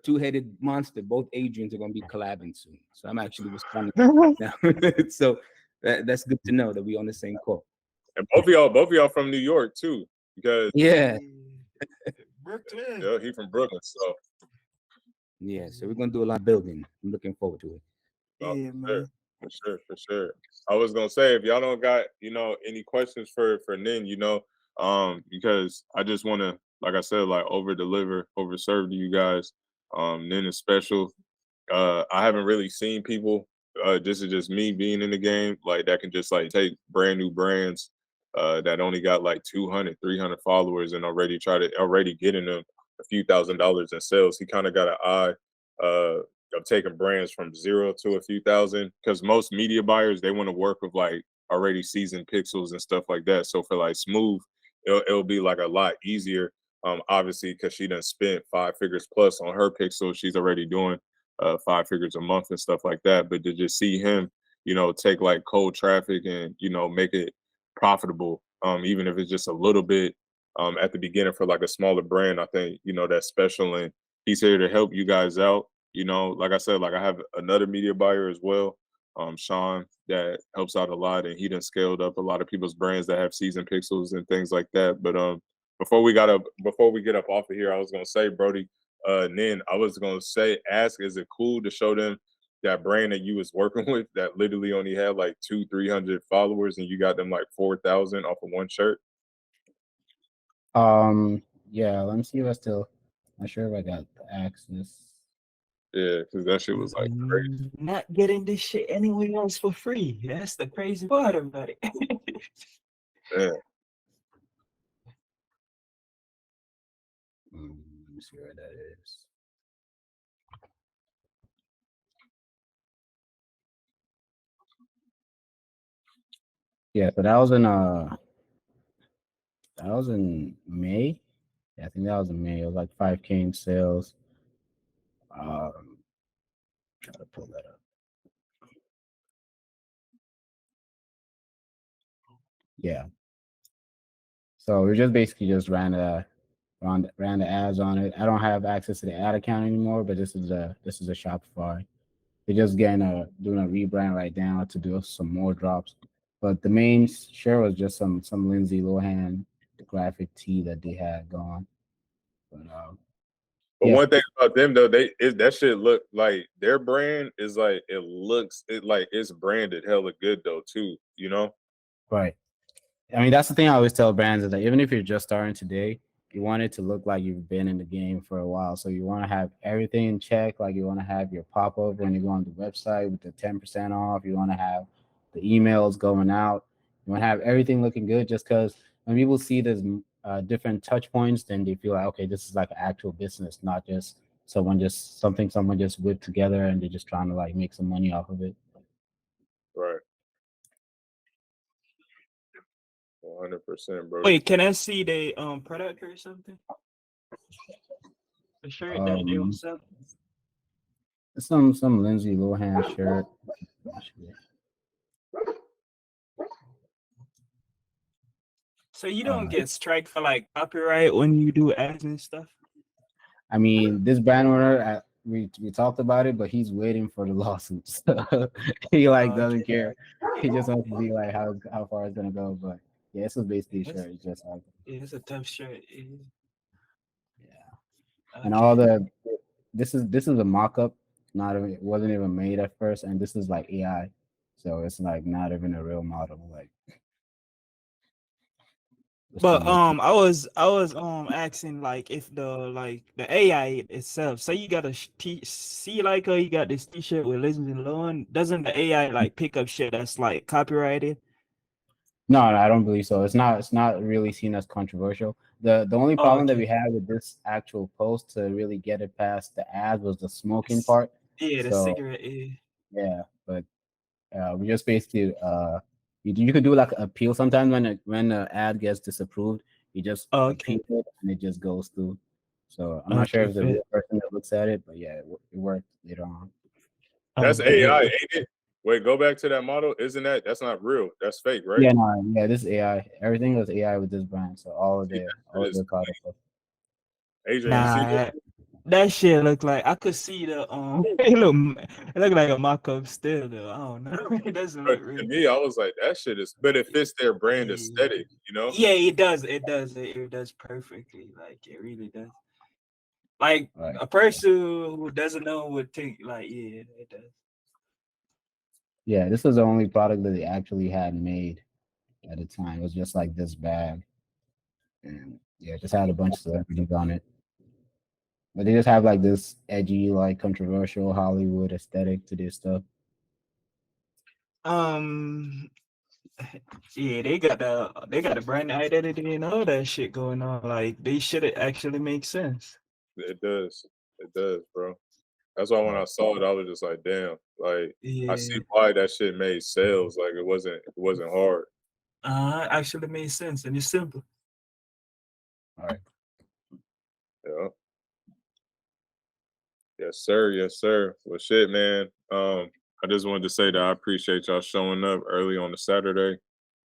two-headed monster. Both Adrians are gonna be collabing soon. So I'm actually responding now. So that's good to know that we're on the same call. And both of y'all from New York too, because Yeah. Brooklyn. yeah, he from Brooklyn. So Yeah, so we're gonna do a lot of building. I'm looking forward to it. Yeah, man. For sure. I was gonna say, if y'all don't got any questions for Nin, because I just want to, like I said, like overserve to you guys. Nin is special. I haven't really seen people. This is just me being in the game, like that can just like take brand new brands that only got like 200, 300 followers and already getting them a few $1,000s in sales. He kind of got an eye of taking brands from 0 to a few thousand, because most media buyers, they want to work with like already seasoned pixels and stuff like that. So for like Smooth, it'll be like a lot easier. Obviously, because she done spent 5 figures plus on her pixels, she's already doing 5 figures a month and stuff like that. But to just see him, take like cold traffic and make it profitable, even if it's just a little bit at the beginning for like a smaller brand, I think that's special, and he's here to help you guys out. Like I said, like I have another media buyer as well, Sean, that helps out a lot, and he done scaled up a lot of people's brands that have season pixels and things like that. But before we get up off of here, I was gonna say, Brody, Nin, I was gonna say, ask, is it cool to show them that brand that you was working with that literally only had like 200-300 followers, and you got them like 4,000 off of one shirt? Yeah, let me see if I still. Not sure if I got the access. Yeah, because that shit was like crazy. Not getting this shit anywhere else for free. That's the crazy part about it. Yeah. Let me see where that is. Yeah, so that was in May. Yeah, I think that was in May. It was like 5K in sales. Try to pull that up. Yeah. So we just basically just ran the ads on it. I don't have access to the ad account anymore, but this is a Shopify. They're just doing a rebrand right now to do some more drops. But the main share was just some Lindsay Lohan, the graphic tee that they had going. But But Yeah. one thing about them though, that shit look like their brand is like it like it's branded hella good though too, you know? Right. I mean, that's the thing I always tell brands is that even if you're just starting today, you want it to look like you've been in the game for a while. So you want to have everything in check. Like you want to have your pop up when you go on the website with the 10% off. You want to have the emails going out. You want to have everything looking good. Just because when people see this different touch points, then they feel like, okay, this is like an actual business, not just someone just whipped together and they're just trying to like make some money off of it. Right. 100%, bro. Wait, can I see the product or something? The shirt that they Um, was selling. some Lindsay Lohan shirt. So you don't get strike for like copyright when you do ads and stuff? I mean, this brand owner, we talked about it, but he's waiting for the lawsuits. He like doesn't care. He just wants to see like how far it's gonna go. But yeah, this is basically a shirt. It's just like It's a tough shirt. and all the this is a mock-up. It wasn't even made at first, and this is like AI, so it's like not even a real model. Like, But I was asking like if the AI itself. So you got a see like you got this T-shirt with Lindsay Lohan. Doesn't the AI like pick up shit that's like copyrighted? No, I don't believe so. It's not really seen as controversial. The only problem that we had with this actual post to really get it past the ad was the smoking part. Yeah, the So, cigarette. yeah, but we just basically you could do like an appeal. Sometimes when the ad gets disapproved, you just appeal it and it just goes through. So I'm not sure if it's a real person that looks at it, but yeah, it worked later on. That's AI, ain't it? Wait, go back to that model. That's not real. That's fake, right? Yeah, no, yeah, this is AI. Everything was AI with this brand. So all of the products. Adrian, you see Nah, that shit look like I could see the it look like a mock-up still though. I don't know. It doesn't look real. To me, I was like, that shit is, but it fits their brand aesthetic, you know? Yeah, it does. It does perfectly. Like it really does. Like a person who doesn't know would think like, yeah, it does. Yeah, this was the only product that they actually had made at the time. It was just like this bag. And yeah, just had a bunch of celebrities on it. But they just have like this edgy, like controversial Hollywood aesthetic to this stuff. Yeah, they got the brand identity and all that shit going on. Like they should actually make sense. It does, bro. That's why when I saw it, I was just like, damn, like I see why that shit made sales. Like it wasn't hard. Actually made sense and it's simple. All right. Yeah. Yes, sir. Yes, sir. Well, shit, man. I just wanted to say that I appreciate y'all showing up early on a Saturday.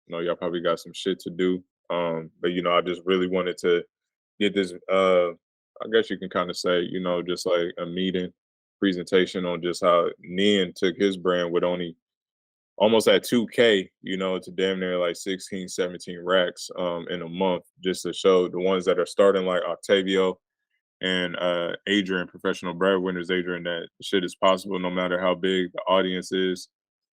You know, y'all probably got some shit to do. But you know, I just really wanted to get this. I guess you can kind of say, you know, just like a meeting presentation on just how Nin took his brand with only almost at 2K, you know, to damn near like 16, 17 racks in a month, just to show the ones that are starting like Octavio and Adrian, professional breadwinners, Adrian, that shit is possible no matter how big the audience is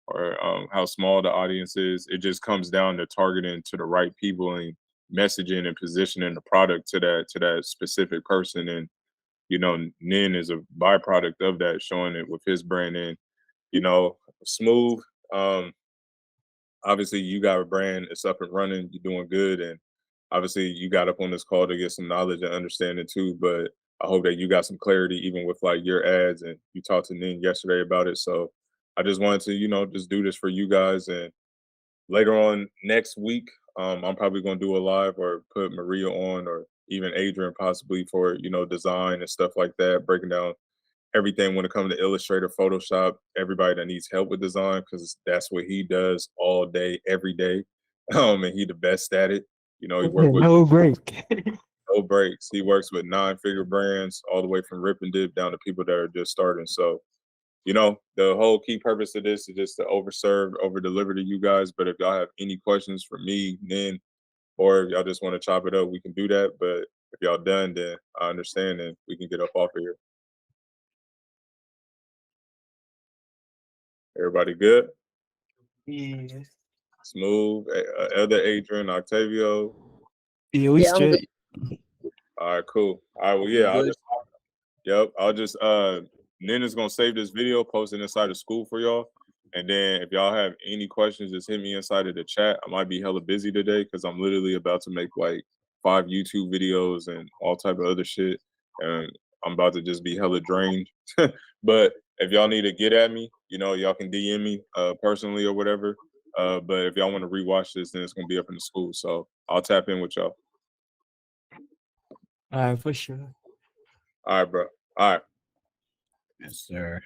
or how small the audience is. It just comes down to targeting to the right people and messaging and positioning the product to that specific person. And you know, Nin is a byproduct of that, showing it with his brand. And you know, Smooth. Obviously, you got a brand. It's up and running. You're doing good, and obviously, you got up on this call to get some knowledge and understanding too. But I hope that you got some clarity, even with like your ads. And you talked to Nin yesterday about it. So I just wanted to, you know, just do this for you guys. And later on next week, I'm probably going to do a live or put Maria on, or even Adrian possibly, for, you know, design and stuff like that, breaking down everything when it comes to Illustrator, Photoshop, everybody that needs help with design, because that's what he does all day, every day. And he the best at it. You know, he works with no break. no breaks. He works with 9-figure brands all the way from rip and dip down to people that are just starting. So, you know, the whole key purpose of this is just to over deliver to you guys. But if y'all have any questions for me, Nin, or if y'all just want to chop it up, we can do that. But If y'all done, then I understand, and we can get up off of here. Everybody good? Yeah. Smooth. Other Adrian, Octavio. Yeah, we Yeah, I'm straight. All right, cool. All right, well, yeah, I'll just Nina's gonna save this video, post it inside of school for y'all. And then if y'all have any questions, just hit me inside of the chat. I might be hella busy today because I'm literally about to make like 5 YouTube videos and all type of other shit. And I'm about to just be hella drained. But if y'all need to get at me, you know, y'all can DM me personally or whatever. But if y'all want to rewatch this, then it's gonna be up in the school. So I'll tap in with y'all. All right, for sure. All right, bro. All right. Yes, sir.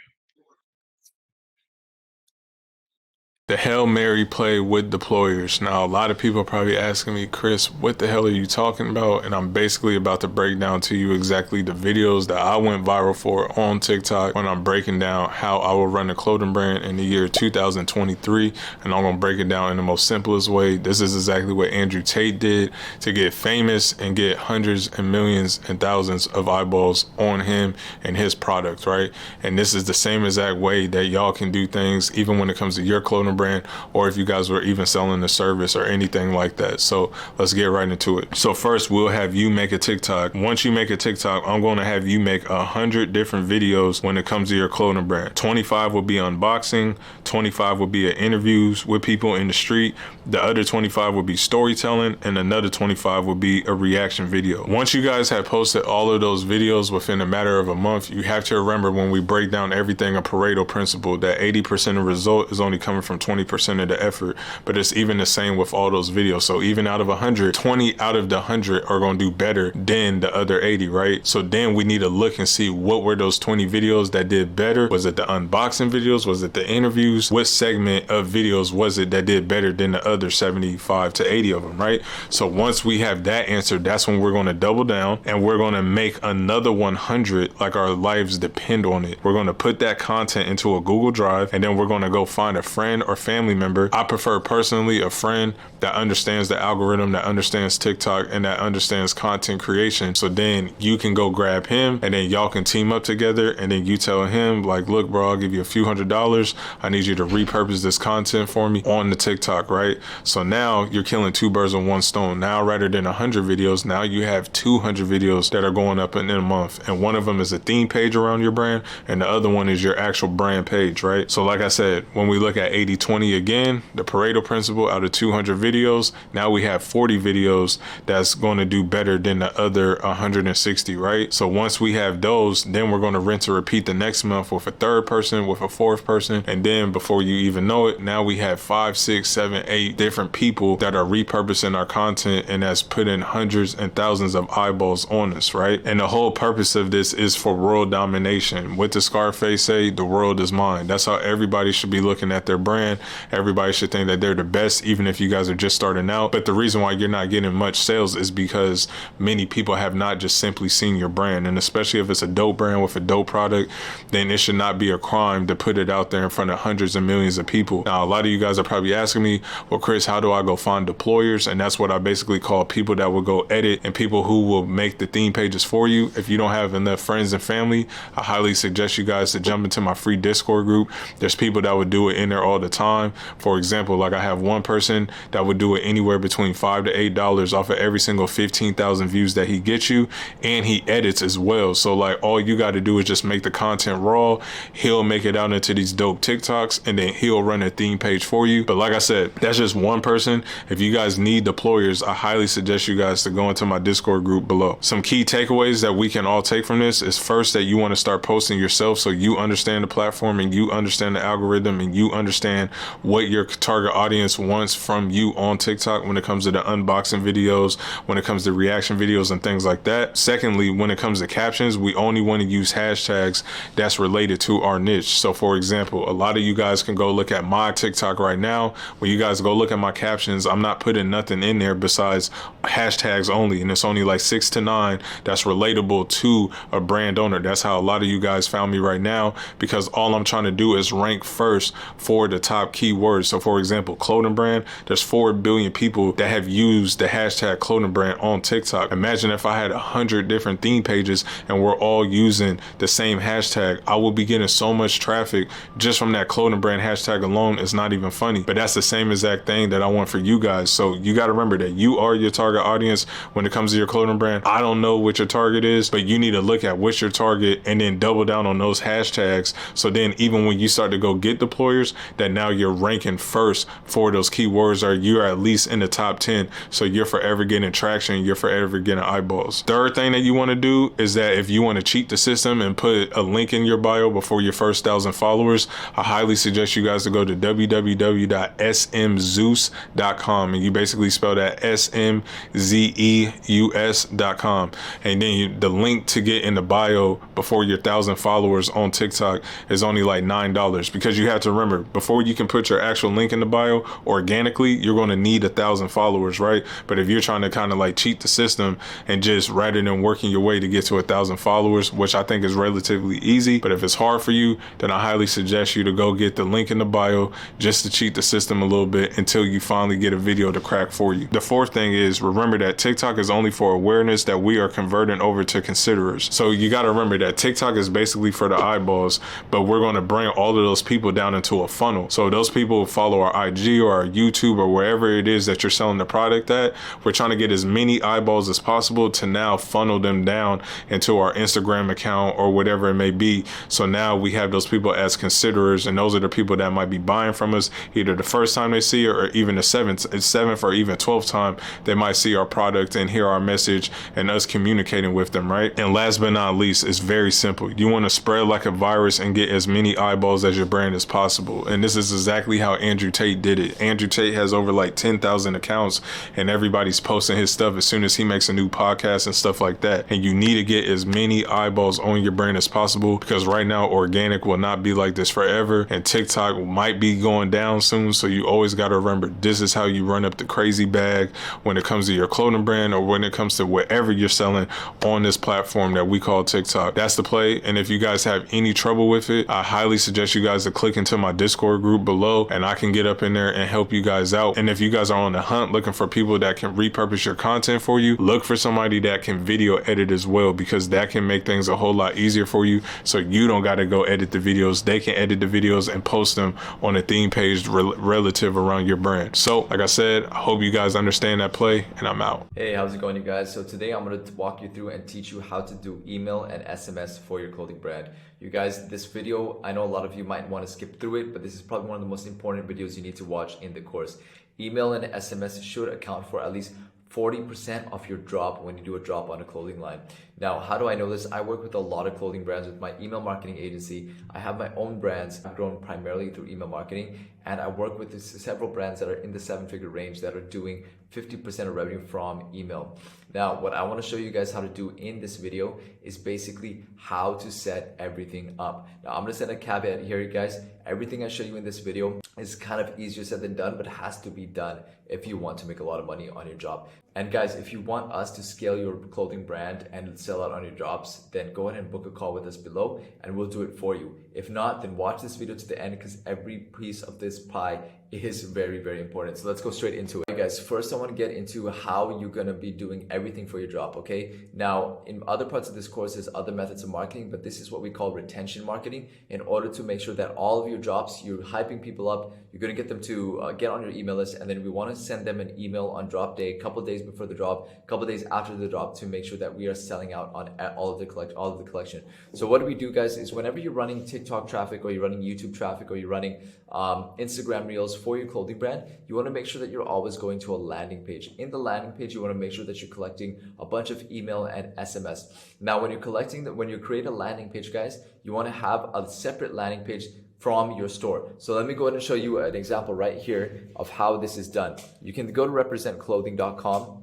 The Hail Mary play with deployers. Now, a lot of people are probably asking me, Chris, what the hell are you talking about? And I'm basically about to break down to you exactly the videos that I went viral for on TikTok when I'm breaking down how I will run a clothing brand in the year 2023. And I'm going to break it down in the most simplest way. This is exactly what Andrew Tate did to get famous and get hundreds and millions and thousands of eyeballs on him and his product, right? And this is the same exact way that y'all can do things, even when it comes to your clothing brand, or if you guys were even selling the service or anything like that. So let's get right into it. So first, we'll have you make a TikTok. Once you make a TikTok, I'm going to have you make 100 different videos when it comes to your clothing brand. 25 will be unboxing, 25 will be interviews with people in the street, the other 25 will be storytelling, and another 25 will be a reaction video. Once you guys have posted all of those videos within a matter of a month, you have to remember, when we break down everything, a Pareto principle, that 80% of result is only coming from 20% of the effort. But it's even the same with all those videos. So even out of 100, 20 out of the 100 are going to do better than the other 80, right? So then we need to look and see, what were those 20 videos that did better? Was it the unboxing videos? Was it the interviews? What segment of videos was it that did better than the other 75 to 80 of them, right? So once we have that answer, that's when we're going to double down and we're going to make another 100 like our lives depend on it. We're going to put that content into a Google Drive, and then we're going to go find a friend or family member. I prefer personally a friend that understands the algorithm, that understands TikTok, and that understands content creation. So then you can go grab him, and then y'all can team up together, and then you tell him, like, look, bro, I'll give you a few $100s. I need you to repurpose this content for me on the TikTok, right? So now you're killing 2 birds with 1 stone. Now, rather than 100 videos, now you have 200 videos that are going up in a month. And one of them is a theme page around your brand, and the other one is your actual brand page, right? So like I said, when we look at 80-20 again, the Pareto principle, out of 200 videos, now we have 40 videos that's going to do better than the other 160, right? So once we have those, then we're going to rinse and repeat the next month with a 3rd person, with a 4th person, and then before you even know it, now we have 5, 6, 7, 8 different people that are repurposing our content, and that's putting hundreds and thousands of eyeballs on us, right? And the whole purpose of this is for world domination. What does Scarface say? The world is mine. That's how everybody should be looking at their brand. Everybody should think that they're the best, even if you guys are just starting out. But the reason why you're not getting much sales is because many people have not just simply seen your brand. And especially if it's a dope brand with a dope product, then it should not be a crime to put it out there in front of hundreds of millions of people. Now, a lot of you guys are probably asking me, well, Chris, how do I go find deployers? And that's what I basically call people that will go edit and people who will make the theme pages for you. If you don't have enough friends and family, I highly suggest you guys to jump into my free Discord group. There's people that would do it in there all the time. For example, like I have one person that would do it anywhere between $5 to $8 off of every single 15,000 views that he gets you, and he edits as well. So like, all you got to do is just make the content raw. He'll make it out into these dope TikToks, and then he'll run a theme page for you. But like I said, that's just one person. If you guys need deployers, I highly suggest you guys to go into my Discord group below. Some key takeaways that we can all take from this is, first, that you want to start posting yourself so you understand the platform and you understand the algorithm and you understand what your target audience wants from you on TikTok when it comes to the unboxing videos, when it comes to reaction videos and things like that. Secondly, when it comes to captions, we only want to use hashtags that's related to our niche. So for example, a lot of you guys can go look at my TikTok right now. When you guys go look at my captions, I'm not putting nothing in there besides hashtags only, and it's only like 6 to 9 that's relatable to a brand owner. That's how a lot of you guys found me right now, because all I'm trying to do is rank first for the top top keywords. So for example, clothing brand, there's 4 billion people that have used the hashtag clothing brand on TikTok. Imagine if I had 100 different theme pages and we're all using the same hashtag. I will be getting so much traffic just from that clothing brand hashtag alone. It's not even funny, but that's the same exact thing that I want for you guys. So you got to remember that you are your target audience when it comes to your clothing brand. I don't know what your target is, but you need to look at what's your target and then double down on those hashtags. So then even when you start to go get deployers, that now you're ranking first for those keywords, or you're at least in the top 10. So you're forever getting traction. You're forever getting eyeballs. Third thing that you want to do is that if you want to cheat the system and put a link in your bio before your first 1,000 followers, I highly suggest you guys to go to www.smzeus.com, and you basically spell that SMZEUS.com, and then the link to get in the bio before your 1,000 followers on TikTok is only like $9, because you have to remember, before you can put your actual link in the bio organically, you're going to need 1,000 followers, right? But if you're trying to kind of like cheat the system and just rather than working your way to get to 1,000 followers, which I think is relatively easy, but if it's hard for you, then I highly suggest you to go get the link in the bio just to cheat the system a little bit until you finally get a video to crack for you. The fourth thing is, remember that TikTok is only for awareness, that we are converting over to considerers. So you got to remember that TikTok is basically for the eyeballs, but we're going to bring all of those people down into a funnel. So those people follow our IG or our YouTube or wherever it is that you're selling the product at. We're trying to get as many eyeballs as possible to now funnel them down into our Instagram account or whatever it may be. So now we have those people as considerers, and those are the people that might be buying from us either the first time they see it or even the seventh or even 12th time they might see our product and hear our message and us communicating with them, right? And last but not least, it's very simple. You want to spread like a virus and get as many eyeballs as your brand as possible. And this is exactly how Andrew Tate did it. Andrew Tate has over like 10,000 accounts, and everybody's posting his stuff as soon as he makes a new podcast and stuff like that. And you need to get as many eyeballs on your brand as possible, because right now organic will not be like this forever, and TikTok might be going down soon. So you always got to remember, this is how you run up the crazy bag when it comes to your clothing brand or when it comes to whatever you're selling on this platform that we call TikTok. That's the play. And if you guys have any trouble with it, I highly suggest you guys to click into my Discord group below, and I can get up in there and help you guys out. And if you guys are on the hunt looking for people that can repurpose your content for you, look for somebody that can video edit as well, because that can make things a whole lot easier for you. So you don't got to go edit the videos. They can edit the videos and post them on a theme page relative around your brand. So like I said, I hope you guys understand that play, and I'm out. Hey, how's it going, you guys? So today I'm going to walk you through and teach you how to do email and SMS for your clothing brand. You guys, this video, I know a lot of you might want to skip through it, but this is probably one of the most important videos you need to watch in the course. Email and SMS should account for at least 40% of your drop when you do a drop on a clothing line. Now, how do I know this? I work with a lot of clothing brands with my email marketing agency. I have my own brands. I've grown primarily through email marketing, and I work with several brands that are in the 7-figure range that are doing 50% of revenue from email. Now, what I want to show you guys how to do in this video is basically how to set everything up. Now, I'm going to set a caveat here, you guys. Everything I show you in this video is kind of easier said than done, but has to be done if you want to make a lot of money on your job. And guys, if you want us to scale your clothing brand and sell out on your jobs, then go ahead and book a call with us below and we'll do it for you. If not, then watch this video to the end, because every piece of this pie is very, very important. So let's go straight into it. Okay, guys, first I want to get into how you're going to be doing everything for your drop, okay? Now, in other parts of this course, there's other methods of marketing, but this is what we call retention marketing. In order to make sure that all of your drops, you're hyping people up, you're going to get them to get on your email list, and then we want to send them an email on drop day, a couple days before the drop, a couple days after the drop, to make sure that we are selling out on all of the collection. So what do we do, guys, is whenever you're running TikTok traffic, or you're running YouTube traffic, or you're running Instagram Reels for your clothing brand, you want to make sure that you're always going to a landing page. In the landing page, you want to make sure that you're collecting a bunch of email and SMS. Now, when you create a landing page, guys, you want to have a separate landing page from your store. So let me go ahead and show you an example right here of how this is done. You can go to representclothing.com,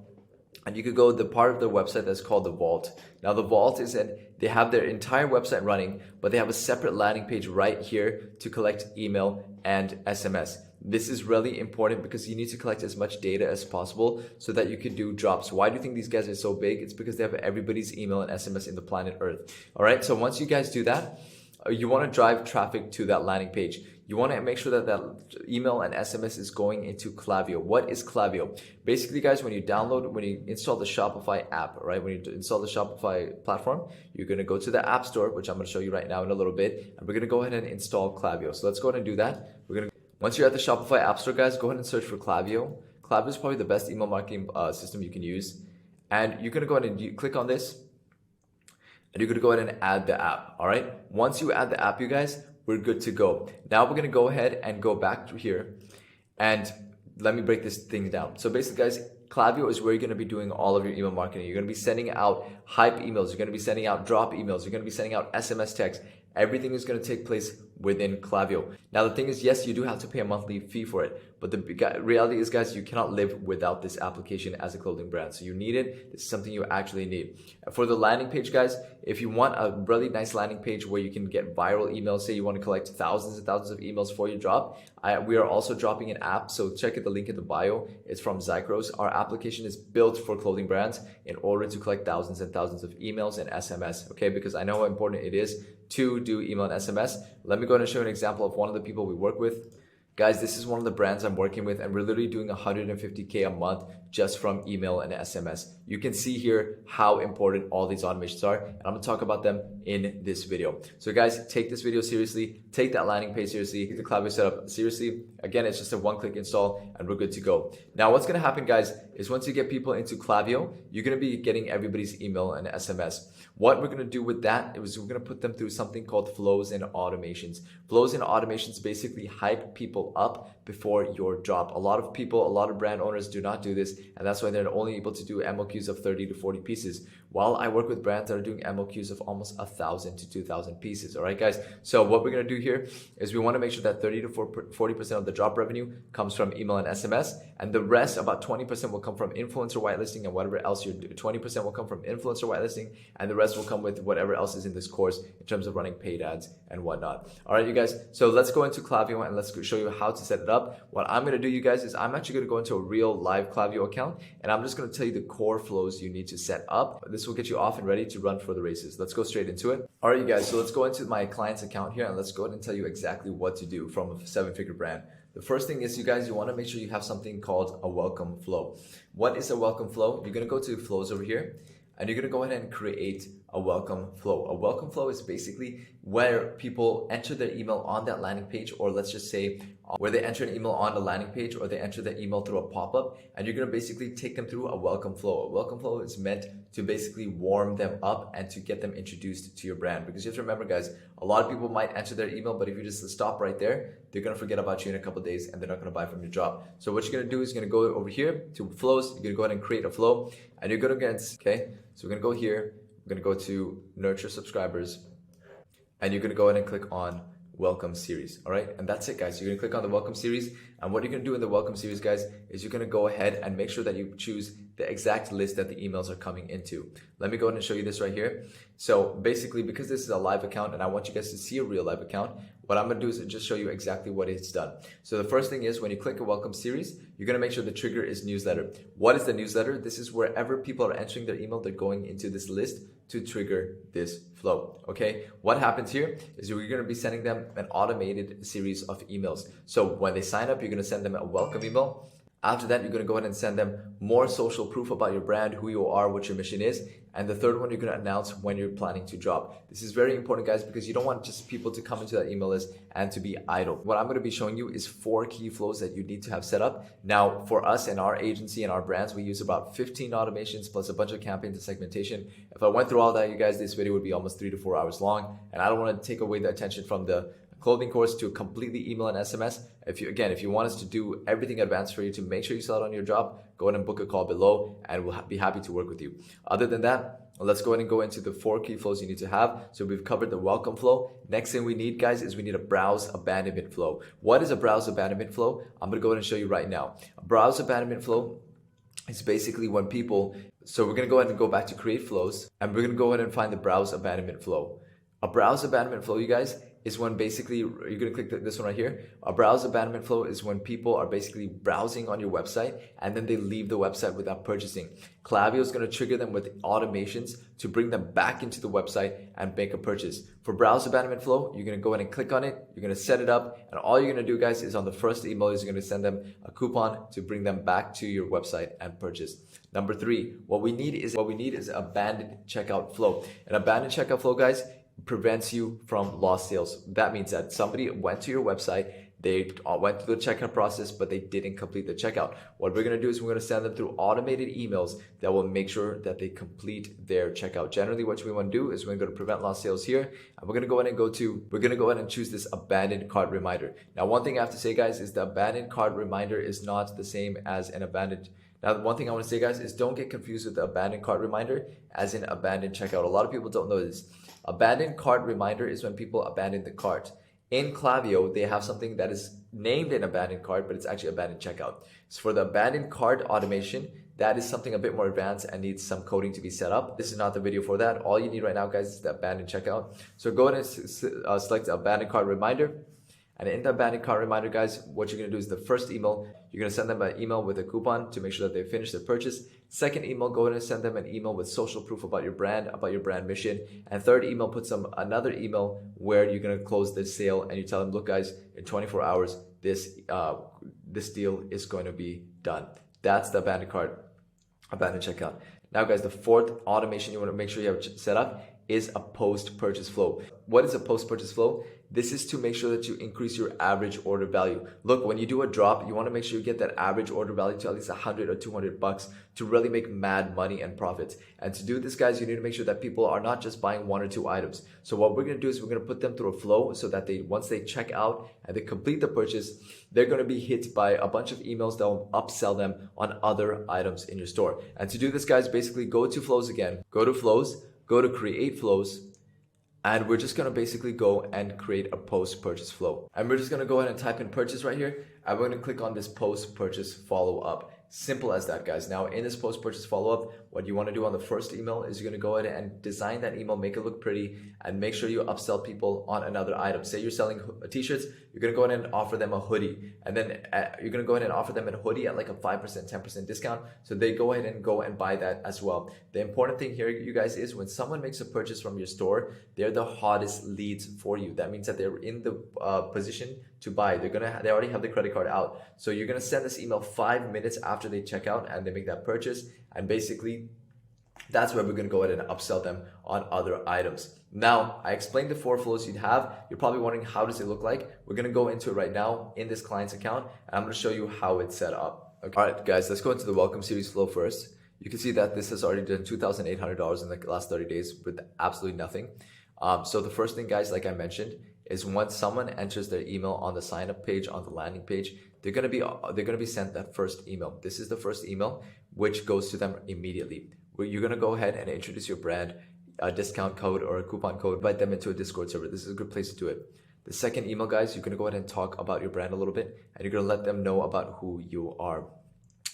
and you could go to the part of their website that's called the Vault. Now the Vault is they have their entire website running, but they have a separate landing page right here to collect email and SMS. This is really important because you need to collect as much data as possible so that you can do drops. Why do you think these guys are so big? It's because they have everybody's email and SMS in the planet Earth. All right, so once you guys do that, you want to drive traffic to that landing page. you want to make sure that that email and SMS is going into Klaviyo. What is Klaviyo? Basically, guys, when you install the Shopify app, right? When you install the Shopify platform, you're going to go to the App Store, which I'm going to show you right now in a little bit, and we're going to go ahead and install Klaviyo. So let's go ahead and do that. Once you're at the Shopify App Store, guys, go ahead and search for Klaviyo. Klaviyo is probably the best email marketing system you can use. And you're going to go ahead and click on this, and you're going to go ahead and add the app, all right? Once you add the app, you guys, we're good to go. Now we're going to go ahead and go back to here, and let me break this thing down. So basically, guys, Klaviyo is where you're going to be doing all of your email marketing. You're going to be sending out hype emails. You're going to be sending out drop emails. You're going to be sending out SMS text. Everything is going to take place within Klaviyo. Now, the thing is, yes, you do have to pay a monthly fee for it, but the reality is, guys, you cannot live without this application as a clothing brand. So you need it. This is something you actually need. For the landing page, guys, if you want a really nice landing page where you can get viral emails, say you want to collect thousands and thousands of emails for your drop, we are also dropping an app. So check out the link in the bio. It's from Zycros. Our application is built for clothing brands in order to collect thousands and thousands of emails and SMS, okay? Because I know how important it is to do email and SMS. Let me go ahead and show you an example of one of the people we work with. Guys, this is one of the brands I'm working with, and we're literally doing 150K a month just from email and SMS. You can see here how important all these automations are, and I'm gonna talk about them in this video. So guys, take this video seriously, take that landing page seriously, take the Klaviyo setup seriously. Again, it's just a one-click install, and we're good to go. Now, what's gonna happen, guys, is once you get people into Klaviyo, you're gonna be getting everybody's email and SMS. What we're gonna do with that is we're gonna put them through something called flows and automations. Flows and automations basically hype people up before your drop. A lot of brand owners do not do this, and that's why they're only able to do MOQs of 30 to 40 pieces. While I work with brands that are doing MOQs of almost 1,000 to 2,000 pieces. All right, guys. So what we're gonna do here is we want to make sure that 30 to 40% of the drop revenue comes from email and SMS, and the rest, about 20%, will come from influencer whitelisting and whatever else you're doing. 20% will come from influencer whitelisting, and the rest will come with whatever else is in this course in terms of running paid ads and whatnot. All right, you guys. So let's go into Klaviyo and let's show you how to set it up. What I'm gonna do, you guys, is I'm actually gonna go into a real live Klaviyo account, and I'm just gonna tell you the core flows you need to set up. This will get you off and ready to run for the races. Let's go straight into it. All right, you guys, so let's go into my client's account here, and let's go ahead and tell you exactly what to do from a seven-figure brand. The first thing is, you guys, you want to make sure you have something called a welcome flow. What is a welcome flow? You're going to go to flows over here, and you're going to go ahead and create a welcome flow. A welcome flow is basically where people enter their email on that landing page, or let's just say where they enter an email on the landing page, or they enter the email through a pop-up, and you're going to basically take them through a welcome flow. A welcome flow is meant to basically warm them up and to get them introduced to your brand. Because you have to remember, guys, a lot of people might enter their email, but if you just stop right there, they're going to forget about you in a couple of days and they're not going to buy from your drop. So what you're going to do is you're going to go over here to flows. You're going to go ahead and create a flow, and you're going to get, okay, so we're going to go here. We're going to go to nurture subscribers, and you're going to go ahead and click on welcome series. All right, and that's it, guys. You're going to click on the welcome series, and what you're going to do in the welcome series, guys, is you're going to go ahead and make sure that you choose the exact list that the emails are coming into. Let me go ahead and show you this right here. So basically, because this is a live account and I want you guys to see a real live account, what I'm going to do is just show you exactly what it's done. So the first thing is, when you click a welcome series, you're going to make sure the trigger is newsletter. What is the newsletter? This is wherever people are entering their email, they're going into this list to trigger this flow. Okay, what happens here is you're going to be sending them an automated series of emails. So when they sign up, you're going to send them a welcome email. After that, you're going to go ahead and send them more social proof about your brand, who you are, what your mission is. And the third one, you're going to announce when you're planning to drop. This is very important, guys, because you don't want just people to come into that email list and to be idle. What I'm going to be showing you is 4 key flows that you need to have set up. Now, for us and our agency and our brands, we use about 15 automations plus a bunch of campaigns and segmentation. If I went through all that, you guys, this video would be almost 3 to 4 hours long. And I don't want to take away the attention from the clothing course to completely email and SMS. If you want us to do everything advanced for you to make sure you sell it on your job, go ahead and book a call below and we'll be happy to work with you. Other than that, let's go ahead and go into the 4 key flows you need to have. So we've covered the welcome flow. Next thing we need, guys, is we need a browse abandonment flow. What is a browse abandonment flow? I'm going to go ahead and show you right now. A browse abandonment flow is basically when people, so we're going to go ahead and go back to create flows, and we're going to go ahead and find the browse abandonment flow. A browse abandonment flow, you guys, is when basically you're gonna click this one right here. A browse abandonment flow is when people are basically browsing on your website and then they leave the website without purchasing. Klaviyo is gonna trigger them with automations to bring them back into the website and make a purchase. For browse abandonment flow, you're gonna go ahead and click on it, you're gonna set it up, and all you're gonna do, guys, is on the first email is you're gonna send them a coupon to bring them back to your website and purchase. Number 3, what we need is abandoned checkout flow. An abandoned checkout flow, guys, prevents you from lost sales. That means that somebody went to your website, they went through the checkout process, but they didn't complete the checkout. What we're going to do is we're going to send them through automated emails that will make sure that they complete their checkout. Generally, what we want to do is we're going to go to prevent lost sales here, and we're going to go ahead and choose this abandoned cart reminder. Now, one thing I have to say, guys, is the abandoned cart reminder is not the same as an abandoned. Now, one thing I want to say, guys, is don't get confused with the abandoned cart reminder as in abandoned checkout. A lot of people don't know this. Abandoned cart reminder is when people abandon the cart. In Klaviyo, they have something that is named an abandoned cart, but it's actually abandoned checkout. So for the abandoned cart automation, that is something a bit more advanced and needs some coding to be set up. This is not the video for that. All you need right now, guys, is the abandoned checkout. So go ahead and select the abandoned cart reminder. And in the abandoned cart reminder, guys, what you're going to do is the first email, you're going to send them an email with a coupon to make sure that they finish their purchase. Second email, go ahead and send them an email with social proof about your brand mission. And third email, put another email where you're going to close this sale and you tell them, look, guys, in 24 hours, this deal is going to be done. That's the abandoned checkout. Now, guys, the fourth automation you want to make sure you have set up is a post-purchase flow. What is a post-purchase flow? This is to make sure that you increase your average order value. Look, when you do a drop, you want to make sure you get that average order value to at least 100 or 200 bucks to really make mad money and profits. And to do this, guys, you need to make sure that people are not just buying 1 or 2 items. So what we're going to do is we're going to put them through a flow so that once they check out and they complete the purchase, they're going to be hit by a bunch of emails that will upsell them on other items in your store. And to do this, guys, basically go to flows again, go to flows, go to create flows, and we're just going to basically go and create a post-purchase flow. And we're just going to go ahead and type in purchase right here. And we're going to click on this post-purchase follow-up. Simple as that, guys. Now, in this post-purchase follow-up, what you want to do on the first email is you're going to go ahead and design that email, make it look pretty, and make sure you upsell people on another item. Say you're selling t-shirts, you're going to go ahead and offer them a hoodie. And then you're going to go ahead and offer them a hoodie at like a 5%, 10% discount. So they go ahead and buy that as well. The important thing here, you guys, is when someone makes a purchase from your store, they're the hottest leads for you. That means that they're in the position to buy. They already have the credit card out. So you're going to send this email 5 minutes after they check out and they make that purchase. And basically, that's where we're going to go ahead and upsell them on other items. Now, I explained the 4 flows you'd have. You're probably wondering, how does it look like? We're going to go into it right now in this client's account, and I'm going to show you how it's set up. Okay. All right, guys, let's go into the welcome series flow first. You can see that this has already done $2,800 in the last 30 days with absolutely nothing. So the first thing, guys, like I mentioned, is once someone enters their email on the sign up page, on the landing page, they're going to be sent that first email. This is the first email, which goes to them immediately. Where you're going to go ahead and introduce your brand, a discount code or a coupon code, invite them into a Discord server. This is a good place to do it. The second email, guys, you're going to go ahead and talk about your brand a little bit, and you're going to let them know about who you are.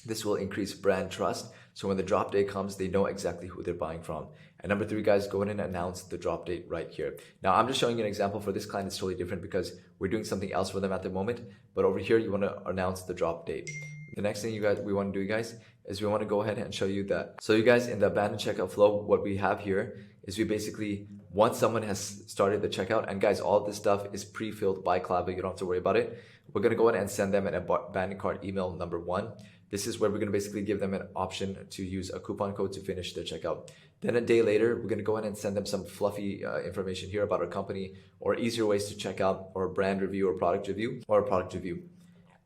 This will increase brand trust. So when the drop date comes, they know exactly who they're buying from. And number 3, guys, go ahead and announce the drop date right here. Now, I'm just showing you an example. For this client, it's totally different because we're doing something else for them at the moment. But over here, you want to announce the drop date. The next thing we want to do, guys, is we want to go ahead and show you that. So you guys, in the abandoned checkout flow, what we have here is we basically, once someone has started the checkout, and guys, all of this stuff is pre-filled by Klaviyo. You don't have to worry about it. We're going to go ahead and send them an abandoned cart email number 1. This is where we're going to basically give them an option to use a coupon code to finish their checkout. Then a day later, we're going to go ahead and send them some fluffy information here about our company, or easier ways to check out, or a brand review, or product review,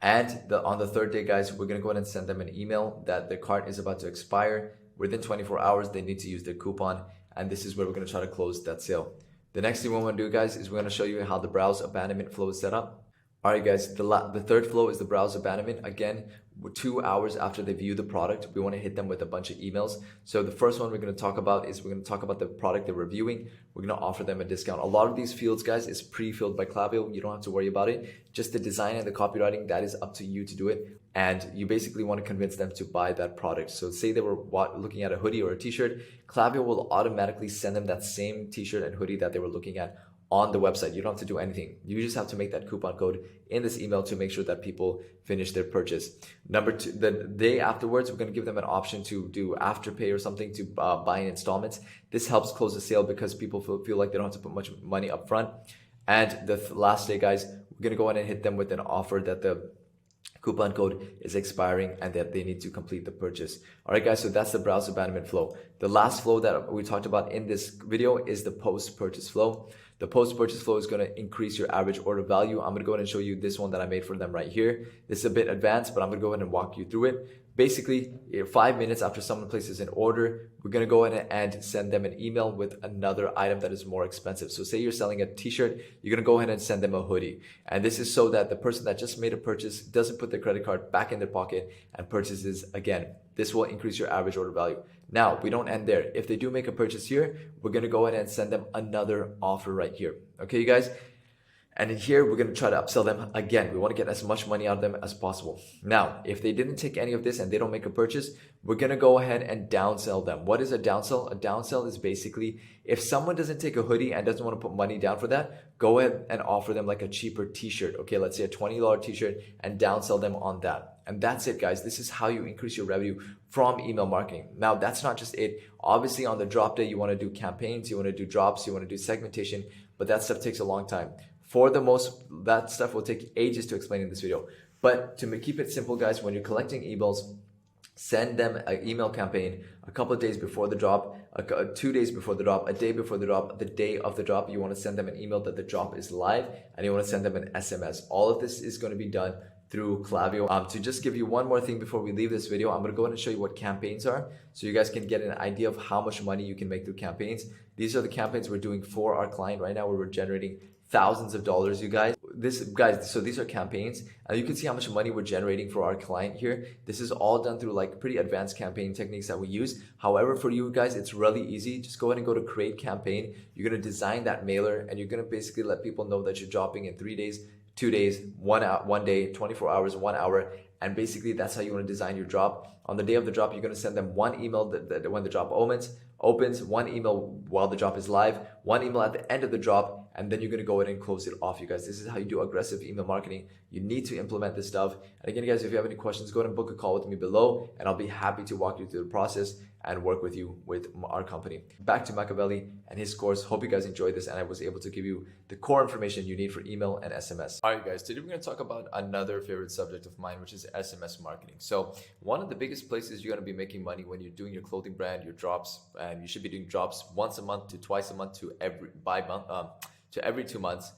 And on the 3rd day, guys, we're going to go ahead and send them an email that their cart is about to expire. Within 24 hours, they need to use their coupon. And this is where we're going to try to close that sale. The next thing we want to do, guys, is we're going to show you how the browse abandonment flow is set up. All right, guys, the 3rd flow is the browse abandonment. Again, 2 hours after they view the product, we want to hit them with a bunch of emails. So the first one we're going to talk about is we're going to talk about the product they're reviewing. We're going to offer them a discount. A lot of these fields, guys, is pre-filled by Klaviyo. You don't have to worry about it. Just the design and the copywriting, that is up to you to do it. And you basically want to convince them to buy that product. So say they were looking at a hoodie or a t-shirt, Klaviyo will automatically send them that same t-shirt and hoodie that they were looking at on the website. You don't have to do anything. You just have to make that coupon code in this email to make sure that people finish their purchase. Number two, the day afterwards, we're going to give them an option to do afterpay or something to buy in installments. This helps close the sale because people feel like they don't have to put much money up front. And the last day, guys, we're going to go ahead and hit them with an offer that the coupon code is expiring and that they need to complete the purchase. All right, guys, so that's the browse abandonment flow. The last flow that we talked about in this video is the post-purchase flow. The post-purchase flow is going to increase your average order value. I'm going to go ahead and show you this one that I made for them right here. This is a bit advanced, but I'm going to go ahead and walk you through it. Basically, 5 minutes after someone places an order, we're going to go ahead and send them an email with another item that is more expensive. So say you're selling a t-shirt, you're going to go ahead and send them a hoodie. And this is so that the person that just made a purchase doesn't put their credit card back in their pocket and purchases again. This will increase your average order value. Now, we don't end there. If they do make a purchase here, we're going to go ahead and send them another offer right here. Okay, you guys? And in here, we're going to try to upsell them again. We want to get as much money out of them as possible. Now, if they didn't take any of this and they don't make a purchase, we're going to go ahead and downsell them. What is a downsell? A downsell is basically if someone doesn't take a hoodie and doesn't want to put money down for that, go ahead and offer them like a cheaper t-shirt. Okay, let's say a $20 t-shirt and downsell them on that. And that's it, guys. This is how you increase your revenue from email marketing. Now, that's not just it. Obviously, on the drop day, you want to do campaigns, you want to do drops, you want to do segmentation, but that stuff takes a long time. For the most, that stuff will take ages to explain in this video. But to keep it simple, guys, when you're collecting emails, send them an email campaign a couple of days before the drop, 2 days before the drop, a day before the drop, the day of the drop. You want to send them an email that the drop is live, and you want to send them an SMS. All of this is going to be done through Klaviyo. To just give you one more thing before we leave this video, I'm going to go ahead and show you what campaigns are so you guys can get an idea of how much money you can make through campaigns. These are the campaigns we're doing for our client right now, where we're generating thousands of dollars, you guys. So these are campaigns, and you can see how much money we're generating for our client here. This is all done through like pretty advanced campaign techniques that we use. However, for you guys, it's really easy. Just go ahead and go to create campaign. You're going to design that mailer, and you're going to basically let people know that you're dropping in 3 days, 2 days, 1 day, 24 hours, 1 hour. And basically that's how you want to design your drop. On the day of the drop, you're going to send them one email that when the drop opens, one email while the drop is live, one email at the end of the drop, and then you're going to go ahead and close it off, you guys. This is how you do aggressive email marketing. You need to implement this stuff. And again, guys, if you have any questions, go ahead and book a call with me below, and I'll be happy to walk you through the process and work with you with our company. Back to Machiavelli and his course. Hope you guys enjoyed this and I was able to give you the core information you need for email and SMS. All right, guys, today we're going to talk about another favorite subject of mine, which is SMS marketing. So one of the biggest places you're going to be making money when you're doing your clothing brand, your drops, and you should be doing drops once a month to twice a month to every 2 months,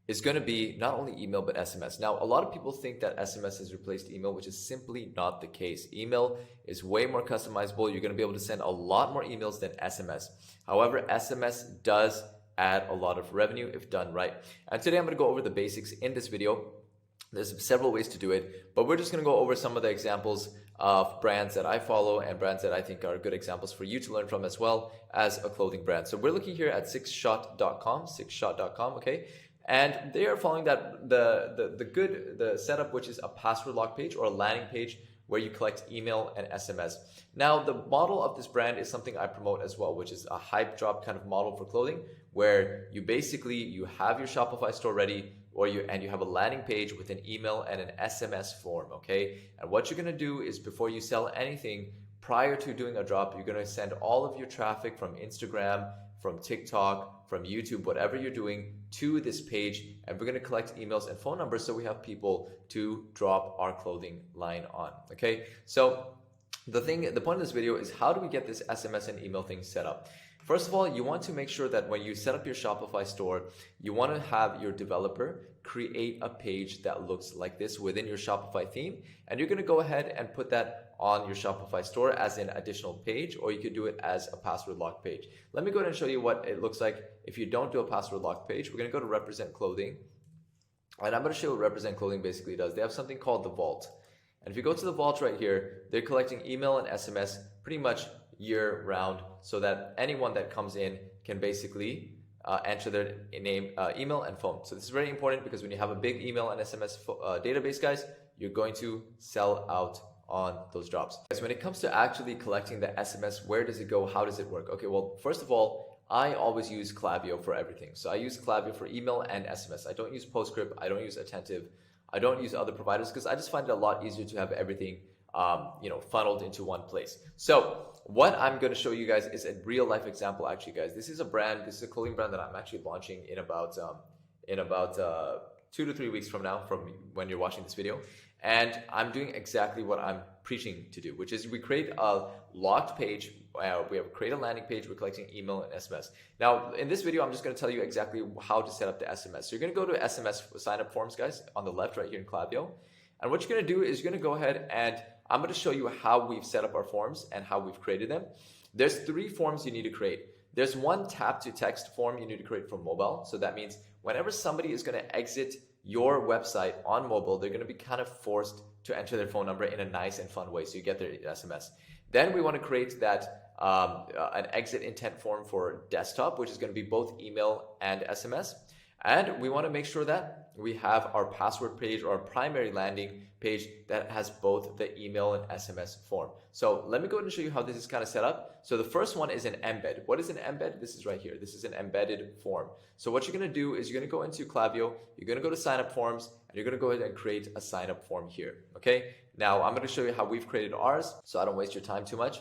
is going to be not only email but SMS. Now, a lot of people think that SMS has replaced email, which is simply not the case. Email is way more customizable. You're going to be able to send a lot more emails than SMS. However, SMS does add a lot of revenue if done right. And today I'm going to go over the basics in this video. There's several ways to do it, but we're just going to go over some of the examples of brands that I follow and brands that I think are good examples for you to learn from as well as a clothing brand. So we're looking here at sixshot.com, okay? And they are following that the setup, which is a password lock page or a landing page where you collect email and SMS. Now, the model of this brand is something I promote as well, which is a hype drop kind of model for clothing, where you have your Shopify store ready, or you have a landing page with an email and an SMS form, okay? And what you're gonna do is before you sell anything, prior to doing a drop, you're gonna send all of your traffic from Instagram, from TikTok, from YouTube, whatever you're doing, to this page, and we're going to collect emails and phone numbers so we have people to drop our clothing line on. Okay, so the point of this video is how do we get this SMS and email thing set up? First of all, you want to make sure that when you set up your Shopify store, you want to have your developer create a page that looks like this within your Shopify theme, and you're going to go ahead and put that on your Shopify store as an additional page, or you could do it as a password lock page. Let me go ahead and show you what it looks like if you don't do a password lock page. We're going to go to Represent Clothing, and I'm going to show you what Represent Clothing basically does. They have something called the Vault, and if you go to the Vault right here, they're collecting email and SMS pretty much year round, so that anyone that comes in can basically enter their name, email, and phone. So this is very important because when you have a big email and SMS database, guys, you're going to sell out on those drops. So when it comes to actually collecting the SMS, where does it go? How does it work? Okay, well, first of all, I always use Klaviyo for everything. So I use Klaviyo for email and SMS. I don't use PostScript. I don't use Attentive. I don't use other providers because I just find it a lot easier to have everything funneled into one place. So what I'm going to show you guys is a real life example. Actually, guys, this is a brand. This is a clothing brand that I'm actually launching in about 2 to 3 weeks from now, from when you're watching this video. And I'm doing exactly what I'm preaching to do, which is we create a locked page. Create a landing page. We're collecting email and SMS. Now, in this video, I'm just going to tell you exactly how to set up the SMS. So you're going to go to SMS sign up forms, guys, on the left right here in Klaviyo. And what you're going to do is you're going to go ahead and I'm going to show you how we've set up our forms and how we've created them. There's 3 forms you need to create. There's one tap to text form you need to create for mobile. So that means whenever somebody is going to exit your website on mobile, they're going to be kind of forced to enter their phone number in a nice and fun way. So you get their SMS. Then we want to create that an exit intent form for desktop, which is going to be both email and SMS. And we want to make sure that we have our password page or our primary landing page that has both the email and SMS form. So let me go ahead and show you how this is kind of set up. So the first one is an embed. What is an embed? This is right here. This is an embedded form. So what you're going to do is you're going to go into Klaviyo, you're going to go to sign up forms, and you're going to go ahead and create a sign up form here. Okay. Now I'm going to show you how we've created ours so I don't waste your time too much.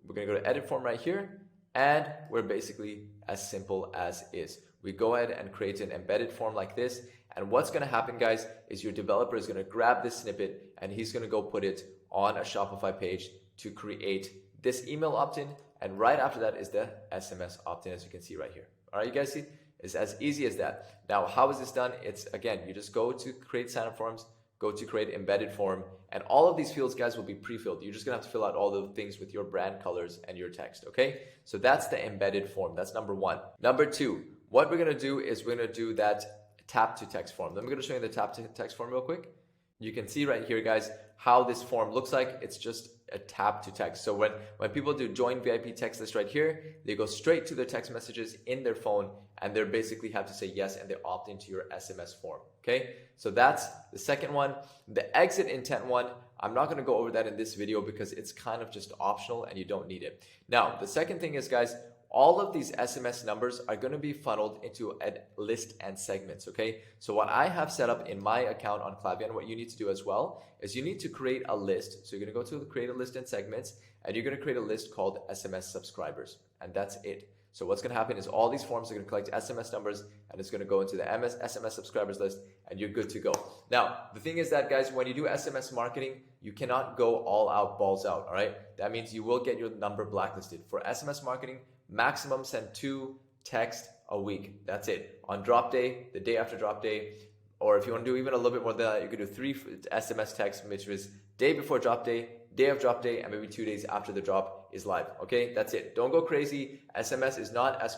We're going to go to edit form right here, and we're basically as simple as is. We go ahead and create an embedded form like this. And what's going to happen, guys, is your developer is going to grab this snippet and he's going to go put it on a Shopify page to create this email opt-in. And right after that is the SMS opt-in, as you can see right here. All right, you guys see? It's as easy as that. Now, how is this done? It's, again, you just go to create sign-up forms, go to create embedded form, and all of these fields, guys, will be pre-filled. You're just going to have to fill out all the things with your brand colors and your text, okay? So that's the embedded form. That's number 1. Number 2, what we're going to do is we're going to do that tap to text form. Then we're going to show you the tap to text form real quick. You can see right here, guys, how this form looks like. It's just a tap to text. So when people do join VIP text list right here, they go straight to their text messages in their phone, and they basically have to say yes, and they opt into your SMS form. Okay, so that's the second one. The exit intent one, I'm not going to go over that in this video because it's kind of just optional and you don't need it. Now, the second thing is, guys, all of these SMS numbers are going to be funneled into a list and segments, okay? So what I have set up in my account on Klaviyo, and what you need to do as well, is you need to create a list. So you're going to go to create a list and segments, and you're going to create a list called SMS subscribers, and that's it. So what's going to happen is all these forms are going to collect SMS numbers, and it's going to go into the SMS subscribers list, and you're good to go. Now, the thing is that, guys, when you do SMS marketing, you cannot go all out, balls out, all right? That means you will get your number blacklisted. For SMS marketing, maximum send 2 texts a week. That's it. On drop day, the day after drop day, or if you want to do even a little bit more than that, you could do 3 SMS texts, which is day before drop day of drop day, and maybe 2 days after the drop is live. Okay, that's it. Don't go crazy. SMS is not as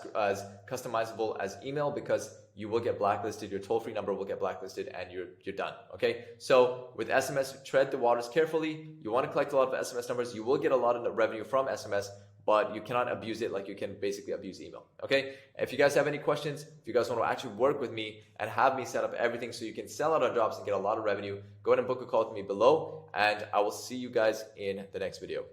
customizable as email because you will get blacklisted. Your toll-free number will get blacklisted, and you're done. Okay, so with SMS, tread the waters carefully. You want to collect a lot of SMS numbers. You will get a lot of revenue from SMS, but you cannot abuse it like you can basically abuse email. Okay, if you guys have any questions, if you guys want to actually work with me and have me set up everything so you can sell out on jobs and get a lot of revenue, go ahead and book a call with me below, and I will see you guys in the next video.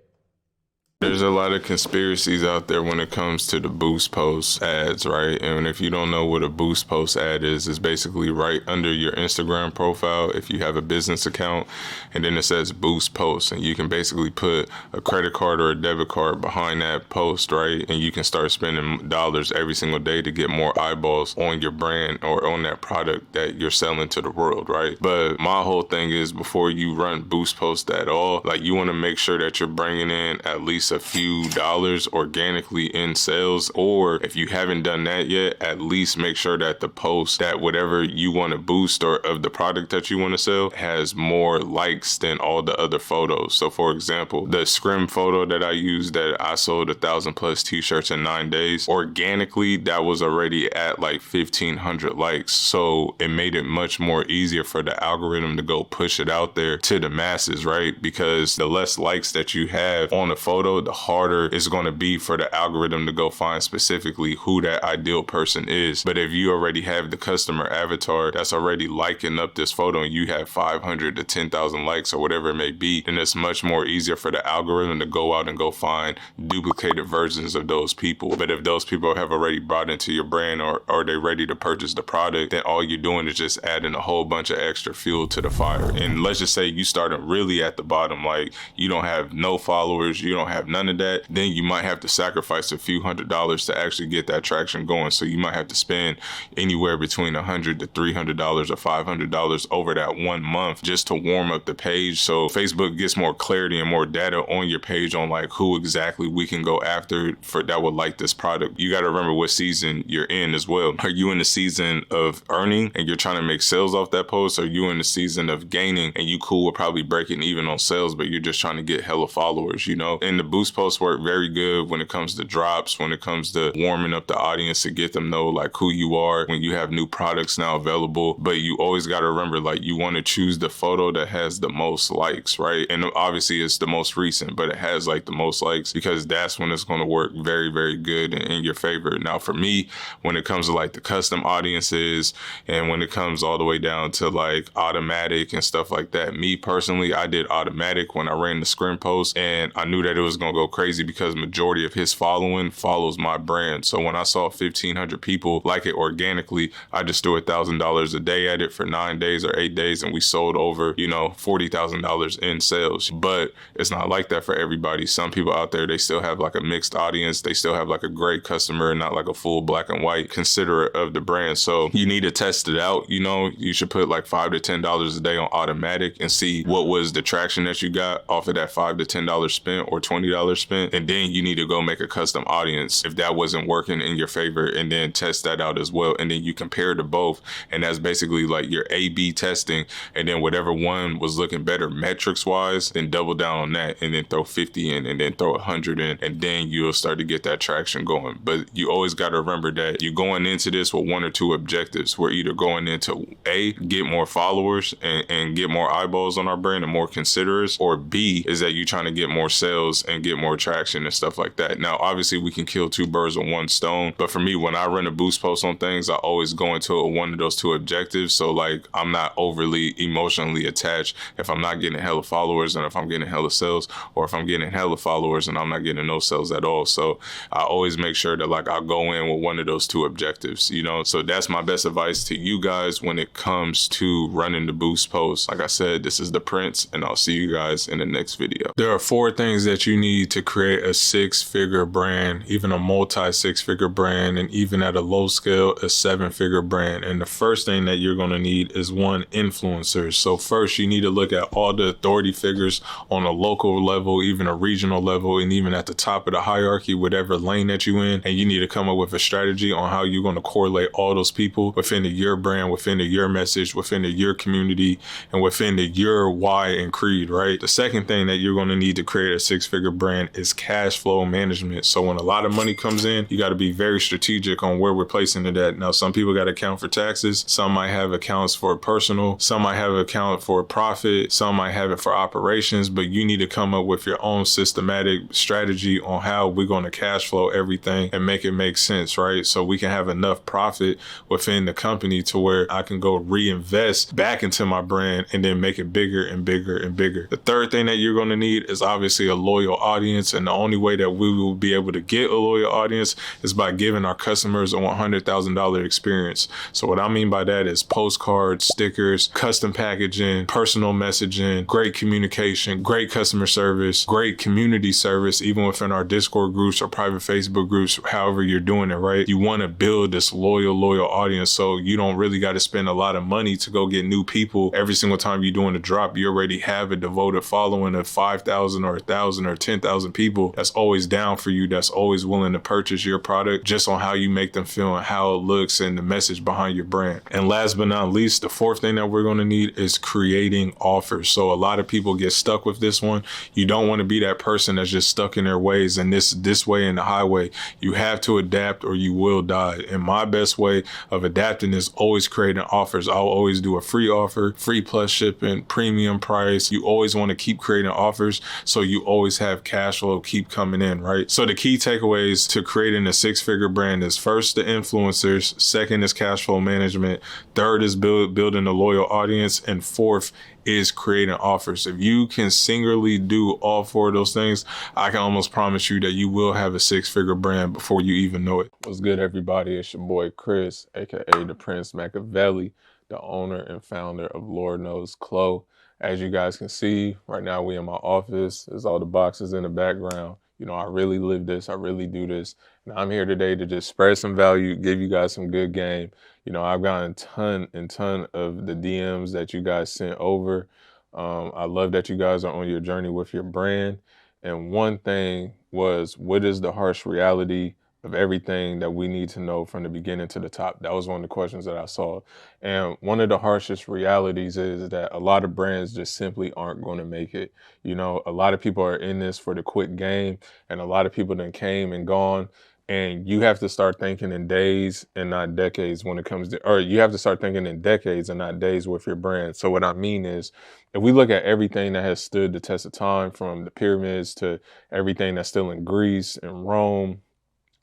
There's a lot of conspiracies out there when it comes to the boost post ads, right? And if you don't know what a boost post ad is, it's basically right under your Instagram profile if you have a business account, and then it says boost post, and you can basically put a credit card or a debit card behind that post, right? And you can start spending dollars every single day to get more eyeballs on your brand or on that product that you're selling to the world, right? But my whole thing is, before you run boost post at all, like, you want to make sure that you're bringing in at least a few dollars organically in sales, or if you haven't done that yet, at least make sure that the post, that whatever you want to boost or of the product that you want to sell, has more likes than all the other photos. So for example, the scrim photo that I used, that I sold 1,000+ t-shirts in 9 days, organically that was already at like 1,500 likes. So it made it much more easier for the algorithm to go push it out there to the masses, right? Because the less likes that you have on a photo build, the harder it's going to be for the algorithm to go find specifically who that ideal person is. But if you already have the customer avatar that's already liking up this photo and you have 500 to 10,000 likes or whatever it may be, then it's much more easier for the algorithm to go out and go find duplicated versions of those people. But if those people have already brought into your brand or they're ready to purchase the product, then all you're doing is just adding a whole bunch of extra fuel to the fire. And let's just say you started really at the bottom, like you don't have no followers, you don't have none of that, then you might have to sacrifice a few $100s to actually get that traction going. So you might have to spend anywhere between $100 to $300 or $500 over that 1 month just to warm up the page. So Facebook gets more clarity and more data on your page on like who exactly we can go after for that would like this product. You got to remember what season you're in as well. Are you in the season of earning and you're trying to make sales off that post? Or are you in the season of gaining and you cool with probably breaking even on sales, but you're just trying to get hella followers, you know? And the boost posts work very good when it comes to drops, when it comes to warming up the audience to get them know like who you are when you have new products now available. But you always got to remember, like, you want to choose the photo that has the most likes, right? And obviously it's the most recent, but it has like the most likes because that's when it's going to work very, very good in your favor. Now for me, when it comes to like the custom audiences and when it comes all the way down to like automatic and stuff like that, me personally, I did automatic when I ran the scrim post and I knew that it was going to go crazy because majority of his following follows my brand. So when I saw 1,500 people like it organically, I just threw $1,000 a day at it for 9 days or 8 days and we sold over, you know, $40,000 in sales. But it's not like that for everybody. Some people out there, they still have like a mixed audience. They still have like a great customer and not like a full black and white considerate of the brand. So you need to test it out. You know, you should put like $5 to $10 a day on automatic and see what was the traction that you got off of that $5 to $10 spent or $20 spent. And then you need to go make a custom audience if that wasn't working in your favor, and then test that out as well. And then you compare to both. And that's basically like your A/B testing. And then whatever one was looking better metrics wise, then double down on that and then throw 50 in and then throw 100 in. And then you'll start to get that traction going. But you always got to remember that you're going into this with 1 or 2 objectives. We're either going into A, get more followers and get more eyeballs on our brand and more considerers, or B, is that you're trying to get more sales and get more traction and stuff like that. Now, obviously we can kill 2 birds with 1 stone, but for me, when I run a boost post on things, I always go into it with 1 of those 2 objectives. So like, I'm not overly emotionally attached if I'm not getting hella followers and if I'm getting hella sales, or if I'm getting hella followers and I'm not getting no sales at all. So I always make sure that like I go in with 1 of those 2 objectives, you know? So that's my best advice to you guys when it comes to running the boost post. Like I said, this is the Prince, and I'll see you guys in the next video. There are 4 things that you need to create a 6-figure brand, even a multi-6-figure brand, and even at a low scale, a 7-figure brand. And the first thing that you're going to need is 1, influencers. So first you need to look at all the authority figures on a local level, even a regional level, and even at the top of the hierarchy, whatever lane that you in. And you need to come up with a strategy on how you're going to correlate all those people within your brand, within your message, within your community, and within your why and creed, right? The second thing that you're going to need to create a 6-figure brand is cash flow management. So when a lot of money comes in, you got to be very strategic on where we're placing it at. Now, some people got to account for taxes. Some might have accounts for personal. Some might have an account for profit. Some might have it for operations, but you need to come up with your own systematic strategy on how we're going to cash flow everything and make it make sense, right? So we can have enough profit within the company to where I can go reinvest back into my brand and then make it bigger and bigger and bigger. The third thing that you're going to need is obviously a loyal audience. And the only way that we will be able to get a loyal audience is by giving our customers a $100,000 experience. So what I mean by that is postcards, stickers, custom packaging, personal messaging, great communication, great customer service, great community service, even within our Discord groups or private Facebook groups, however you're doing it, right? You want to build this loyal audience so you don't really got to spend a lot of money to go get new people. Every single time you're doing a drop, you already have a devoted following of 5,000 or 1,000 or 10,000 people that's always down for you, that's always willing to purchase your product just on how you make them feel and how it looks and the message behind your brand. And last but not least, the fourth thing that we're going to need is creating offers. So a lot of people get stuck with this one. You don't want to be that person that's just stuck in their ways and this way in the highway. You have to adapt or you will die. And my best way of adapting is always creating offers. I'll always do a free offer, free plus shipping, premium price. You always want to keep creating offers so you always have cash flow keep coming in, right? So the key takeaways to creating a six-figure brand is first the influencers, second is cash flow management, third is building a loyal audience, and fourth is creating offers. If you can singularly do all four of those things, I can almost promise you that you will have a six-figure brand before you even know it. What's good, everybody? It's your boy Chris, aka the Prince Machiavelli, the owner and founder of Lord Knows Clo. As you guys can see, right now we in my office. There's all the boxes in the background. You know, I really live this. I really do this. And I'm here today to just spread some value, give you guys some good game. You know, I've gotten a ton of the DMs that you guys sent over. I love that you guys are on your journey with your brand. And one thing was, what is the harsh reality of everything that we need to know from the beginning to the top? That was one of the questions that I saw. And one of the harshest realities is that a lot of brands just simply aren't going to make it. You know, a lot of people are in this for the quick game, and a lot of people then came and gone. And you have to start thinking in days and not decades when it comes to, or you have to start thinking in decades and not days with your brand. So what I mean is, if we look at everything that has stood the test of time, from the pyramids to everything that's still in Greece and Rome,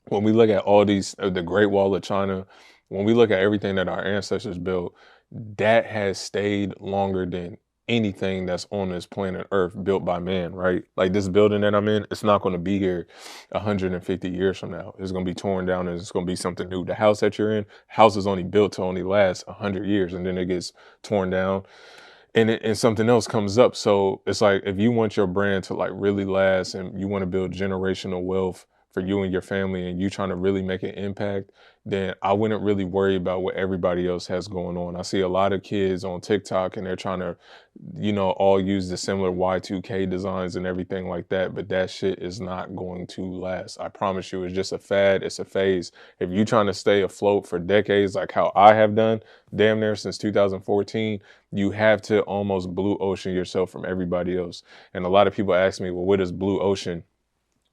when we look at all these, the Great Wall of China, when we look at everything that our ancestors built, that has stayed longer than anything that's on this planet Earth built by man, right? Like this building that I'm in, it's not going to be here 150 years from now. It's going to be torn down and it's going to be something new. The house that you're in, house is only built to only last 100 years, and then it gets torn down and something else comes up. So it's like, if you want your brand to like really last and you want to build generational wealth for you and your family, and you trying to really make an impact, then I wouldn't really worry about what everybody else has going on. I see a lot of kids on TikTok and they're trying to, you know, all use the similar Y2K designs and everything like that, but that shit is not going to last. I promise you, it's just a fad, it's a phase. If you trying to stay afloat for decades, like how I have done, damn near since 2014, you have to almost blue ocean yourself from everybody else. And a lot of people ask me, well, what is blue ocean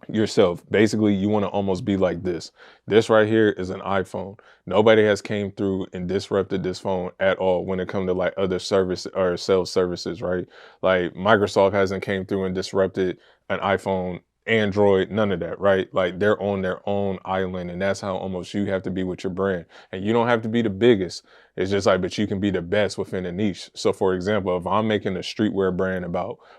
yourself? Basically, you want to almost be like this. This right here is an iPhone. Nobody has came through and disrupted this phone at all when it comes to like other service or sales services, right? Like Microsoft hasn't came through and disrupted an iPhone, Android, none of that, right? Like they're on their own island, and that's how almost you have to be with your brand. And you don't have to be the biggest. It's just like, but you can be the best within a niche. So for example, if I'm making a streetwear brand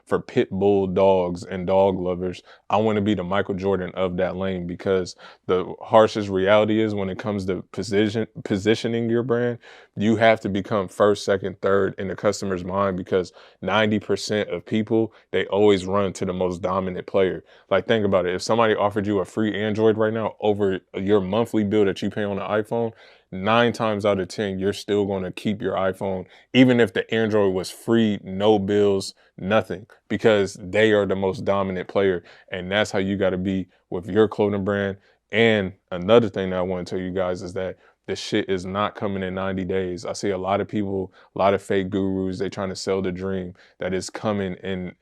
for pit bull dogs and dog lovers, I want to be the Michael Jordan of that lane, because the harshest reality is when it comes to positioning your brand, you have to become first, second, third in the customer's mind, because 90% of people, they always run to the most dominant player. Like think about it. If somebody offered you a free Android right now over your monthly bill that you pay on the iPhone, 9 times out of 10, you're still going to keep your iPhone, even if the Android was free, no bills, nothing, because they are the most dominant player. And that's how you got to be with your clothing brand. And another thing that I want to tell you guys is that this shit is not coming in 90 days. I see a lot of people, a lot of fake gurus, they trying to sell the dream that is coming in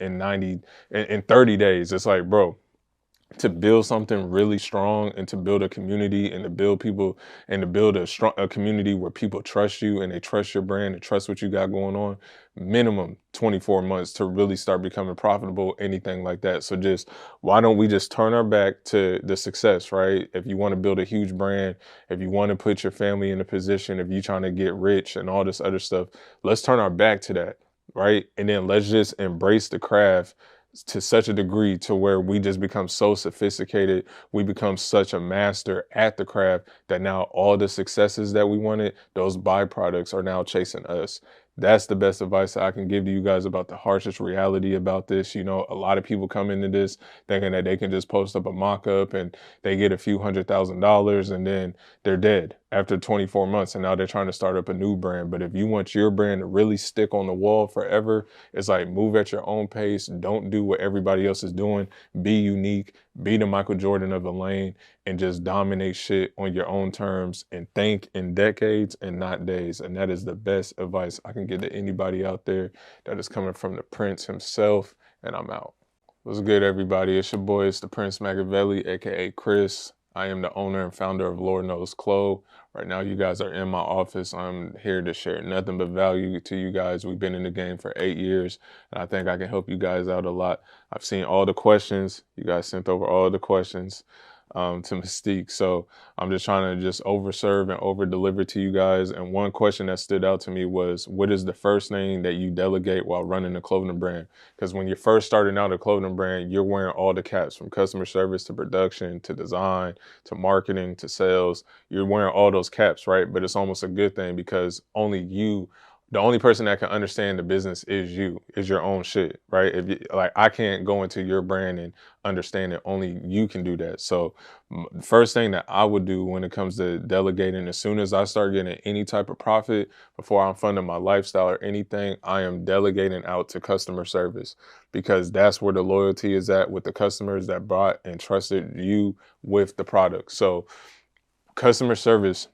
30 days. It's like, bro, to build something really strong and to build a community and to build people and to build a community where people trust you and they trust your brand and trust what you got going on, minimum 24 months to really start becoming profitable, anything like that. So just, why don't we just turn our back to the success, right? If you want to build a huge brand, if you want to put your family in a position, if you're trying to get rich and all this other stuff, let's turn our back to that, right? And then let's just embrace the craft to such a degree to where we just become so sophisticated, we become such a master at the craft that now all the successes that we wanted, those byproducts are now chasing us. That's the best advice I can give to you guys about the harshest reality about this. You know, a lot of people come into this thinking that they can just post up a mock-up and they get a few $100,000 and then they're dead after 24 months, and now they're trying to start up a new brand. But if you want your brand to really stick on the wall forever, it's like, move at your own pace. Don't do what everybody else is doing. Be unique. Be the Michael Jordan of the lane, and just dominate shit on your own terms and think in decades and not days. And that is the best advice I can give to anybody out there that is coming from the Prince himself. And I'm out. What's good, everybody? It's your boy, it's the Prince Machiavelli, aka Chris. I am the owner and founder of Lord Knows Clo. Right now, you guys are in my office. I'm here to share nothing but value to you guys. We've been in the game for 8 years, and I think I can help you guys out a lot. I've seen all the questions. You guys sent over all the questions to Mystique. So I'm just trying to just overserve and over deliver to you guys. And one question that stood out to me was, what is the first thing that you delegate while running a clothing brand? Because when you're first starting out a clothing brand, you're wearing all the caps, from customer service to production to design to marketing to sales. You're wearing all those caps, right? But it's almost a good thing, because the only person that can understand the business is you, is your own shit, right? If you, like, I can't go into your brand and understand it. Only you can do that. So the first thing that I would do when it comes to delegating, as soon as I start getting any type of profit, before I'm funding my lifestyle or anything, I am delegating out to customer service, because that's where the loyalty is at with the customers that bought and trusted you with the product. So customer service,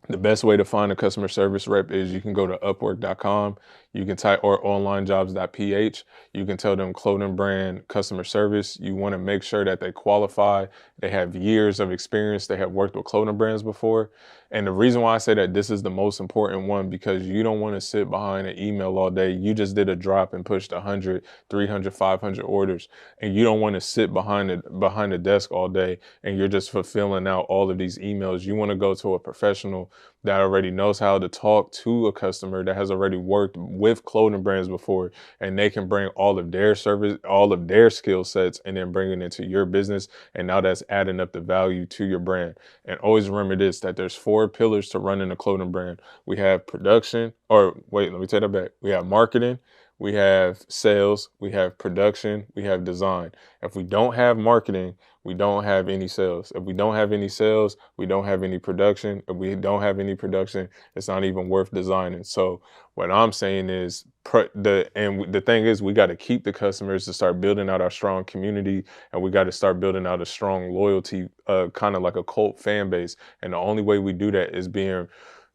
the best way to find a customer service rep is you can go to upwork.com. You can type, or onlinejobs.ph. You can tell them clothing brand customer service. You want to make sure that they qualify. They have years of experience. They have worked with clothing brands before. And the reason why I say that this is the most important one, because you don't want to sit behind an email all day. You just did a drop and pushed 100, 300, 500 orders. And you don't want to sit behind the desk all day and you're just fulfilling out all of these emails. You want to go to a professional that already knows how to talk to a customer, that has already worked with clothing brands before, and they can bring all of their service, all of their skill sets, and then bring it into your business. And now that's adding up the value to your brand. And always remember this, that there's 4 pillars to running a clothing brand. We have production, or wait, let me take that back. We have marketing, we have sales, we have production, we have design. If we don't have marketing, we don't have any sales. If we don't have any sales, we don't have any production. If we don't have any production, it's not even worth designing. So what I'm saying is, the thing is, we got to keep the customers to start building out our strong community, and we got to start building out a strong loyalty, kind of like a cult fan base. And the only way we do that is being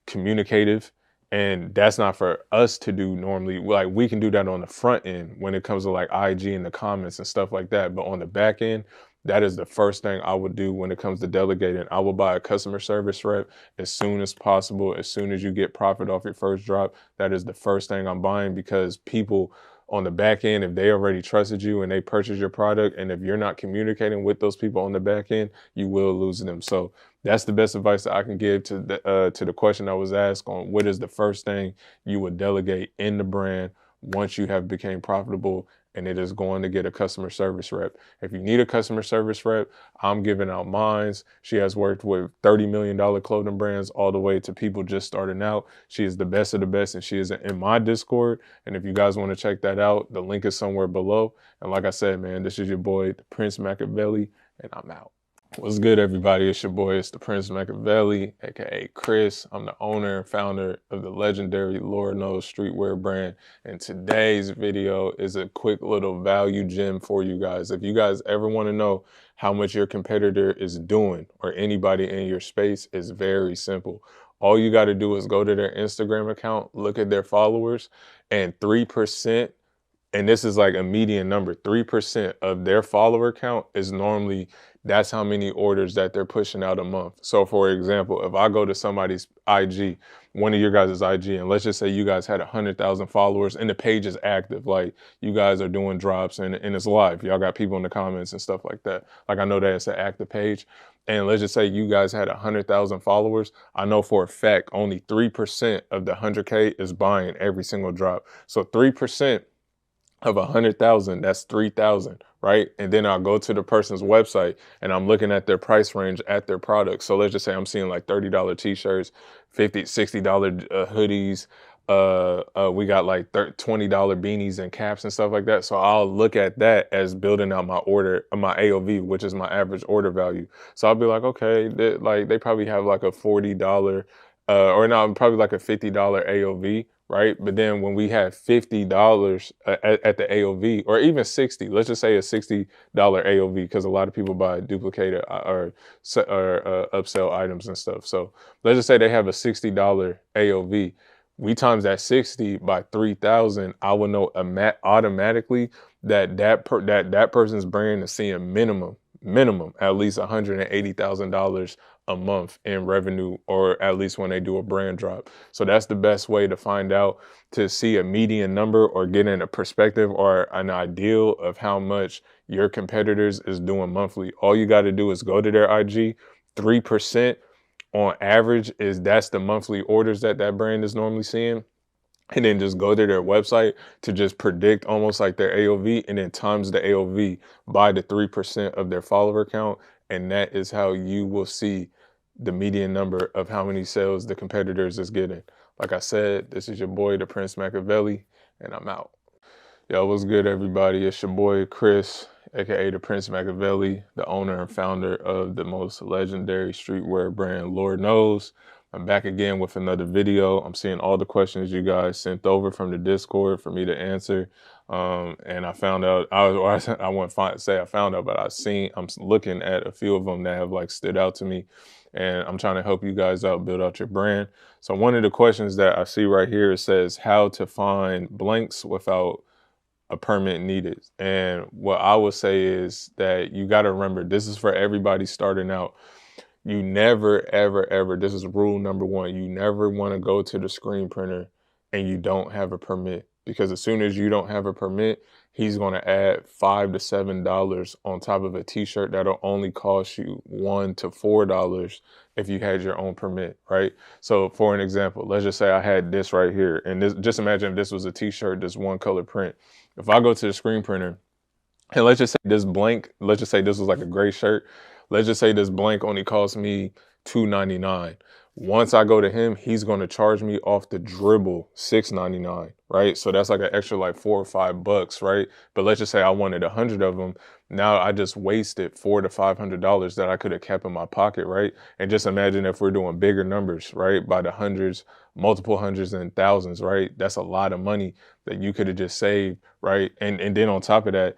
communicative. And that's not for us to do normally. Like, we can do that on the front end when it comes to like IG and the comments and stuff like that. But on the back end, that is the first thing I would do when it comes to delegating. I will buy a customer service rep as soon as possible. As soon as you get profit off your first drop, that is the first thing I'm buying, because people on the back end, if they already trusted you and they purchased your product, and if you're not communicating with those people on the back end, you will lose them. So that's the best advice that I can give to the question I was asked on what is the first thing you would delegate in the brand once you have became profitable. And it is going to get a customer service rep. If you need a customer service rep, I'm giving out mines. She has worked with $30 million clothing brands all the way to people just starting out. She is the best of the best, and she is in my Discord. And if you guys want to check that out, the link is somewhere below. And like I said, man, this is your boy, the Prince Machiavelli, and I'm out. What's good, everybody? It's your boy, it's the Prince Machiavelli, aka Chris. I'm the owner and founder of the legendary Lord Knows streetwear brand. And today's video is a quick little value gem for you guys. If you guys ever want to know how much your competitor is doing, or anybody in your space, is very simple. All you got to do is go to their Instagram account, look at their followers, and 3%, and this is like a median number, 3% of their follower count is normally, that's how many orders that they're pushing out a month. So for example, if I go to somebody's IG, one of your guys' IG, and let's just say you guys had 100,000 followers and the page is active, like you guys are doing drops and it's live. Y'all got people in the comments and stuff like that. Like, I know that it's an active page. And let's just say you guys had 100,000 followers. I know for a fact only 3% of the 100K is buying every single drop. So 3% of 100,000, that's 3,000, right? And then I'll go to the person's website and I'm looking at their price range at their products. So let's just say I'm seeing like $30 t-shirts, $50, $60 hoodies. We got like $20 beanies and caps and stuff like that. So I'll look at that as building out my order, my AOV, which is my average order value. So I'll be like, okay, they probably have like a $40, or no, probably like a $50 AOV. Right? But then when we have $50 at the AOV, or even 60, let's just say a $60 AOV, because a lot of people buy duplicated or upsell items and stuff. So let's just say they have a $60 AOV. We times that 60 by 3,000, I will know automatically that that person's brand is seeing minimum at least $180,000 a month in revenue, or at least when they do a brand drop. So that's the best way to find out, to see a median number or get in a perspective or an ideal of how much your competitors is doing monthly. All you got to do is go to their IG. 3% on average that's the monthly orders that brand is normally seeing. And then just go to their website to just predict almost like their AOV, and then times the AOV by the 3% of their follower count. And that is how you will see the median number of how many sales the competitors is getting. Like I said, this is your boy, the Prince Machiavelli, and I'm out. Yo, what's good, everybody? It's your boy, Chris, aka the Prince Machiavelli, the owner and founder of the most legendary streetwear brand, Lord Knows. I'm back again with another video. I'm seeing all the questions you guys sent over from the Discord for me to answer. And I found out, I wouldn't say I found out, but I'm looking at a few of them that have like stood out to me. And I'm trying to help you guys out, build out your brand. So one of the questions that I see right here, it says how to find blanks without a permit needed. And what I would say is that you got to remember, this is for everybody starting out. You never, ever, ever, this is rule number one, you never want to go to the screen printer and you don't have a permit. Because as soon as you don't have a permit, he's going to add $5 to $7 on top of a t-shirt that'll only cost you $1 to $4 if you had your own permit, right? So for an example, let's just say I had this right here, and this, just imagine if this was a t-shirt, this one color print. If I go to the screen printer, and let's just say this blank, let's just say this was like a gray shirt. Let's just say this blank only cost me $2.99. Once I go to him, he's going to charge me off the dribble $6.99, right? So that's like an extra like $4 or $5, right? But let's just say I wanted 100 of them. Now I just wasted $400 to $500 that I could have kept in my pocket, right? And just imagine if we're doing bigger numbers, right? By the hundreds, multiple hundreds and thousands, right? That's a lot of money that you could have just saved, right? And then on top of that,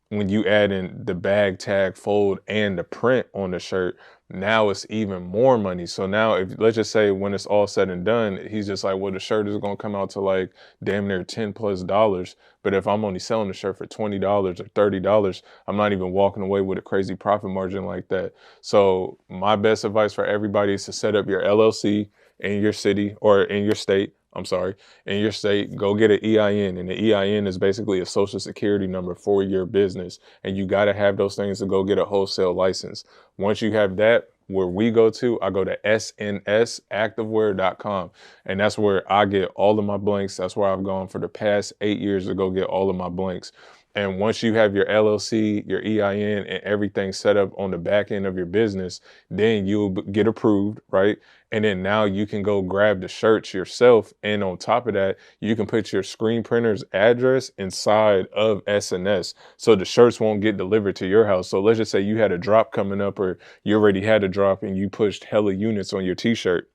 when you add in the bag, tag, fold, and the print on the shirt, now it's even more money. So now, if let's just say when it's all said and done, he's just like, well, the shirt is gonna come out to like damn near $10+. But if I'm only selling the shirt for $20 or $30, I'm not even walking away with a crazy profit margin like that. So my best advice for everybody is to set up your LLC in your city or in your state. In your state, go get an EIN. And the EIN is basically a social security number for your business. And you got to have those things to go get a wholesale license. Once you have that, where we go to, I go to snsactivewear.com. And that's where I get all of my blanks. That's where I've gone for the past 8 years to go get all of my blanks. And once you have your LLC, your EIN, and everything set up on the back end of your business, then you'll get approved, right? And then now you can go grab the shirts yourself. And on top of that, you can put your screen printer's address inside of SNS. So the shirts won't get delivered to your house. So let's just say you had a drop coming up, or you already had a drop and you pushed hella units on your t-shirt.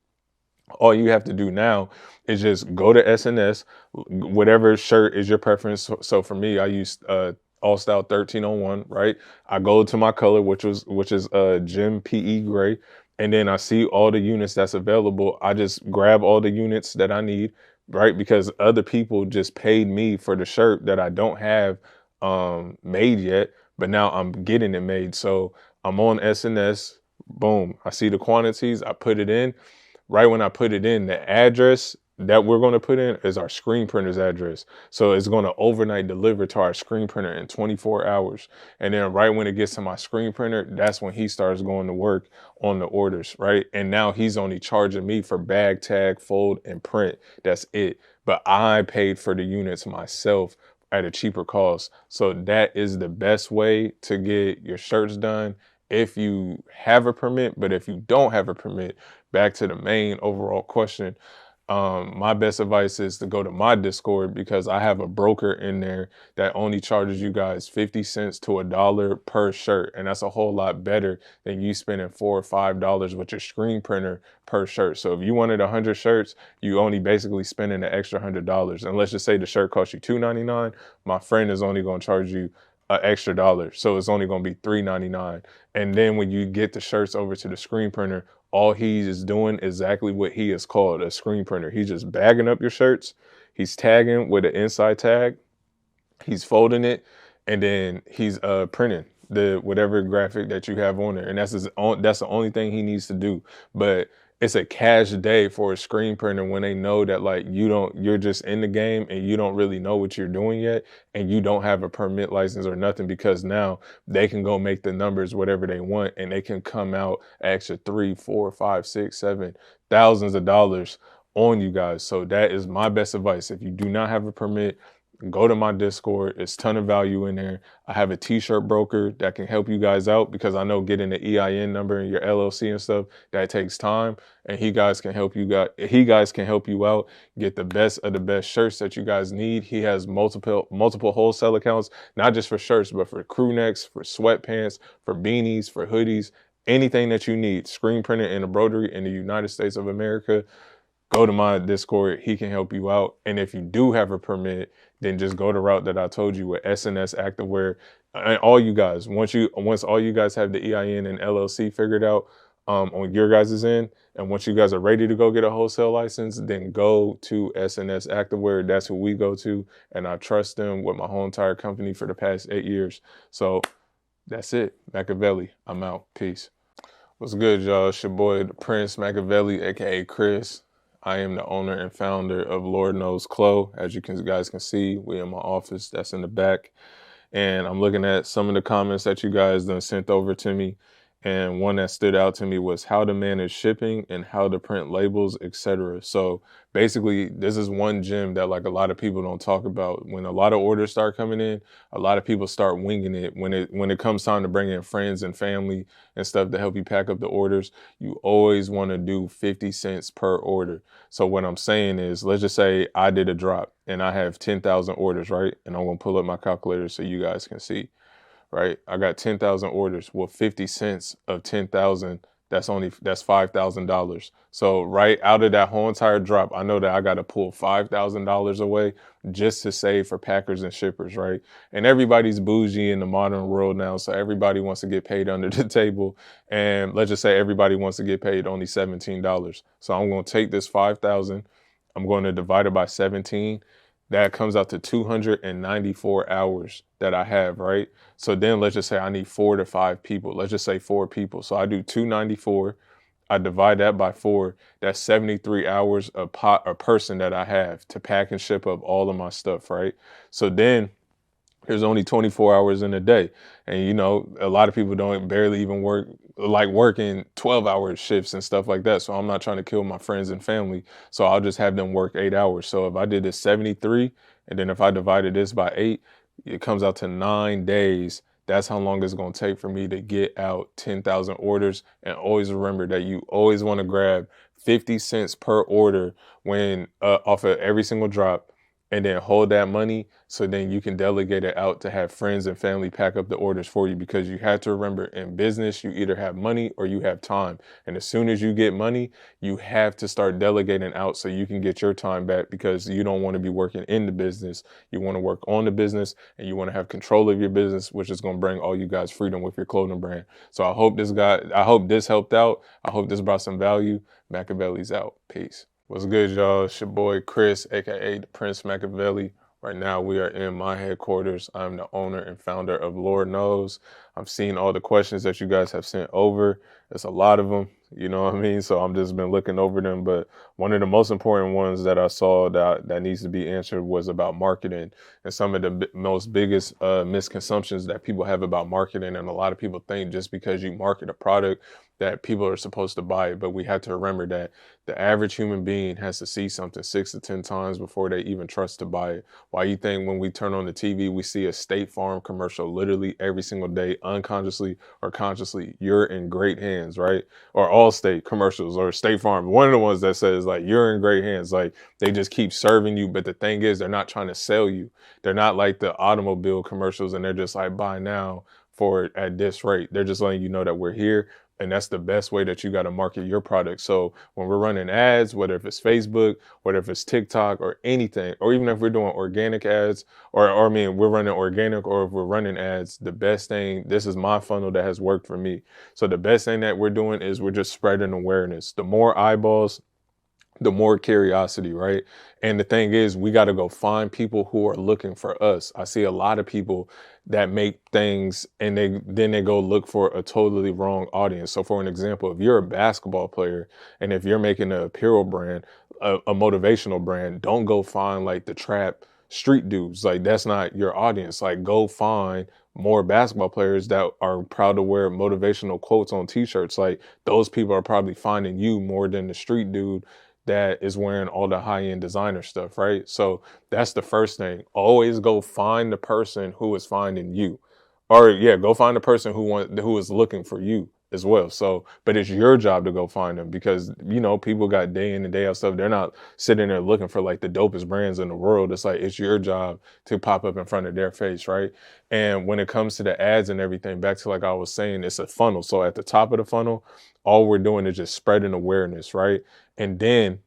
All you have to do now is just go to SNS, whatever shirt is your preference. So for me, I use All Style 1301, right? I go to my color, which is Gem PE gray, and then I see all the units that's available. I just grab all the units that I need, right? Because other people just paid me for the shirt that I don't have made yet, but now I'm getting it made. So I'm on SNS, boom, I see the quantities, I put it in. Right when I put it in, the address that we're going to put in is our screen printer's address. So it's going to overnight deliver to our screen printer in 24 hours. And then right when it gets to my screen printer, that's when he starts going to work on the orders, right? And now he's only charging me for bag, tag, fold, and print. That's it. But I paid for the units myself at a cheaper cost. So that is the best way to get your shirts done if you have a permit. But if you don't have a permit, back to the main overall question, my best advice is to go to my Discord, because I have a broker in there that only charges you guys 50 cents to $1 per shirt. And that's a whole lot better than you spending $4 or $5 with your screen printer per shirt. So if you wanted 100 shirts, you only basically spending an extra $100. And let's just say the shirt costs you $2.99. My friend is only going to charge you an extra $1. So it's only going to be $3.99. And then when you get the shirts over to the screen printer, all he is doing exactly what he is called, a screen printer. He's just bagging up your shirts. He's tagging with an inside tag. He's folding it, and then he's printing. the whatever graphic that you have on there, and that's that's the only thing he needs to do. But it's a cash day for a screen printer when they know that like you're just in the game and you don't really know what you're doing yet, and you don't have a permit license or nothing, because now they can go make the numbers whatever they want, and they can come out extra 3, 4, 5, 6, 7 thousands of dollars on you guys. So that is my best advice. If you do not have a permit, go to my Discord. It's a ton of value in there. I have a t-shirt broker that can help you guys out, because I know getting the EIN number and your LLC and stuff, that takes time, and he guys can help you out, get the best of the best shirts that you guys need. He has multiple wholesale accounts, not just for shirts, but for crew necks, for sweatpants, for beanies, for hoodies, anything that you need, screen printing and embroidery in the United States of America. Go to my Discord. He can help you out. And if you do have a permit, then just go the route that I told you with SNS Activewear. And all you guys, once all you guys have the EIN and LLC figured out on your guys' end, and once you guys are ready to go get a wholesale license, then go to SNS Activewear. That's who we go to, and I trust them with my whole entire company for the past 8 years. So that's it. Machiavelli, I'm out. Peace. What's good, y'all? It's your boy, the Prince Machiavelli, aka Chris. I am the owner and founder of Lord Knows Clo. As you guys can see, we in my office that's in the back. And I'm looking at some of the comments that you guys done sent over to me. And one that stood out to me was how to manage shipping and how to print labels, etc. So basically, this is one gem that like a lot of people don't talk about. When a lot of orders start coming in, a lot of people start winging it. When it comes time to bring in friends and family and stuff to help you pack up the orders, you always want to do 50 cents per order. So what I'm saying is, let's just say I did a drop and I have 10,000 orders, right? And I'm gonna pull up my calculator so you guys can see. Right, I got 10,000 orders. Well, 50 cents of 10,000, that's $5,000. So right out of that whole entire drop, I know that I got to pull $5,000 away just to save for packers and shippers, right? And everybody's bougie in the modern world now, so everybody wants to get paid under the table. And let's just say everybody wants to get paid only $17. So I'm going to take this 5,000, I'm going to divide it by 17. That comes out to 294 hours that I have, right? So then let's just say I need 4 to 5 people. Let's just say 4 people. So I do 294. I divide that by 4. That's 73 hours a person that I have to pack and ship up all of my stuff, right? So then there's only 24 hours in a day. And you know, a lot of people don't barely even work, like working 12-hour shifts and stuff like that. So I'm not trying to kill my friends and family. So I'll just have them work 8 hours. So if I did this 73, and then if I divided this by 8, it comes out to 9 days. That's how long it's going to take for me to get out 10,000 orders. And always remember that you always want to grab 50 cents per order when off of every single drop, and then hold that money so then you can delegate it out to have friends and family pack up the orders for you. Because you have to remember, in business, you either have money or you have time. And as soon as you get money, you have to start delegating out so you can get your time back, because you don't want to be working in the business. You want to work on the business, and you want to have control of your business, which is going to bring all you guys freedom with your clothing brand. So I hope this helped out. I hope this brought some value. Machiavelli's out. Peace. What's good, y'all? It's your boy Chris, aka the Prince Machiavelli. Right now we are in my headquarters. I'm the owner and founder of Lord Knows. I've seen all the questions that you guys have sent over. There's a lot of them, you know what I mean? So I'm just been looking over them. But one of the most important ones that I saw that needs to be answered was about marketing, and some of the most biggest misconceptions that people have about marketing. And a lot of people think just because you market a product that people are supposed to buy it. But we have to remember that the average human being has to see something 6 to 10 times before they even trust to buy it. Why you think when we turn on the TV, we see a State Farm commercial literally every single day, unconsciously or consciously? You're in great hands, right? Or Allstate commercials or State Farm, one of the ones that says like, you're in great hands. Like, they just keep serving you. But the thing is, they're not trying to sell you. They're not like the automobile commercials and they're just like, buy now for it at this rate. They're just letting you know that we're here. And that's the best way that you got to market your product. So when we're running ads, whether if it's Facebook, whether if it's TikTok or anything, or even if we're doing organic ads, or I mean, we're running organic, or if we're running ads, the best thing, this is my funnel that has worked for me. So the best thing that we're doing is we're just spreading awareness. The more eyeballs, the more curiosity, right? And the thing is, we got to go find people who are looking for us. I see a lot of people that make things and then they go look for a totally wrong audience. So for an example, if you're a basketball player and if you're making an apparel brand, a motivational brand, don't go find like the trap street dudes. Like that's not your audience. Like go find more basketball players that are proud to wear motivational quotes on t-shirts. Like those people are probably finding you more than the street dude that is wearing all the high-end designer stuff, right? So that's the first thing. Always go find the person who is finding you. Or yeah, go find the person who is looking for you as well. So, but it's your job to go find them because, you know, people got day in and day out stuff. They're not sitting there looking for like the dopest brands in the world. It's like, it's your job to pop up in front of their face, right? And when it comes to the ads and everything, back to like I was saying, it's a funnel. So at the top of the funnel, all we're doing is just spreading awareness, right? And then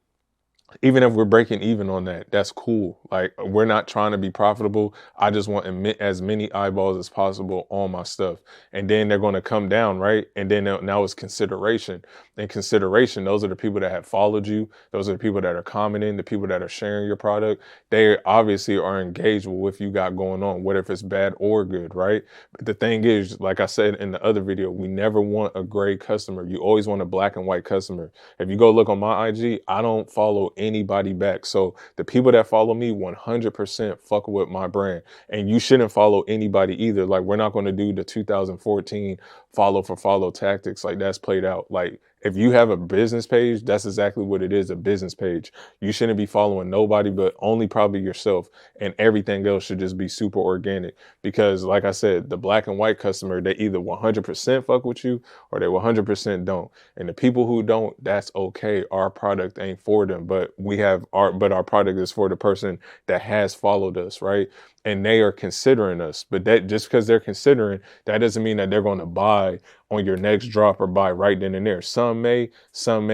even if we're breaking even on that, that's cool. Like we're not trying to be profitable. I just want as many eyeballs as possible on my stuff. And then they're going to come down, right? And then now it's consideration. And consideration, those are the people that have followed you. Those are the people that are commenting, the people that are sharing your product. They obviously are engaged with what you got going on, whether if it's bad or good, right? But the thing is, like I said in the other video, we never want a gray customer. You always want a black and white customer. If you go look on my IG, I don't follow anybody back. So the people that follow me 100% fuck with my brand. And you shouldn't follow anybody either. Like we're not going to do the 2014 follow for follow tactics. Like that's played out. Like if you have a business page, that's exactly what it is, a business page. You shouldn't be following nobody, but only probably yourself, and everything else should just be super organic. Because like I said, the black and white customer, they either 100% fuck with you or they 100% don't. And the people who don't, that's okay. Our product ain't for them, but our product is for the person that has followed us, right? And they are considering us. But that just because they're considering, that doesn't mean that they're going to buy on your next drop or buy right then and there. Some may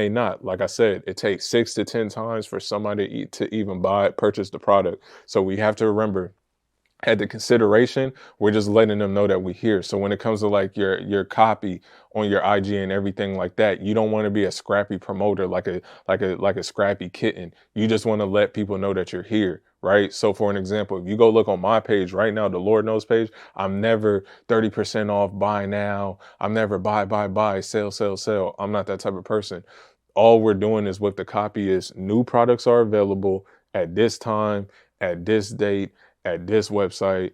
not. Like I said, it takes 6 to 10 times for somebody to even purchase the product. So we have to remember, at the consideration, we're just letting them know that we're here. So when it comes to like your copy on your IG and everything like that, you don't want to be a scrappy promoter, like a scrappy kitten. You just want to let people know that you're here, right? So for an example, if you go look on my page right now, the Lord Knows page, I'm never 30% off, buy now. I'm never buy, sell. I'm not that type of person. All we're doing is what the copy is. New products are available at this time, at this date, at this website.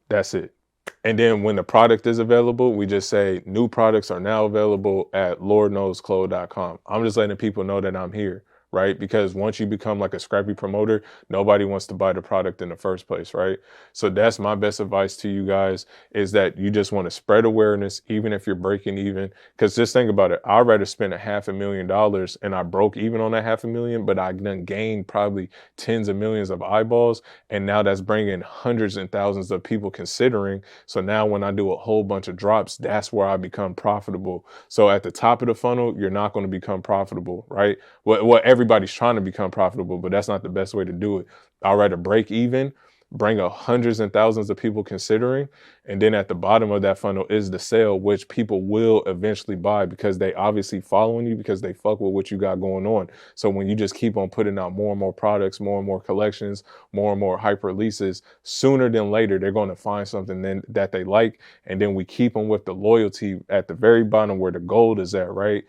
That's it. And then when the product is available, we just say new products are now available at lordknowsclothes.com. I'm just letting people know that I'm here, right? Because once you become like a scrappy promoter, nobody wants to buy the product in the first place, right? So that's my best advice to you guys, is that you just want to spread awareness, even if you're breaking even. Because just think about it. I'd rather spend $500,000 and I broke even on that $500,000, but I done gained probably tens of millions of eyeballs. And now that's bringing hundreds and thousands of people considering. So now when I do a whole bunch of drops, that's where I become profitable. So at the top of the funnel, you're not going to become profitable, right? Well, everybody's trying to become profitable, but that's not the best way to do it. I'd rather break even, bring hundreds and thousands of people considering, and then at the bottom of that funnel is the sale, which people will eventually buy because they obviously following you, because they fuck with what you got going on. So when you just keep on putting out more and more products, more and more collections, more and more hype releases, sooner than later, they're going to find something that they like. And then we keep them with the loyalty at the very bottom where the gold is at, right?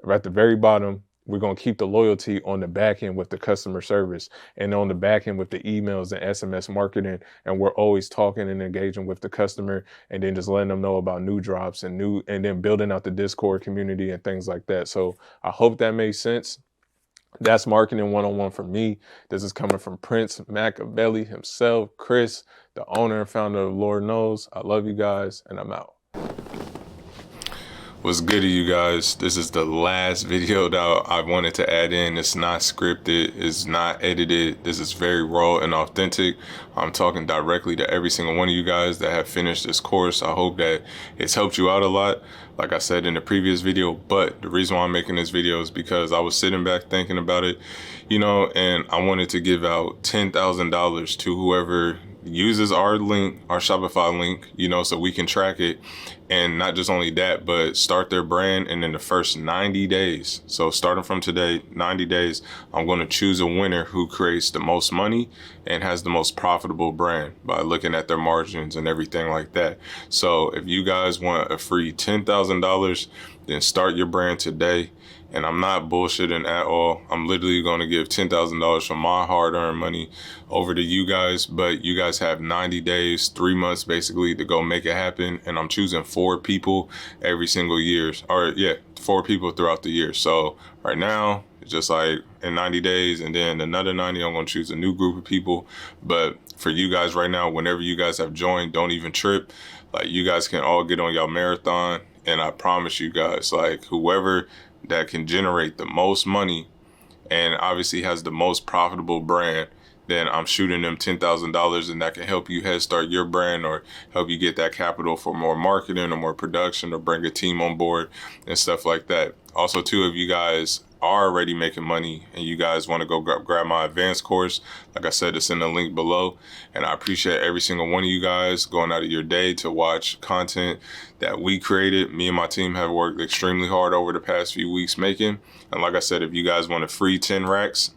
At the very bottom, we're going to keep the loyalty on the back end with the customer service, and on the back end with the emails and SMS marketing. And we're always talking and engaging with the customer, and then just letting them know about new drops and then building out the Discord community and things like that. So I hope that made sense. That's marketing 101 for me. This is coming from Prince Machiavelli himself, Chris, the owner and founder of Lord Knows. I love you guys, and I'm out. What's good to you guys? This is the last video that I wanted to add in. It's not scripted, it's not edited. This is very raw and authentic. I'm talking directly to every single one of you guys that have finished this course. I hope that it's helped you out a lot, like I said in the previous video. But the reason why I'm making this video is because I was sitting back thinking about it, you know, and I wanted to give out $10,000 to whoever uses our link, our Shopify link, you know, so we can track it. And not just only that, but start their brand. And in the first 90 days, so starting from today, 90 days, I'm going to choose a winner who creates the most money and has the most profitable brand by looking at their margins and everything like that. So if you guys want a free $10,000, then start your brand today. And I'm not bullshitting at all. I'm literally going to give $10,000 from my hard-earned money over to you guys, but you guys have 90 days, 3 months basically to go make it happen. And I'm choosing 4 people every single year, or 4 people throughout the year. So right now, it's just like in 90 days, and then another 90, I'm going to choose a new group of people. But for you guys right now, whenever you guys have joined, don't even trip. Like, you guys can all get on y'all marathon. And I promise you guys, like, whoever that can generate the most money and obviously has the most profitable brand, then I'm shooting them $10,000, and that can help you head start your brand or help you get that capital for more marketing or more production or bring a team on board and stuff like that. Also too, if you guys are already making money and you guys want to go grab my advanced course, like I said, it's in the link below. And I appreciate every single one of you guys going out of your day to watch content that we created. Me and my team have worked extremely hard over the past few weeks making. And like I said, if you guys want a free 10 racks,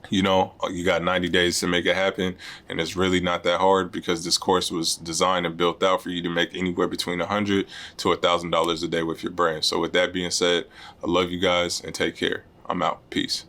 you know, you got 90 days to make it happen. And it's really not that hard, because this course was designed and built out for you to make anywhere between $100 to $1,000 a day with your brand. So with that being said, I love you guys and take care. I'm out. Peace.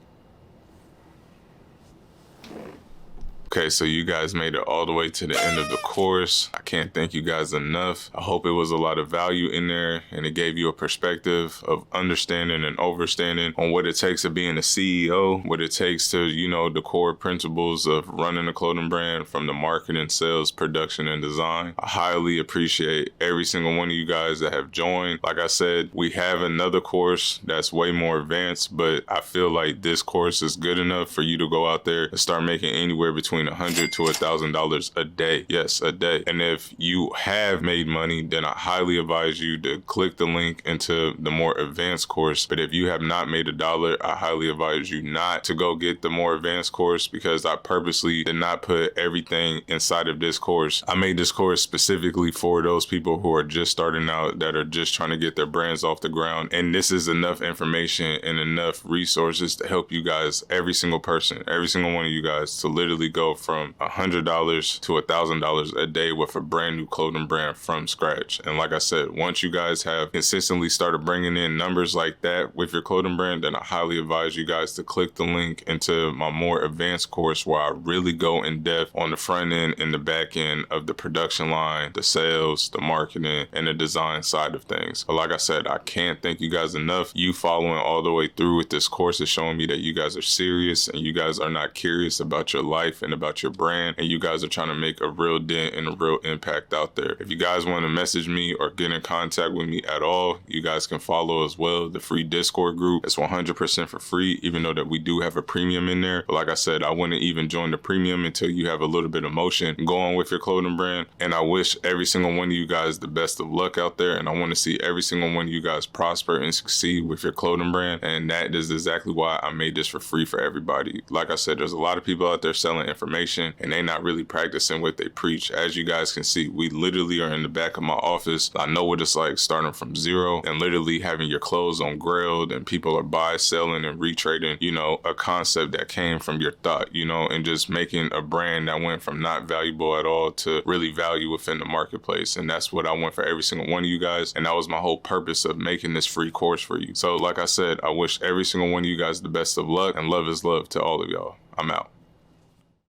Okay, so you guys made it all the way to the end of the course. I can't thank you guys enough. I hope it was a lot of value in there, and it gave you a perspective of understanding and overstanding on what it takes to being a CEO, what it takes to, you know, the core principles of running a clothing brand, from the marketing, sales, production, and design. I highly appreciate every single one of you guys that have joined. Like I said, we have another course that's way more advanced, but I feel like this course is good enough for you to go out there and start making anywhere between $100 to $1,000 a day. Yes, a day. And if you have made money, then I highly advise you to click the link into the more advanced course. But if you have not made $1, I highly advise you not to go get the more advanced course, because I purposely did not put everything inside of this course. I made this course specifically for those people who are just starting out, that are just trying to get their brands off the ground. And this is enough information and enough resources to help you guys, every single person, every single one of you guys, to literally go from $100 to $1,000 a day with a brand new clothing brand from scratch. And like I said, once you guys have consistently started bringing in numbers like that with your clothing brand, then I highly advise you guys to click the link into my more advanced course, where I really go in depth on the front end and the back end of the production line, the sales, the marketing, and the design side of things. But like I said, I can't thank you guys enough. You following all the way through with this course is showing me that you guys are serious, and you guys are not curious about your life and about your brand, and you guys are trying to make a real dent and a real impact out there. If you guys want to message me or get in contact with me at all, you guys can follow as well the free Discord group. It's 100% for free, even though that we do have a premium in there. But like I said, I wouldn't even join the premium until you have a little bit of motion going with your clothing brand. And I wish every single one of you guys the best of luck out there, and I want to see every single one of you guys prosper and succeed with your clothing brand. And that is exactly why I made this for free for everybody. Like I said, there's a lot of people out there selling information, and they not really practicing what they preach. As you guys can see, we literally are in the back of my office. I know what it's like starting from zero and literally having your clothes on Grailed, and people are buy, selling, and retrading, you know, a concept that came from your thought, you know, and just making a brand that went from not valuable at all to really value within the marketplace. And that's what I want for every single one of you guys. And that was my whole purpose of making this free course for you. So like I said, I wish every single one of you guys the best of luck, and love is love to all of y'all. I'm out.